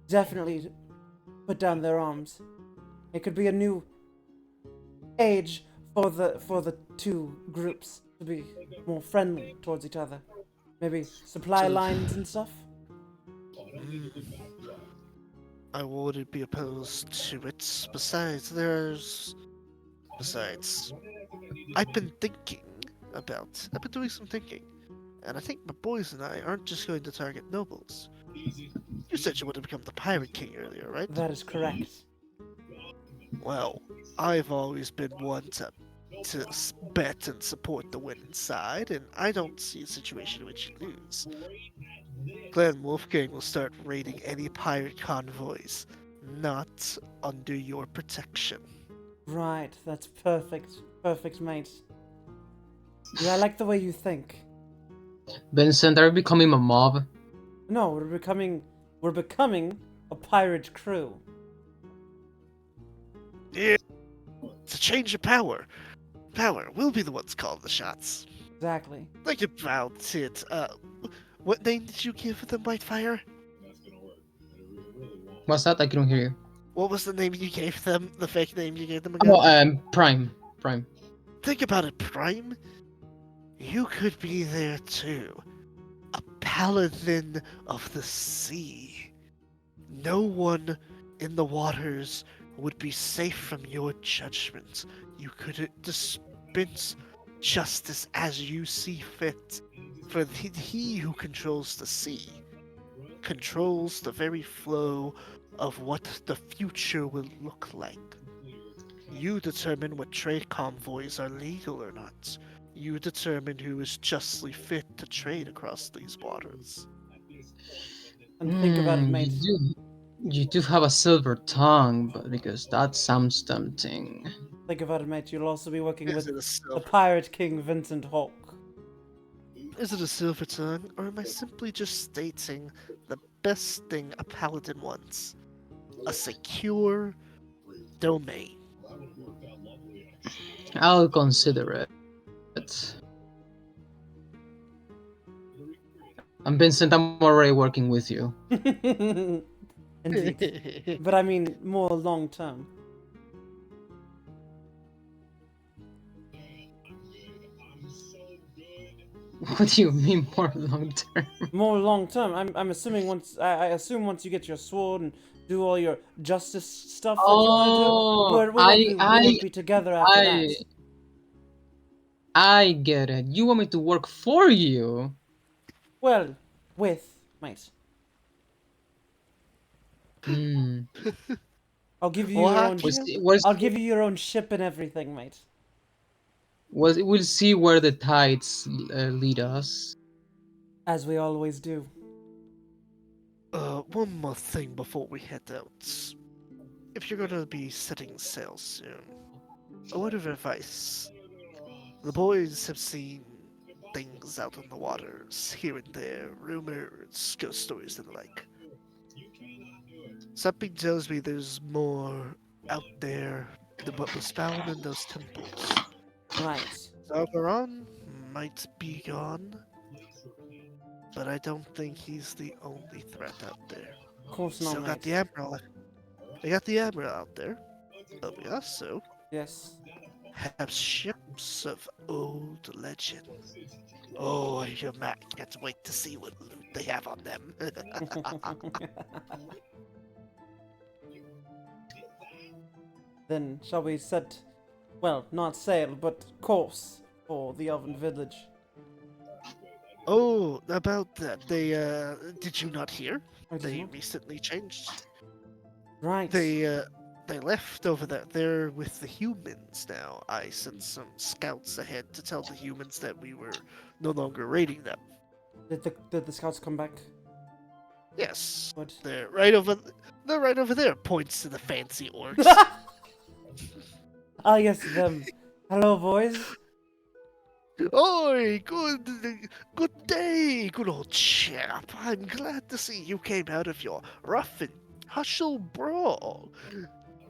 Speaker 2: definitely put down their arms. It could be a new age for the two groups to be more friendly towards each other. Maybe supply
Speaker 1: So-
Speaker 2: lines and stuff.
Speaker 1: I wouldn't be opposed to it. Besides, I've been doing some thinking. And I think my boys and I aren't just going to target nobles. You said you wanted to become the Pirate King earlier, right?
Speaker 2: That is correct.
Speaker 1: Well, I've always been one to bet and support the winning side, and I don't see a situation in which you lose. Clan Wolfgang will start raiding any pirate convoys not under your protection.
Speaker 2: Right, that's perfect. Perfect, mate. Yeah, I like the way you think.
Speaker 3: Vincent, are you becoming a mob?
Speaker 2: No, we're becoming a pirate crew.
Speaker 1: Yeah, it's a change of power. We'll be the ones calling the shots.
Speaker 2: Exactly.
Speaker 1: Think about it. What name did you give them, Whitefire?
Speaker 3: What's that? I couldn't hear you.
Speaker 1: What was the name you gave them? The fake name you gave them again?
Speaker 3: Oh, Prime.
Speaker 1: Think about it, Prime. You could be there too. A paladin of the sea. No one in the waters would be safe from your judgment. You could dispense justice as you see fit. For he who controls the sea controls the very flow of what the future will look like. You determine what trade convoys are legal or not. You determine who is justly fit to trade across these waters.
Speaker 2: And think about it,
Speaker 3: Hmm,
Speaker 2: mate.
Speaker 3: You do have a silver tongue, but because that sounds tempting.
Speaker 2: Think about it, mate. You'll also be working
Speaker 1: Is
Speaker 2: with
Speaker 1: it a
Speaker 2: the
Speaker 1: silver?
Speaker 2: Pirate King Vincent Hawk.
Speaker 1: Is it a silver tongue, or am I simply just stating the best thing a paladin wants? A secure domain.
Speaker 3: I'll consider it. And Vincent, I'm already working with you.
Speaker 2: Indeed. But I mean, more long term.
Speaker 3: What do you mean more long term?
Speaker 2: More long term. I'm assuming I assume once you get your sword and do all your justice stuff that you want to do, we won't be together after that.
Speaker 3: I get it. You want me to work for you?
Speaker 2: Well, with mate.
Speaker 3: Hmm.
Speaker 2: I'll give you
Speaker 1: Well,
Speaker 2: your
Speaker 1: how
Speaker 2: own.
Speaker 1: can
Speaker 2: I'll give you your own ship and everything, mate.
Speaker 3: We'll see where the tides lead us.
Speaker 2: As we always do.
Speaker 1: One more thing before we head out. If you're gonna be setting sail soon, a word of advice. The boys have seen things out on the waters, here and there, rumors, ghost stories, and the like. Something tells me there's more out there than what was found in those temples.
Speaker 2: Right.
Speaker 1: Zarbaron might be gone, but I don't think he's the only threat out there.
Speaker 2: Of course not,
Speaker 1: Still
Speaker 2: mate.
Speaker 1: got the Admiral. We got the Admiral out there, but we also
Speaker 2: Yes.
Speaker 1: have ships of old legend. Oh, your Matt can't wait to see what loot they have on them.
Speaker 2: Then shall we set, well, not sail, but course for the Elven Village?
Speaker 1: Oh, about that, they, did you not hear?
Speaker 2: I did
Speaker 1: They
Speaker 2: not.
Speaker 1: recently changed.
Speaker 2: Right.
Speaker 1: They They left over there. They're with the humans now. I sent some scouts ahead to tell the humans that we were no longer raiding them.
Speaker 2: Did the scouts come back?
Speaker 1: Yes,
Speaker 2: What?
Speaker 1: they're right over. They're right over there. Points to the fancy orcs.
Speaker 2: Ah, yes, them. Hello, boys.
Speaker 1: Oi, good day, good old chap. I'm glad to see you came out of your rough and hustle brawl.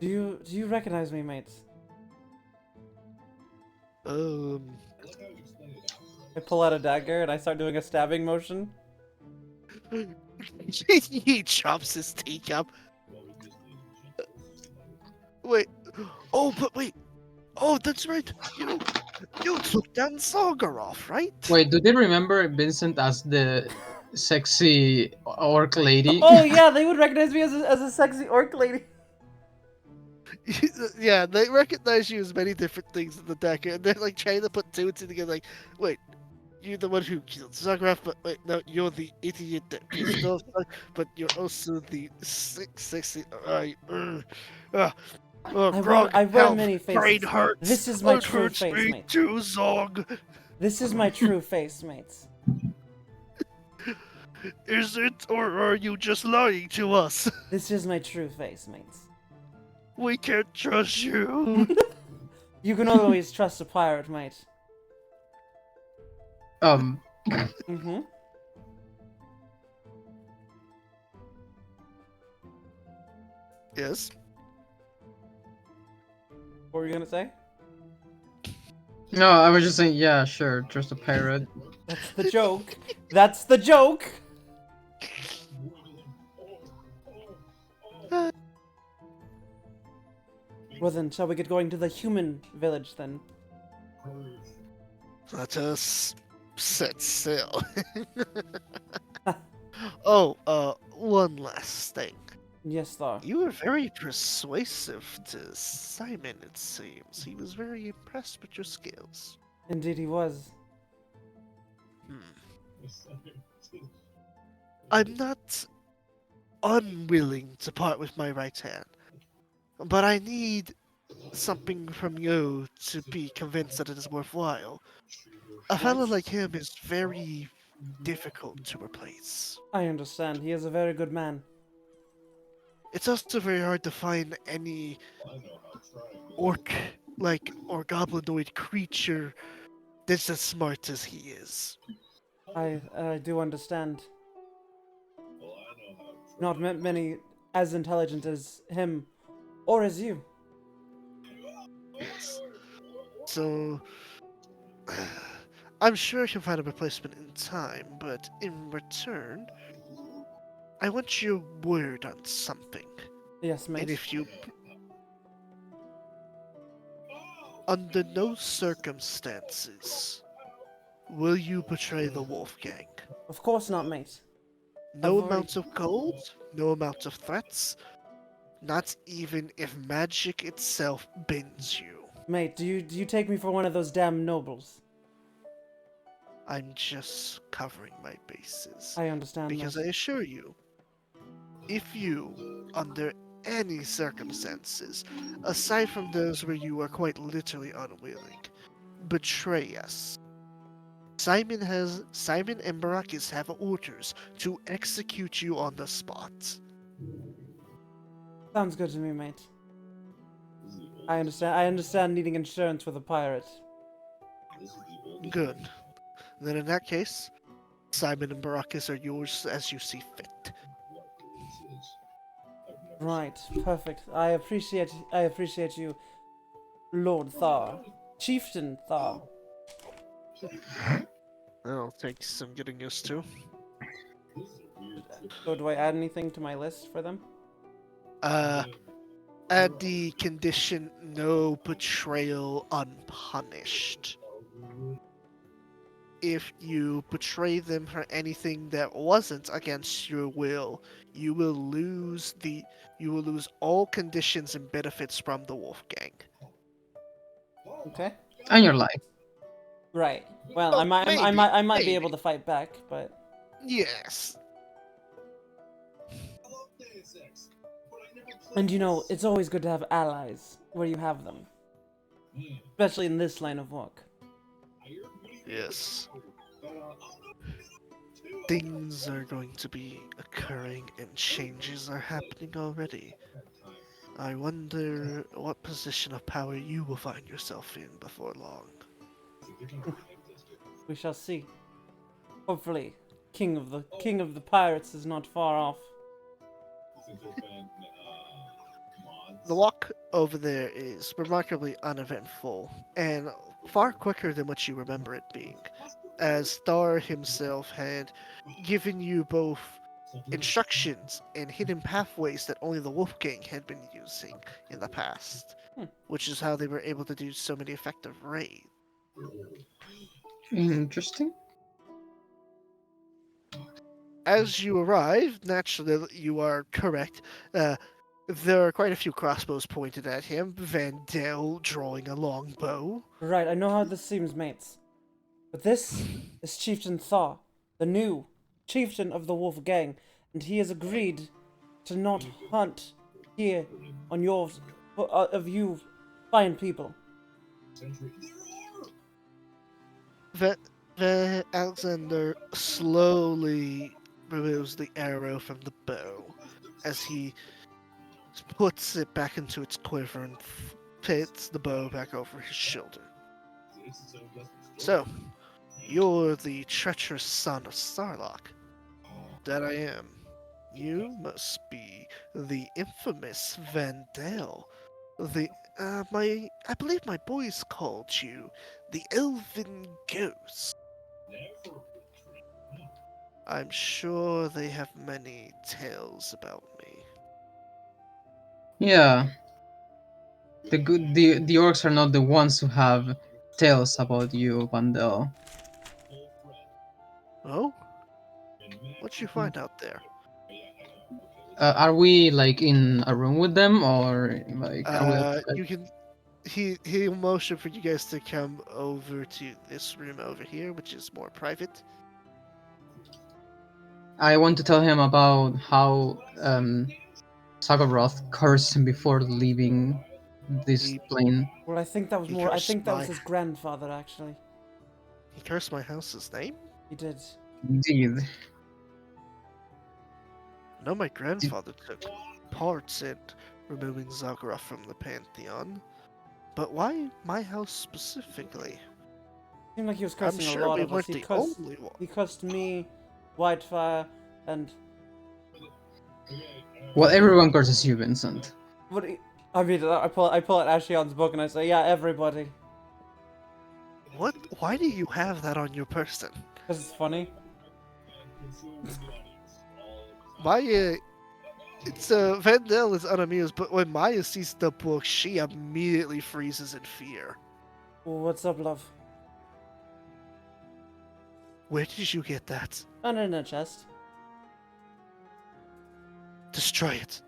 Speaker 2: Do you recognize me, mates?
Speaker 1: Um,
Speaker 2: I pull out a dagger and I start doing a stabbing motion.
Speaker 1: he chops his teacup. Wait, oh, but wait. Oh, that's right. You took down Zolgaroth, right?
Speaker 3: Wait, do they remember Vincent as the sexy orc lady?
Speaker 2: Oh yeah, they would recognize me as a sexy orc lady.
Speaker 1: Yeah, they recognize you as many different things in the deck, and they're like trying to put two and two together. Like, wait, you're the one who killed Zolgaroth, but wait, no, you're the idiot that pissed off, but you're also the sexy. Oh, Grog,
Speaker 2: I wear
Speaker 1: help,
Speaker 2: many
Speaker 1: brain
Speaker 2: faces.
Speaker 1: hurts.
Speaker 2: This is my
Speaker 1: it
Speaker 2: true
Speaker 1: hurts
Speaker 2: face,
Speaker 1: me
Speaker 2: mate.
Speaker 1: too, Zog.
Speaker 2: This is my true face, mates.
Speaker 1: Is it, or are you just lying to us?
Speaker 2: This is my true face, mates.
Speaker 1: We can't trust you.
Speaker 2: You can always trust a pirate, mate. Mm-hmm.
Speaker 1: Yes.
Speaker 2: What were you gonna say?
Speaker 3: No, I was just saying, yeah, sure, trust a pirate.
Speaker 2: That's the joke. That's the joke! Well then, shall we get going to the human village then?
Speaker 1: Let us set sail. Oh, one last thing.
Speaker 2: Yes, sir.
Speaker 1: You were very persuasive to Simon, it seems. He was very impressed with your skills.
Speaker 2: Indeed he was.
Speaker 1: I'm not unwilling to part with my right hand, but I need something from you to be convinced that it is worthwhile. A fellow like him is very difficult to replace.
Speaker 2: I understand. He is a very good man.
Speaker 1: It's also very hard to find any orc-like or goblinoid creature that's as smart as he is.
Speaker 2: I do understand. Not many as intelligent as him, or as you.
Speaker 1: Yes. So, I'm sure he'll find a replacement in time, but in return, I want your word on something.
Speaker 2: Yes, mate.
Speaker 1: And if you... Under no circumstances will you betray the Wolf Gang.
Speaker 2: Of course not, mate.
Speaker 1: No
Speaker 2: I've
Speaker 1: amount of gold, no amount of threats, not even if magic itself bends you.
Speaker 2: Mate, do you take me for one of those damn nobles?
Speaker 1: I'm just covering my bases.
Speaker 2: I understand,
Speaker 1: Because
Speaker 2: mate.
Speaker 1: I assure you, if you, under any circumstances, aside from those where you are quite literally unwilling, betray us, Simon and Baracus have orders to execute you on the spot.
Speaker 2: Sounds good to me, mate. I understand needing insurance with a pirate.
Speaker 1: Good. Then in that case, Simon and Baracus are yours as you see fit.
Speaker 2: Right, perfect. I appreciate you, Lord Thar. Chieftain Thar.
Speaker 1: That'll take some getting used to.
Speaker 2: So do I add anything to my list for them?
Speaker 1: Add the condition no betrayal unpunished. If you betray them for anything that wasn't against your will, you will lose all conditions and benefits from the Wolf Gang.
Speaker 2: Okay.
Speaker 3: And your life.
Speaker 2: Right. Well,
Speaker 1: Oh,
Speaker 2: I might be
Speaker 1: maybe.
Speaker 2: able to fight back, but
Speaker 1: Yes.
Speaker 2: And you know, it's always good to have allies where you have them. Especially in this line of work.
Speaker 1: Yes. Things are going to be occurring and changes are happening already. I wonder what position of power you will find yourself in before long.
Speaker 2: We shall see. Hopefully, king of the pirates is not far off.
Speaker 1: The walk over there is remarkably uneventful and far quicker than what you remember it being, as Thar himself had given you both instructions and hidden pathways that only the Wolfgang had been using in the past,
Speaker 2: Hmm.
Speaker 1: which is how they were able to do so many effective raids.
Speaker 3: Interesting.
Speaker 1: As you arrive, naturally you are correct. There are quite a few crossbows pointed at him, Vandel drawing a long bow.
Speaker 2: Right, I know how this seems, mates. But this is Chieftain Thaw, the new chieftain of the Wolf Gang, and he has agreed to not hunt here on yours of you fine people.
Speaker 1: Alexander slowly removes the arrow from the bow as he puts it back into its quiver and fits the bow back over his shoulder. So, you're the treacherous son of Starlock. That I am. You must be the infamous Vandale. I believe my boys called you the Elven Ghost. I'm sure they have many tales about me.
Speaker 3: Yeah, the orcs are not the ones who have tales about you, Vandel.
Speaker 1: Oh? What'd you find out there?
Speaker 3: Are we like in a room with them, or like are we outside?
Speaker 1: You can. He'll motion for you guys to come over to this room over here, which is more private.
Speaker 3: I want to tell him about how Sagoroth cursed him before leaving this
Speaker 1: He
Speaker 3: plane.
Speaker 2: Well, I think that was
Speaker 1: he
Speaker 2: more. I
Speaker 1: cursed
Speaker 2: think that was
Speaker 1: my
Speaker 2: his grandfather, actually.
Speaker 1: he cursed my house's name.
Speaker 2: He did.
Speaker 3: Indeed.
Speaker 1: I know my grandfather took parts in removing Zagara from the pantheon, but why my house specifically?
Speaker 2: Seemed like he was
Speaker 1: I'm
Speaker 2: cursing a
Speaker 1: sure
Speaker 2: lot
Speaker 1: we
Speaker 2: of us.
Speaker 1: weren't the only one.
Speaker 2: He cursed me, Whitefire, and
Speaker 3: Well, everyone curses you, Vincent.
Speaker 2: what? I mean, I pull out Ashion's book and I say, yeah, everybody,
Speaker 1: What? Why do you have that on your person?
Speaker 2: because it's funny.
Speaker 1: Maya, it's Vandel is unamused, but when Maya sees the book, she immediately freezes in fear.
Speaker 2: Well, what's up, love?
Speaker 1: Where did you get that?
Speaker 2: Found it in a chest.
Speaker 1: Destroy it.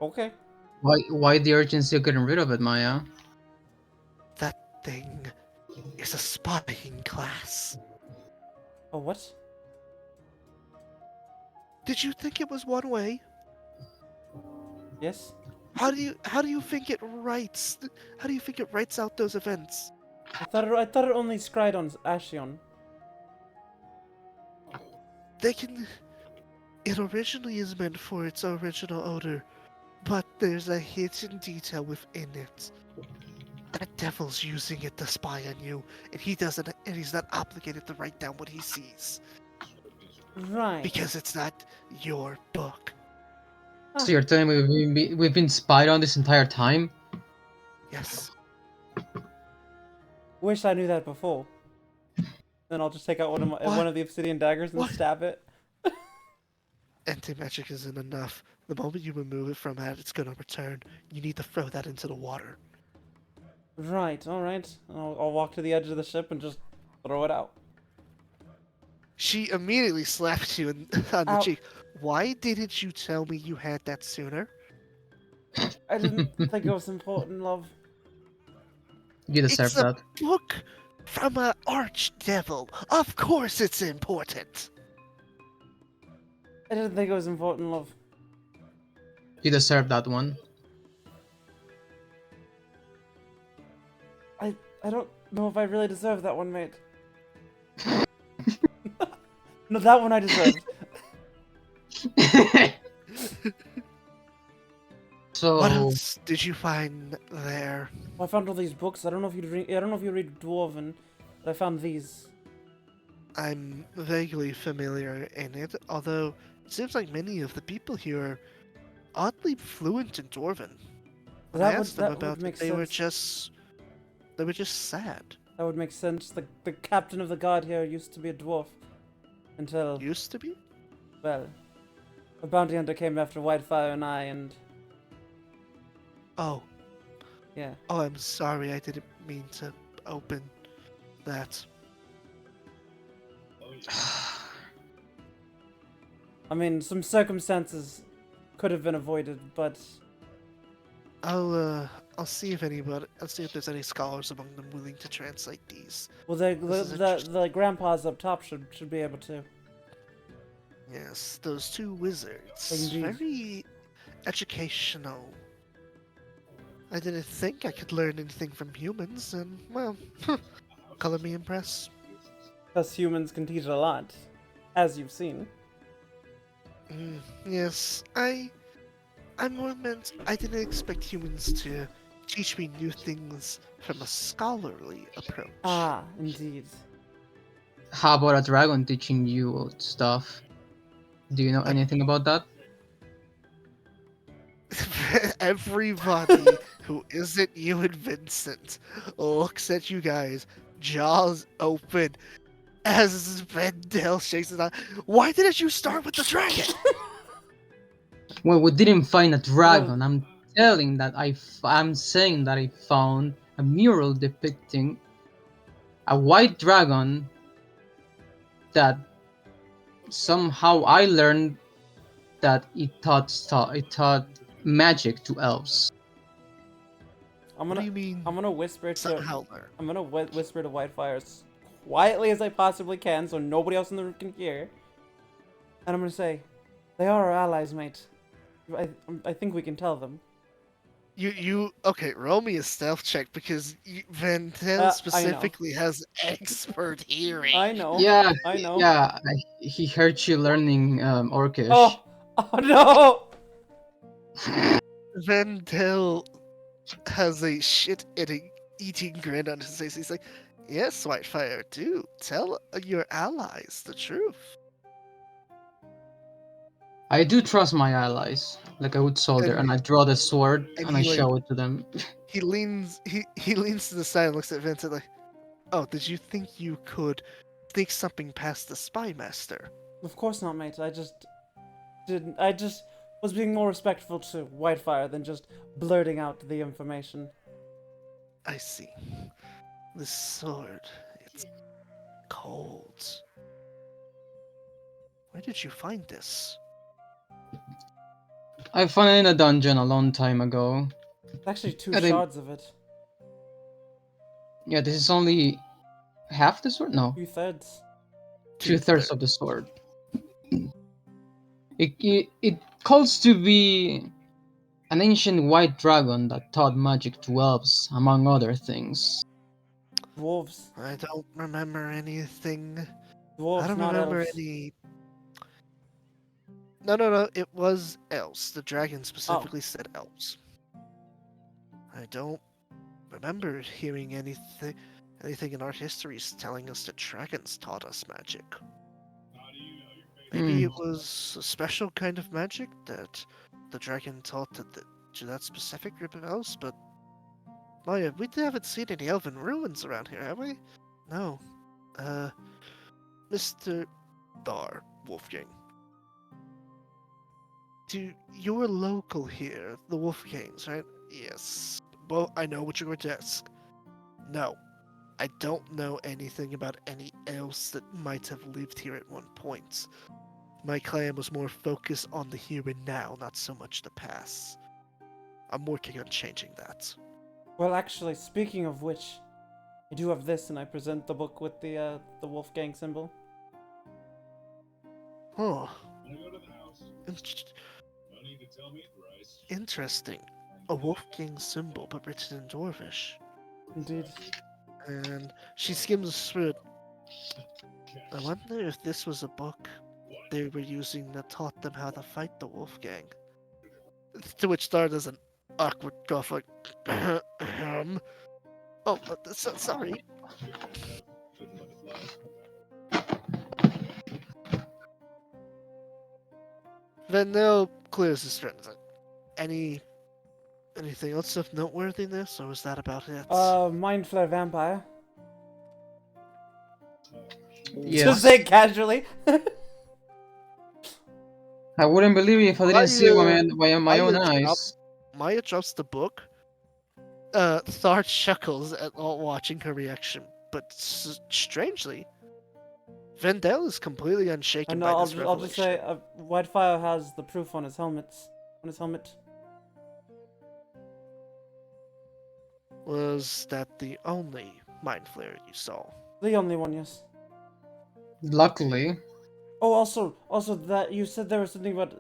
Speaker 2: Okay.
Speaker 3: Why the urgency of getting rid of it, Maya?
Speaker 1: That thing is a spying class.
Speaker 2: Oh, what?
Speaker 1: Did you think it was one way?
Speaker 2: Yes.
Speaker 1: How do you think it writes? How do you think it writes out those events?
Speaker 2: I thought it only scried on Ashion.
Speaker 1: They can. It originally is meant for its original odor, but there's a hidden detail within it. That devil's using it to spy on you, and he's not obligated to write down what he sees
Speaker 2: Right.
Speaker 1: because it's not your book.
Speaker 3: So you're telling me we've been spied on this entire time?
Speaker 1: Yes.
Speaker 2: Wish I knew that before. Then I'll just take out one of the obsidian daggers and
Speaker 1: What?
Speaker 2: stab it.
Speaker 1: Anti-magic isn't enough. The moment you remove it from that, it's gonna return. You need to throw that into the water.
Speaker 2: Right. All right. I'll walk to the edge of the ship and just throw it out.
Speaker 1: She immediately slaps you on the
Speaker 2: Ow.
Speaker 1: cheek. Why didn't you tell me you had that sooner?
Speaker 2: I didn't think it was important, love.
Speaker 3: You deserve
Speaker 1: It's a
Speaker 3: that.
Speaker 1: book from an archdevil. Of course it's important.
Speaker 2: I didn't think it was important, love.
Speaker 3: You deserve that one.
Speaker 2: I don't know if I really deserve that one, mate. No, that one I deserved.
Speaker 1: What
Speaker 3: So,
Speaker 1: else did you find there?
Speaker 2: I found all these books. I don't know if you read. I don't know if you read Dwarven, but I found these.
Speaker 1: I'm vaguely familiar in it, although it seems like many of the people here are oddly fluent in Dwarven. When I asked them
Speaker 2: That would
Speaker 1: about it,
Speaker 2: make
Speaker 1: they were
Speaker 2: sense.
Speaker 1: just sad.
Speaker 2: That would make sense. The captain of the guard here used to be a dwarf, until
Speaker 1: Used to be?
Speaker 2: well, a bounty hunter came after Whitefire and I, and
Speaker 1: Oh,
Speaker 2: yeah.
Speaker 1: oh, I'm sorry, I didn't mean to open that.
Speaker 2: I mean, some circumstances could have been avoided, but
Speaker 1: I'll see if I'll see if there's any scholars among them willing to translate these.
Speaker 2: well,
Speaker 1: This is interesting.
Speaker 2: the grandpas up top should be able to.
Speaker 1: Yes, those two wizards.
Speaker 2: Indeed.
Speaker 1: Very educational. I didn't think I could learn anything from humans, and, well, color me impressed.
Speaker 2: Us humans can teach a lot, as you've seen.
Speaker 1: Yes, I'm more meant. I didn't expect humans to teach me new things from a scholarly approach.
Speaker 2: Ah, indeed.
Speaker 3: how about a dragon teaching you stuff? Do you know anything about that?
Speaker 1: Everybody who isn't you and Vincent looks at you guys, jaws open, as Vendel shakes his eye. Why didn't you start with the dragon?
Speaker 3: Well, we didn't find a dragon. I'm telling that I'm saying that I found a mural depicting a white dragon that somehow I learned that it taught magic to elves.
Speaker 2: I'm
Speaker 1: What do
Speaker 2: gonna
Speaker 1: you mean?
Speaker 2: I'm gonna whisper to
Speaker 1: Somehow learn.
Speaker 2: I'm gonna whisper to Whitefire as quietly as I possibly can, so nobody else in the room can hear. And I'm gonna say, they are our allies, mate. I think we can tell them.
Speaker 1: Okay, roll me a stealth check because Vendel
Speaker 2: I know.
Speaker 1: specifically has expert hearing.
Speaker 2: I know.
Speaker 3: Yeah,
Speaker 2: I know.
Speaker 3: yeah. He heard you learning Orcish.
Speaker 2: Oh no!
Speaker 1: Vendel has a eating grin on his face. He's like, "Yes, Whitefire, do tell your allies the truth."
Speaker 3: I do trust my allies, like a good soldier, and I draw the sword and I
Speaker 1: he, like,
Speaker 3: show it to them.
Speaker 1: He leans to the side and looks at Vincent like, "Oh, did you think you could sneak something past the spy master?"
Speaker 2: Of course not, mate. I just was being more respectful to Whitefire than just blurting out the information.
Speaker 1: I see. This sword, it's cold. Where did you find this?
Speaker 3: I found it in a dungeon a long time ago.
Speaker 2: It's actually two
Speaker 3: Yeah,
Speaker 2: shards of it.
Speaker 3: Yeah, this is only half the sword. No,
Speaker 2: 2/3.
Speaker 3: 2/3 of the sword. It calls to be an ancient white dragon that taught magic to elves, among other things.
Speaker 2: Dwarves.
Speaker 1: I don't remember anything.
Speaker 2: Dwarves,
Speaker 1: I don't
Speaker 2: not
Speaker 1: remember
Speaker 2: elves.
Speaker 1: any. No. It was elves. The dragon specifically
Speaker 2: Oh.
Speaker 1: said elves. I don't remember hearing anything in our histories telling us that dragons taught us magic. Maybe it was a special kind of magic that the dragon taught to that specific group of elves, but oh yeah, we haven't seen any elven ruins around here, have we? No. Mr. Wolfgang. You're local here, the Wolfgangs, right? Yes. Well, I know what you're going to ask. No. I don't know anything about any elves that might have lived here at one point. My clan was more focused on the here and now, not so much the past. I'm working on changing that.
Speaker 2: Well, actually, speaking of which, I do have this, and I present the book with the Wolfgang symbol.
Speaker 1: Huh. In- Interesting. A Wolfgang symbol, but written in Dwarvish.
Speaker 2: Indeed.
Speaker 1: And she skims through it. I wonder if this was a book they were using that taught them how to fight the Wolfgang. To which Star does an awkward cough like, oh, sorry. Vendel clears his throat. Like, anything else of noteworthiness, or was that about it?
Speaker 2: Mind Flare Vampire.
Speaker 3: Yes.
Speaker 2: Just say it casually.
Speaker 3: I wouldn't believe it if I didn't see it with my own
Speaker 1: Maya
Speaker 3: eyes.
Speaker 1: Maya drops the book. Thar chuckles at watching her reaction, but strangely, Vendel is completely unshaken
Speaker 2: And
Speaker 1: by
Speaker 2: I'll
Speaker 1: this
Speaker 2: I'll just say,
Speaker 1: revelation.
Speaker 2: Whitefire has the proof on his helmet.
Speaker 1: Was that the only mind flare you saw?
Speaker 2: The only one, yes.
Speaker 3: Luckily.
Speaker 2: Oh, also that you said there was something about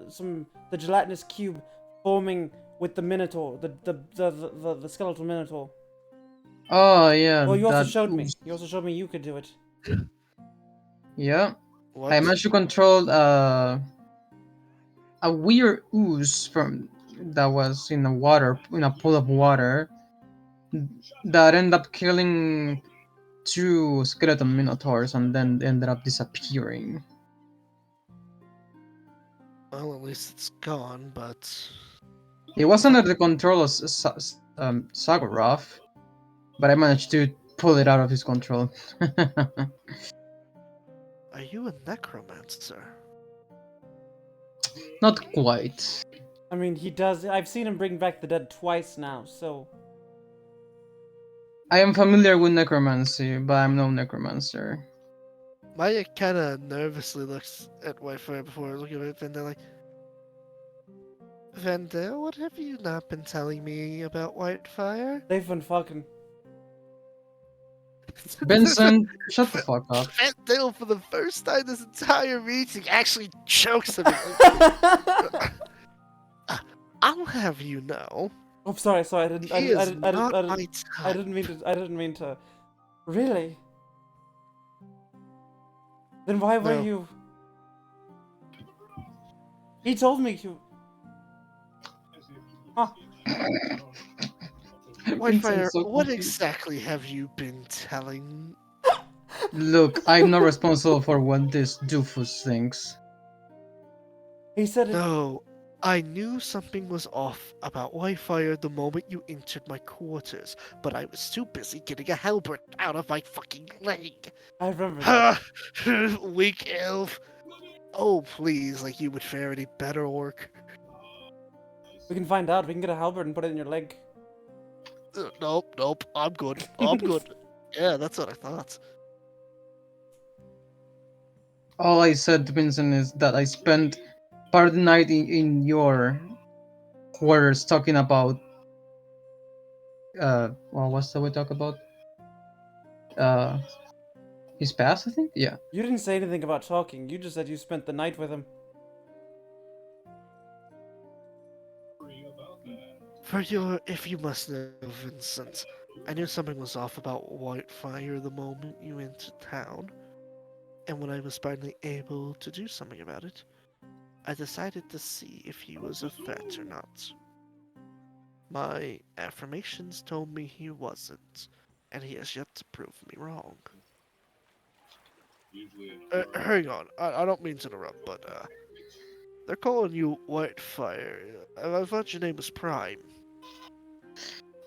Speaker 2: the gelatinous cube forming with the Minotaur, the skeletal Minotaur.
Speaker 3: Oh yeah,
Speaker 2: Well, you also
Speaker 3: that
Speaker 2: showed me.
Speaker 3: ooze.
Speaker 2: You also showed me you could do it.
Speaker 3: Yeah.
Speaker 1: What?
Speaker 3: I managed to control a weird ooze from that was in a pool of water that ended up killing two skeleton minotaurs and then ended up disappearing.
Speaker 1: Well, at least it's gone, but
Speaker 3: It was under the control of Sagorov, but I managed to pull it out of his control.
Speaker 1: are you a necromancer?
Speaker 3: Not quite.
Speaker 2: I mean, he does. I've seen him bring back the dead twice now, so.
Speaker 3: I am familiar with necromancy, but I'm no necromancer.
Speaker 1: Maya kind of nervously looks at Whitefire before looking at Vendel like, Vendel, what have you not been telling me about Whitefire?
Speaker 2: They've been fucking.
Speaker 3: Benson, shut the fuck up.
Speaker 1: Vendel, for the first time this entire meeting, actually chokes him. I'll have you know,
Speaker 2: Oh, sorry.
Speaker 1: he is not my type.
Speaker 2: I didn't mean to. Really? Then why were
Speaker 1: No.
Speaker 2: you? He told me you. Huh.
Speaker 1: Whitefire,
Speaker 3: so
Speaker 1: what
Speaker 3: confused.
Speaker 1: exactly have you been telling?
Speaker 3: Look, I'm not responsible for what this doofus thinks.
Speaker 2: He said it.
Speaker 1: No, I knew something was off about Whitefire the moment you entered my quarters, but I was too busy getting a halberd out of my fucking leg.
Speaker 2: I remember that.
Speaker 1: Ha! Weak elf. Oh, please, like you would fare any better, orc.
Speaker 2: We can find out. We can get a halberd and put it in your leg.
Speaker 1: Nope, I'm good. I'm good. Yeah, that's what I thought.
Speaker 3: All I said to Vincent is that I spent part of the night in your quarters talking about well, what's that we talk about? Uh his past, I think? Yeah.
Speaker 2: You didn't say anything about talking. You just said you spent the night with him.
Speaker 1: If you must know, Vincent, I knew something was off about Whitefire the moment you entered town, and when I was finally able to do something about it, I decided to see if he was a threat or not. My affirmations told me he wasn't, and he has yet to prove me wrong. Hang on, I don't mean to interrupt, but they're calling you Whitefire. I thought your name was Prime.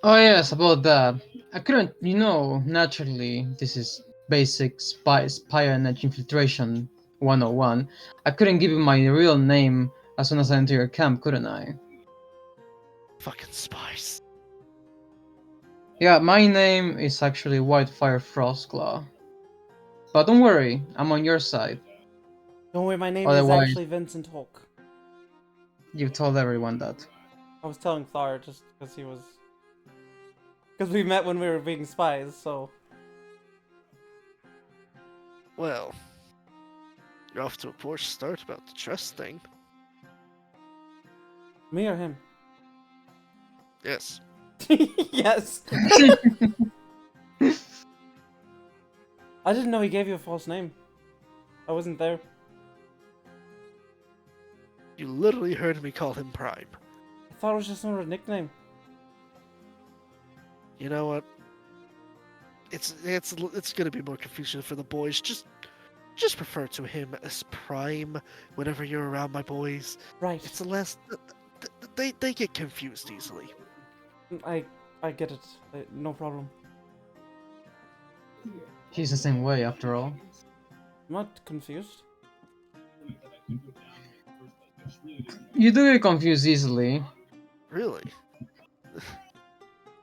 Speaker 3: Oh yes, about that. I couldn't, naturally, this is basic spionage infiltration 101. I couldn't give you my real name as soon as I enter your camp, couldn't I?
Speaker 1: Fucking spies.
Speaker 3: Yeah, my name is actually Whitefire Frostclaw. But don't worry, I'm on your side.
Speaker 2: Don't worry, my name is
Speaker 3: Otherwise,
Speaker 2: actually Vincent Hawk.
Speaker 3: you've told everyone that.
Speaker 2: I was telling Thar just because he was. Because we met when we were being spies, so.
Speaker 1: Well, you're off to a poor start about the trust thing.
Speaker 2: Me or him?
Speaker 1: Yes.
Speaker 2: Yes. I didn't know he gave you a false name. I wasn't there.
Speaker 1: You literally heard me call him Prime.
Speaker 2: I thought it was just another nickname.
Speaker 1: You know what? It's gonna be more confusion for the boys. Just refer to him as Prime whenever you're around my boys.
Speaker 2: Right.
Speaker 1: It's less they get confused easily.
Speaker 2: I get it. No problem.
Speaker 3: He's the same way, after all.
Speaker 2: I'm not confused.
Speaker 3: You do get confused easily.
Speaker 1: Really?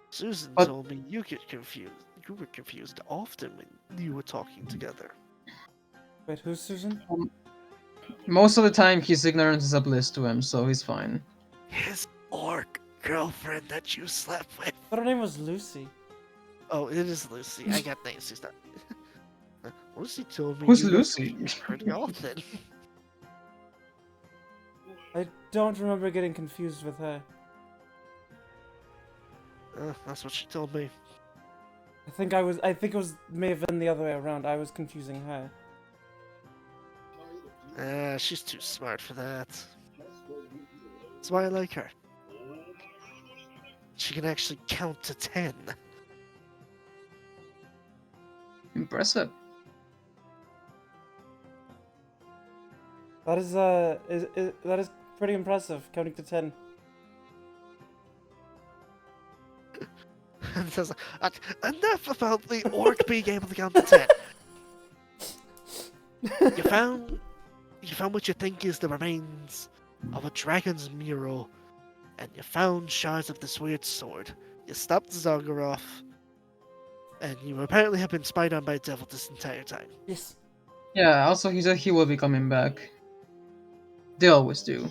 Speaker 1: Susan
Speaker 3: But-
Speaker 1: told me you get confused. You were confused often when you were talking together.
Speaker 2: Wait, who's Susan?
Speaker 3: Most of the time, his ignorance is a bliss to him, so he's fine.
Speaker 1: His orc girlfriend that you slept with.
Speaker 2: I thought her name was Lucy.
Speaker 1: Oh, it is Lucy. I got names. She's not. Lucy told me
Speaker 3: Who's
Speaker 1: you were
Speaker 3: Lucy?
Speaker 1: confused pretty often.
Speaker 2: I don't remember getting confused with her.
Speaker 1: That's what she told me.
Speaker 2: I think it was may have been the other way around. I was confusing her.
Speaker 1: She's too smart for that. That's why I like her. She can actually count to 10.
Speaker 3: Impressive.
Speaker 2: That is that is pretty impressive, counting to 10.
Speaker 1: And says, enough about the orc being able to count to 10. You found what you think is the remains of a dragon's mural, and you found shards of this weird sword. You stopped Zoggaroth, and you apparently have been spied on by a devil this entire time.
Speaker 2: Yes.
Speaker 3: Yeah, also he said he will be coming back. They always do.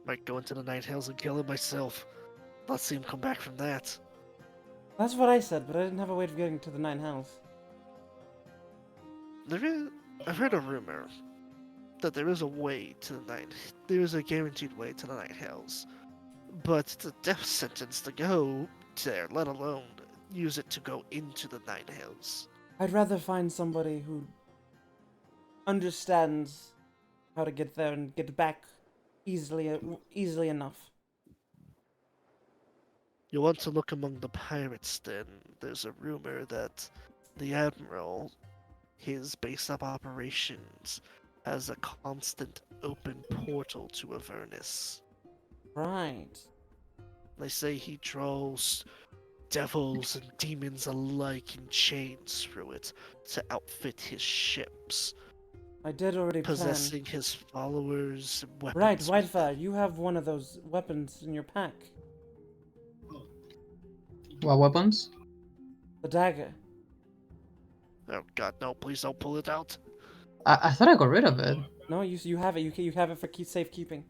Speaker 1: Might go into the Night Hills and kill him myself. Not see him come back from that.
Speaker 2: That's what I said, but I didn't have a way of getting to the Nine Hells.
Speaker 1: I've heard a rumor that there is a way to the there is a guaranteed way to the Night Hells, but it's a death sentence to go there, let alone use it to go into the Night Hells.
Speaker 2: I'd rather find somebody who understands how to get there and get back easily enough.
Speaker 1: You want to look among the pirates then. There's a rumor that the Admiral, his base of operations, has a constant open portal to Avernus.
Speaker 2: Right.
Speaker 1: They say he draws devils and demons alike in chains through it to outfit his ships,
Speaker 2: I did already
Speaker 1: possessing his followers and weapons.
Speaker 2: Right,
Speaker 1: with
Speaker 2: Whitefire, you have one of those weapons in your pack.
Speaker 3: What weapons?
Speaker 2: The dagger.
Speaker 1: Oh god, no, please don't pull it out.
Speaker 3: I thought I got rid of it.
Speaker 2: No, you have it. You have it for safekeeping.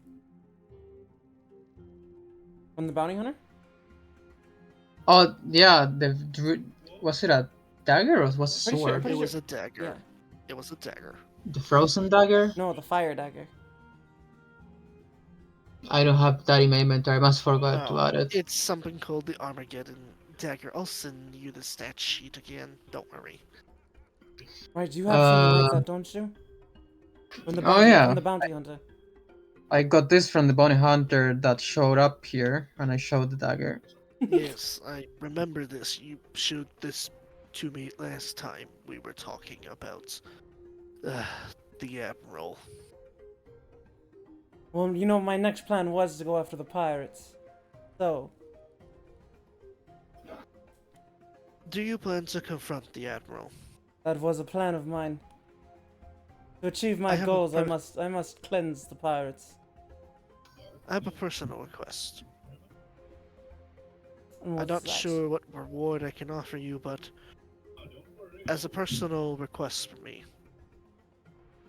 Speaker 2: From the bounty hunter?
Speaker 3: Oh, yeah, was it a dagger or was it a
Speaker 2: Pretty sure-
Speaker 3: sword?
Speaker 2: pretty
Speaker 1: It was a dagger.
Speaker 2: Yeah.
Speaker 1: It was a dagger.
Speaker 3: The frozen dagger?
Speaker 2: No, the fire dagger.
Speaker 3: I don't have that in my inventory. I must forgot to add it.
Speaker 1: It's something called the Armageddon dagger. I'll send you the stat sheet again. Don't worry.
Speaker 2: Right, you have something like that, don't you? From the bounty,
Speaker 3: yeah.
Speaker 2: From the bounty hunter.
Speaker 3: I got this from the bounty hunter that showed up here, and I showed the dagger.
Speaker 1: Yes, I remember this. You showed this to me last time we were talking about the Admiral.
Speaker 2: Well, you know, my next plan was to go after the pirates. So,
Speaker 1: Do you plan to confront the Admiral?
Speaker 2: that was a plan of mine. To achieve my
Speaker 1: I have a
Speaker 2: goals,
Speaker 1: per-
Speaker 2: I must cleanse the pirates.
Speaker 1: I have a personal request.
Speaker 2: And
Speaker 1: I'm
Speaker 2: what's
Speaker 1: not
Speaker 2: that?
Speaker 1: sure what reward I can offer you, but as a personal request for me,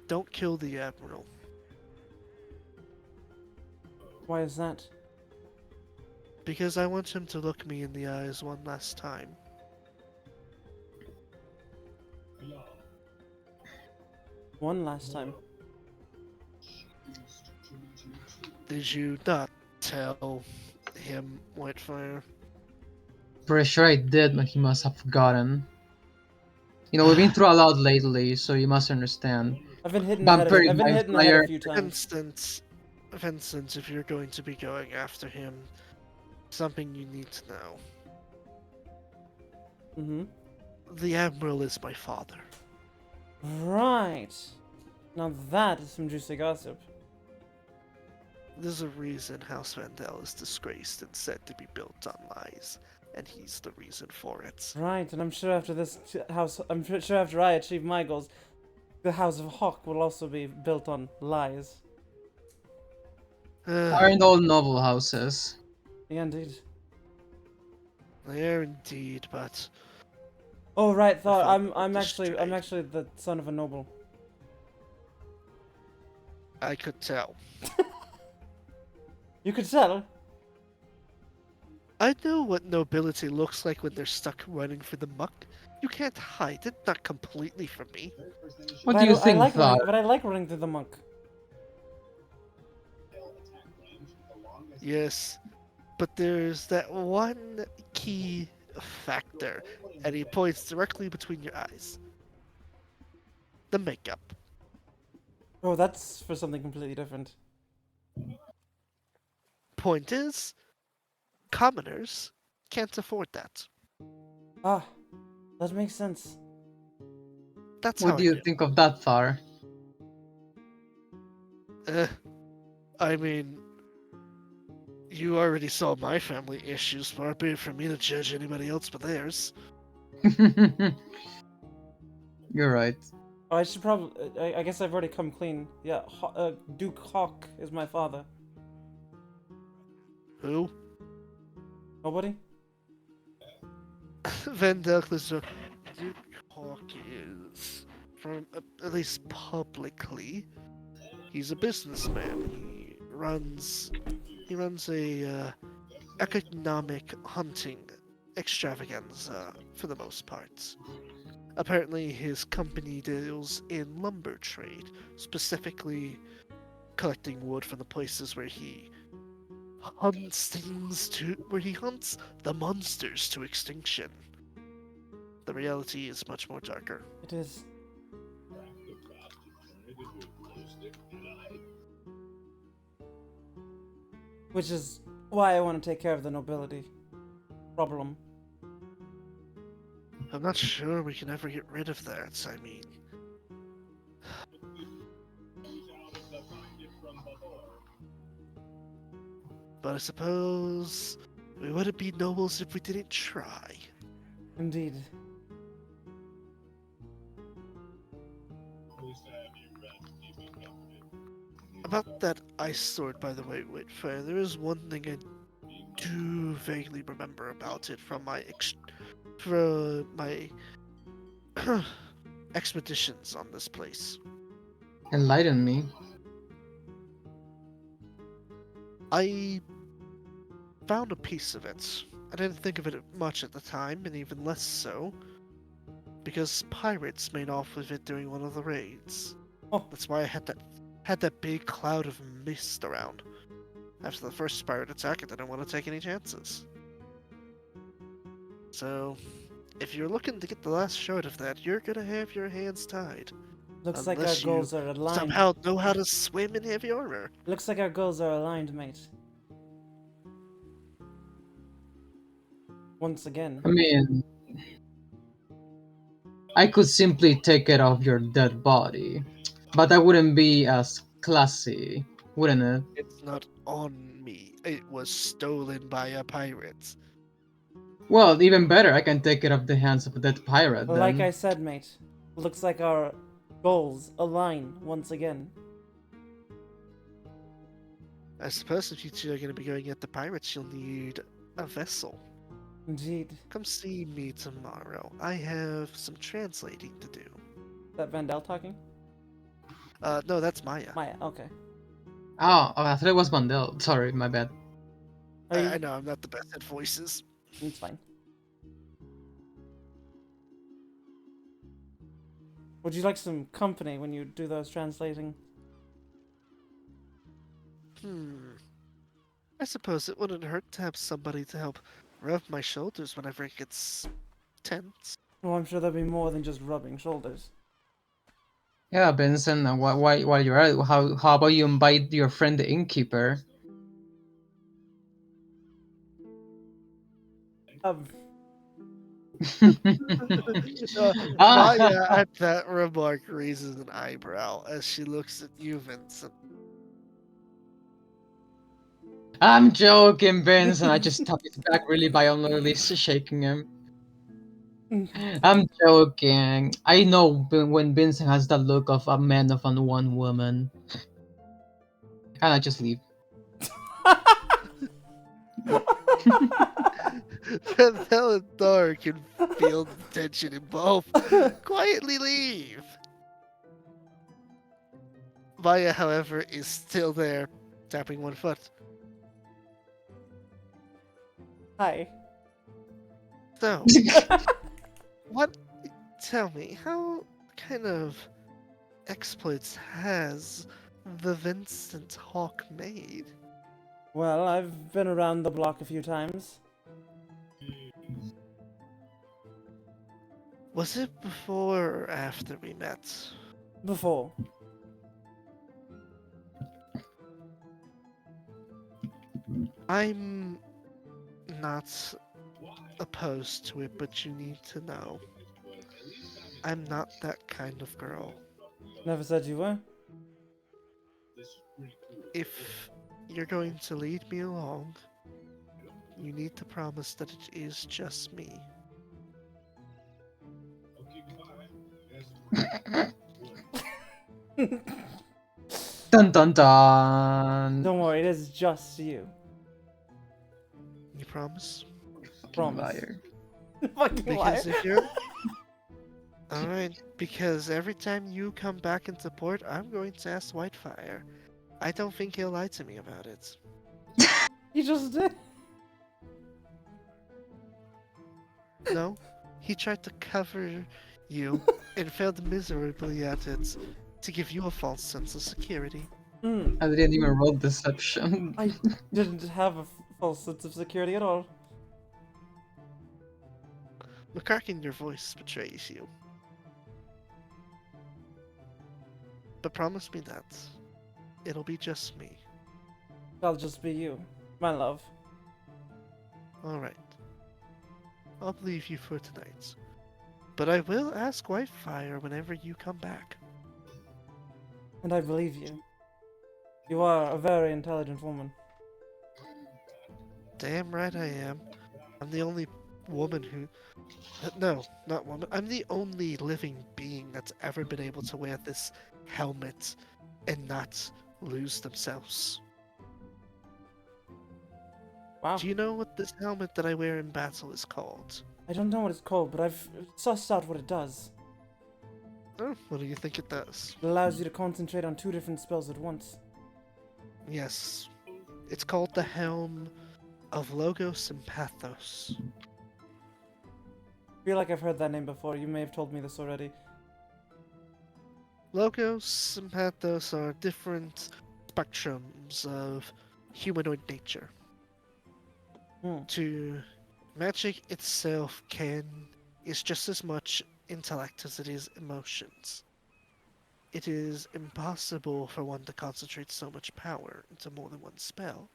Speaker 1: don't kill the Admiral.
Speaker 2: Why is that?
Speaker 1: Because I want him to look me in the eyes one last time.
Speaker 2: One last time.
Speaker 1: Did you not tell him, Whitefire?
Speaker 3: Pretty sure I did, but he must have forgotten. You know, we've been through a lot lately, so you must understand.
Speaker 2: I've been hidden ahead of
Speaker 3: Vampiric
Speaker 2: I've been
Speaker 3: Mind
Speaker 2: hidden ahead a
Speaker 3: Flyer.
Speaker 2: few times.
Speaker 1: Vincent, if you're going to be going after him, something you need to know.
Speaker 2: Mm-hmm.
Speaker 1: The Admiral is my father.
Speaker 2: Right. Now that is some juicy gossip.
Speaker 1: There's a reason House Vandal is disgraced and said to be built on lies, and he's the reason for it.
Speaker 2: Right, and I'm sure after this house, sure after I achieve my goals, the House of Hawk will also be built on lies.
Speaker 3: Aren't all noble houses.
Speaker 2: Yeah, indeed.
Speaker 1: They are indeed, but
Speaker 2: Oh right, Thor.
Speaker 1: thought
Speaker 2: I'm
Speaker 1: the
Speaker 2: actually
Speaker 1: straight.
Speaker 2: the son of a noble.
Speaker 1: I could tell.
Speaker 2: You could tell.
Speaker 1: I know what nobility looks like when they're stuck running for the muck. You can't hide it, not completely from me.
Speaker 3: What
Speaker 2: But
Speaker 3: do you
Speaker 2: I
Speaker 3: think,
Speaker 2: like
Speaker 3: Thar?
Speaker 2: but I like running through the monk.
Speaker 1: Yes, but there's that one key factor, and he points directly between your eyes. The makeup.
Speaker 2: Oh, that's for something completely different.
Speaker 1: Point is, commoners can't afford that.
Speaker 2: Ah, that makes sense.
Speaker 1: That's
Speaker 3: What
Speaker 1: how
Speaker 3: do
Speaker 1: I
Speaker 3: you
Speaker 1: do.
Speaker 3: think of that, Thar?
Speaker 1: I mean, you already saw my family issues, far be it for me to judge anybody else but theirs.
Speaker 3: You're right.
Speaker 2: Oh, I should probably. I guess I've already come clean. Yeah, Duke Hawk is my father.
Speaker 1: Who?
Speaker 2: Nobody?
Speaker 1: Van Duke Hawk is, from at least publicly, he's a businessman. He runs a economic hunting extravaganza for the most part. Apparently, his company deals in lumber trade, specifically collecting wood from the places where he hunts the monsters to extinction. The reality is much more darker.
Speaker 2: It is. Which is why I want to take care of the nobility problem.
Speaker 1: I'm not sure we can ever get rid of that. I mean, but I suppose we wouldn't be nobles if we didn't try.
Speaker 2: Indeed.
Speaker 1: About that ice sword, by the way, Whitfire, there is one thing I do vaguely remember about it from my expeditions on this place.
Speaker 3: Enlighten me.
Speaker 1: I found a piece of it. I didn't think of it much at the time, and even less so, because pirates made off with it during one of the raids.
Speaker 2: Oh.
Speaker 1: That's why I had that big cloud of mist around. After the first pirate attack, I didn't want to take any chances. So, if you're looking to get the last shard of that, you're gonna have your hands tied.
Speaker 2: Looks like our
Speaker 1: Unless
Speaker 2: goals
Speaker 1: you
Speaker 2: are aligned.
Speaker 1: somehow know how to swim in heavy armor.
Speaker 2: Looks like our goals are aligned, mate. Once again.
Speaker 3: I mean, I could simply take it off your dead body, but that wouldn't be as classy, wouldn't it?
Speaker 1: It's not on me. It was stolen by a pirate.
Speaker 3: Well, even better, I can take it off the hands of a dead pirate then.
Speaker 2: Like I said, mate. Looks like our goals align once again.
Speaker 1: I suppose if you two are going to be going at the pirates, you'll need a vessel.
Speaker 2: Indeed.
Speaker 1: Come see me tomorrow. I have some translating to do.
Speaker 2: That Vandal talking?
Speaker 1: No, that's Maya.
Speaker 2: Maya, okay.
Speaker 3: Oh, I thought it was Mandel. Sorry, my bad.
Speaker 2: Are you...
Speaker 1: I know I'm not the best at voices.
Speaker 2: It's fine. Would you like some company when you do those translating?
Speaker 1: suppose it wouldn't hurt to have somebody to help rub my shoulders whenever it gets tense.
Speaker 2: Well, I'm sure there'll be more than just rubbing shoulders.
Speaker 3: Yeah, Benson. While you're at it, how about you invite your friend the innkeeper?
Speaker 2: Um,
Speaker 1: Maya
Speaker 3: Ah,
Speaker 1: at that remark raises an eyebrow as she looks at you, Vincent.
Speaker 3: I'm joking, Benson. I just tapped his back really violently, shaking him. I'm joking. I know when Vincent has the look of a man of one woman, and I just leave.
Speaker 1: Thor can feel the tension in both. Quietly leave. Maya, however, is still there, tapping one foot.
Speaker 2: Hi.
Speaker 1: So, what? Tell me, how kind of exploits has the Vincent Hawk made?
Speaker 2: Well, I've been around the block a few times.
Speaker 1: Was it before or after we met?
Speaker 2: Before.
Speaker 1: I'm not opposed to it, but you need to know I'm not that kind of girl.
Speaker 2: Never said you were.
Speaker 1: If you're going to lead me along, you need to promise that it is just me.
Speaker 3: Dun dun dun.
Speaker 2: Don't worry, it is just you.
Speaker 1: You promise?
Speaker 3: Fucking
Speaker 2: Promise.
Speaker 3: liar.
Speaker 2: Fucking liar.
Speaker 1: Because if you're alright, because every time you come back into port, I'm going to ask Whitefire. I don't think he'll lie to me about it.
Speaker 2: You just did.
Speaker 1: No, he tried to cover you and failed miserably at it to give you a false sense of security.
Speaker 2: Hmm.
Speaker 3: I didn't even roll deception.
Speaker 2: I didn't have a false sense of security at all.
Speaker 1: The crack in your voice betrays you. But promise me that it'll be just me.
Speaker 2: I'll just be you, my love.
Speaker 1: Alright. I'll believe you for tonight. But I will ask Whitefire whenever you come back.
Speaker 2: And I believe you. You are a very intelligent woman.
Speaker 1: Damn right I am. I'm the only woman who. No, not woman. I'm the only living being that's ever been able to wear this helmet and not lose themselves.
Speaker 2: Wow.
Speaker 1: Do you know what this helmet that I wear in battle is called?
Speaker 2: I don't know what it's called, but I've sussed out what it does.
Speaker 1: Oh, what do you think it does?
Speaker 2: It allows you to concentrate on 2 different spells at once.
Speaker 1: Yes. It's called the Helm of Logos and Pathos.
Speaker 2: I feel like I've heard that name before. You may have told me this already.
Speaker 1: Logos and Pathos are different spectrums of humanoid nature. To magic itself is just as much intellect as it is emotions. It is impossible for one to concentrate so much power into more than one spell.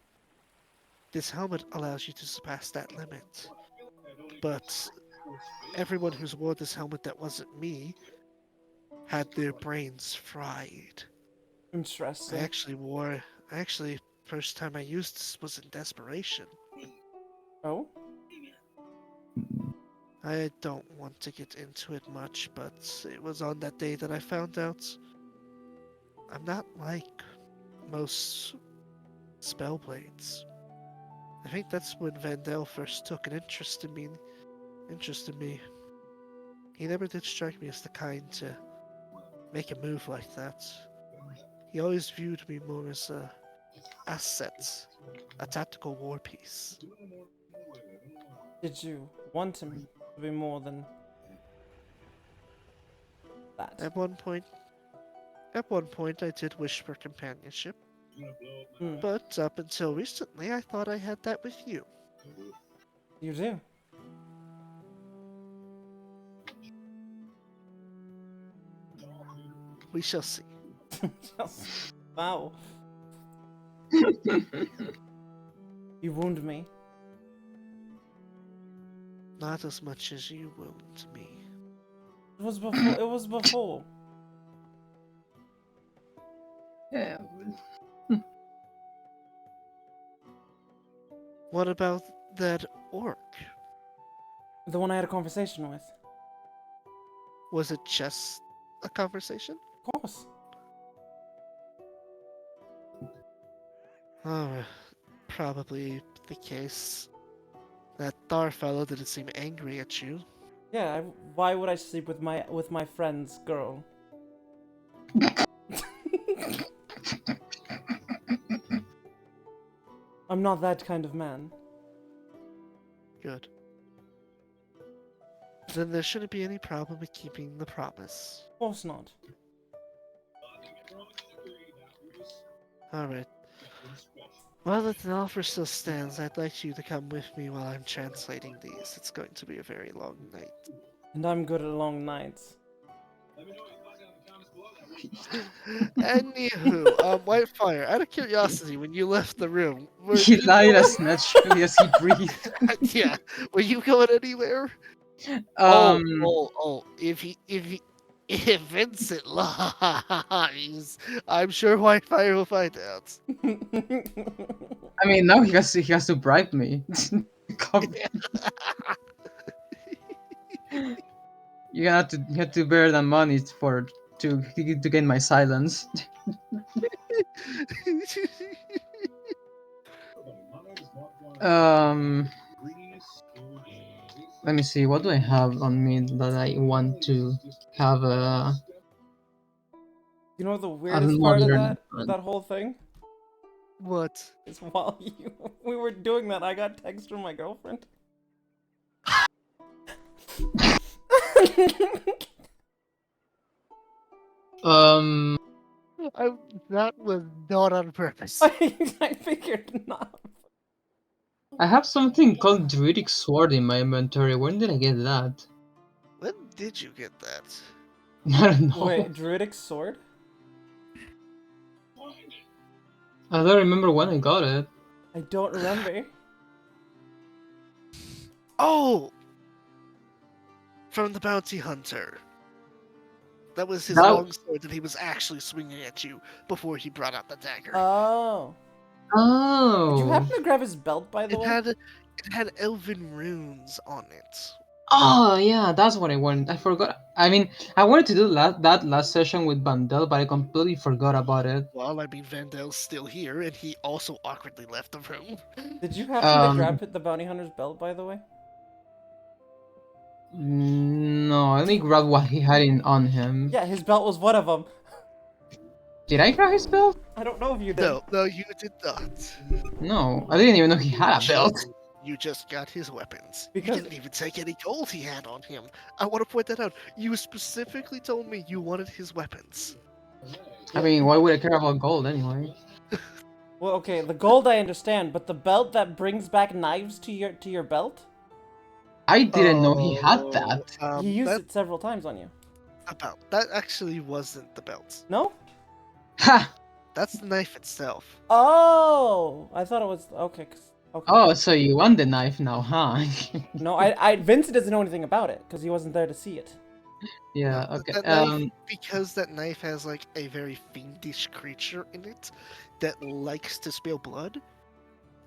Speaker 1: This helmet allows you to surpass that limit. But everyone who's wore this helmet that wasn't me had their brains fried.
Speaker 2: Interesting.
Speaker 1: First time I used this was in desperation.
Speaker 2: Oh?
Speaker 1: I don't want to get into it much, but it was on that day that I found out I'm not like most spellblades. I think that's when Vandel first took an interest in me. He never did strike me as the kind to make a move like that. He always viewed me more as a asset, a tactical war piece.
Speaker 2: Did you want him to be more than that?
Speaker 1: At one point, I did wish for companionship.
Speaker 2: Hmm.
Speaker 1: But up until recently, I thought I had that with you.
Speaker 2: You do.
Speaker 1: We shall see.
Speaker 2: Wow. You wound me.
Speaker 1: Not as much as you wound me.
Speaker 2: It was before. It was before.
Speaker 3: Yeah.
Speaker 1: What about that orc?
Speaker 2: The one I had a conversation with.
Speaker 1: Was it just a conversation?
Speaker 2: Of course.
Speaker 1: Oh, probably the case. That Thar fellow didn't seem angry at you.
Speaker 2: Yeah. Why would I sleep with my friend's girl? I'm not that kind of man.
Speaker 1: Good. Then there shouldn't be any problem with keeping the promise.
Speaker 2: Of course not.
Speaker 1: Alright. Well, if the offer still stands, I'd like you to come with me while I'm translating these. It's going to be a very long night.
Speaker 2: And I'm good at long nights.
Speaker 1: Anywho, Whitefire, out of curiosity, when you left the room, were
Speaker 3: He
Speaker 1: you
Speaker 3: lied
Speaker 1: going...
Speaker 3: as naturally as he breathed.
Speaker 1: yeah, were you going anywhere?
Speaker 3: Um,
Speaker 1: If Vincent lies, I'm sure Whitefire will find out.
Speaker 3: I mean, now he has to bribe me. Come- you have to bear the money to gain my silence. Um, let me see. What do I have on me that I want to have
Speaker 2: You know the
Speaker 3: a
Speaker 2: weirdest part of
Speaker 3: modern?
Speaker 2: that whole thing
Speaker 1: What?
Speaker 2: is while we were doing that, I got text from my girlfriend.
Speaker 3: Um,
Speaker 1: That was not on purpose.
Speaker 2: I figured not.
Speaker 3: I have something called Druidic Sword in my inventory. When did I get that?
Speaker 1: When did you get that?
Speaker 3: I don't know.
Speaker 2: Wait, druidic sword?
Speaker 3: I don't remember when I got it.
Speaker 2: I don't remember.
Speaker 1: Oh! From the bounty hunter. That was his
Speaker 3: That
Speaker 1: long sword that he was actually swinging at you before he brought out the dagger.
Speaker 2: Oh. Did you
Speaker 3: Oh.
Speaker 2: happen to grab his belt, by the way?
Speaker 1: It had elven runes on it.
Speaker 3: Oh yeah, that's what I wanted. I forgot. I mean, I wanted to do that last session with Bandel, but I completely forgot about it.
Speaker 1: Well, I mean, Vandel's still here, and he also awkwardly left the room.
Speaker 2: Did you happen to
Speaker 3: Um,
Speaker 2: grab the bounty hunter's belt, by the way?
Speaker 3: no, I only grabbed what he had on him.
Speaker 2: Yeah, his belt was one of them.
Speaker 3: Did I grab his belt?
Speaker 2: I don't know if you did.
Speaker 1: No, you did not.
Speaker 3: No, I didn't even know he had a belt.
Speaker 1: You just got his weapons.
Speaker 2: Because-
Speaker 1: You didn't even take any gold he had on him. I want to point that out. You specifically told me you wanted his weapons.
Speaker 3: I mean, why would I care about gold anyway?
Speaker 2: Well, okay, the gold I understand, but the belt that brings back knives to your belt?
Speaker 3: I didn't know he had that.
Speaker 2: He used
Speaker 1: That
Speaker 2: it several times on you.
Speaker 1: that actually wasn't the belt.
Speaker 2: No?
Speaker 3: Ha!
Speaker 1: That's the knife itself.
Speaker 2: Oh! I thought it was... Okay, okay.
Speaker 3: Oh, so you want the knife now, huh?
Speaker 2: No, Vincent doesn't know anything about it, because he wasn't there to see it.
Speaker 3: Yeah, okay.
Speaker 1: That knife, because that knife has like a very fiendish creature in it that likes to spill blood.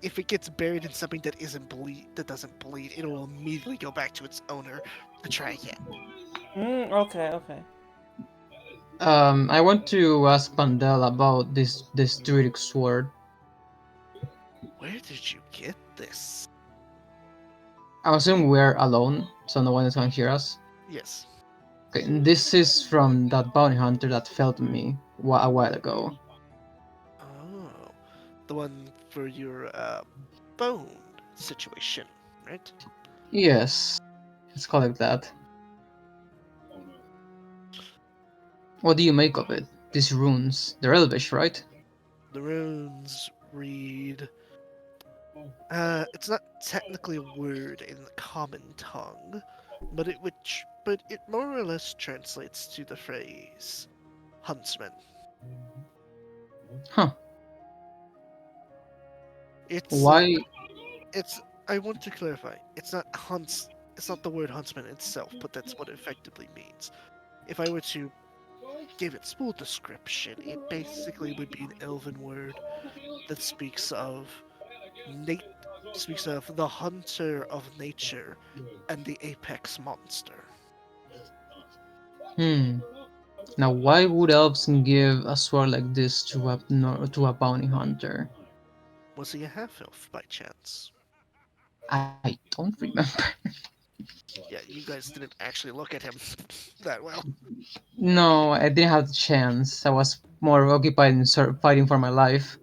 Speaker 1: If it gets buried in something that doesn't bleed, it will immediately go back to its owner to try again.
Speaker 2: Okay, okay.
Speaker 3: I want to ask Pandel about this druidic sword.
Speaker 1: Where did you get this?
Speaker 3: I assume we're alone, so no one is gonna hear us.
Speaker 1: Yes.
Speaker 3: Okay, and this is from that bounty hunter that felled me a while ago.
Speaker 1: Oh, the one for your bone situation, right?
Speaker 3: Yes, let's call it that. What do you make of it? These runes, they're elvish, right?
Speaker 1: The runes read. It's not technically a word in the common tongue, but it more or less translates to the phrase huntsman.
Speaker 3: Huh.
Speaker 1: It's
Speaker 3: Why?
Speaker 1: it's I want to clarify. It's not the word huntsman itself, but that's what it effectively means. If I were to give its full description, it basically would be an elven word that nat- speaks of the hunter of nature and the apex monster.
Speaker 3: Hmm. Now, why would elves give a sword like this to to a bounty hunter?
Speaker 1: Was he a half elf by chance?
Speaker 3: I don't remember.
Speaker 1: Yeah, you guys didn't actually look at him that well.
Speaker 3: No, I didn't have the chance. I was more occupied in fighting for my life.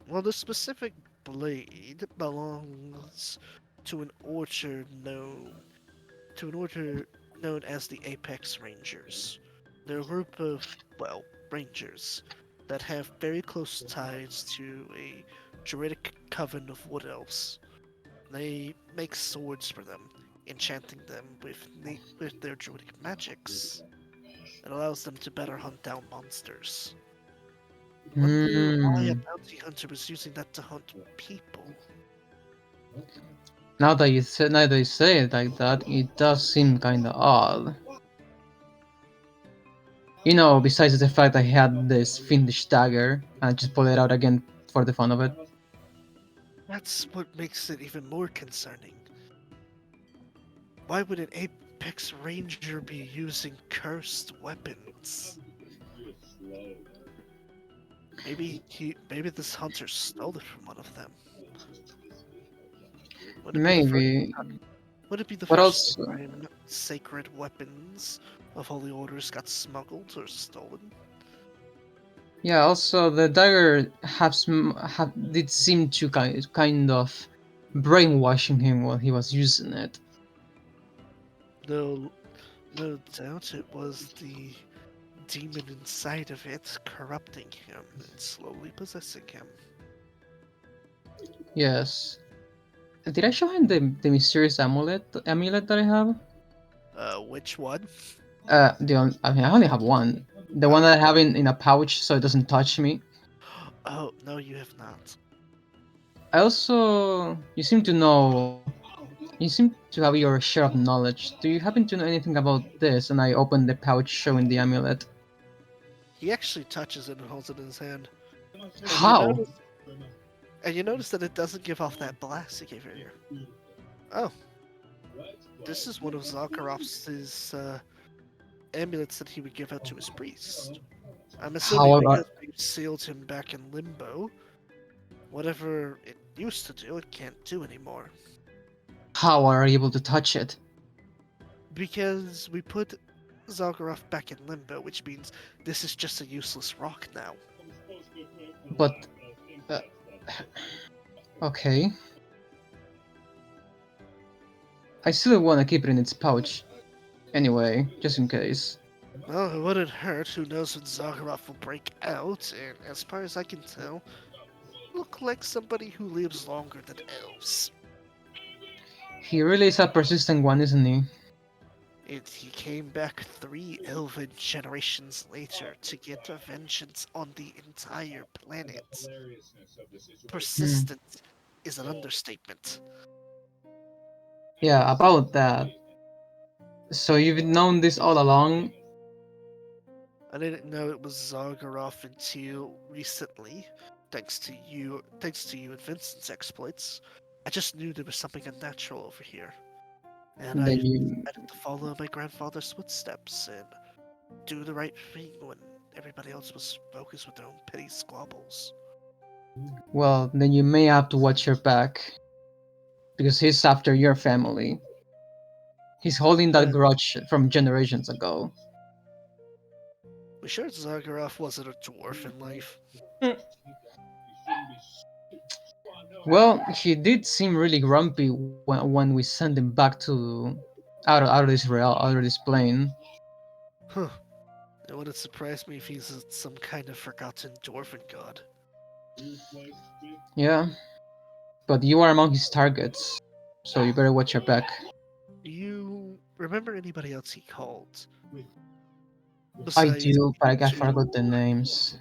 Speaker 1: Well, the specific blade belongs to an order known as the Apex Rangers. They're a group of, well, rangers that have very close ties to a druidic coven of wood elves. They make swords for them, enchanting them with their druidic magics. It allows them to better hunt down monsters. Wonder why a
Speaker 3: Hmm.
Speaker 1: bounty hunter was using that to hunt people.
Speaker 3: Now that you say it like that, it does seem kinda odd. Besides the fact I had this fiendish dagger, and I just pull it out again for the fun of it.
Speaker 1: That's what makes it even more concerning. Why would an Apex Ranger be using cursed weapons? Maybe this hunter stole it from one of them. Would it be the first
Speaker 3: Maybe.
Speaker 1: would it be the
Speaker 3: What
Speaker 1: first
Speaker 3: else?
Speaker 1: time sacred weapons of holy orders got smuggled or stolen?
Speaker 3: Yeah. Also, the dagger did seem to kind of brainwashing him while he was using it.
Speaker 1: No no doubt it was the demon inside of it corrupting him and slowly possessing him.
Speaker 3: Yes. Did I show him the mysterious amulet that I have?
Speaker 1: Which one?
Speaker 3: I mean, I only have one. The one
Speaker 1: Oh.
Speaker 3: that I have in a pouch so it doesn't touch me.
Speaker 1: Oh, no, you have not.
Speaker 3: I also, you seem to have your share of knowledge. Do you happen to know anything about this? And I open the pouch showing the amulet.
Speaker 1: He actually touches it and holds it in his hand. And you
Speaker 3: How?
Speaker 1: notice you notice that it doesn't give off that blast he gave earlier. Oh, this is one of Zakharov's amulets that he would give out to his priest. I'm assuming
Speaker 3: How
Speaker 1: because
Speaker 3: are,
Speaker 1: we've sealed him back in limbo, whatever it used to do, it can't do anymore.
Speaker 3: how are you able to touch it?
Speaker 1: Because we put Zakharov back in limbo, which means this is just a useless rock now.
Speaker 3: But, uh, okay. I still want to keep it in its pouch. Anyway, just in case.
Speaker 1: Well, it wouldn't hurt. Who knows when Zakharov will break out, and as far as I can tell, look like somebody who lives longer than elves.
Speaker 3: He really is a persistent one, isn't he?
Speaker 1: He came back 3 elven generations later to get a vengeance on the entire planet.
Speaker 3: Hmm.
Speaker 1: Persistent is an understatement.
Speaker 3: Yeah, about that. So you've known this all along?
Speaker 1: I didn't know it was Zargarov until recently, thanks to you and Vincent's exploits. I just knew there was something unnatural over here, and I
Speaker 3: Then
Speaker 1: decided to follow my grandfather's footsteps and do the right thing when everybody else was focused with their own petty squabbles.
Speaker 3: then you may have to watch your back. Because he's after your family. He's holding that
Speaker 1: Uh,
Speaker 3: grudge from generations ago.
Speaker 1: we sure Zargarov wasn't a dwarf in life.
Speaker 3: Well, he did seem really grumpy when we sent him back to out of this out of this plane.
Speaker 1: Huh. It wouldn't surprise me if he's some kind of forgotten dwarven god.
Speaker 3: Yeah, but you are among his targets, so you better watch your back.
Speaker 1: Do you remember anybody else he called?
Speaker 3: I
Speaker 1: Besides
Speaker 3: do, but I
Speaker 1: two.
Speaker 3: forgot the names.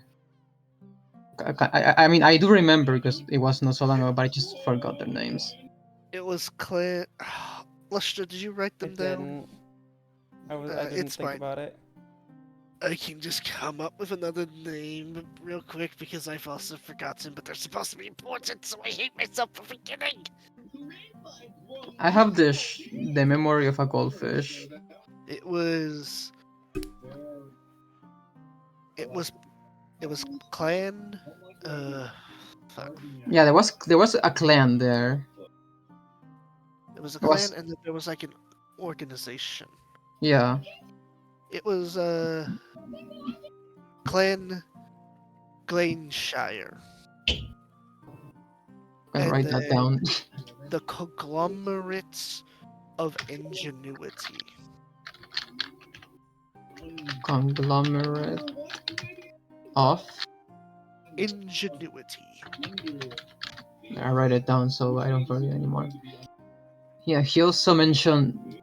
Speaker 3: I mean, I do remember because it was not so long ago, but I just forgot their names.
Speaker 1: It was Clan. Lester, did you write
Speaker 2: I
Speaker 1: them down?
Speaker 2: didn't. I didn't
Speaker 1: It's
Speaker 2: think
Speaker 1: fine.
Speaker 2: about it.
Speaker 1: I can just come up with another name real quick because I've also forgotten, but they're supposed to be important, so I hate myself for forgetting.
Speaker 3: I have the memory of a goldfish.
Speaker 1: It was. It was. It was Clan. Fuck.
Speaker 3: Yeah, there was a clan there.
Speaker 1: It was a
Speaker 3: It
Speaker 1: clan,
Speaker 3: was
Speaker 1: and then there was like an organization.
Speaker 3: yeah.
Speaker 1: It was Clan Glaneshire,
Speaker 3: I'm gonna
Speaker 1: and
Speaker 3: write that
Speaker 1: then
Speaker 3: down.
Speaker 1: the Conglomerates of Ingenuity.
Speaker 3: Conglomerate of.
Speaker 1: Ingenuity.
Speaker 3: I write it down so I don't forget anymore. Yeah, he also mentioned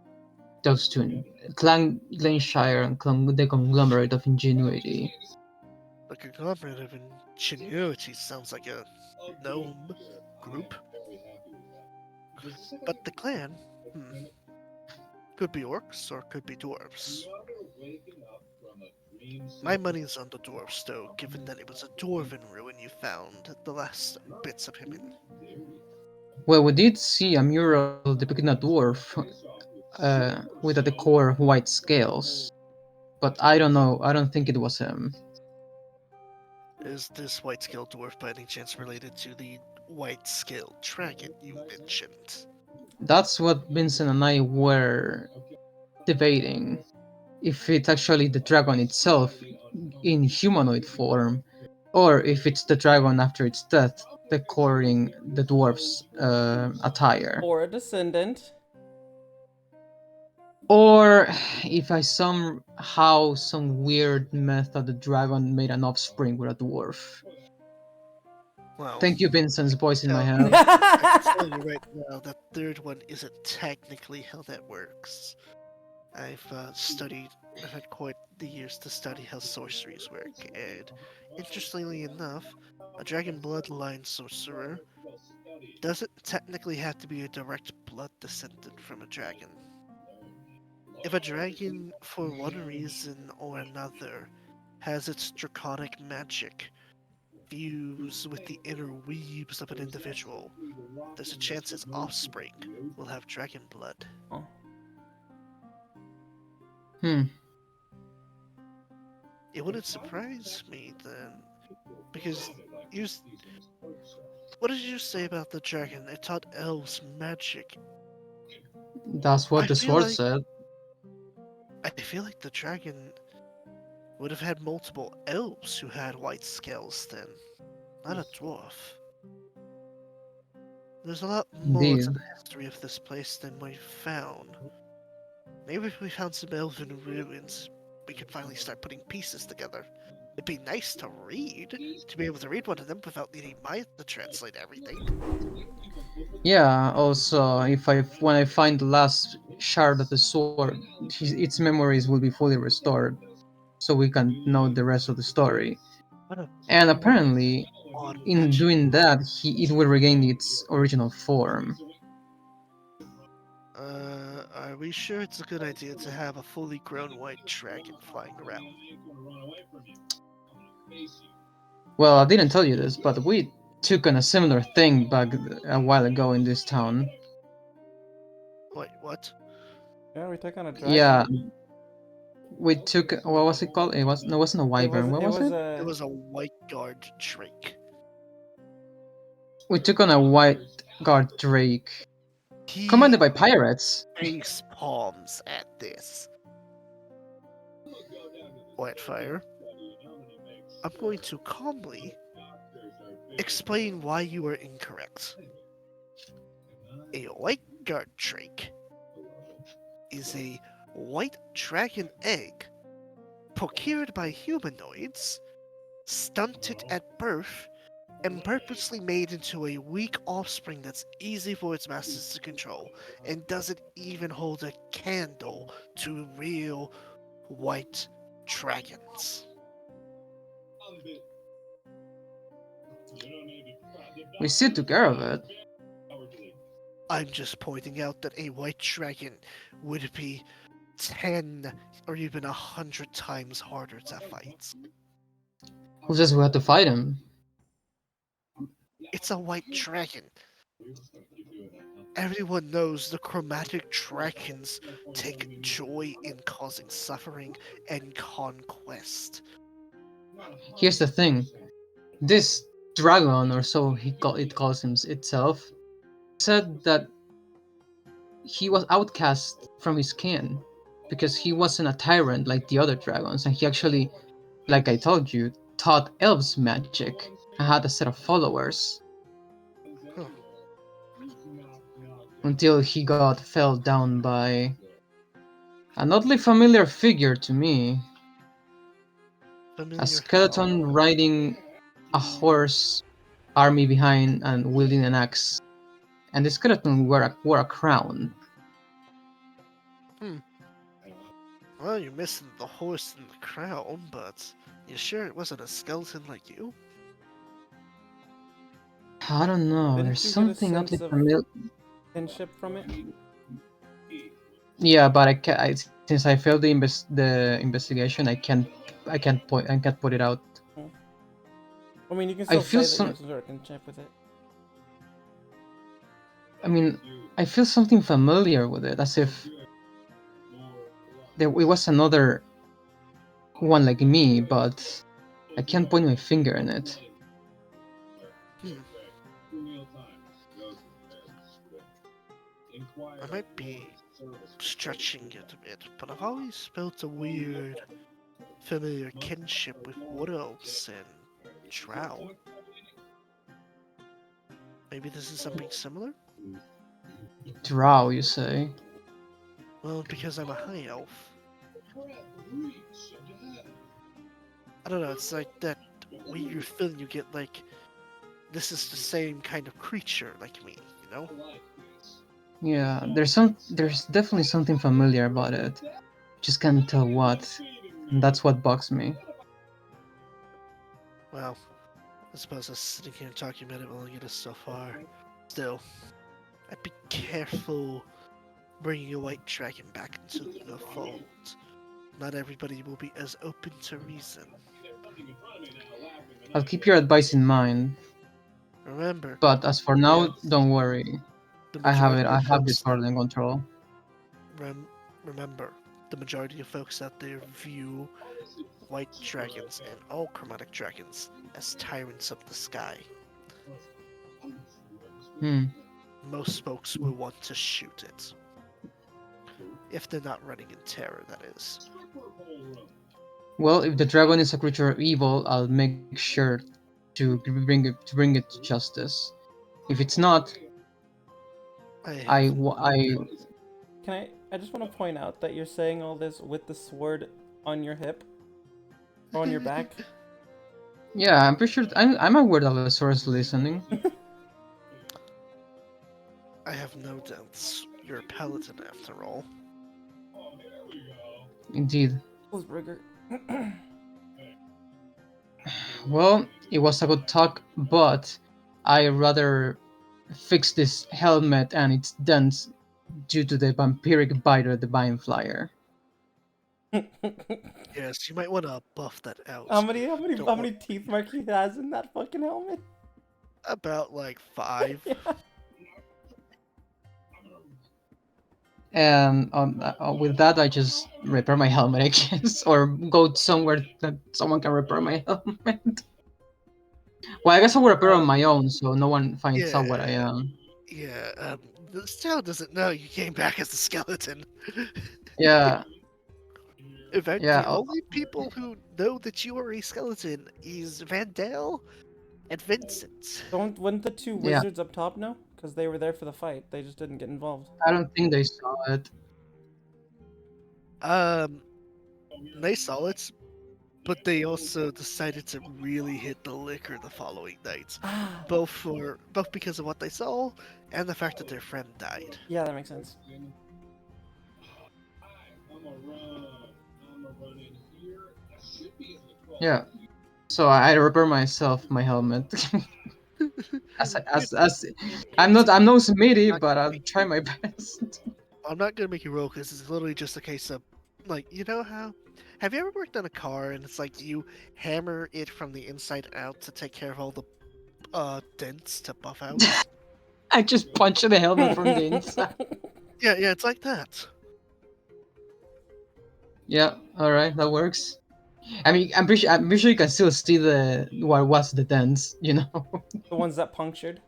Speaker 3: those two, Clan Glenshire and the Conglomerate of Ingenuity.
Speaker 1: The Conglomerate of Ingenuity sounds like a gnome group, but the clan, could be orcs or could be dwarves. My money's on the dwarves, though, given that it was a dwarven ruin you found the last bits of him in.
Speaker 3: Well, we did see a mural depicting a dwarf with at the core white scales, but I don't know. I don't think it was him.
Speaker 1: Is this white scale dwarf by any chance related to the white scale dragon you mentioned?
Speaker 3: That's what Vincent and I were debating. If it's actually the dragon itself in humanoid form, or if it's the dragon after its death decoring the dwarf's attire.
Speaker 2: Or a descendant.
Speaker 3: Or if I somehow some weird method the dragon made an offspring with a dwarf.
Speaker 1: Well,
Speaker 3: Thank you, Vincent's voice in my
Speaker 1: tell,
Speaker 3: head.
Speaker 1: I can tell you right now that third one isn't technically how that works. I've had quite the years to study how sorceries work, and interestingly enough, a dragon bloodline sorcerer doesn't technically have to be a direct blood descendant from a dragon. If a dragon, for one reason or another, has its draconic magic fuse with the inner weaves of an individual, there's a chance its offspring will have dragon blood.
Speaker 2: Oh.
Speaker 3: Hmm.
Speaker 1: It wouldn't surprise me then, because you. What did you say about the dragon? It taught elves magic.
Speaker 3: That's what
Speaker 1: I
Speaker 3: the
Speaker 1: feel
Speaker 3: sword
Speaker 1: like
Speaker 3: said.
Speaker 1: I feel like the dragon would have had multiple elves who had white scales then, not a dwarf. There's a lot more to
Speaker 3: Indeed.
Speaker 1: the history of this place than we've found. Maybe if we found some elven ruins, we could finally start putting pieces together. It'd be nice to read, to be able to read one of them without needing Maya to translate everything.
Speaker 3: Yeah. Also, if I when I find the last shard of the sword, its memories will be fully restored, so we can know the rest of the story.
Speaker 1: What a
Speaker 3: And apparently,
Speaker 1: odd
Speaker 3: in
Speaker 1: magic.
Speaker 3: doing that, it will regain its original form.
Speaker 1: Are we sure it's a good idea to have a fully grown white dragon flying around?
Speaker 3: Well, I didn't tell you this, but we took on a similar thing back a while ago in this town.
Speaker 1: Wait, what?
Speaker 2: Yeah, we took on a
Speaker 3: Yeah,
Speaker 2: dragon.
Speaker 3: we took what was it called? It was no, it wasn't a
Speaker 2: It was
Speaker 3: wyvern. What
Speaker 2: it
Speaker 3: was
Speaker 2: was
Speaker 3: it?
Speaker 1: It
Speaker 2: a
Speaker 1: was a white guard drake.
Speaker 3: We took on a white guard drake,
Speaker 1: He
Speaker 3: commanded by pirates.
Speaker 1: face palms at this. Whitefire, I'm going to calmly explain why you are incorrect. A white guard drake is a white dragon egg procured by humanoids, stunted at birth, and purposely made into a weak offspring that's easy for its masters to control, and doesn't even hold a candle to real white dragons.
Speaker 3: We still took care of it.
Speaker 1: I'm just pointing out that a white dragon would be 10 or even 100 times harder to fight.
Speaker 3: Who says we had to fight him?
Speaker 1: It's a white dragon. Everyone knows the chromatic dragons take joy in causing suffering and conquest.
Speaker 3: Here's the thing. This dragon, or so it calls itself, said that he was outcast from his kin because he wasn't a tyrant like the other dragons, and he actually, like I told you, taught elves magic and had a set of followers
Speaker 1: Huh.
Speaker 3: until he got fell down by an oddly familiar figure to me. A
Speaker 1: Familiar
Speaker 3: skeleton riding a horse army behind and wielding an axe. And the skeleton wore a crown.
Speaker 1: Well, you're missing the horse and the crown, but you sure it wasn't a skeleton like you?
Speaker 3: I don't know,
Speaker 2: Didn't
Speaker 3: there's
Speaker 2: you get a
Speaker 3: something oddly
Speaker 2: sense of
Speaker 3: familiar.
Speaker 2: kinship from it?
Speaker 3: Yeah, but since I failed the investigation, I can't put it out.
Speaker 2: I mean, you can
Speaker 3: I
Speaker 2: still say
Speaker 3: feel
Speaker 2: that you
Speaker 3: some.
Speaker 2: have some sort of kinship with it.
Speaker 3: I mean, I feel something familiar with it, as if it was another one like me, but I can't point my finger in it.
Speaker 1: I might be stretching it a bit, but I've always felt a weird, familiar kinship with wood elves and drow. Maybe this is something similar?
Speaker 3: Drow, you say?
Speaker 1: Well, because I'm a high elf. I don't know, it's like that weird feeling you get like, this is the same kind of creature like me, you know?
Speaker 3: Yeah, there's definitely something familiar about it. Just can't tell what. And that's what bugs me.
Speaker 1: Well, I suppose us sitting here talking about it will only get us so far. Still, I'd be careful bringing a white dragon back into the fold. Not everybody will be as open to reason.
Speaker 3: I'll keep your advice in mind.
Speaker 1: Remember,
Speaker 3: But as for now, don't worry.
Speaker 1: the
Speaker 3: I have it.
Speaker 1: majority
Speaker 3: I
Speaker 1: of
Speaker 3: have this
Speaker 1: folks
Speaker 3: part in control.
Speaker 1: remember, the majority of folks out there view white dragons and all chromatic dragons as tyrants of the sky.
Speaker 3: Hmm.
Speaker 1: Most folks will want to shoot it. If they're not running in terror, that is.
Speaker 3: Well, if the dragon is a creature of evil, I'll make sure to bring it to justice. If it's not,
Speaker 1: I
Speaker 3: I
Speaker 1: have
Speaker 2: Can I just want to point out that you're saying all this with the sword on your hip? Or on your back?
Speaker 3: yeah, I'm pretty sure I'm aware that the source listening.
Speaker 1: I have no doubts you're a paladin after all.
Speaker 3: Indeed.
Speaker 2: Burger.
Speaker 3: Well, it was a good talk, but I rather fix this helmet and its dents due to the vampiric bite of the Divine Flyer.
Speaker 1: Yes, you might want to buff that out.
Speaker 2: How
Speaker 1: Don't
Speaker 2: many teeth marks he has in that fucking helmet?
Speaker 1: About like 5.
Speaker 2: Yeah.
Speaker 3: And with that, I just repair my helmet, I guess, or go somewhere that someone can repair my helmet. Well, I guess I will repair on my own, so no one finds out what I
Speaker 1: Yeah,
Speaker 3: am.
Speaker 1: yeah. This town doesn't know you came back as a skeleton.
Speaker 3: Yeah,
Speaker 1: In fact,
Speaker 3: yeah.
Speaker 1: the only people who know that you are a skeleton is Vandale and Vincent.
Speaker 2: Wouldn't the two
Speaker 3: Yeah.
Speaker 2: wizards up top know? Because they were there for the fight. They just didn't get involved.
Speaker 3: I don't think they saw it.
Speaker 1: They saw it. but they also decided to really hit the liquor the following night,
Speaker 2: Ah,
Speaker 1: both because of what they saw and the fact that their friend died.
Speaker 2: yeah, that makes sense.
Speaker 3: Yeah. So I repair myself my helmet. As I'm no Smitty,
Speaker 1: Not
Speaker 3: but
Speaker 1: gonna
Speaker 3: I'll
Speaker 1: make
Speaker 3: try
Speaker 1: you-
Speaker 3: my best.
Speaker 1: I'm not gonna make you roll because it's literally just a case of, like, you know how? Have you ever worked on a car and it's like you hammer it from the inside out to take care of all the dents to buff out?
Speaker 3: I just punched the helmet from the inside.
Speaker 1: Yeah, it's like that.
Speaker 3: Yeah, all right, that works. I mean, I'm pretty sure you can still see the what was the dents, you know.
Speaker 2: The ones that punctured.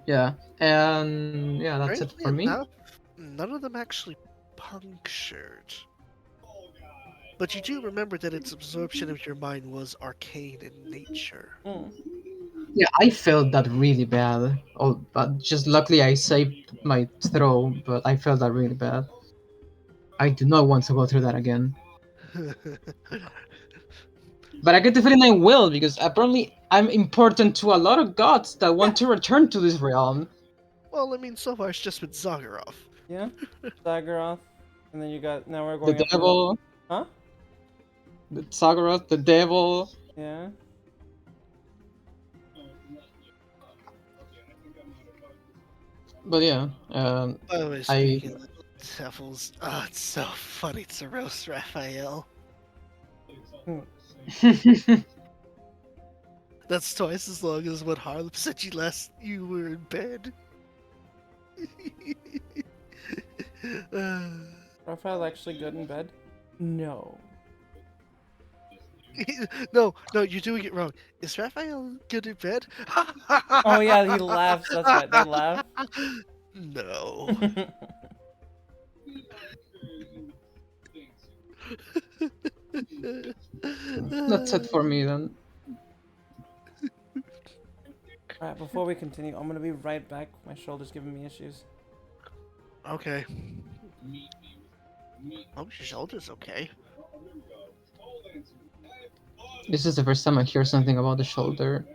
Speaker 3: Yeah, and yeah, that's it
Speaker 1: Strangely
Speaker 3: for me.
Speaker 1: enough, none of them actually punctured. But you do remember that its absorption of your mind was arcane in nature.
Speaker 2: Mm.
Speaker 3: Yeah, I felt that really bad. Oh, but just luckily I saved my throw, but I felt that really bad. I do not want to go through that again. But I get the feeling I will because apparently I'm important to a lot of gods that
Speaker 2: Yeah.
Speaker 3: want to return to this realm.
Speaker 1: Well, I mean, so far it's just been Zagharoth.
Speaker 2: Yeah. Zagoroth. And then you got. Now we're
Speaker 3: The
Speaker 2: going after.
Speaker 3: devil,
Speaker 2: Huh?
Speaker 3: the Sagarath, the devil.
Speaker 2: Yeah.
Speaker 3: But yeah,
Speaker 1: By the way,
Speaker 3: I
Speaker 1: speaking of the devils, it's so funny to roast Raphael. That's twice as long as when Harlem said you were in bed.
Speaker 2: Raphael actually good in bed? No.
Speaker 1: No, you're doing it wrong. Is Raphael good in bed?
Speaker 2: Oh yeah, he laughs. That's right. They laugh.
Speaker 1: No.
Speaker 3: that's it for me then.
Speaker 2: Alright, before we continue, I'm gonna be right back. My shoulder's giving me issues.
Speaker 1: Okay. Oh, your shoulder's okay.
Speaker 3: This is the first time I hear something about the shoulder.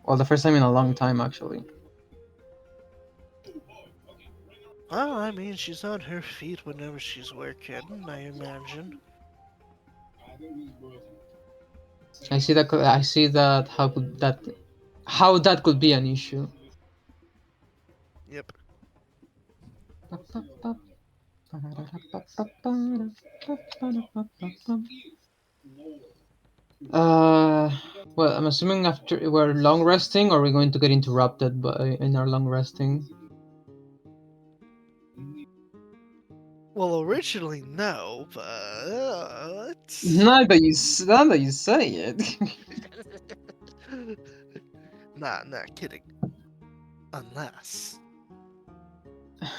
Speaker 3: Well, the first time in a long time actually.
Speaker 1: Well, I mean, she's on her feet whenever she's working, I imagine.
Speaker 3: I see that. I see that. How that could be an issue.
Speaker 1: Yep.
Speaker 3: Uh, well, I'm assuming after we're long resting, or we're going to get interrupted by in our long resting.
Speaker 1: Well, originally, no, but.
Speaker 3: Now that you say it.
Speaker 1: Nah, kidding. Unless.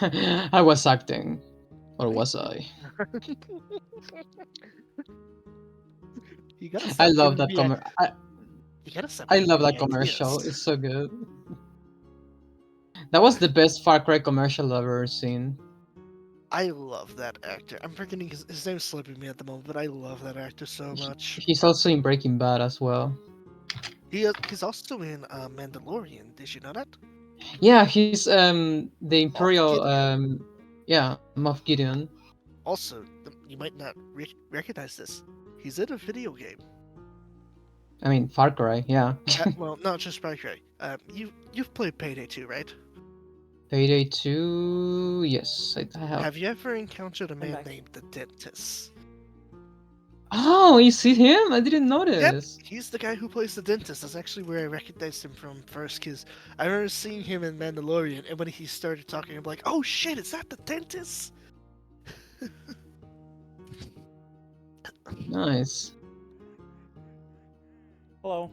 Speaker 3: I was acting, or was I?
Speaker 1: You gotta
Speaker 3: I
Speaker 1: stop
Speaker 3: love
Speaker 1: giving
Speaker 3: that
Speaker 1: me. You gotta stop
Speaker 3: I
Speaker 1: giving
Speaker 3: love
Speaker 1: me
Speaker 3: that commercial.
Speaker 1: ideas.
Speaker 3: It's so good. That was the best Far Cry commercial I've ever seen.
Speaker 1: I love that actor. I'm forgetting his name's slipping me at the moment, but I love that actor so much.
Speaker 3: He's also in Breaking Bad as well.
Speaker 1: He's also in Mandalorian. Did you know that?
Speaker 3: Yeah, he's the
Speaker 1: Moff
Speaker 3: Imperial
Speaker 1: Gideon.
Speaker 3: yeah, Moff Gideon.
Speaker 1: Also, you might not recognize this. He's in a video game.
Speaker 3: I mean Far Cry, yeah.
Speaker 1: Well, not just Far Cry. You've played Payday 2, right?
Speaker 3: Payday 2, yes, I have.
Speaker 1: Have you ever encountered a
Speaker 2: I'm
Speaker 1: man
Speaker 2: back.
Speaker 1: named the Dentist?
Speaker 3: Oh, you see him? I didn't
Speaker 1: Yep,
Speaker 3: notice.
Speaker 1: he's the guy who plays the dentist. That's actually where I recognized him from first, because I remember seeing him in Mandalorian, and when he started talking, I'm like, oh shit, is that the dentist?
Speaker 3: Nice.
Speaker 1: Yes,
Speaker 2: Hello.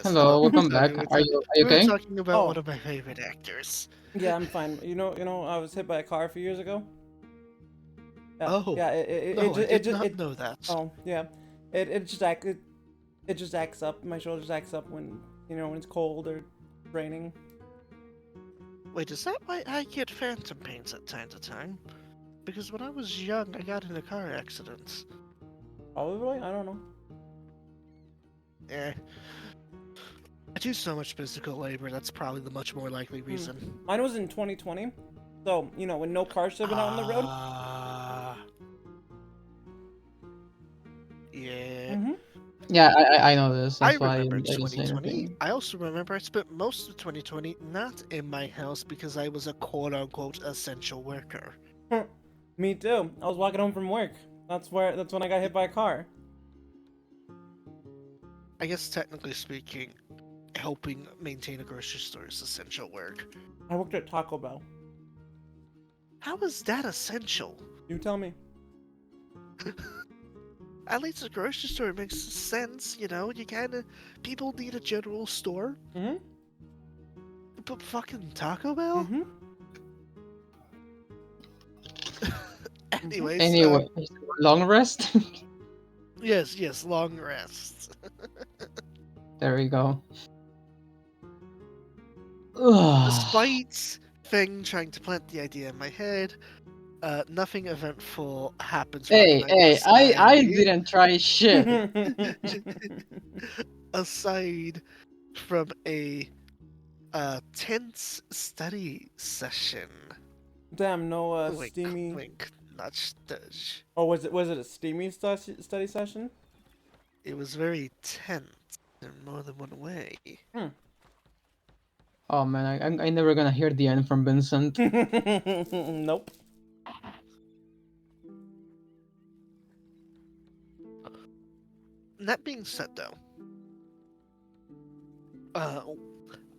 Speaker 3: Hello, welcome
Speaker 1: Sorry,
Speaker 3: back. Are you
Speaker 1: we were
Speaker 3: okay?
Speaker 1: talking about
Speaker 2: Oh.
Speaker 1: one of my favorite actors.
Speaker 2: Yeah, I'm fine. I was hit by a car a few years ago. Yeah,
Speaker 1: Oh,
Speaker 2: yeah.
Speaker 1: no, I did not know that.
Speaker 2: Oh, yeah. It just acts up. My shoulder just acts up when when it's cold or raining.
Speaker 1: Wait, is that why I get phantom pains at time to time? because when I was young, I got in a car accident.
Speaker 2: Probably? I don't know.
Speaker 1: Eh. I do so much physical labor, that's probably the much more likely reason.
Speaker 2: Mine was in 2020. So, you know, when no cars should have been out on the road.
Speaker 1: Yeah.
Speaker 2: Mm-hmm.
Speaker 3: Yeah, I know this.
Speaker 1: I
Speaker 3: That's why I
Speaker 1: remember
Speaker 3: didn't say
Speaker 1: 2020.
Speaker 3: anything.
Speaker 1: I also remember I spent most of 2020 not in my house because I was a quote-unquote essential worker.
Speaker 2: Me too. I was walking home from work. That's when I got hit by a car.
Speaker 1: I guess technically speaking, helping maintain a grocery store is essential work.
Speaker 2: I worked at Taco Bell.
Speaker 1: How is that essential?
Speaker 2: You tell me.
Speaker 1: At least a grocery store makes sense, you know? People need a general store.
Speaker 2: Mm-hmm.
Speaker 1: But fucking Taco Bell?
Speaker 2: Mm-hmm.
Speaker 1: Anyways,
Speaker 3: Anyway, long rest.
Speaker 1: yes, long rests.
Speaker 3: There we go. Ugh.
Speaker 1: Despite Feng trying to plant the idea in my head, nothing eventful happens throughout the
Speaker 3: Hey,
Speaker 1: night
Speaker 3: hey, I didn't try shit.
Speaker 1: aside from a tense study session.
Speaker 2: Damn, no
Speaker 1: Wink,
Speaker 2: steamy.
Speaker 1: wink, nudge, nudge.
Speaker 2: Oh, was it a steamy study session?
Speaker 1: It was very tense in more than one way.
Speaker 3: Oh man, I never gonna hear the end from Vincent.
Speaker 2: Nope.
Speaker 1: That being said, though,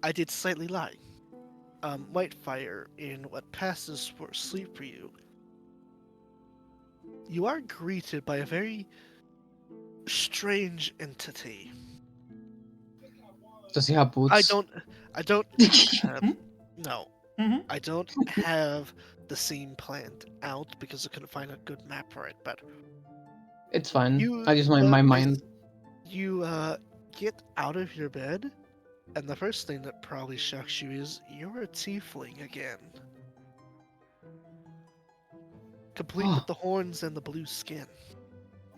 Speaker 1: I did slightly lie. Whitefire, in what passes for sleep for you, you are greeted by a very strange entity.
Speaker 3: Does he have boots?
Speaker 1: I don't have, no,
Speaker 2: Mm-hmm.
Speaker 1: I don't have the scene planned out because I couldn't find a good map for it, but
Speaker 3: It's fine.
Speaker 1: you
Speaker 3: I use my mind.
Speaker 1: You get out of your bed, and the first thing that probably shocks you is you're a tiefling again. Complete with the horns and the blue skin.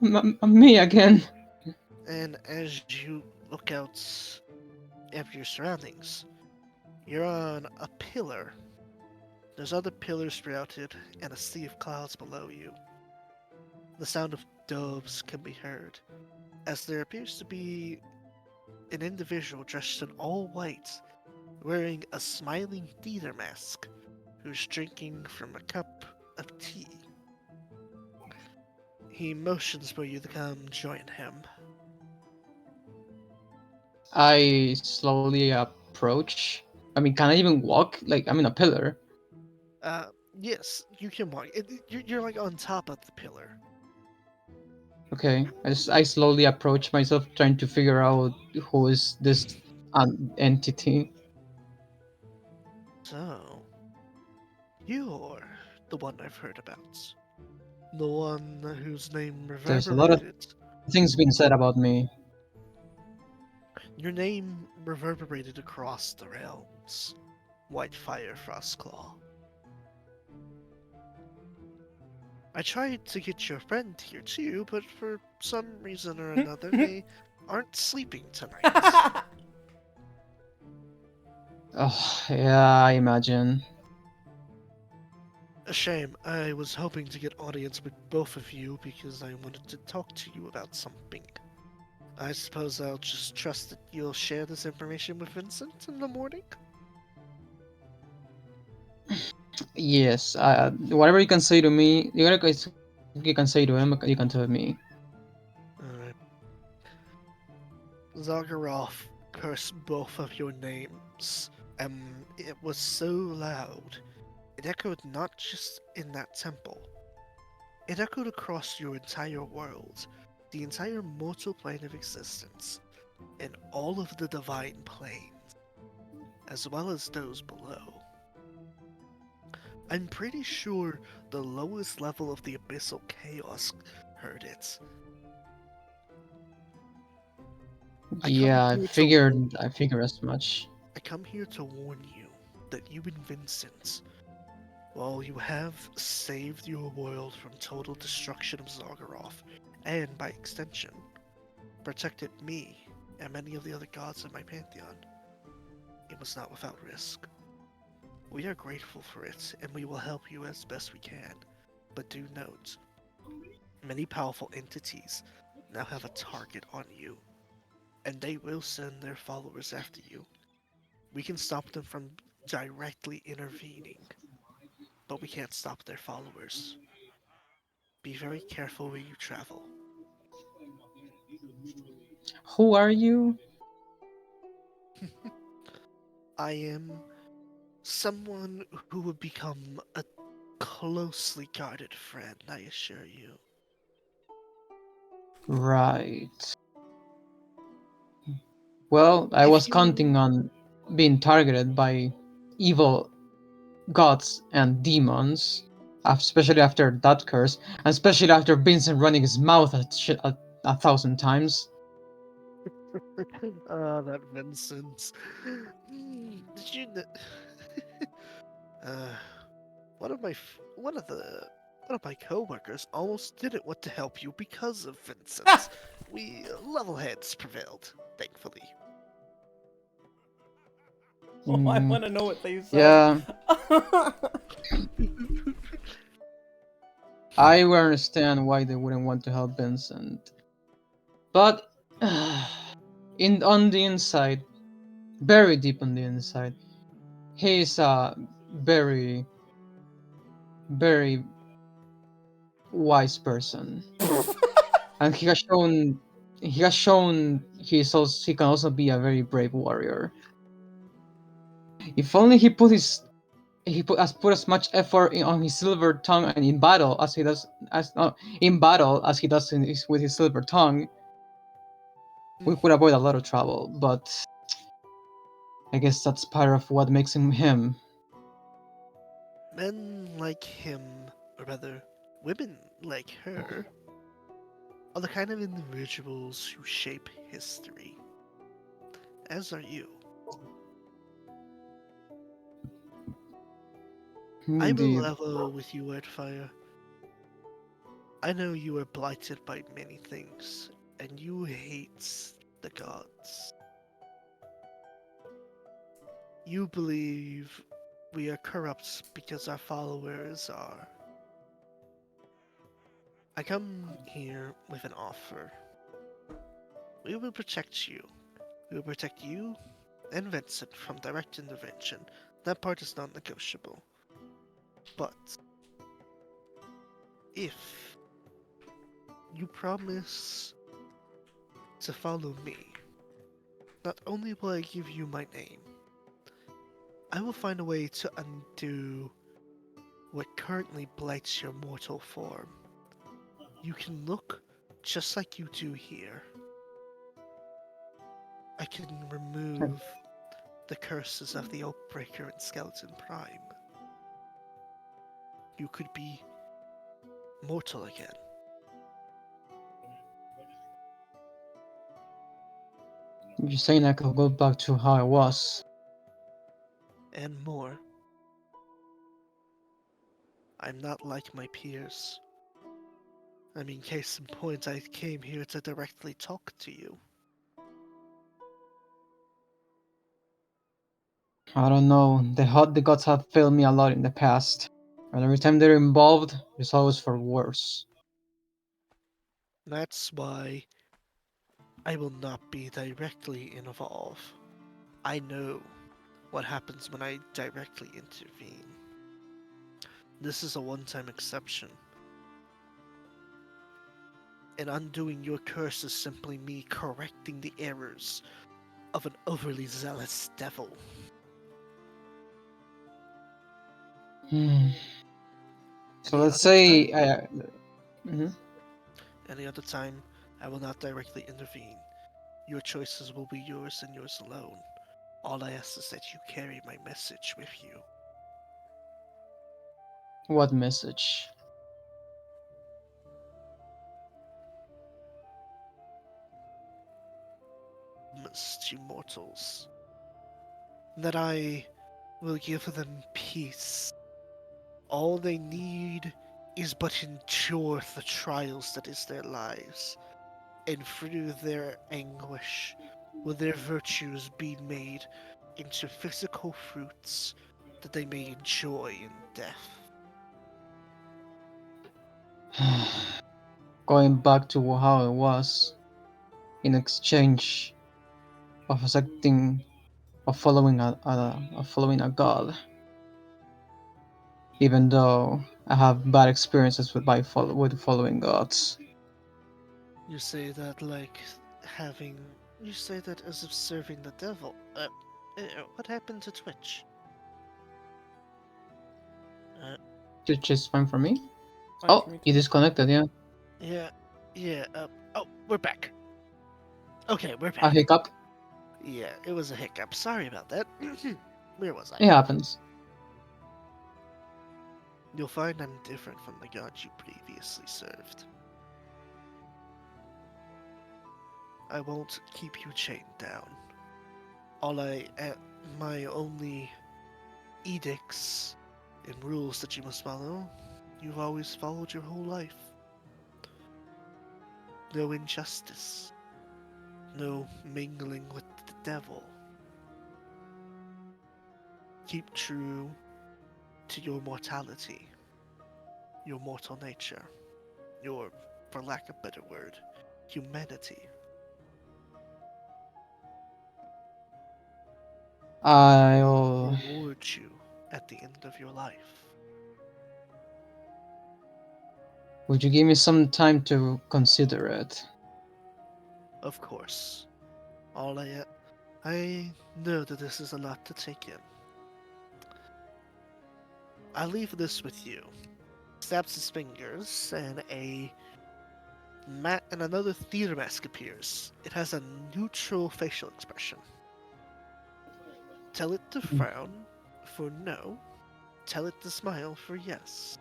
Speaker 3: Me again.
Speaker 1: And as you look out at your surroundings, you're on a pillar. There's other pillars sprouted and a sea of clouds below you. The sound of doves can be heard, as there appears to be an individual dressed in all white, wearing a smiling theater mask, who's drinking from a cup of tea. He motions for you to come join him.
Speaker 3: I slowly approach. I mean, can I even walk? Like, I'm in a pillar.
Speaker 1: Yes, you can walk. You're like on top of the pillar.
Speaker 3: Okay. I slowly approach myself, trying to figure out who is this entity.
Speaker 1: So, you're the one I've heard about. The one whose name
Speaker 3: There's a lot of
Speaker 1: reverberated.
Speaker 3: things being said about me.
Speaker 1: Your name reverberated across the realms. Whitefire Frostclaw. I tried to get your friend here too, but for some reason or another, they aren't sleeping tonight.
Speaker 3: Oh, yeah, I imagine.
Speaker 1: A shame. I was hoping to get audience with both of you because I wanted to talk to you about something. I suppose I'll just trust that you'll share this information with Vincent in the morning?
Speaker 3: Yes, whatever you can say to me, you can say to him, you can tell me.
Speaker 1: Alright. Zagharoth cursed both of your names, and it was so loud. It echoed not just in that temple. It echoed across your entire world, the entire mortal plane of existence, and all of the divine planes, as well as those below. I'm pretty sure the lowest level of the abyssal chaos heard it.
Speaker 3: Yeah, I figured as much.
Speaker 1: I come here to warn you that you and Vincent Well, you have saved your world from total destruction of Zargaroth, and by extension, protected me and many of the other gods in my pantheon. It was not without risk. We are grateful for it, and we will help you as best we can. But do note, many powerful entities now have a target on you, and they will send their followers after you. We can stop them from directly intervening, but we can't stop their followers. Be very careful where you travel.
Speaker 3: Who are you?
Speaker 1: I am someone who would become a closely guarded friend, I assure you.
Speaker 3: Right. Well, I
Speaker 1: If
Speaker 3: was
Speaker 1: you
Speaker 3: counting on being targeted by evil gods and demons, especially after that curse, and especially after Vincent running his mouth at shit a thousand times.
Speaker 1: that Vincent. Did you know? uh, one of my coworkers almost didn't want to help you because of Vincent. We level heads prevailed, thankfully.
Speaker 2: Oh, I
Speaker 3: Mm,
Speaker 2: want to know what they said.
Speaker 3: yeah, I will understand why they wouldn't want to help Vincent, but in on the inside, very deep on the inside, he is a very, very wise person, and he has shown he can also be a very brave warrior. If only has put as much effort on his silver tongue and in battle as he does with his silver tongue, we could avoid a lot of trouble. But I guess that's part of what makes him him.
Speaker 1: Men like him, or rather, women like her, are the kind of individuals who shape history, as are you. I will
Speaker 3: Indeed.
Speaker 1: level with you, Redfire. I know you are blighted by many things, and you hate the gods. You believe we are corrupt because our followers are. I come here with an offer. We will protect you. We will protect you and Vincent from direct intervention. That part is non negotiable. But if you promise to follow me, not only will I give you my name, I will find a way to undo what currently blights your mortal form. You can look just like you do here. I can remove the curses of the Oakbreaker and Skeleton Prime. You could be mortal again.
Speaker 3: You're saying I could go back to how I was.
Speaker 1: And more. I'm not like my peers. I mean, case in point, I came here to directly talk to you.
Speaker 3: I don't know. The gods have failed me a lot in the past, and every time they're involved, it's always for worse.
Speaker 1: That's why I will not be directly involved. I know what happens when I directly intervene. This is a one-time exception. And undoing your curse is simply me correcting the errors of an overly zealous devil.
Speaker 3: Hmm. So
Speaker 1: Any
Speaker 3: let's
Speaker 1: other
Speaker 3: say,
Speaker 1: time,
Speaker 3: mhm.
Speaker 1: any other time, I will not directly intervene. Your choices will be yours and yours alone. All I ask is that you carry my message with you.
Speaker 3: What message?
Speaker 1: To mortals, that I will give them peace All they need is but endure the trials that is their lives, and through their anguish will their virtues be made into physical fruits that they may enjoy in death.
Speaker 3: Going back to how it was in exchange of accepting of following a god, even though I have bad experiences with following gods.
Speaker 1: You say that like having. You say that as if serving the devil. What happened to Twitch? Uh,
Speaker 3: Which is fine for me.
Speaker 2: Fine for
Speaker 3: Oh,
Speaker 2: me
Speaker 3: you
Speaker 2: too.
Speaker 3: disconnected, yeah.
Speaker 1: yeah, yeah, oh, we're back. Okay, we're
Speaker 3: A
Speaker 1: back.
Speaker 3: hiccup.
Speaker 1: Yeah, it was a hiccup. Sorry about that. Where was I?
Speaker 3: It happens.
Speaker 1: You'll find I'm different from the god you previously served. I won't keep you chained down. My only edicts and rules that you must follow, you've always followed your whole life. No injustice. No mingling with the devil. Keep true to your mortality, your mortal nature, your, for lack of a better word, humanity.
Speaker 3: I'll.
Speaker 1: Reward you at the end of your life.
Speaker 3: Would you give me some time to consider it?
Speaker 1: Of course. I know that this is a lot to take in. I leave this with you. Snaps his fingers, and another theater mask appears. It has a neutral facial expression. Tell it to frown for no. Tell it to smile for yes.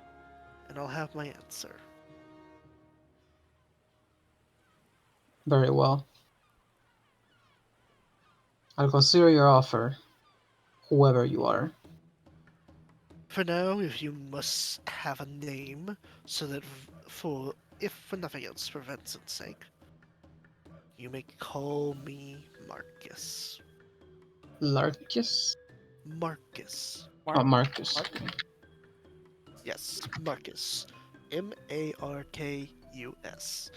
Speaker 1: And I'll have my answer.
Speaker 3: Very well. I'll consider your offer, whoever you are.
Speaker 1: For now, if you must have a name, so that if for nothing else, for Vincent's sake, you may call me Marcus.
Speaker 3: Larkus?
Speaker 1: Marcus.
Speaker 3: Oh, Marcus.
Speaker 1: Yes, Marcus. Markus.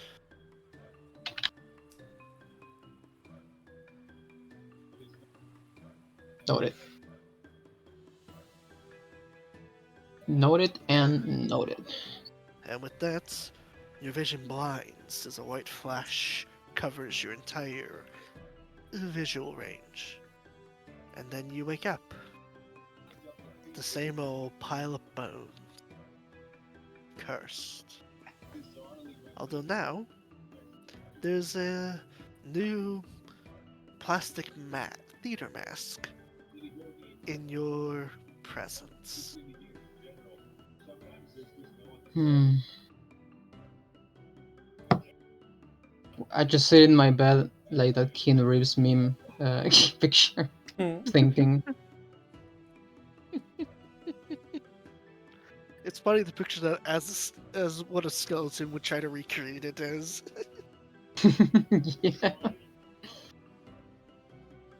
Speaker 3: Noted. Noted and noted.
Speaker 1: And with that, your vision blinds as a white flash covers your entire visual range. And then you wake up. The same old pile of bones. Cursed. Although now, there's a new plastic theater mask in your presence.
Speaker 3: I just sit in my bed like that Keanu Reeves meme picture, thinking.
Speaker 1: It's funny to picture that as what a skeleton would try to recreate it as.
Speaker 3: Yeah.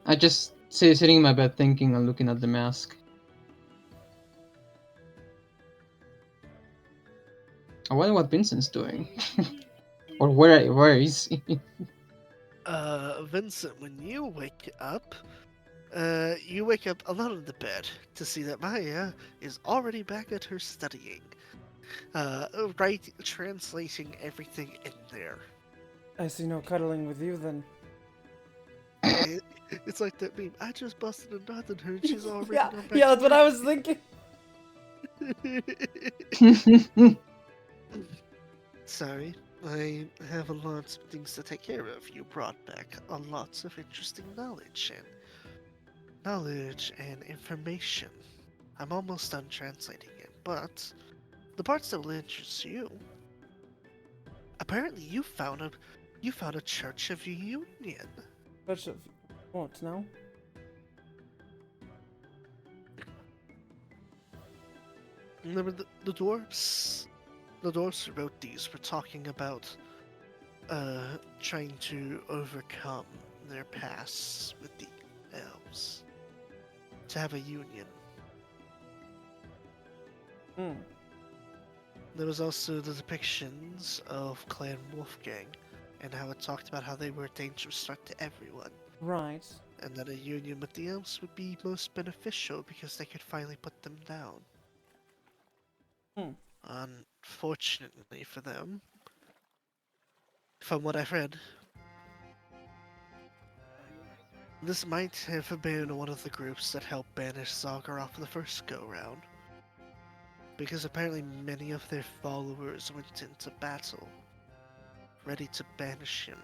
Speaker 3: I just sitting in my bed thinking and looking at the mask. I wonder what Vincent's doing. Or where is he?
Speaker 1: Vincent, when you wake up alone in the bed to see that Maya is already back at her studying. Translating everything in there.
Speaker 2: I see no cuddling with you then.
Speaker 1: It's like that meme. I just busted a nut in her and she's already
Speaker 2: Yeah,
Speaker 1: gone back
Speaker 2: yeah,
Speaker 1: to
Speaker 2: that's what I was thinking.
Speaker 1: Sorry, I have a lot of things to take care of. You brought back a lot of interesting knowledge and information. I'm almost done translating it, but the parts that will interest you. Apparently, you found a Church of Union.
Speaker 2: Church of what now?
Speaker 1: Remember the dwarves? The dwarves who wrote these were talking about trying to overcome their past with the elves to have a union.
Speaker 2: Hmm.
Speaker 1: There was also the depictions of Clan Wolfgang and how it talked about how they were a dangerous threat to everyone,
Speaker 2: Right.
Speaker 1: and that a union with the elves would be most beneficial because they could finally put them down.
Speaker 2: Hmm.
Speaker 1: Unfortunately for them, from what I've read, this might have been one of the groups that helped banish Zagharoff the first go-round, because apparently many of their followers went into battle, ready to banish him,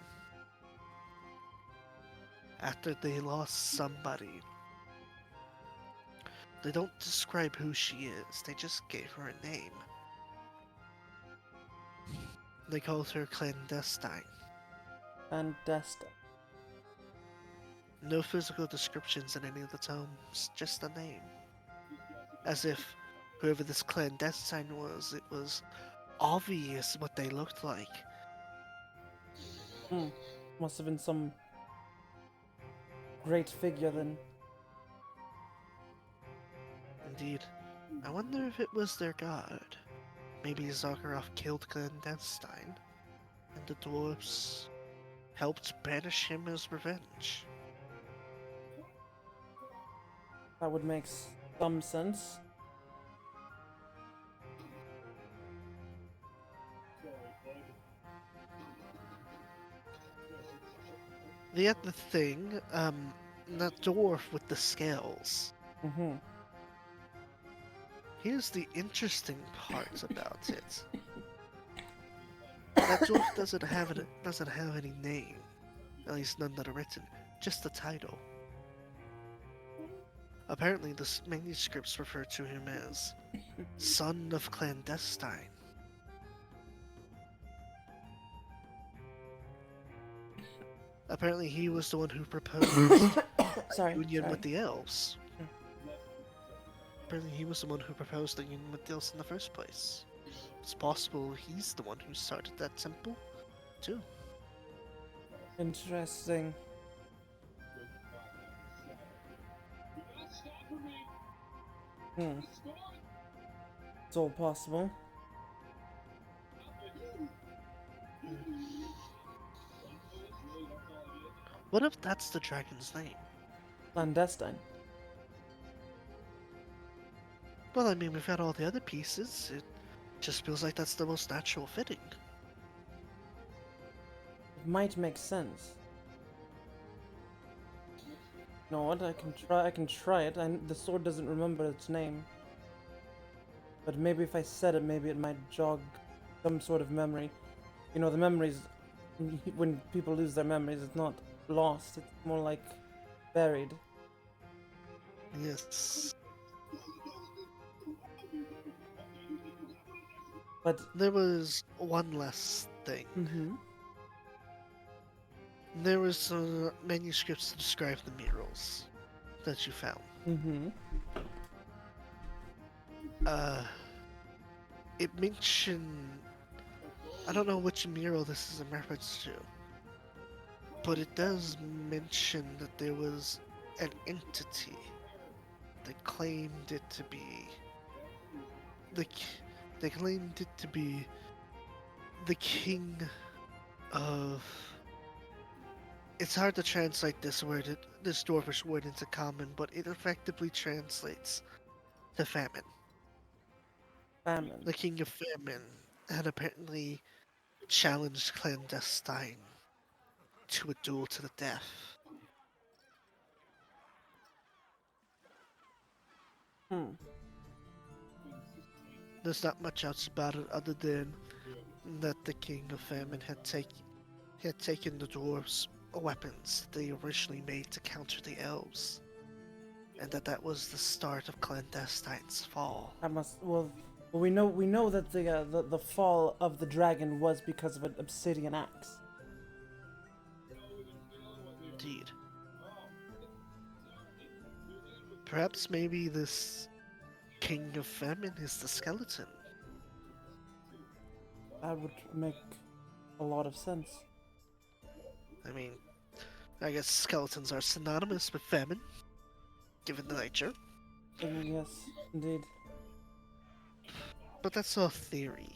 Speaker 1: after they lost somebody. They don't describe who she is, they just gave her a name. They called her Clandestine.
Speaker 2: And Desta.
Speaker 1: No physical descriptions in any of the tomes, just a name. As if whoever this Clandestine was, it was obvious what they looked like.
Speaker 2: Hmm. Must have been some great figure then.
Speaker 1: Indeed. I wonder if it was their god. Maybe Zakharov killed Clandestine, and the dwarves helped banish him as revenge.
Speaker 2: That would make some sense.
Speaker 1: The other thing, that dwarf with the scales.
Speaker 2: Mm-hmm.
Speaker 1: Here's the interesting part about it. That dwarf doesn't have any name, at least none that are written, just the title. Apparently, the manuscripts refer to him as Son of Clandestine. Apparently, he was the one who proposed
Speaker 2: Sorry.
Speaker 1: union
Speaker 2: Sorry.
Speaker 1: with the elves. Apparently, he was the one who proposed the union with the elves in the first place. It's possible he's the one who started that temple, too.
Speaker 2: Interesting. Hmm. It's all possible.
Speaker 1: What if that's the dragon's name?
Speaker 2: Clandestine.
Speaker 1: Well, I mean, we've got all the other pieces. It just feels like that's the most natural fitting.
Speaker 2: It might make sense. You know what? I can try it. The sword doesn't remember its name. But maybe if I said it, maybe it might jog some sort of memory. You know, the memories, when people lose their memories, it's not lost. It's more like buried.
Speaker 1: Yes.
Speaker 2: But
Speaker 1: There was one last thing.
Speaker 2: mm-hmm.
Speaker 1: There was manuscripts to describe the murals that you found.
Speaker 2: Mm-hmm.
Speaker 1: It mentioned... I don't know which mural this is in reference to, but it does mention that there was an entity that claimed it to be... They claimed it to be the king of... It's hard to translate this dwarvish word into common, but it effectively translates to famine.
Speaker 2: Famine.
Speaker 1: The king of famine had apparently challenged Clandestine to a duel to the death.
Speaker 2: Hmm.
Speaker 1: There's not much else about it other than that the king of famine had taken the dwarves' weapons they originally made to counter the elves, and that was the start of Clandestine's fall.
Speaker 2: I must. Well, we know that the fall of the dragon was because of an obsidian axe.
Speaker 1: Indeed. Perhaps maybe this king of famine is the skeleton.
Speaker 2: That would make a lot of sense.
Speaker 1: I mean, I guess skeletons are synonymous with famine, given the nature.
Speaker 2: Yes, indeed.
Speaker 1: But that's all theory.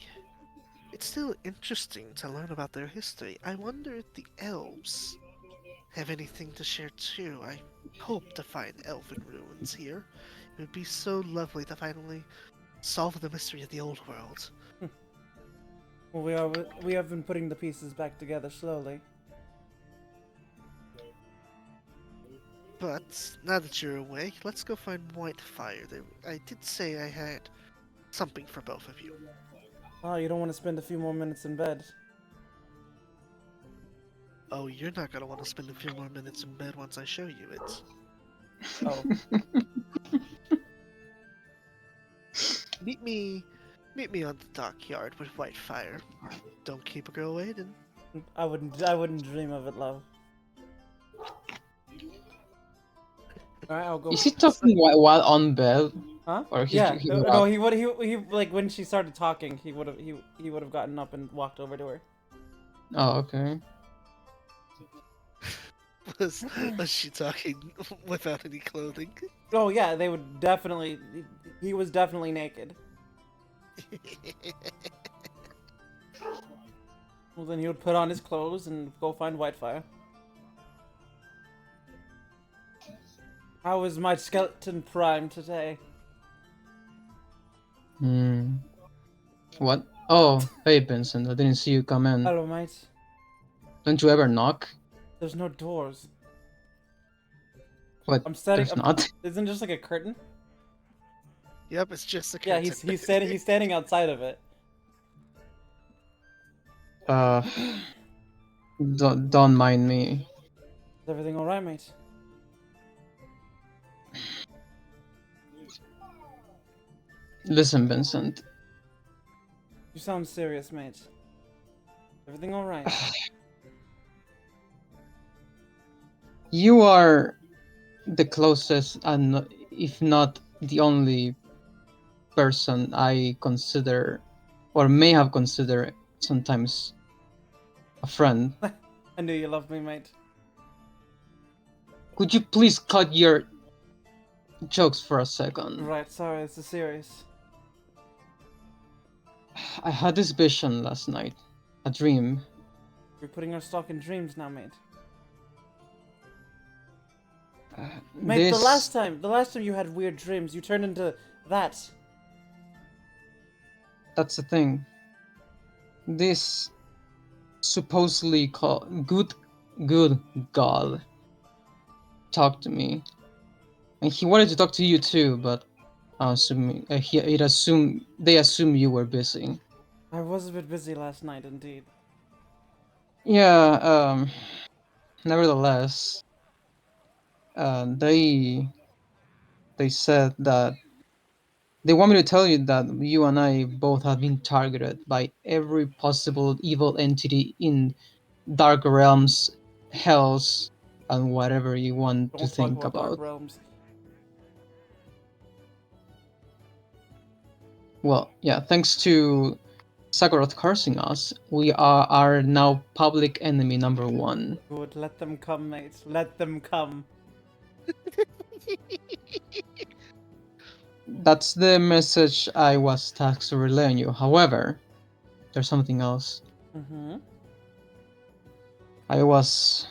Speaker 1: It's still interesting to learn about their history. I wonder if the elves have anything to share too. I hope to find elven ruins here. It would be so lovely to finally solve the mystery of the old world.
Speaker 2: Well, we have been putting the pieces back together slowly.
Speaker 1: But now that you're awake, let's go find Whitefire. I did say I had something for both of you.
Speaker 2: Oh, you don't want to spend a few more minutes in bed.
Speaker 1: Oh, you're not gonna want to spend a few more minutes in bed once I show you it.
Speaker 2: Oh,
Speaker 1: Meet me on the dockyard with Whitefire. Don't keep a girl waiting.
Speaker 2: I wouldn't dream of it, love. Alright, I'll go.
Speaker 3: Is he talking while on bed?
Speaker 2: Huh?
Speaker 3: Or
Speaker 2: Yeah.
Speaker 3: he
Speaker 2: No, he like when she started talking, he would have gotten up and walked over to her.
Speaker 3: Oh, okay.
Speaker 1: Was she talking without any clothing?
Speaker 2: Oh yeah, they would definitely. He was definitely naked. Well, then he would put on his clothes and go find Whitefire. How is my skeleton prime today?
Speaker 3: Hmm. What? Oh, hey Vincent, I didn't see you come in.
Speaker 2: Hello, mate.
Speaker 3: Don't you ever knock?
Speaker 2: There's no doors.
Speaker 3: What?
Speaker 2: I'm standing.
Speaker 3: There's not?
Speaker 2: Isn't it just like a curtain?
Speaker 1: Yep, it's just a
Speaker 2: Yeah,
Speaker 1: curtain.
Speaker 2: he's standing outside of it.
Speaker 3: Don't mind me.
Speaker 2: Is everything all right, mate?
Speaker 3: Listen, Vincent.
Speaker 2: You sound serious, mate. Everything all right?
Speaker 3: You are the closest, and if not the only person I consider, or may have considered sometimes, a friend.
Speaker 2: I knew you loved me, mate.
Speaker 3: Could you please cut your jokes for a second?
Speaker 2: Right, sorry, this is serious.
Speaker 3: I had this vision last night, a dream.
Speaker 2: We're putting our stock in dreams now, mate.
Speaker 3: Uh,
Speaker 2: Mate,
Speaker 3: this,
Speaker 2: the last time you had weird dreams, you turned into that.
Speaker 3: That's the thing. This supposedly called good God talked to me, and he wanted to talk to you too, but assuming they assume you were busy.
Speaker 2: I was a bit busy last night, indeed.
Speaker 3: Yeah. Nevertheless, they said that they want me to tell you that you and I both have been targeted by every possible evil entity in Dark Realms, Hells, and whatever you want to
Speaker 2: Don't talk
Speaker 3: think
Speaker 2: about Dark
Speaker 3: about.
Speaker 2: Realms.
Speaker 3: Well, yeah, thanks to Sakurath cursing us, we are now public enemy number 1.
Speaker 2: Good, let them come, mate. Let them come.
Speaker 3: That's the message I was tasked to relay on you. However, there's something else.
Speaker 2: Mm-hmm.
Speaker 3: I was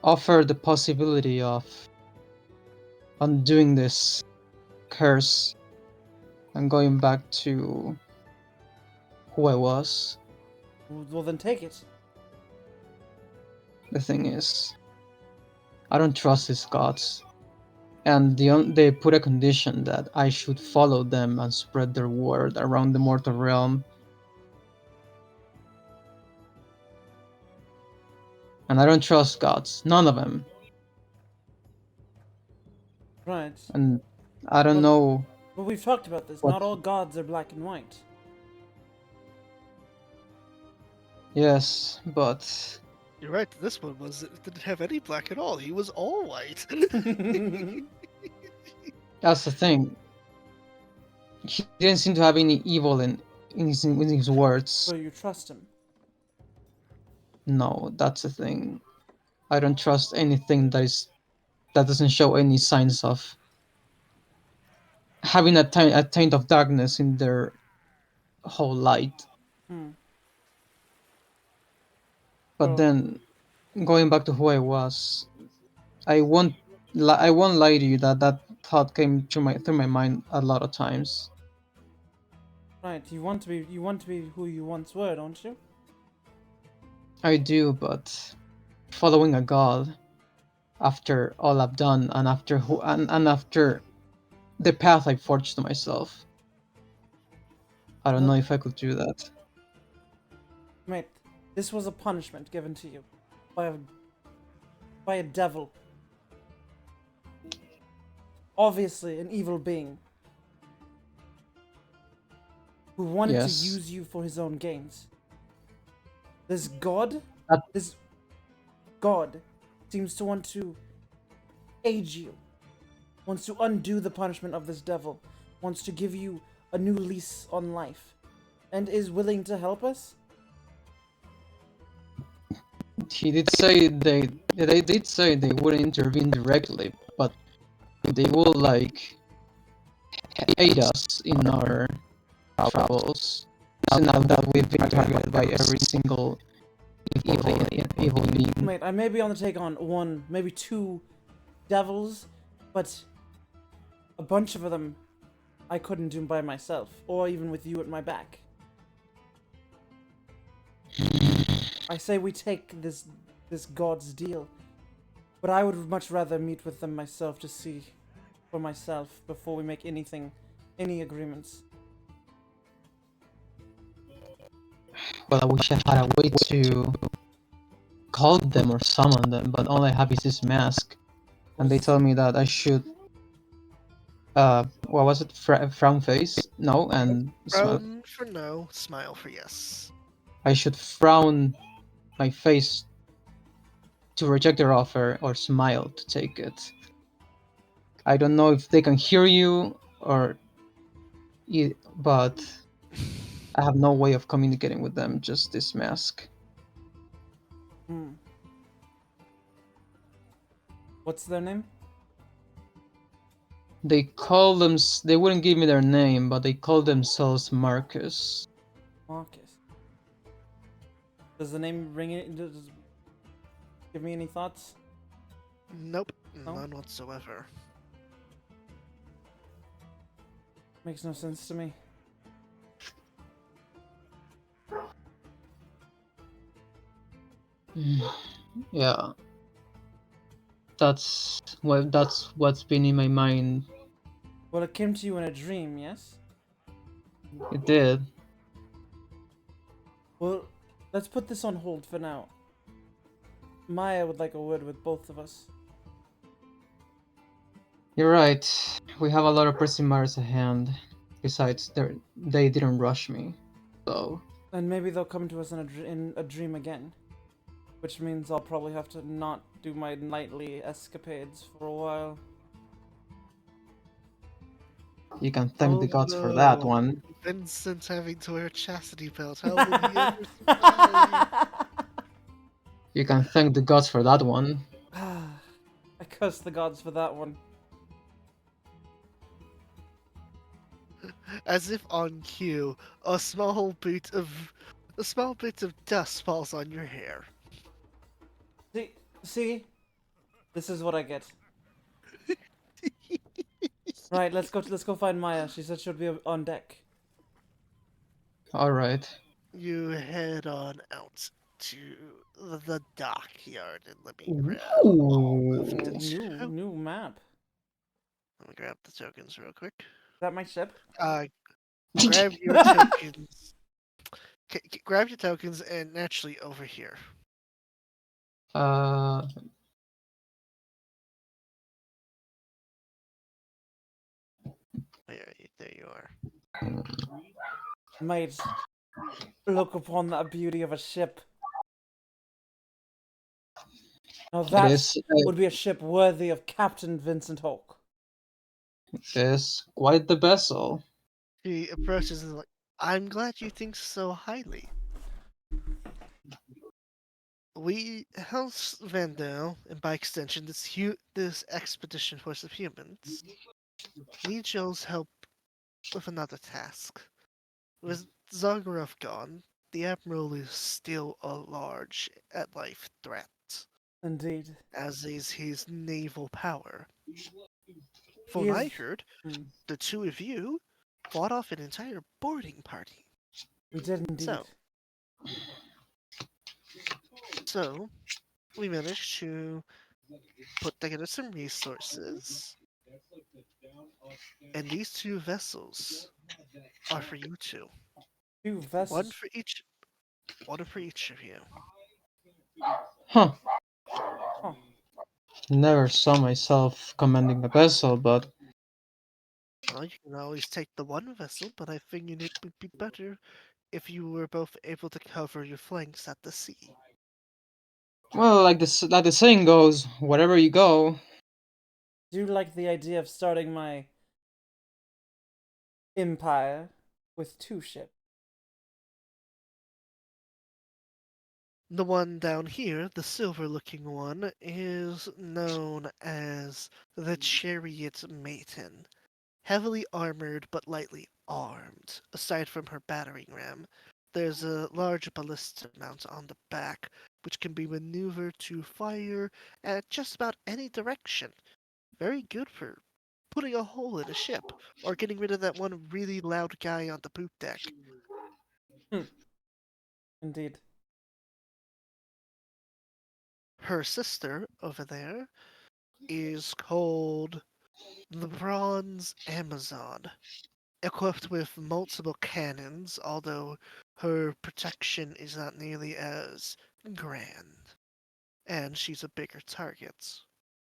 Speaker 3: offered the possibility of undoing this curse and going back to who I was.
Speaker 2: Well, then take it.
Speaker 3: The thing is, I don't trust these gods. And they put a condition that I should follow them and spread their word around the mortal realm. And I don't trust gods, none of them.
Speaker 2: Right.
Speaker 3: And I don't know
Speaker 2: But we've talked about this.
Speaker 3: what.
Speaker 2: Not all gods are black and white.
Speaker 3: Yes, but
Speaker 1: You're right. This one didn't have any black at all. He was all white.
Speaker 3: that's the thing. He didn't seem to have any evil in his words.
Speaker 2: So you trust him?
Speaker 3: No, that's the thing. I don't trust anything that doesn't show any signs of having a taint of darkness in their whole light.
Speaker 2: Hmm.
Speaker 3: But
Speaker 2: So,
Speaker 3: then, going back to who I was, I won't lie to you that that thought came through my mind a lot of times.
Speaker 2: right, you want to be who you once were, don't you?
Speaker 3: I do, but following a god after all I've done and and after the path I forged to myself, I don't know if I could do that.
Speaker 2: Mate, this was a punishment given to you by a devil. Obviously, an evil being who wanted to
Speaker 3: Yes,
Speaker 2: use you for his own gains. This god,
Speaker 3: that,
Speaker 2: this god, seems to want to aid you, wants to undo the punishment of this devil, wants to give you a new lease on life, and is willing to help us.
Speaker 3: he did say they did say they wouldn't intervene directly, but they will like aid us in our travels. Now that we've been targeted by every single evil being.
Speaker 2: Mate, I may be able to take on one, maybe two devils, but a bunch of them I couldn't do by myself, or even with you at my back. I say we take this god's deal, but I would much rather meet with them myself to see for myself before we make any agreements.
Speaker 3: Well, I wish I had a way to call them or summon them, but all I have is this mask, and they tell me that I should what was it? Frown face? No, and
Speaker 1: Frown for no, smile for yes.
Speaker 3: I should frown my face to reject their offer or smile to take it. I don't know if they can hear you but I have no way of communicating with them, just this mask.
Speaker 2: Hmm. What's their name?
Speaker 3: They wouldn't give me their name, but they call themselves Marcus.
Speaker 2: Marcus. Does the name ring it? Does give me any thoughts?
Speaker 1: Nope,
Speaker 2: No?
Speaker 1: none whatsoever.
Speaker 2: Makes no sense to me.
Speaker 3: Yeah. That's what's been in my mind.
Speaker 2: Well, it came to you in a dream, yes?
Speaker 3: It did.
Speaker 2: Well, let's put this on hold for now. Maya would like a word with both of us.
Speaker 3: You're right. We have a lot of pressing matters at hand. Besides, they didn't rush me, so
Speaker 2: And maybe they'll come to us in a dream again. Which means I'll probably have to not do my nightly escapades for a while.
Speaker 3: you can thank the gods for that
Speaker 1: no.
Speaker 3: one.
Speaker 1: Vincent having to wear a chastity belt. How would he ever survive?
Speaker 3: You can thank the gods for that one.
Speaker 2: I curse the gods for that one.
Speaker 1: As if on cue, a small bit of dust falls on your hair.
Speaker 2: See? This is what I get. Right, let's go find Maya. She said she'll be on deck.
Speaker 3: All right.
Speaker 1: You head on out to the dockyard and let me grab
Speaker 3: Ooh.
Speaker 1: all of the
Speaker 2: New map.
Speaker 1: Let me grab the tokens real quick.
Speaker 2: Is that my ship?
Speaker 1: Grab your tokens. Grab your tokens and naturally over here. There you are.
Speaker 2: Mate, look upon that beauty of a ship. Now that would be a ship worthy of Captain Vincent Hawke.
Speaker 3: It is quite the vessel.
Speaker 1: She approaches and is like, I'm glad you think so highly. We, House Vandale, and by extension, this expedition force of humans, need y'all's help with another task. With Zagarov gone, the Admiral is still a large at life threat,
Speaker 2: Indeed.
Speaker 1: as is his naval power. From
Speaker 2: He
Speaker 1: what I
Speaker 2: is.
Speaker 1: heard,
Speaker 2: Hmm,
Speaker 1: the two of you fought off an entire boarding party.
Speaker 2: we did indeed.
Speaker 1: So, so we managed to put together some resources, and these two vessels are for you two.
Speaker 2: Two
Speaker 1: One
Speaker 2: vessels.
Speaker 1: for each, one for each of you.
Speaker 3: Huh.
Speaker 2: Huh.
Speaker 3: Never saw myself commanding a vessel, but
Speaker 1: Well, you can always take the one vessel, but I figured it would be better if you were both able to cover your flanks at the sea.
Speaker 3: well, like the saying goes, wherever you go.
Speaker 2: Do you like the idea of starting my empire with two ships?
Speaker 1: The one down here, the silver-looking one, is known as the Chariot Maiden. Heavily armored but lightly armed. Aside from her battering ram, there's a large ballista mount on the back, which can be maneuvered to fire at just about any direction. Very good for putting a hole in a ship, or getting rid of that one really loud guy on the poop deck.
Speaker 2: Hmm. Indeed.
Speaker 1: Her sister over there is called the Bronze Amazon, equipped with multiple cannons, although her protection is not nearly as grand, and she's a bigger target,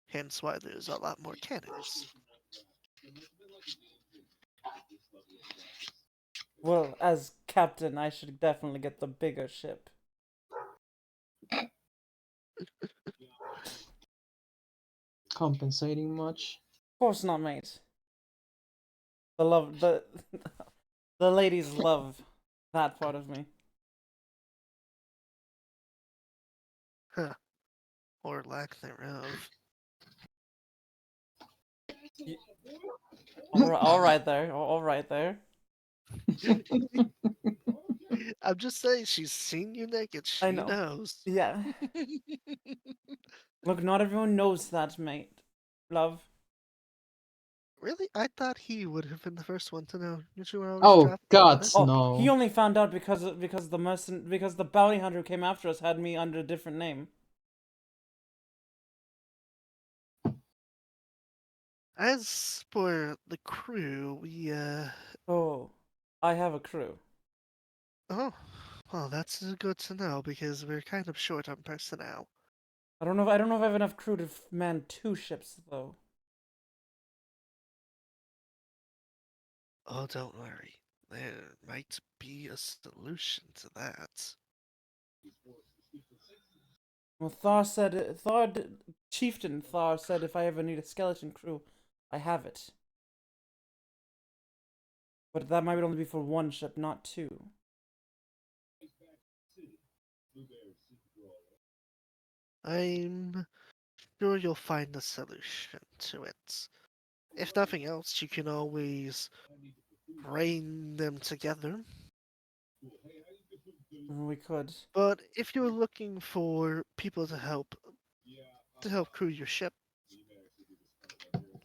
Speaker 1: hence why there's a lot more cannons.
Speaker 2: Well, as captain, I should definitely get the bigger ship.
Speaker 3: Compensating much.
Speaker 2: Of course not, mate. The love, the the ladies love that part of me.
Speaker 1: Huh, or lack thereof.
Speaker 2: Y- all right there, all right there.
Speaker 1: I'm just saying, she's seen you naked,
Speaker 2: I
Speaker 1: she
Speaker 2: know.
Speaker 1: knows.
Speaker 2: Yeah. Look, not everyone knows that, mate. Love.
Speaker 1: Really? I thought he would have been the first one to know. You were always
Speaker 3: Oh
Speaker 1: traveling
Speaker 3: God,
Speaker 1: with it.
Speaker 2: Oh, he
Speaker 3: no.
Speaker 2: only found out because the bounty hunter who came after us had me under a different name.
Speaker 1: As for the crew,
Speaker 2: Oh, I have a crew.
Speaker 1: oh, well, that's good to know because we're kind of short on personnel.
Speaker 2: I don't know if I have enough crew to man two ships though.
Speaker 1: Oh, don't worry. There might be a solution to that.
Speaker 2: Well, Chieftain Thar said if I ever need a skeleton crew, I have it. But that might only be for one ship, not two.
Speaker 1: I'm sure you'll find a solution to it. If nothing else, you can always brain them together.
Speaker 2: We could.
Speaker 1: But if you're looking for people to help crew your ship,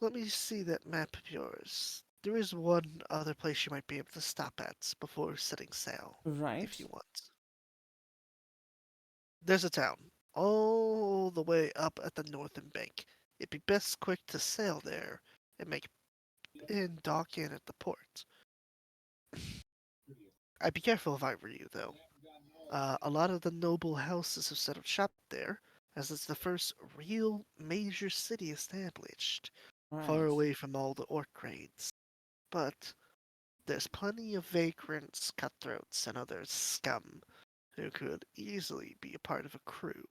Speaker 1: let me see that map of yours. There is one other place you might be able to stop at before setting sail, if
Speaker 2: Right.
Speaker 1: you want. There's a town all the way up at the northern bank. It'd be best quick to sail there and make and dock in at the port. I'd be careful if I were you, though. A lot of the noble houses have set up shop there, as it's the first real major city established, far
Speaker 2: Right.
Speaker 1: away from all the orc raids. But there's plenty of vagrants, cutthroats, and other scum who could easily be a part of a crew.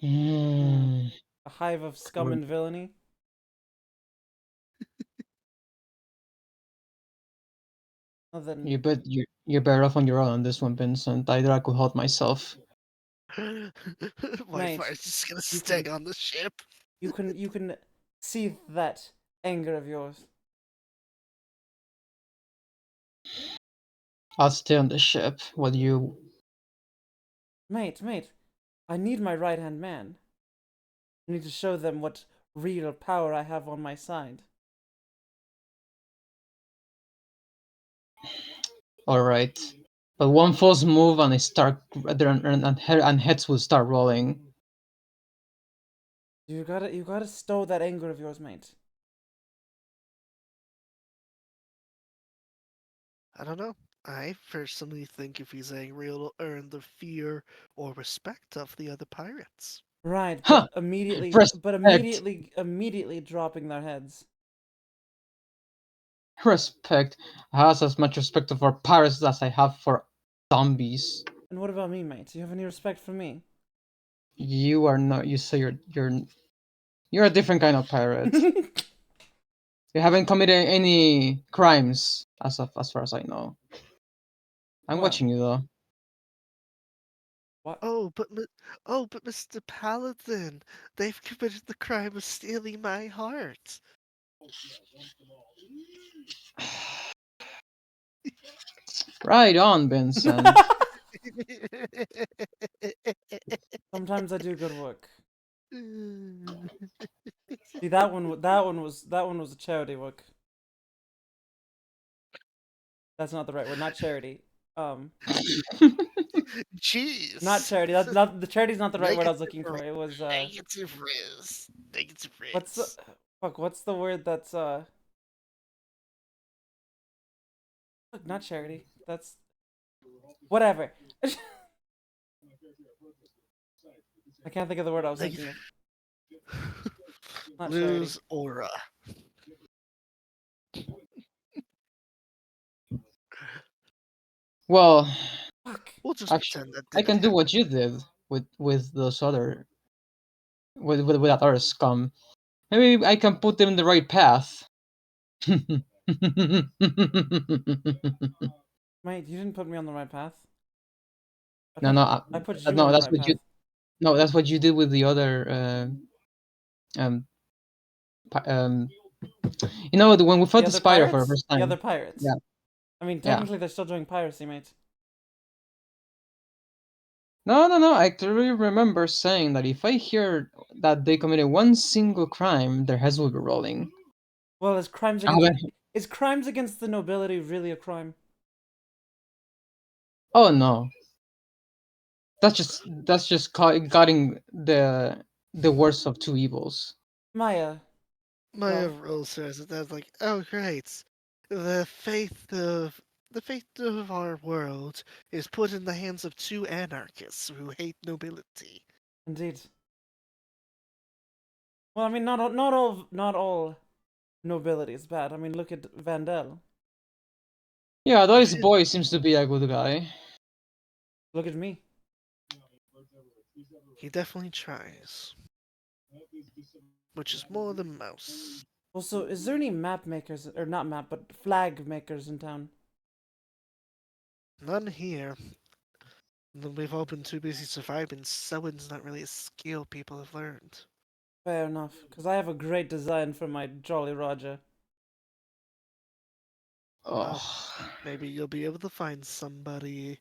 Speaker 2: Hmm.
Speaker 3: Hmm.
Speaker 2: A hive of scum and villainy. Well, then
Speaker 3: You're better off on your own on this one, Vincent. Either I could help myself.
Speaker 1: My
Speaker 2: Mate,
Speaker 1: fire's just gonna
Speaker 2: you
Speaker 1: stay
Speaker 2: can
Speaker 1: on the ship.
Speaker 2: you can see that anger of yours.
Speaker 3: I'll stay on the ship while you.
Speaker 2: Mate, I need my right hand man. I need to show them what real power I have on my side.
Speaker 3: All right, but one false move and I start and heads will start rolling.
Speaker 2: You gotta stow that anger of yours, mate.
Speaker 1: I don't know. I personally think if he's angry, it'll earn the fear or respect of the other pirates.
Speaker 2: Right,
Speaker 3: Huh! Respect,
Speaker 2: immediately dropping their heads.
Speaker 3: respect. I have as much respect for pirates as I have for zombies.
Speaker 2: And what about me, mate? Do you have any respect for me?
Speaker 3: You are not. You say you're a different kind of pirate. You haven't committed any crimes as far as I know. I'm
Speaker 2: Well,
Speaker 3: watching you though.
Speaker 2: what?
Speaker 1: Oh, but Mr. Paladin, they've committed the crime of stealing my heart.
Speaker 3: Right on, Vincent.
Speaker 2: Sometimes I do good work.
Speaker 1: Mm.
Speaker 2: See, that one was a charity work. That's not the right word. Not charity. Um, not
Speaker 1: Jeez.
Speaker 2: charity. That's not the charity's not the right word I was
Speaker 1: Negative,
Speaker 2: looking for. It was
Speaker 1: negative riz. Negative
Speaker 2: what's the
Speaker 1: riz.
Speaker 2: fuck? What's the word that's fuck, not charity. That's whatever. I can't think of the word I was thinking of. Not charity.
Speaker 1: Lose aura.
Speaker 3: Well,
Speaker 2: Fuck.
Speaker 1: We'll just
Speaker 3: actually,
Speaker 1: pretend that
Speaker 3: I
Speaker 1: didn't
Speaker 3: can do
Speaker 1: happen.
Speaker 3: what you did with those other with that other scum. Maybe I can put them in the right path.
Speaker 2: Mate, you didn't put me on the right path.
Speaker 3: No, no,
Speaker 2: I put you
Speaker 3: no.
Speaker 2: on the
Speaker 3: That's
Speaker 2: right
Speaker 3: what you.
Speaker 2: path.
Speaker 3: No, that's what you did with the other. Um, um. When we
Speaker 2: The
Speaker 3: fought the
Speaker 2: other
Speaker 3: spider for the
Speaker 2: pirates?
Speaker 3: first
Speaker 2: The other
Speaker 3: time.
Speaker 2: pirates.
Speaker 3: Yeah,
Speaker 2: I mean,
Speaker 3: yeah.
Speaker 2: technically they're still doing piracy, mate.
Speaker 3: No, no, no. I clearly remember saying that if I hear that they committed one single crime, their heads will be rolling.
Speaker 2: Well,
Speaker 3: I haven't.
Speaker 2: is crimes against the nobility really a crime?
Speaker 3: Oh no, that's just cutting the worst of two evils.
Speaker 2: Maya,
Speaker 1: Maya
Speaker 2: love.
Speaker 1: Rule says it. That's like, oh great, the fate of our world is put in the hands of two anarchists who hate nobility.
Speaker 2: Indeed. Well, I mean, not all nobility is bad. I mean, look at Vandel.
Speaker 3: Yeah, this boy seems to be a good guy.
Speaker 2: Look at me.
Speaker 1: He definitely tries, which is more than most.
Speaker 2: Also, is there any map makers, or not map, but flag makers in town?
Speaker 1: None here. We've all been too busy surviving. Sewing's not really a skill people have learned.
Speaker 2: Fair enough, because I have a great design for my Jolly Roger.
Speaker 1: Well,
Speaker 3: Oh,
Speaker 1: maybe you'll be able to find somebody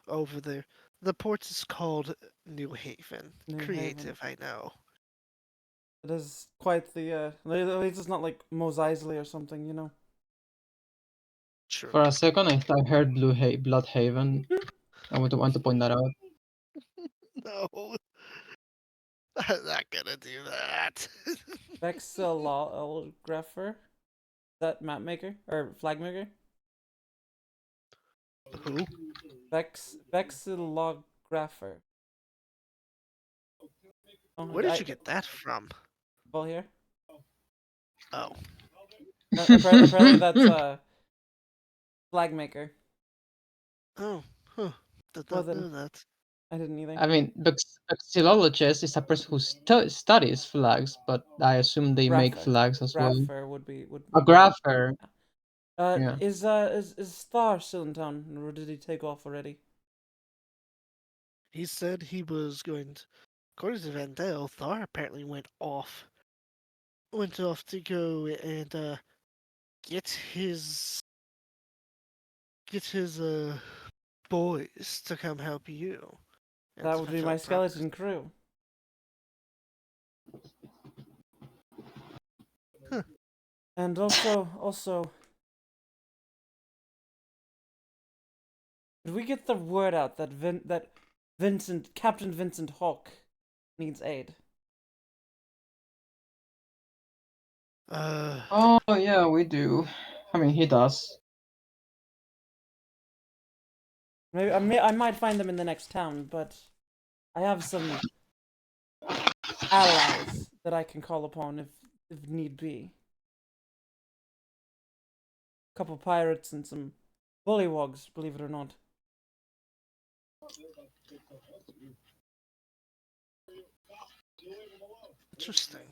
Speaker 1: over there. The port is called New Haven.
Speaker 2: New Haven.
Speaker 1: Creative, I know.
Speaker 2: It is quite the, at least it's not like Mos Eisley or something, you know?
Speaker 1: True.
Speaker 3: for a second I heard Bloodhaven. I would want to point that out.
Speaker 1: No, I'm not gonna do that.
Speaker 2: Vexillographer? That map maker? Or flag maker?
Speaker 1: Who?
Speaker 2: Vexillographer. Oh,
Speaker 1: Where did you get that from?
Speaker 2: Well, here.
Speaker 1: Oh,
Speaker 2: Apparently that's flag maker.
Speaker 1: oh, huh. Did
Speaker 2: Well
Speaker 1: not
Speaker 2: then,
Speaker 1: know that.
Speaker 2: I didn't either.
Speaker 3: I mean, vexillologist is a person who studies flags, but I assume they make
Speaker 2: Grapher.
Speaker 3: flags as well.
Speaker 2: Grapher would
Speaker 3: A
Speaker 2: be
Speaker 3: grapher. Yeah.
Speaker 2: Is Star still in town, or did he take off already?
Speaker 1: He said he was going to. According to Vandale, Thar apparently went off to go and get his get his boys to come help you and
Speaker 2: That
Speaker 1: to
Speaker 2: would be
Speaker 1: fulfill
Speaker 2: my
Speaker 1: the promise.
Speaker 2: skeleton crew.
Speaker 1: Huh.
Speaker 2: And also, did we get the word out that Captain Vincent Hawk needs aid?
Speaker 1: Uh,
Speaker 3: Oh yeah, we do. I mean, he does.
Speaker 2: Maybe I might find them in the next town, but I have some allies that I can call upon if need be. A couple pirates and some bullywogs, believe it or not.
Speaker 1: interesting.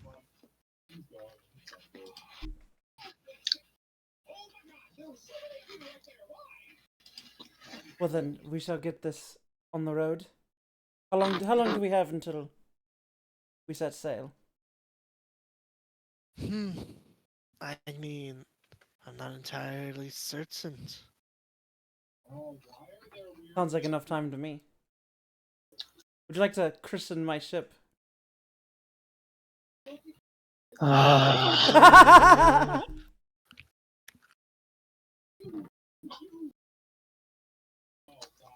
Speaker 2: Well then, we shall get this on the road. How long do we have until we set sail?
Speaker 1: Hmm. I mean, I'm not entirely certain.
Speaker 2: Sounds like enough time to me. Would you like to christen my ship?
Speaker 3: Ah.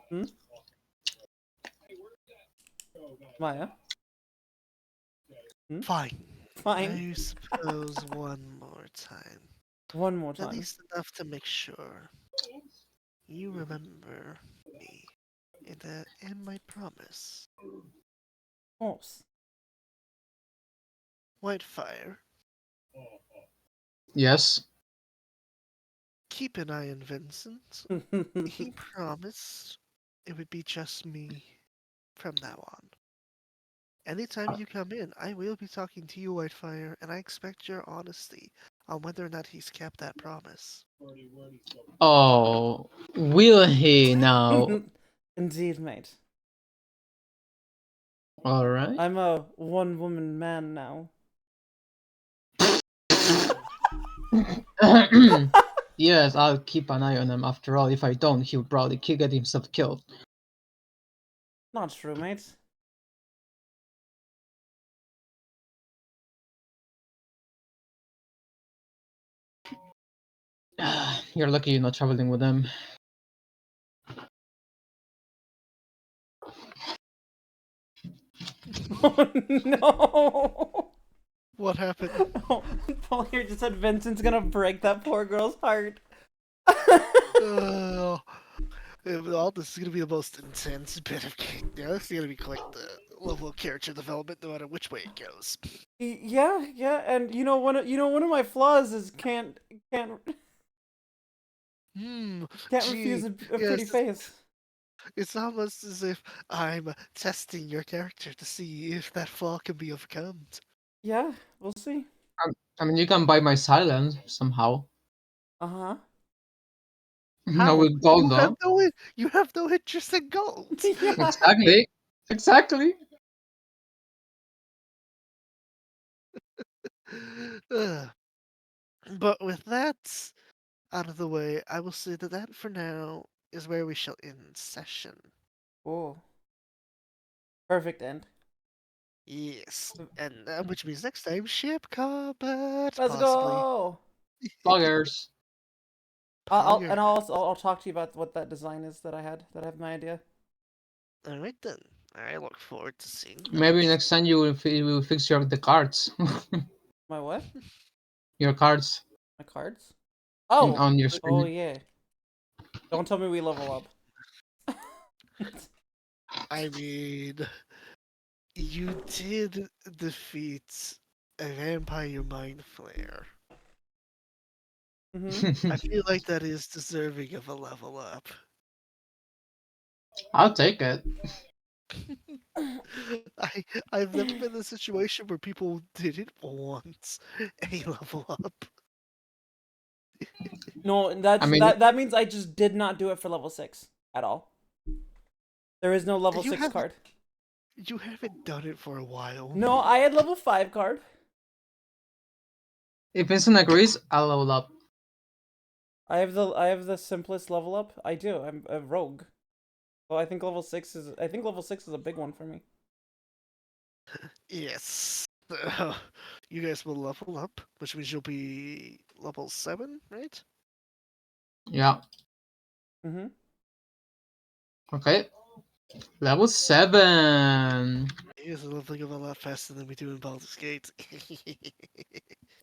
Speaker 2: Hmm? Maya? Hmm?
Speaker 1: Fine.
Speaker 2: Fine.
Speaker 1: I suppose one more time.
Speaker 2: One more
Speaker 1: At
Speaker 2: time.
Speaker 1: least enough to make sure you remember me and my promise.
Speaker 2: Horse.
Speaker 1: Whitefire,
Speaker 3: Yes.
Speaker 1: keep an eye on Vincent. He promised it would be just me from now on. Anytime you come in, I will be talking to you, Whitefire, and I expect your honesty on whether or not he's kept that promise.
Speaker 3: Oh, will he now?
Speaker 2: Indeed, mate.
Speaker 3: All right.
Speaker 2: I'm a one-woman man now.
Speaker 3: Yes, I'll keep an eye on him. After all, if I don't, he'll probably get himself killed.
Speaker 2: Not true, mate.
Speaker 3: You're lucky you're not traveling with him.
Speaker 2: Oh no!
Speaker 1: What happened?
Speaker 2: Oh, Paul here just said Vincent's gonna break that poor girl's heart.
Speaker 1: Oh, all this is gonna be the most intense bit of game. Yeah, this is gonna be quite the level of character development, no matter which way it goes.
Speaker 2: Yeah, yeah, and one of my flaws is
Speaker 1: Hmm.
Speaker 2: can't refuse
Speaker 1: Gee,
Speaker 2: a pretty
Speaker 1: yes,
Speaker 2: face.
Speaker 1: it's almost as if I'm testing your character to see if that flaw can be overcome.
Speaker 2: Yeah, we'll see.
Speaker 3: I mean, you can buy my silence somehow.
Speaker 2: Uh-huh.
Speaker 3: No,
Speaker 1: How?
Speaker 3: with gold though.
Speaker 1: You have no interest in gold.
Speaker 2: Yeah.
Speaker 3: Exactly. Exactly.
Speaker 1: Ugh. But with that out of the way, I will say that that for now is where we shall end session.
Speaker 2: Oh, perfect end.
Speaker 1: Yes, and which means next time ship combat,
Speaker 2: Let's
Speaker 1: possibly.
Speaker 2: go.
Speaker 3: Bloggers.
Speaker 2: I'll talk to you about what that design is that I have my idea.
Speaker 1: All right then. I look forward to seeing
Speaker 3: Maybe
Speaker 1: that.
Speaker 3: next time you will fix the cards.
Speaker 2: My what?
Speaker 3: Your cards
Speaker 2: My cards? Oh,
Speaker 3: on your
Speaker 2: oh
Speaker 3: screen.
Speaker 2: yeah. Don't tell me we level up.
Speaker 1: I mean, you did defeat a vampire mind flare.
Speaker 2: Mm-hmm.
Speaker 1: I feel like that is deserving of a level up.
Speaker 3: I'll take it.
Speaker 1: I've never been in a situation where people didn't want a level up.
Speaker 2: No, that's
Speaker 3: I mean,
Speaker 2: that means I just did not do it for level 6 at all. There is no level
Speaker 1: You
Speaker 2: 6
Speaker 1: haven't
Speaker 2: card.
Speaker 1: you haven't done it for a while.
Speaker 2: No, I had level 5 card.
Speaker 3: if Vincent agrees, I'll level up.
Speaker 2: I have the simplest level up. I do. I'm a rogue. So I think level 6 is a big one for me.
Speaker 1: Yes. So, you guys will level up, which means you'll be level 7, right?
Speaker 3: Yeah.
Speaker 2: Mm-hmm.
Speaker 3: Okay. Level 7.
Speaker 1: You guys are leveling up a lot faster than we do in Baldur's Gate.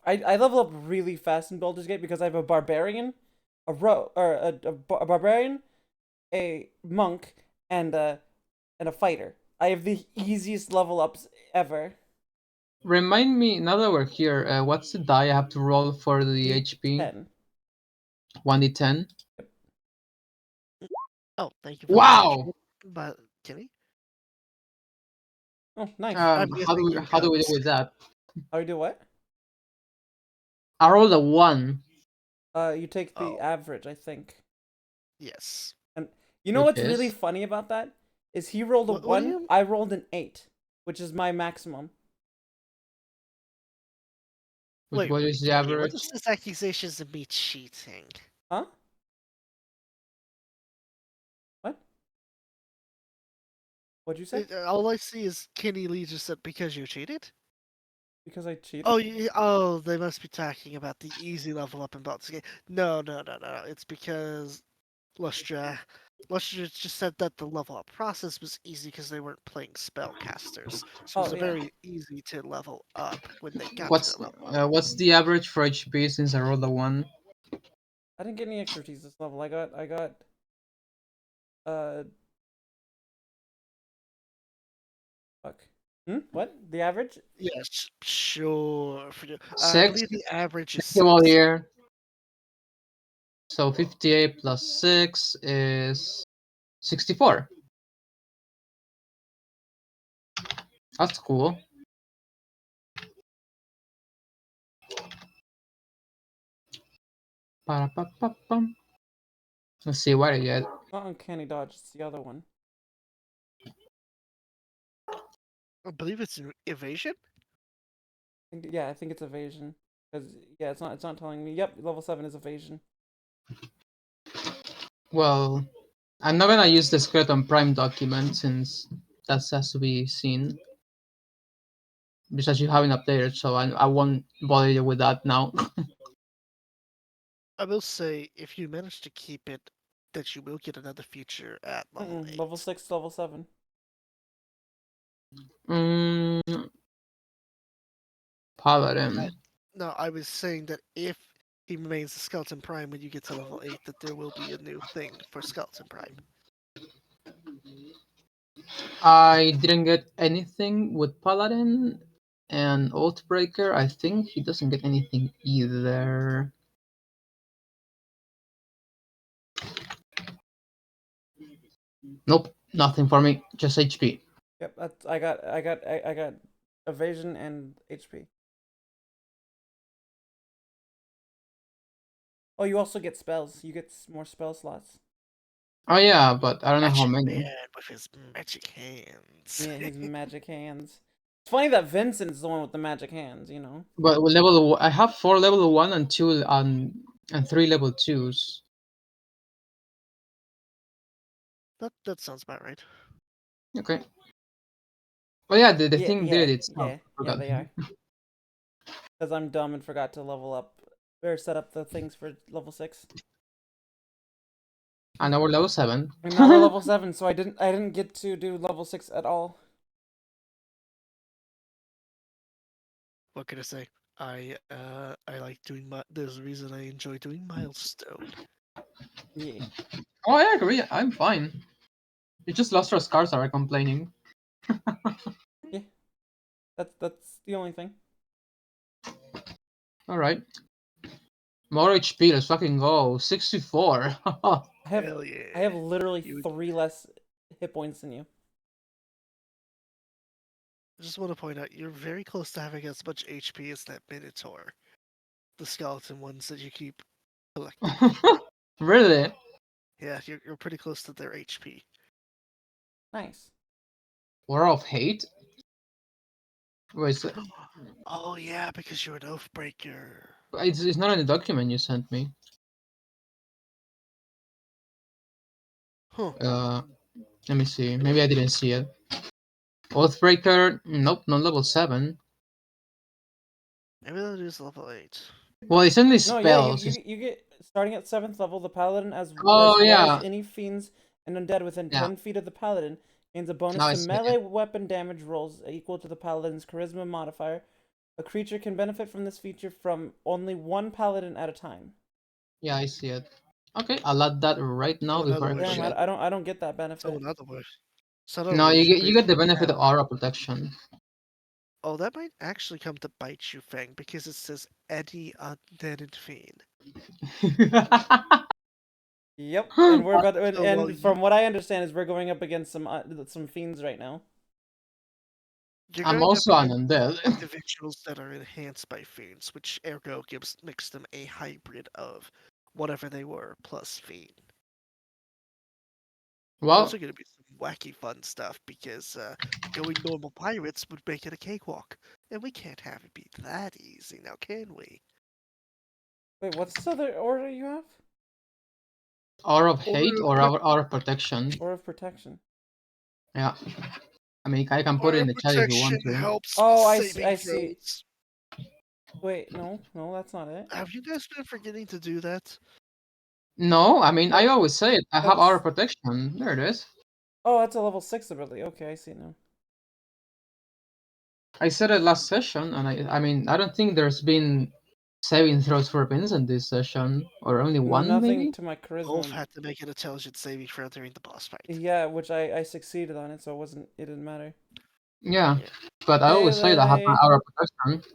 Speaker 2: I level up really fast in Baldur's Gate because I have a barbarian, a barbarian, a monk, and a fighter. I have the easiest level ups ever.
Speaker 3: Remind me, now that we're here, what's the die I have to roll for the HP?
Speaker 2: D10.
Speaker 3: 1d10?
Speaker 1: Oh, thank you for
Speaker 3: Wow!
Speaker 1: mentioning it. But Kenny,
Speaker 2: Oh, nice.
Speaker 1: I'm guessing you
Speaker 3: How do
Speaker 1: got
Speaker 3: we do with that?
Speaker 2: How do you do what?
Speaker 3: I rolled a 1,
Speaker 2: You take the
Speaker 1: oh
Speaker 2: average, I think.
Speaker 1: yes.
Speaker 2: And you know
Speaker 3: which
Speaker 2: what's really
Speaker 3: is...
Speaker 2: funny about that? Is he rolled a
Speaker 1: What do
Speaker 2: 1,
Speaker 1: you
Speaker 2: I rolled an 8, which is my maximum.
Speaker 1: wait?
Speaker 3: What is the
Speaker 1: Kenny, what
Speaker 3: average?
Speaker 1: is this accusations of me cheating?
Speaker 2: Huh? What? What'd you say?
Speaker 1: All I see is Kenny Lee just said because you cheated.
Speaker 2: Because I cheated?
Speaker 1: Oh, they must be talking about the easy level up in Baldur's Gate. No. It's because Lustra just said that the level up process was easy because they weren't playing spellcasters. So it
Speaker 2: Oh,
Speaker 1: was a
Speaker 2: yeah.
Speaker 1: very easy to level up when they got to
Speaker 3: What's
Speaker 1: the level up.
Speaker 3: what's the average for HP since I rolled a 1?
Speaker 2: I didn't get any expertise this level. I got uh fuck. What? The average?
Speaker 1: Yes, sure. I
Speaker 3: 6?
Speaker 1: believe the average is
Speaker 3: Come on
Speaker 1: 6.
Speaker 3: here. So 58 plus 6 is 64. That's cool. Ba-da-ba-ba-bum. Let's see what I get.
Speaker 2: Not uncanny dodge, it's the other one.
Speaker 1: I believe it's evasion.
Speaker 2: Yeah, I think it's evasion. Cause yeah, it's not telling me. Yep, level 7 is evasion.
Speaker 3: Well, I'm not gonna use the Skeleton Prime document since that has to be seen. Besides, you haven't updated, so I won't bother you with that now.
Speaker 1: I will say, if you manage to keep it, that you will get another feature at level
Speaker 2: Level
Speaker 1: 8.
Speaker 2: 6, level 7.
Speaker 3: mm,
Speaker 1: I,
Speaker 3: Paladin.
Speaker 1: no, I was saying that if he remains a Skeleton Prime when you get to level 8, that there will be a new thing for Skeleton Prime.
Speaker 3: I didn't get anything with Paladin and Oathbreaker. I think he doesn't get anything either. Nope, nothing for me. Just HP.
Speaker 2: Yep, I got evasion and HP. Oh, you also get spells. You get more spell slots.
Speaker 3: Oh yeah, but I don't know how
Speaker 1: Magic
Speaker 3: many.
Speaker 1: Man with his magic hands.
Speaker 2: Yeah, his magic hands. It's funny that Vincent's the one with the magic hands, you know?
Speaker 3: But with I have 4 level 1 and 2 and 3 level 2s.
Speaker 1: That sounds about right.
Speaker 3: Okay. Oh yeah, the
Speaker 2: Yeah,
Speaker 3: thing did
Speaker 2: yeah,
Speaker 3: it itself.
Speaker 2: yeah,
Speaker 3: I
Speaker 2: yeah,
Speaker 3: forgot.
Speaker 2: they are. Because I'm dumb and forgot to level up or set up the things for level 6.
Speaker 3: And now we're level 7.
Speaker 2: And now we're level 7, so I didn't get to do level 6 at all.
Speaker 1: What can I say? I like doing there's a reason I enjoy doing milestone.
Speaker 2: Yeah.
Speaker 3: Oh, I agree. I'm fine. You just lost your scars are complaining.
Speaker 2: Yeah. That's the only thing.
Speaker 3: Alright. More HP, let's fucking go. 64.
Speaker 2: I have
Speaker 1: Hell
Speaker 2: I have
Speaker 1: yeah.
Speaker 2: literally
Speaker 1: You
Speaker 2: 3 less hit points than you.
Speaker 1: I just want to point out you're very close to having as much HP as that Minotaur. The skeleton ones that you keep collectively.
Speaker 3: Really?
Speaker 1: Yeah, you're pretty close to their HP.
Speaker 2: Nice.
Speaker 3: War of Hate? Wait, so
Speaker 1: Oh yeah, because you're an Oathbreaker.
Speaker 3: it's not in the document you sent me.
Speaker 1: Huh.
Speaker 3: Let me see. Maybe I didn't see it. Oathbreaker? Nope, not level 7.
Speaker 1: Maybe that is level 8.
Speaker 3: Well, it's only
Speaker 2: No, yeah,
Speaker 3: spells.
Speaker 2: you get starting at 7th level. The paladin, as
Speaker 3: Oh,
Speaker 2: well as
Speaker 3: yeah.
Speaker 2: any fiends and undead within
Speaker 3: Yeah.
Speaker 2: 10 feet of the paladin, gains a bonus
Speaker 3: Now I
Speaker 2: to
Speaker 3: see
Speaker 2: melee
Speaker 3: it.
Speaker 2: weapon damage rolls equal to the paladin's charisma modifier. A creature can benefit from this feature from only one paladin at a time.
Speaker 3: Yeah, I see it. Okay, I'll add that right now
Speaker 1: So in other
Speaker 3: before I
Speaker 1: words,
Speaker 2: Damn,
Speaker 3: forget.
Speaker 2: I don't get that
Speaker 1: so
Speaker 2: benefit.
Speaker 1: in other words, so in other
Speaker 3: No,
Speaker 1: words, you
Speaker 3: you get the
Speaker 1: basically
Speaker 3: benefit of
Speaker 1: have.
Speaker 3: aura protection.
Speaker 1: Oh, that might actually come to bite you, Fang, because it says any undead and fiend.
Speaker 2: Yep, and we're about to,
Speaker 1: So while
Speaker 2: and
Speaker 1: you
Speaker 2: from what I understand is we're going up against some fiends right now.
Speaker 1: you're
Speaker 3: I'm
Speaker 1: going up
Speaker 3: also an
Speaker 1: against
Speaker 3: undead.
Speaker 1: individuals that are enhanced by fiends, which ergo makes them a hybrid of whatever they were plus fiend. Also
Speaker 3: Well,
Speaker 1: going to be some wacky fun stuff because going normal pirates would make it a cakewalk, and we can't have it be that easy, now can we?
Speaker 2: Wait, what's this other order you have?
Speaker 3: aura of
Speaker 1: Order
Speaker 3: hate
Speaker 1: of,
Speaker 3: or aura of protection.
Speaker 2: Aura of protection.
Speaker 3: Yeah. I mean, I can put it
Speaker 1: Aura
Speaker 3: in
Speaker 1: of
Speaker 3: the chat if you
Speaker 1: protection
Speaker 3: want to.
Speaker 1: helps with
Speaker 2: Oh,
Speaker 1: saving
Speaker 2: I see.
Speaker 1: throws.
Speaker 2: Wait, no, that's not it.
Speaker 1: Have you guys been forgetting to do that?
Speaker 3: No, I mean, I
Speaker 2: Oh,
Speaker 3: always say it. I have aura
Speaker 2: that's
Speaker 3: protection. There it is.
Speaker 2: oh, that's a level 6 ability. Okay, I see now.
Speaker 3: I said it last session, and I mean, I don't think there's been saving throws for Vincent this session, or only one
Speaker 2: Nothing
Speaker 3: maybe.
Speaker 2: to my
Speaker 1: Wolf
Speaker 2: charisma.
Speaker 1: had to make an intelligence saving throw during the boss fight.
Speaker 2: Yeah, which I succeeded on it, so it didn't matter.
Speaker 3: Yeah,
Speaker 1: Yeah.
Speaker 3: but I
Speaker 2: Hey,
Speaker 3: always say that I have my
Speaker 2: Lily.
Speaker 3: aura protection.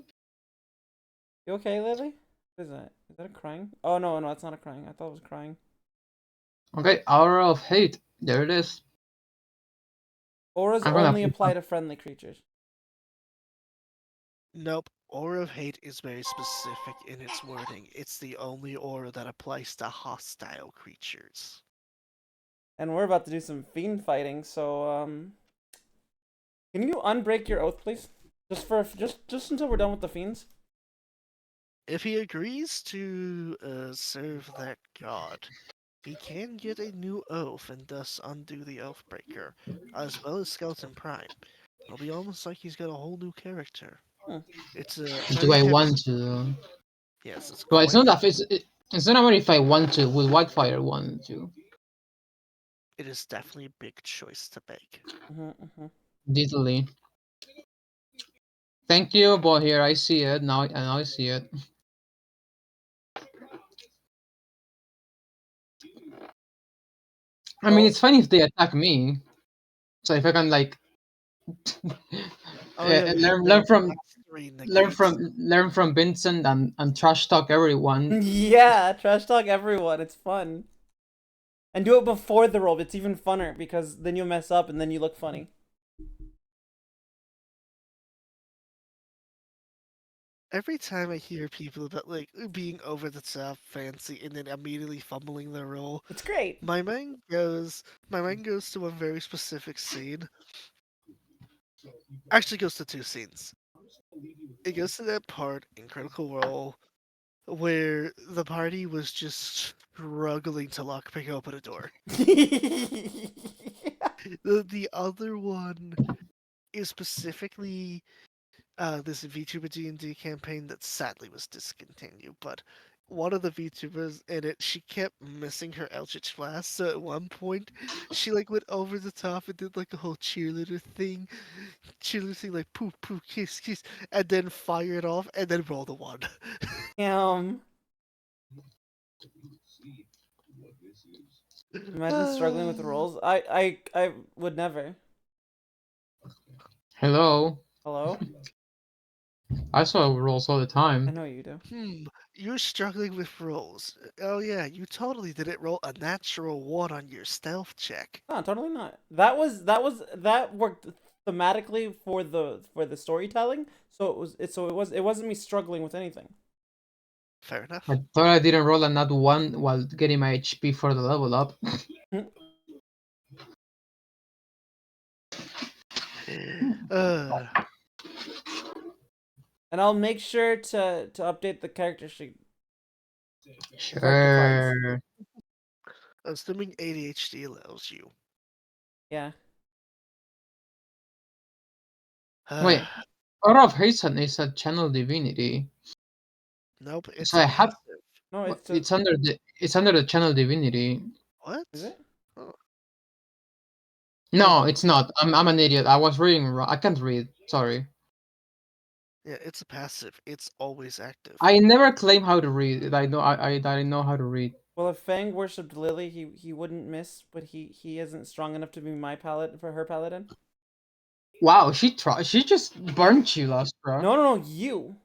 Speaker 2: You okay, Lily? What is that? Is that a crying? Oh, no, it's not a crying. I thought it was crying.
Speaker 3: Okay, aura of hate. There it is.
Speaker 2: Auras
Speaker 3: I'm gonna
Speaker 2: only
Speaker 3: put
Speaker 2: apply to friendly creatures.
Speaker 1: Nope. Aura of Hate is very specific in its wording. It's the only aura that applies to hostile creatures.
Speaker 2: And we're about to do some fiend fighting, so can you unbreak your oath, please? Just until we're done with the fiends.
Speaker 1: If he agrees to serve that god, he can get a new oath and thus undo the Oathbreaker, as well as Skeleton Prime. It'll be almost like he's got a whole new character.
Speaker 2: Hmm.
Speaker 1: It's a
Speaker 3: Do
Speaker 1: very
Speaker 3: I
Speaker 1: heavy.
Speaker 3: want to?
Speaker 1: Yes, it's
Speaker 3: Well, it's
Speaker 1: quite
Speaker 3: not that
Speaker 1: heavy.
Speaker 3: it's not about if I want to. Will Whitefire want to?
Speaker 1: It is definitely a big choice to make.
Speaker 3: Diddly. Thank you, boy. Here I see it now. Now I see it. I mean,
Speaker 2: Well,
Speaker 3: it's fine if they attack me. So if I can like
Speaker 1: Oh yeah, you have
Speaker 3: learn
Speaker 1: one
Speaker 3: learn
Speaker 1: of the
Speaker 3: from
Speaker 1: last three negates.
Speaker 3: learn from Vincent and trash talk everyone.
Speaker 2: yeah, trash talk everyone. It's fun. And do it before the roll. It's even funner because then you'll mess up and then you look funny.
Speaker 1: Every time I hear people about like being over the top fancy and then immediately fumbling their roll,
Speaker 2: It's great.
Speaker 1: my mind goes to one very specific scene. Actually goes to two scenes. It goes to that part in Critical Role where the party was just struggling to lockpick open a door. The other one is specifically this VTuber D&D campaign that sadly was discontinued, but one of the VTubers in it, she kept missing her Eldritch Blast, so at one point, she like went over the top and did like a whole cheerleader thing like poof poof kiss kiss, and then fired off and then rolled a one.
Speaker 2: Damn. Imagine struggling with the rolls. I would never.
Speaker 3: Hello.
Speaker 2: Hello?
Speaker 3: I saw rolls all the
Speaker 2: I
Speaker 3: time.
Speaker 2: know you do.
Speaker 1: You're struggling with rolls. Oh yeah, you totally didn't roll a natural one on your stealth check.
Speaker 2: No, totally not. That worked thematically for the storytelling. So it wasn't me struggling with anything.
Speaker 1: Fair enough.
Speaker 3: I thought I didn't roll a nat 1 while getting my HP for the level up.
Speaker 1: Uh,
Speaker 2: And I'll make sure to update the character sheet. Character cards.
Speaker 3: Sure.
Speaker 1: assuming ADHD allows you.
Speaker 2: Yeah.
Speaker 3: Wait, Aura of Hasten is a channel divinity.
Speaker 1: Nope, it's
Speaker 3: So
Speaker 1: a
Speaker 3: I have
Speaker 1: passive.
Speaker 2: No, it's
Speaker 3: it's under the channel divinity.
Speaker 1: What?
Speaker 2: Is it?
Speaker 1: Oh,
Speaker 3: No,
Speaker 1: no.
Speaker 3: it's not. I'm an idiot. I was reading wrong. I can't read. Sorry.
Speaker 1: Yeah, it's a passive. It's always active.
Speaker 3: I never claim how to read. I know how to read.
Speaker 2: Well, if Fang worshipped Lily, he wouldn't miss, but he isn't strong enough to be my paladin for her paladin.
Speaker 3: Wow, she just burnt you last round.
Speaker 2: No, you.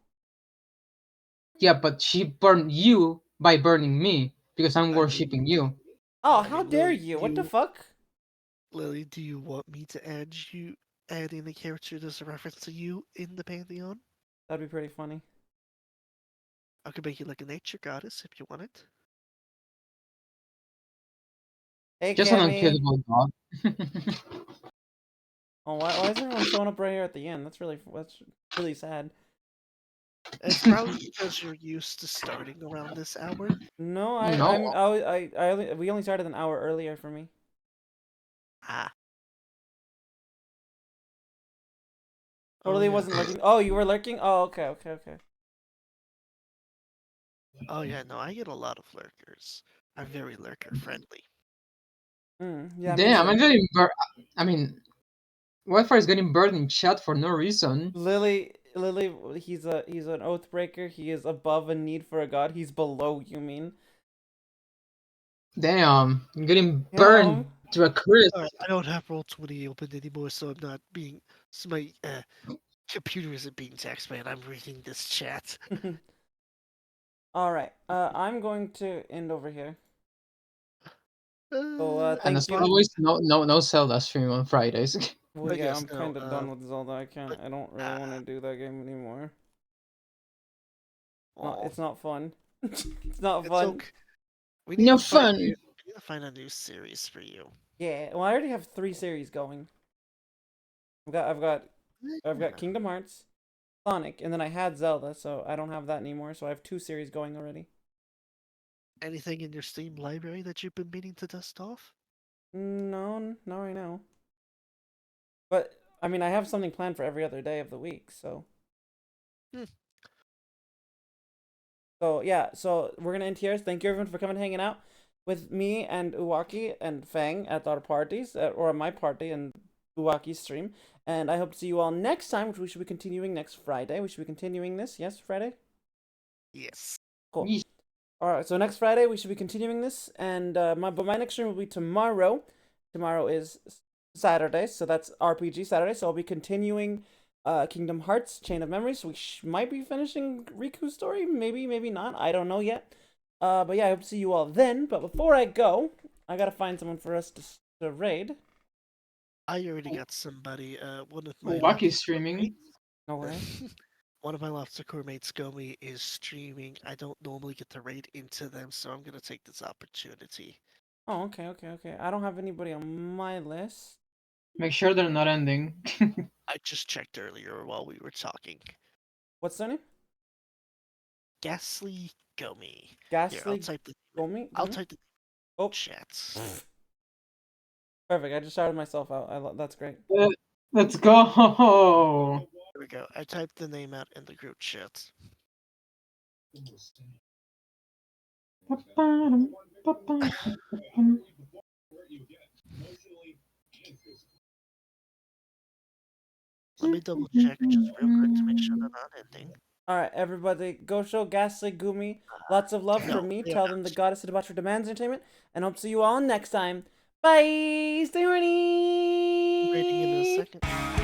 Speaker 3: Yeah, but she burned you by burning me because I'm
Speaker 1: I mean-
Speaker 3: worshipping you.
Speaker 2: Oh,
Speaker 1: I
Speaker 2: how
Speaker 1: mean,
Speaker 2: dare
Speaker 1: Lily,
Speaker 2: you? What the fuck?
Speaker 1: Lily, do you want me to add in a character that's a reference to you in the Pantheon?
Speaker 2: That'd be pretty funny.
Speaker 1: I could make you like a nature goddess if you want it.
Speaker 2: Hey,
Speaker 3: Just an
Speaker 2: Cammy.
Speaker 3: unkillable god.
Speaker 2: Oh, why is everyone showing up right here at the end? That's really sad.
Speaker 1: It's probably because you're used to starting around this hour.
Speaker 2: No,
Speaker 3: No.
Speaker 2: we only started an hour earlier for me.
Speaker 1: Ah.
Speaker 2: Totally
Speaker 1: yeah.
Speaker 2: wasn't lurking. Oh, you were lurking? Oh, okay.
Speaker 1: Oh yeah, no, I get a lot of lurkers. I'm very lurker friendly.
Speaker 2: Yeah, me
Speaker 3: Damn,
Speaker 2: too.
Speaker 3: I'm getting I mean, Wi-Fi is getting burned in chat for no reason.
Speaker 2: Lily, he's an oath breaker. He is above a need for a god. He's below, you mean?
Speaker 3: Damn, I'm getting
Speaker 2: Yeah.
Speaker 3: burned to a crisp.
Speaker 1: Alright, I don't have Roll20 open anymore, so I'm not being. So my computer isn't being taxed, man. I'm reading this chat.
Speaker 2: All right. I'm going to end over here. So,
Speaker 3: And
Speaker 2: thank
Speaker 3: as
Speaker 2: you.
Speaker 3: always, no Zelda stream on Fridays.
Speaker 2: Well,
Speaker 1: I
Speaker 2: yeah,
Speaker 1: guess
Speaker 2: I'm
Speaker 1: no,
Speaker 2: kind of done with Zelda. I
Speaker 1: but,
Speaker 2: don't really want to do that game anymore. No,
Speaker 1: aw,
Speaker 2: it's not fun. It's not
Speaker 1: it's
Speaker 2: fun.
Speaker 1: okay. We need
Speaker 3: No
Speaker 1: to find
Speaker 3: fun.
Speaker 1: we need to find a new series for you.
Speaker 2: Yeah. Well, I already have 3 series going. I've got Kingdom Hearts, Sonic, and then I had Zelda, so I don't have that anymore. So I have 2 series going already.
Speaker 1: Anything in your Steam library that you've been meaning to dust off?
Speaker 2: No, not right now. But I mean, I have something planned for every other day of the week, so.
Speaker 1: Hmm.
Speaker 2: So yeah, so we're gonna end here. Thank you everyone for coming and hanging out with me and Uwaki and Fang at our parties, or at my party and Uwaki's stream. And I hope to see you all next time, which we should be continuing next Friday. We should be continuing this, yes, Friday?
Speaker 1: Yes.
Speaker 2: Cool.
Speaker 3: Yeesh.
Speaker 2: Alright, so next Friday we should be continuing this, and my next stream will be tomorrow. Tomorrow is Saturday, so that's RPG Saturday, so I'll be continuing Kingdom Hearts Chain of Memories. So we might be finishing Riku's story, maybe not. I don't know yet. But yeah, I hope to see you all then. But before I go, I gotta find someone for us to raid.
Speaker 1: I already got somebody. One of my
Speaker 3: Waki's streaming.
Speaker 2: No way.
Speaker 1: One of my lobster core mates, Gomi, is streaming. I don't normally get to raid into them, so I'm gonna take this opportunity.
Speaker 2: Oh, okay. I don't have anybody on my list.
Speaker 3: Make sure they're not ending.
Speaker 1: I just checked earlier while we were talking.
Speaker 2: What's their name?
Speaker 1: Ghastly Gomi. Here, I'll
Speaker 2: Ghastly
Speaker 1: type the
Speaker 2: Gomi?
Speaker 1: I'll type the
Speaker 2: Oh,
Speaker 1: chats.
Speaker 2: perfect. I just shouted myself out. That's great.
Speaker 3: Let's go.
Speaker 1: Here we go. I typed the name out in the group chat. Let me double check just real quick to make sure they're not ending.
Speaker 2: Alright, everybody, go show Ghastly Gumi lots of love
Speaker 1: No,
Speaker 2: from me.
Speaker 1: they are
Speaker 2: Tell them
Speaker 1: not.
Speaker 2: the goddess of debauchery demands entertainment. And hope to see you all next time. Bye! Stay horny!
Speaker 1: Rating in a second.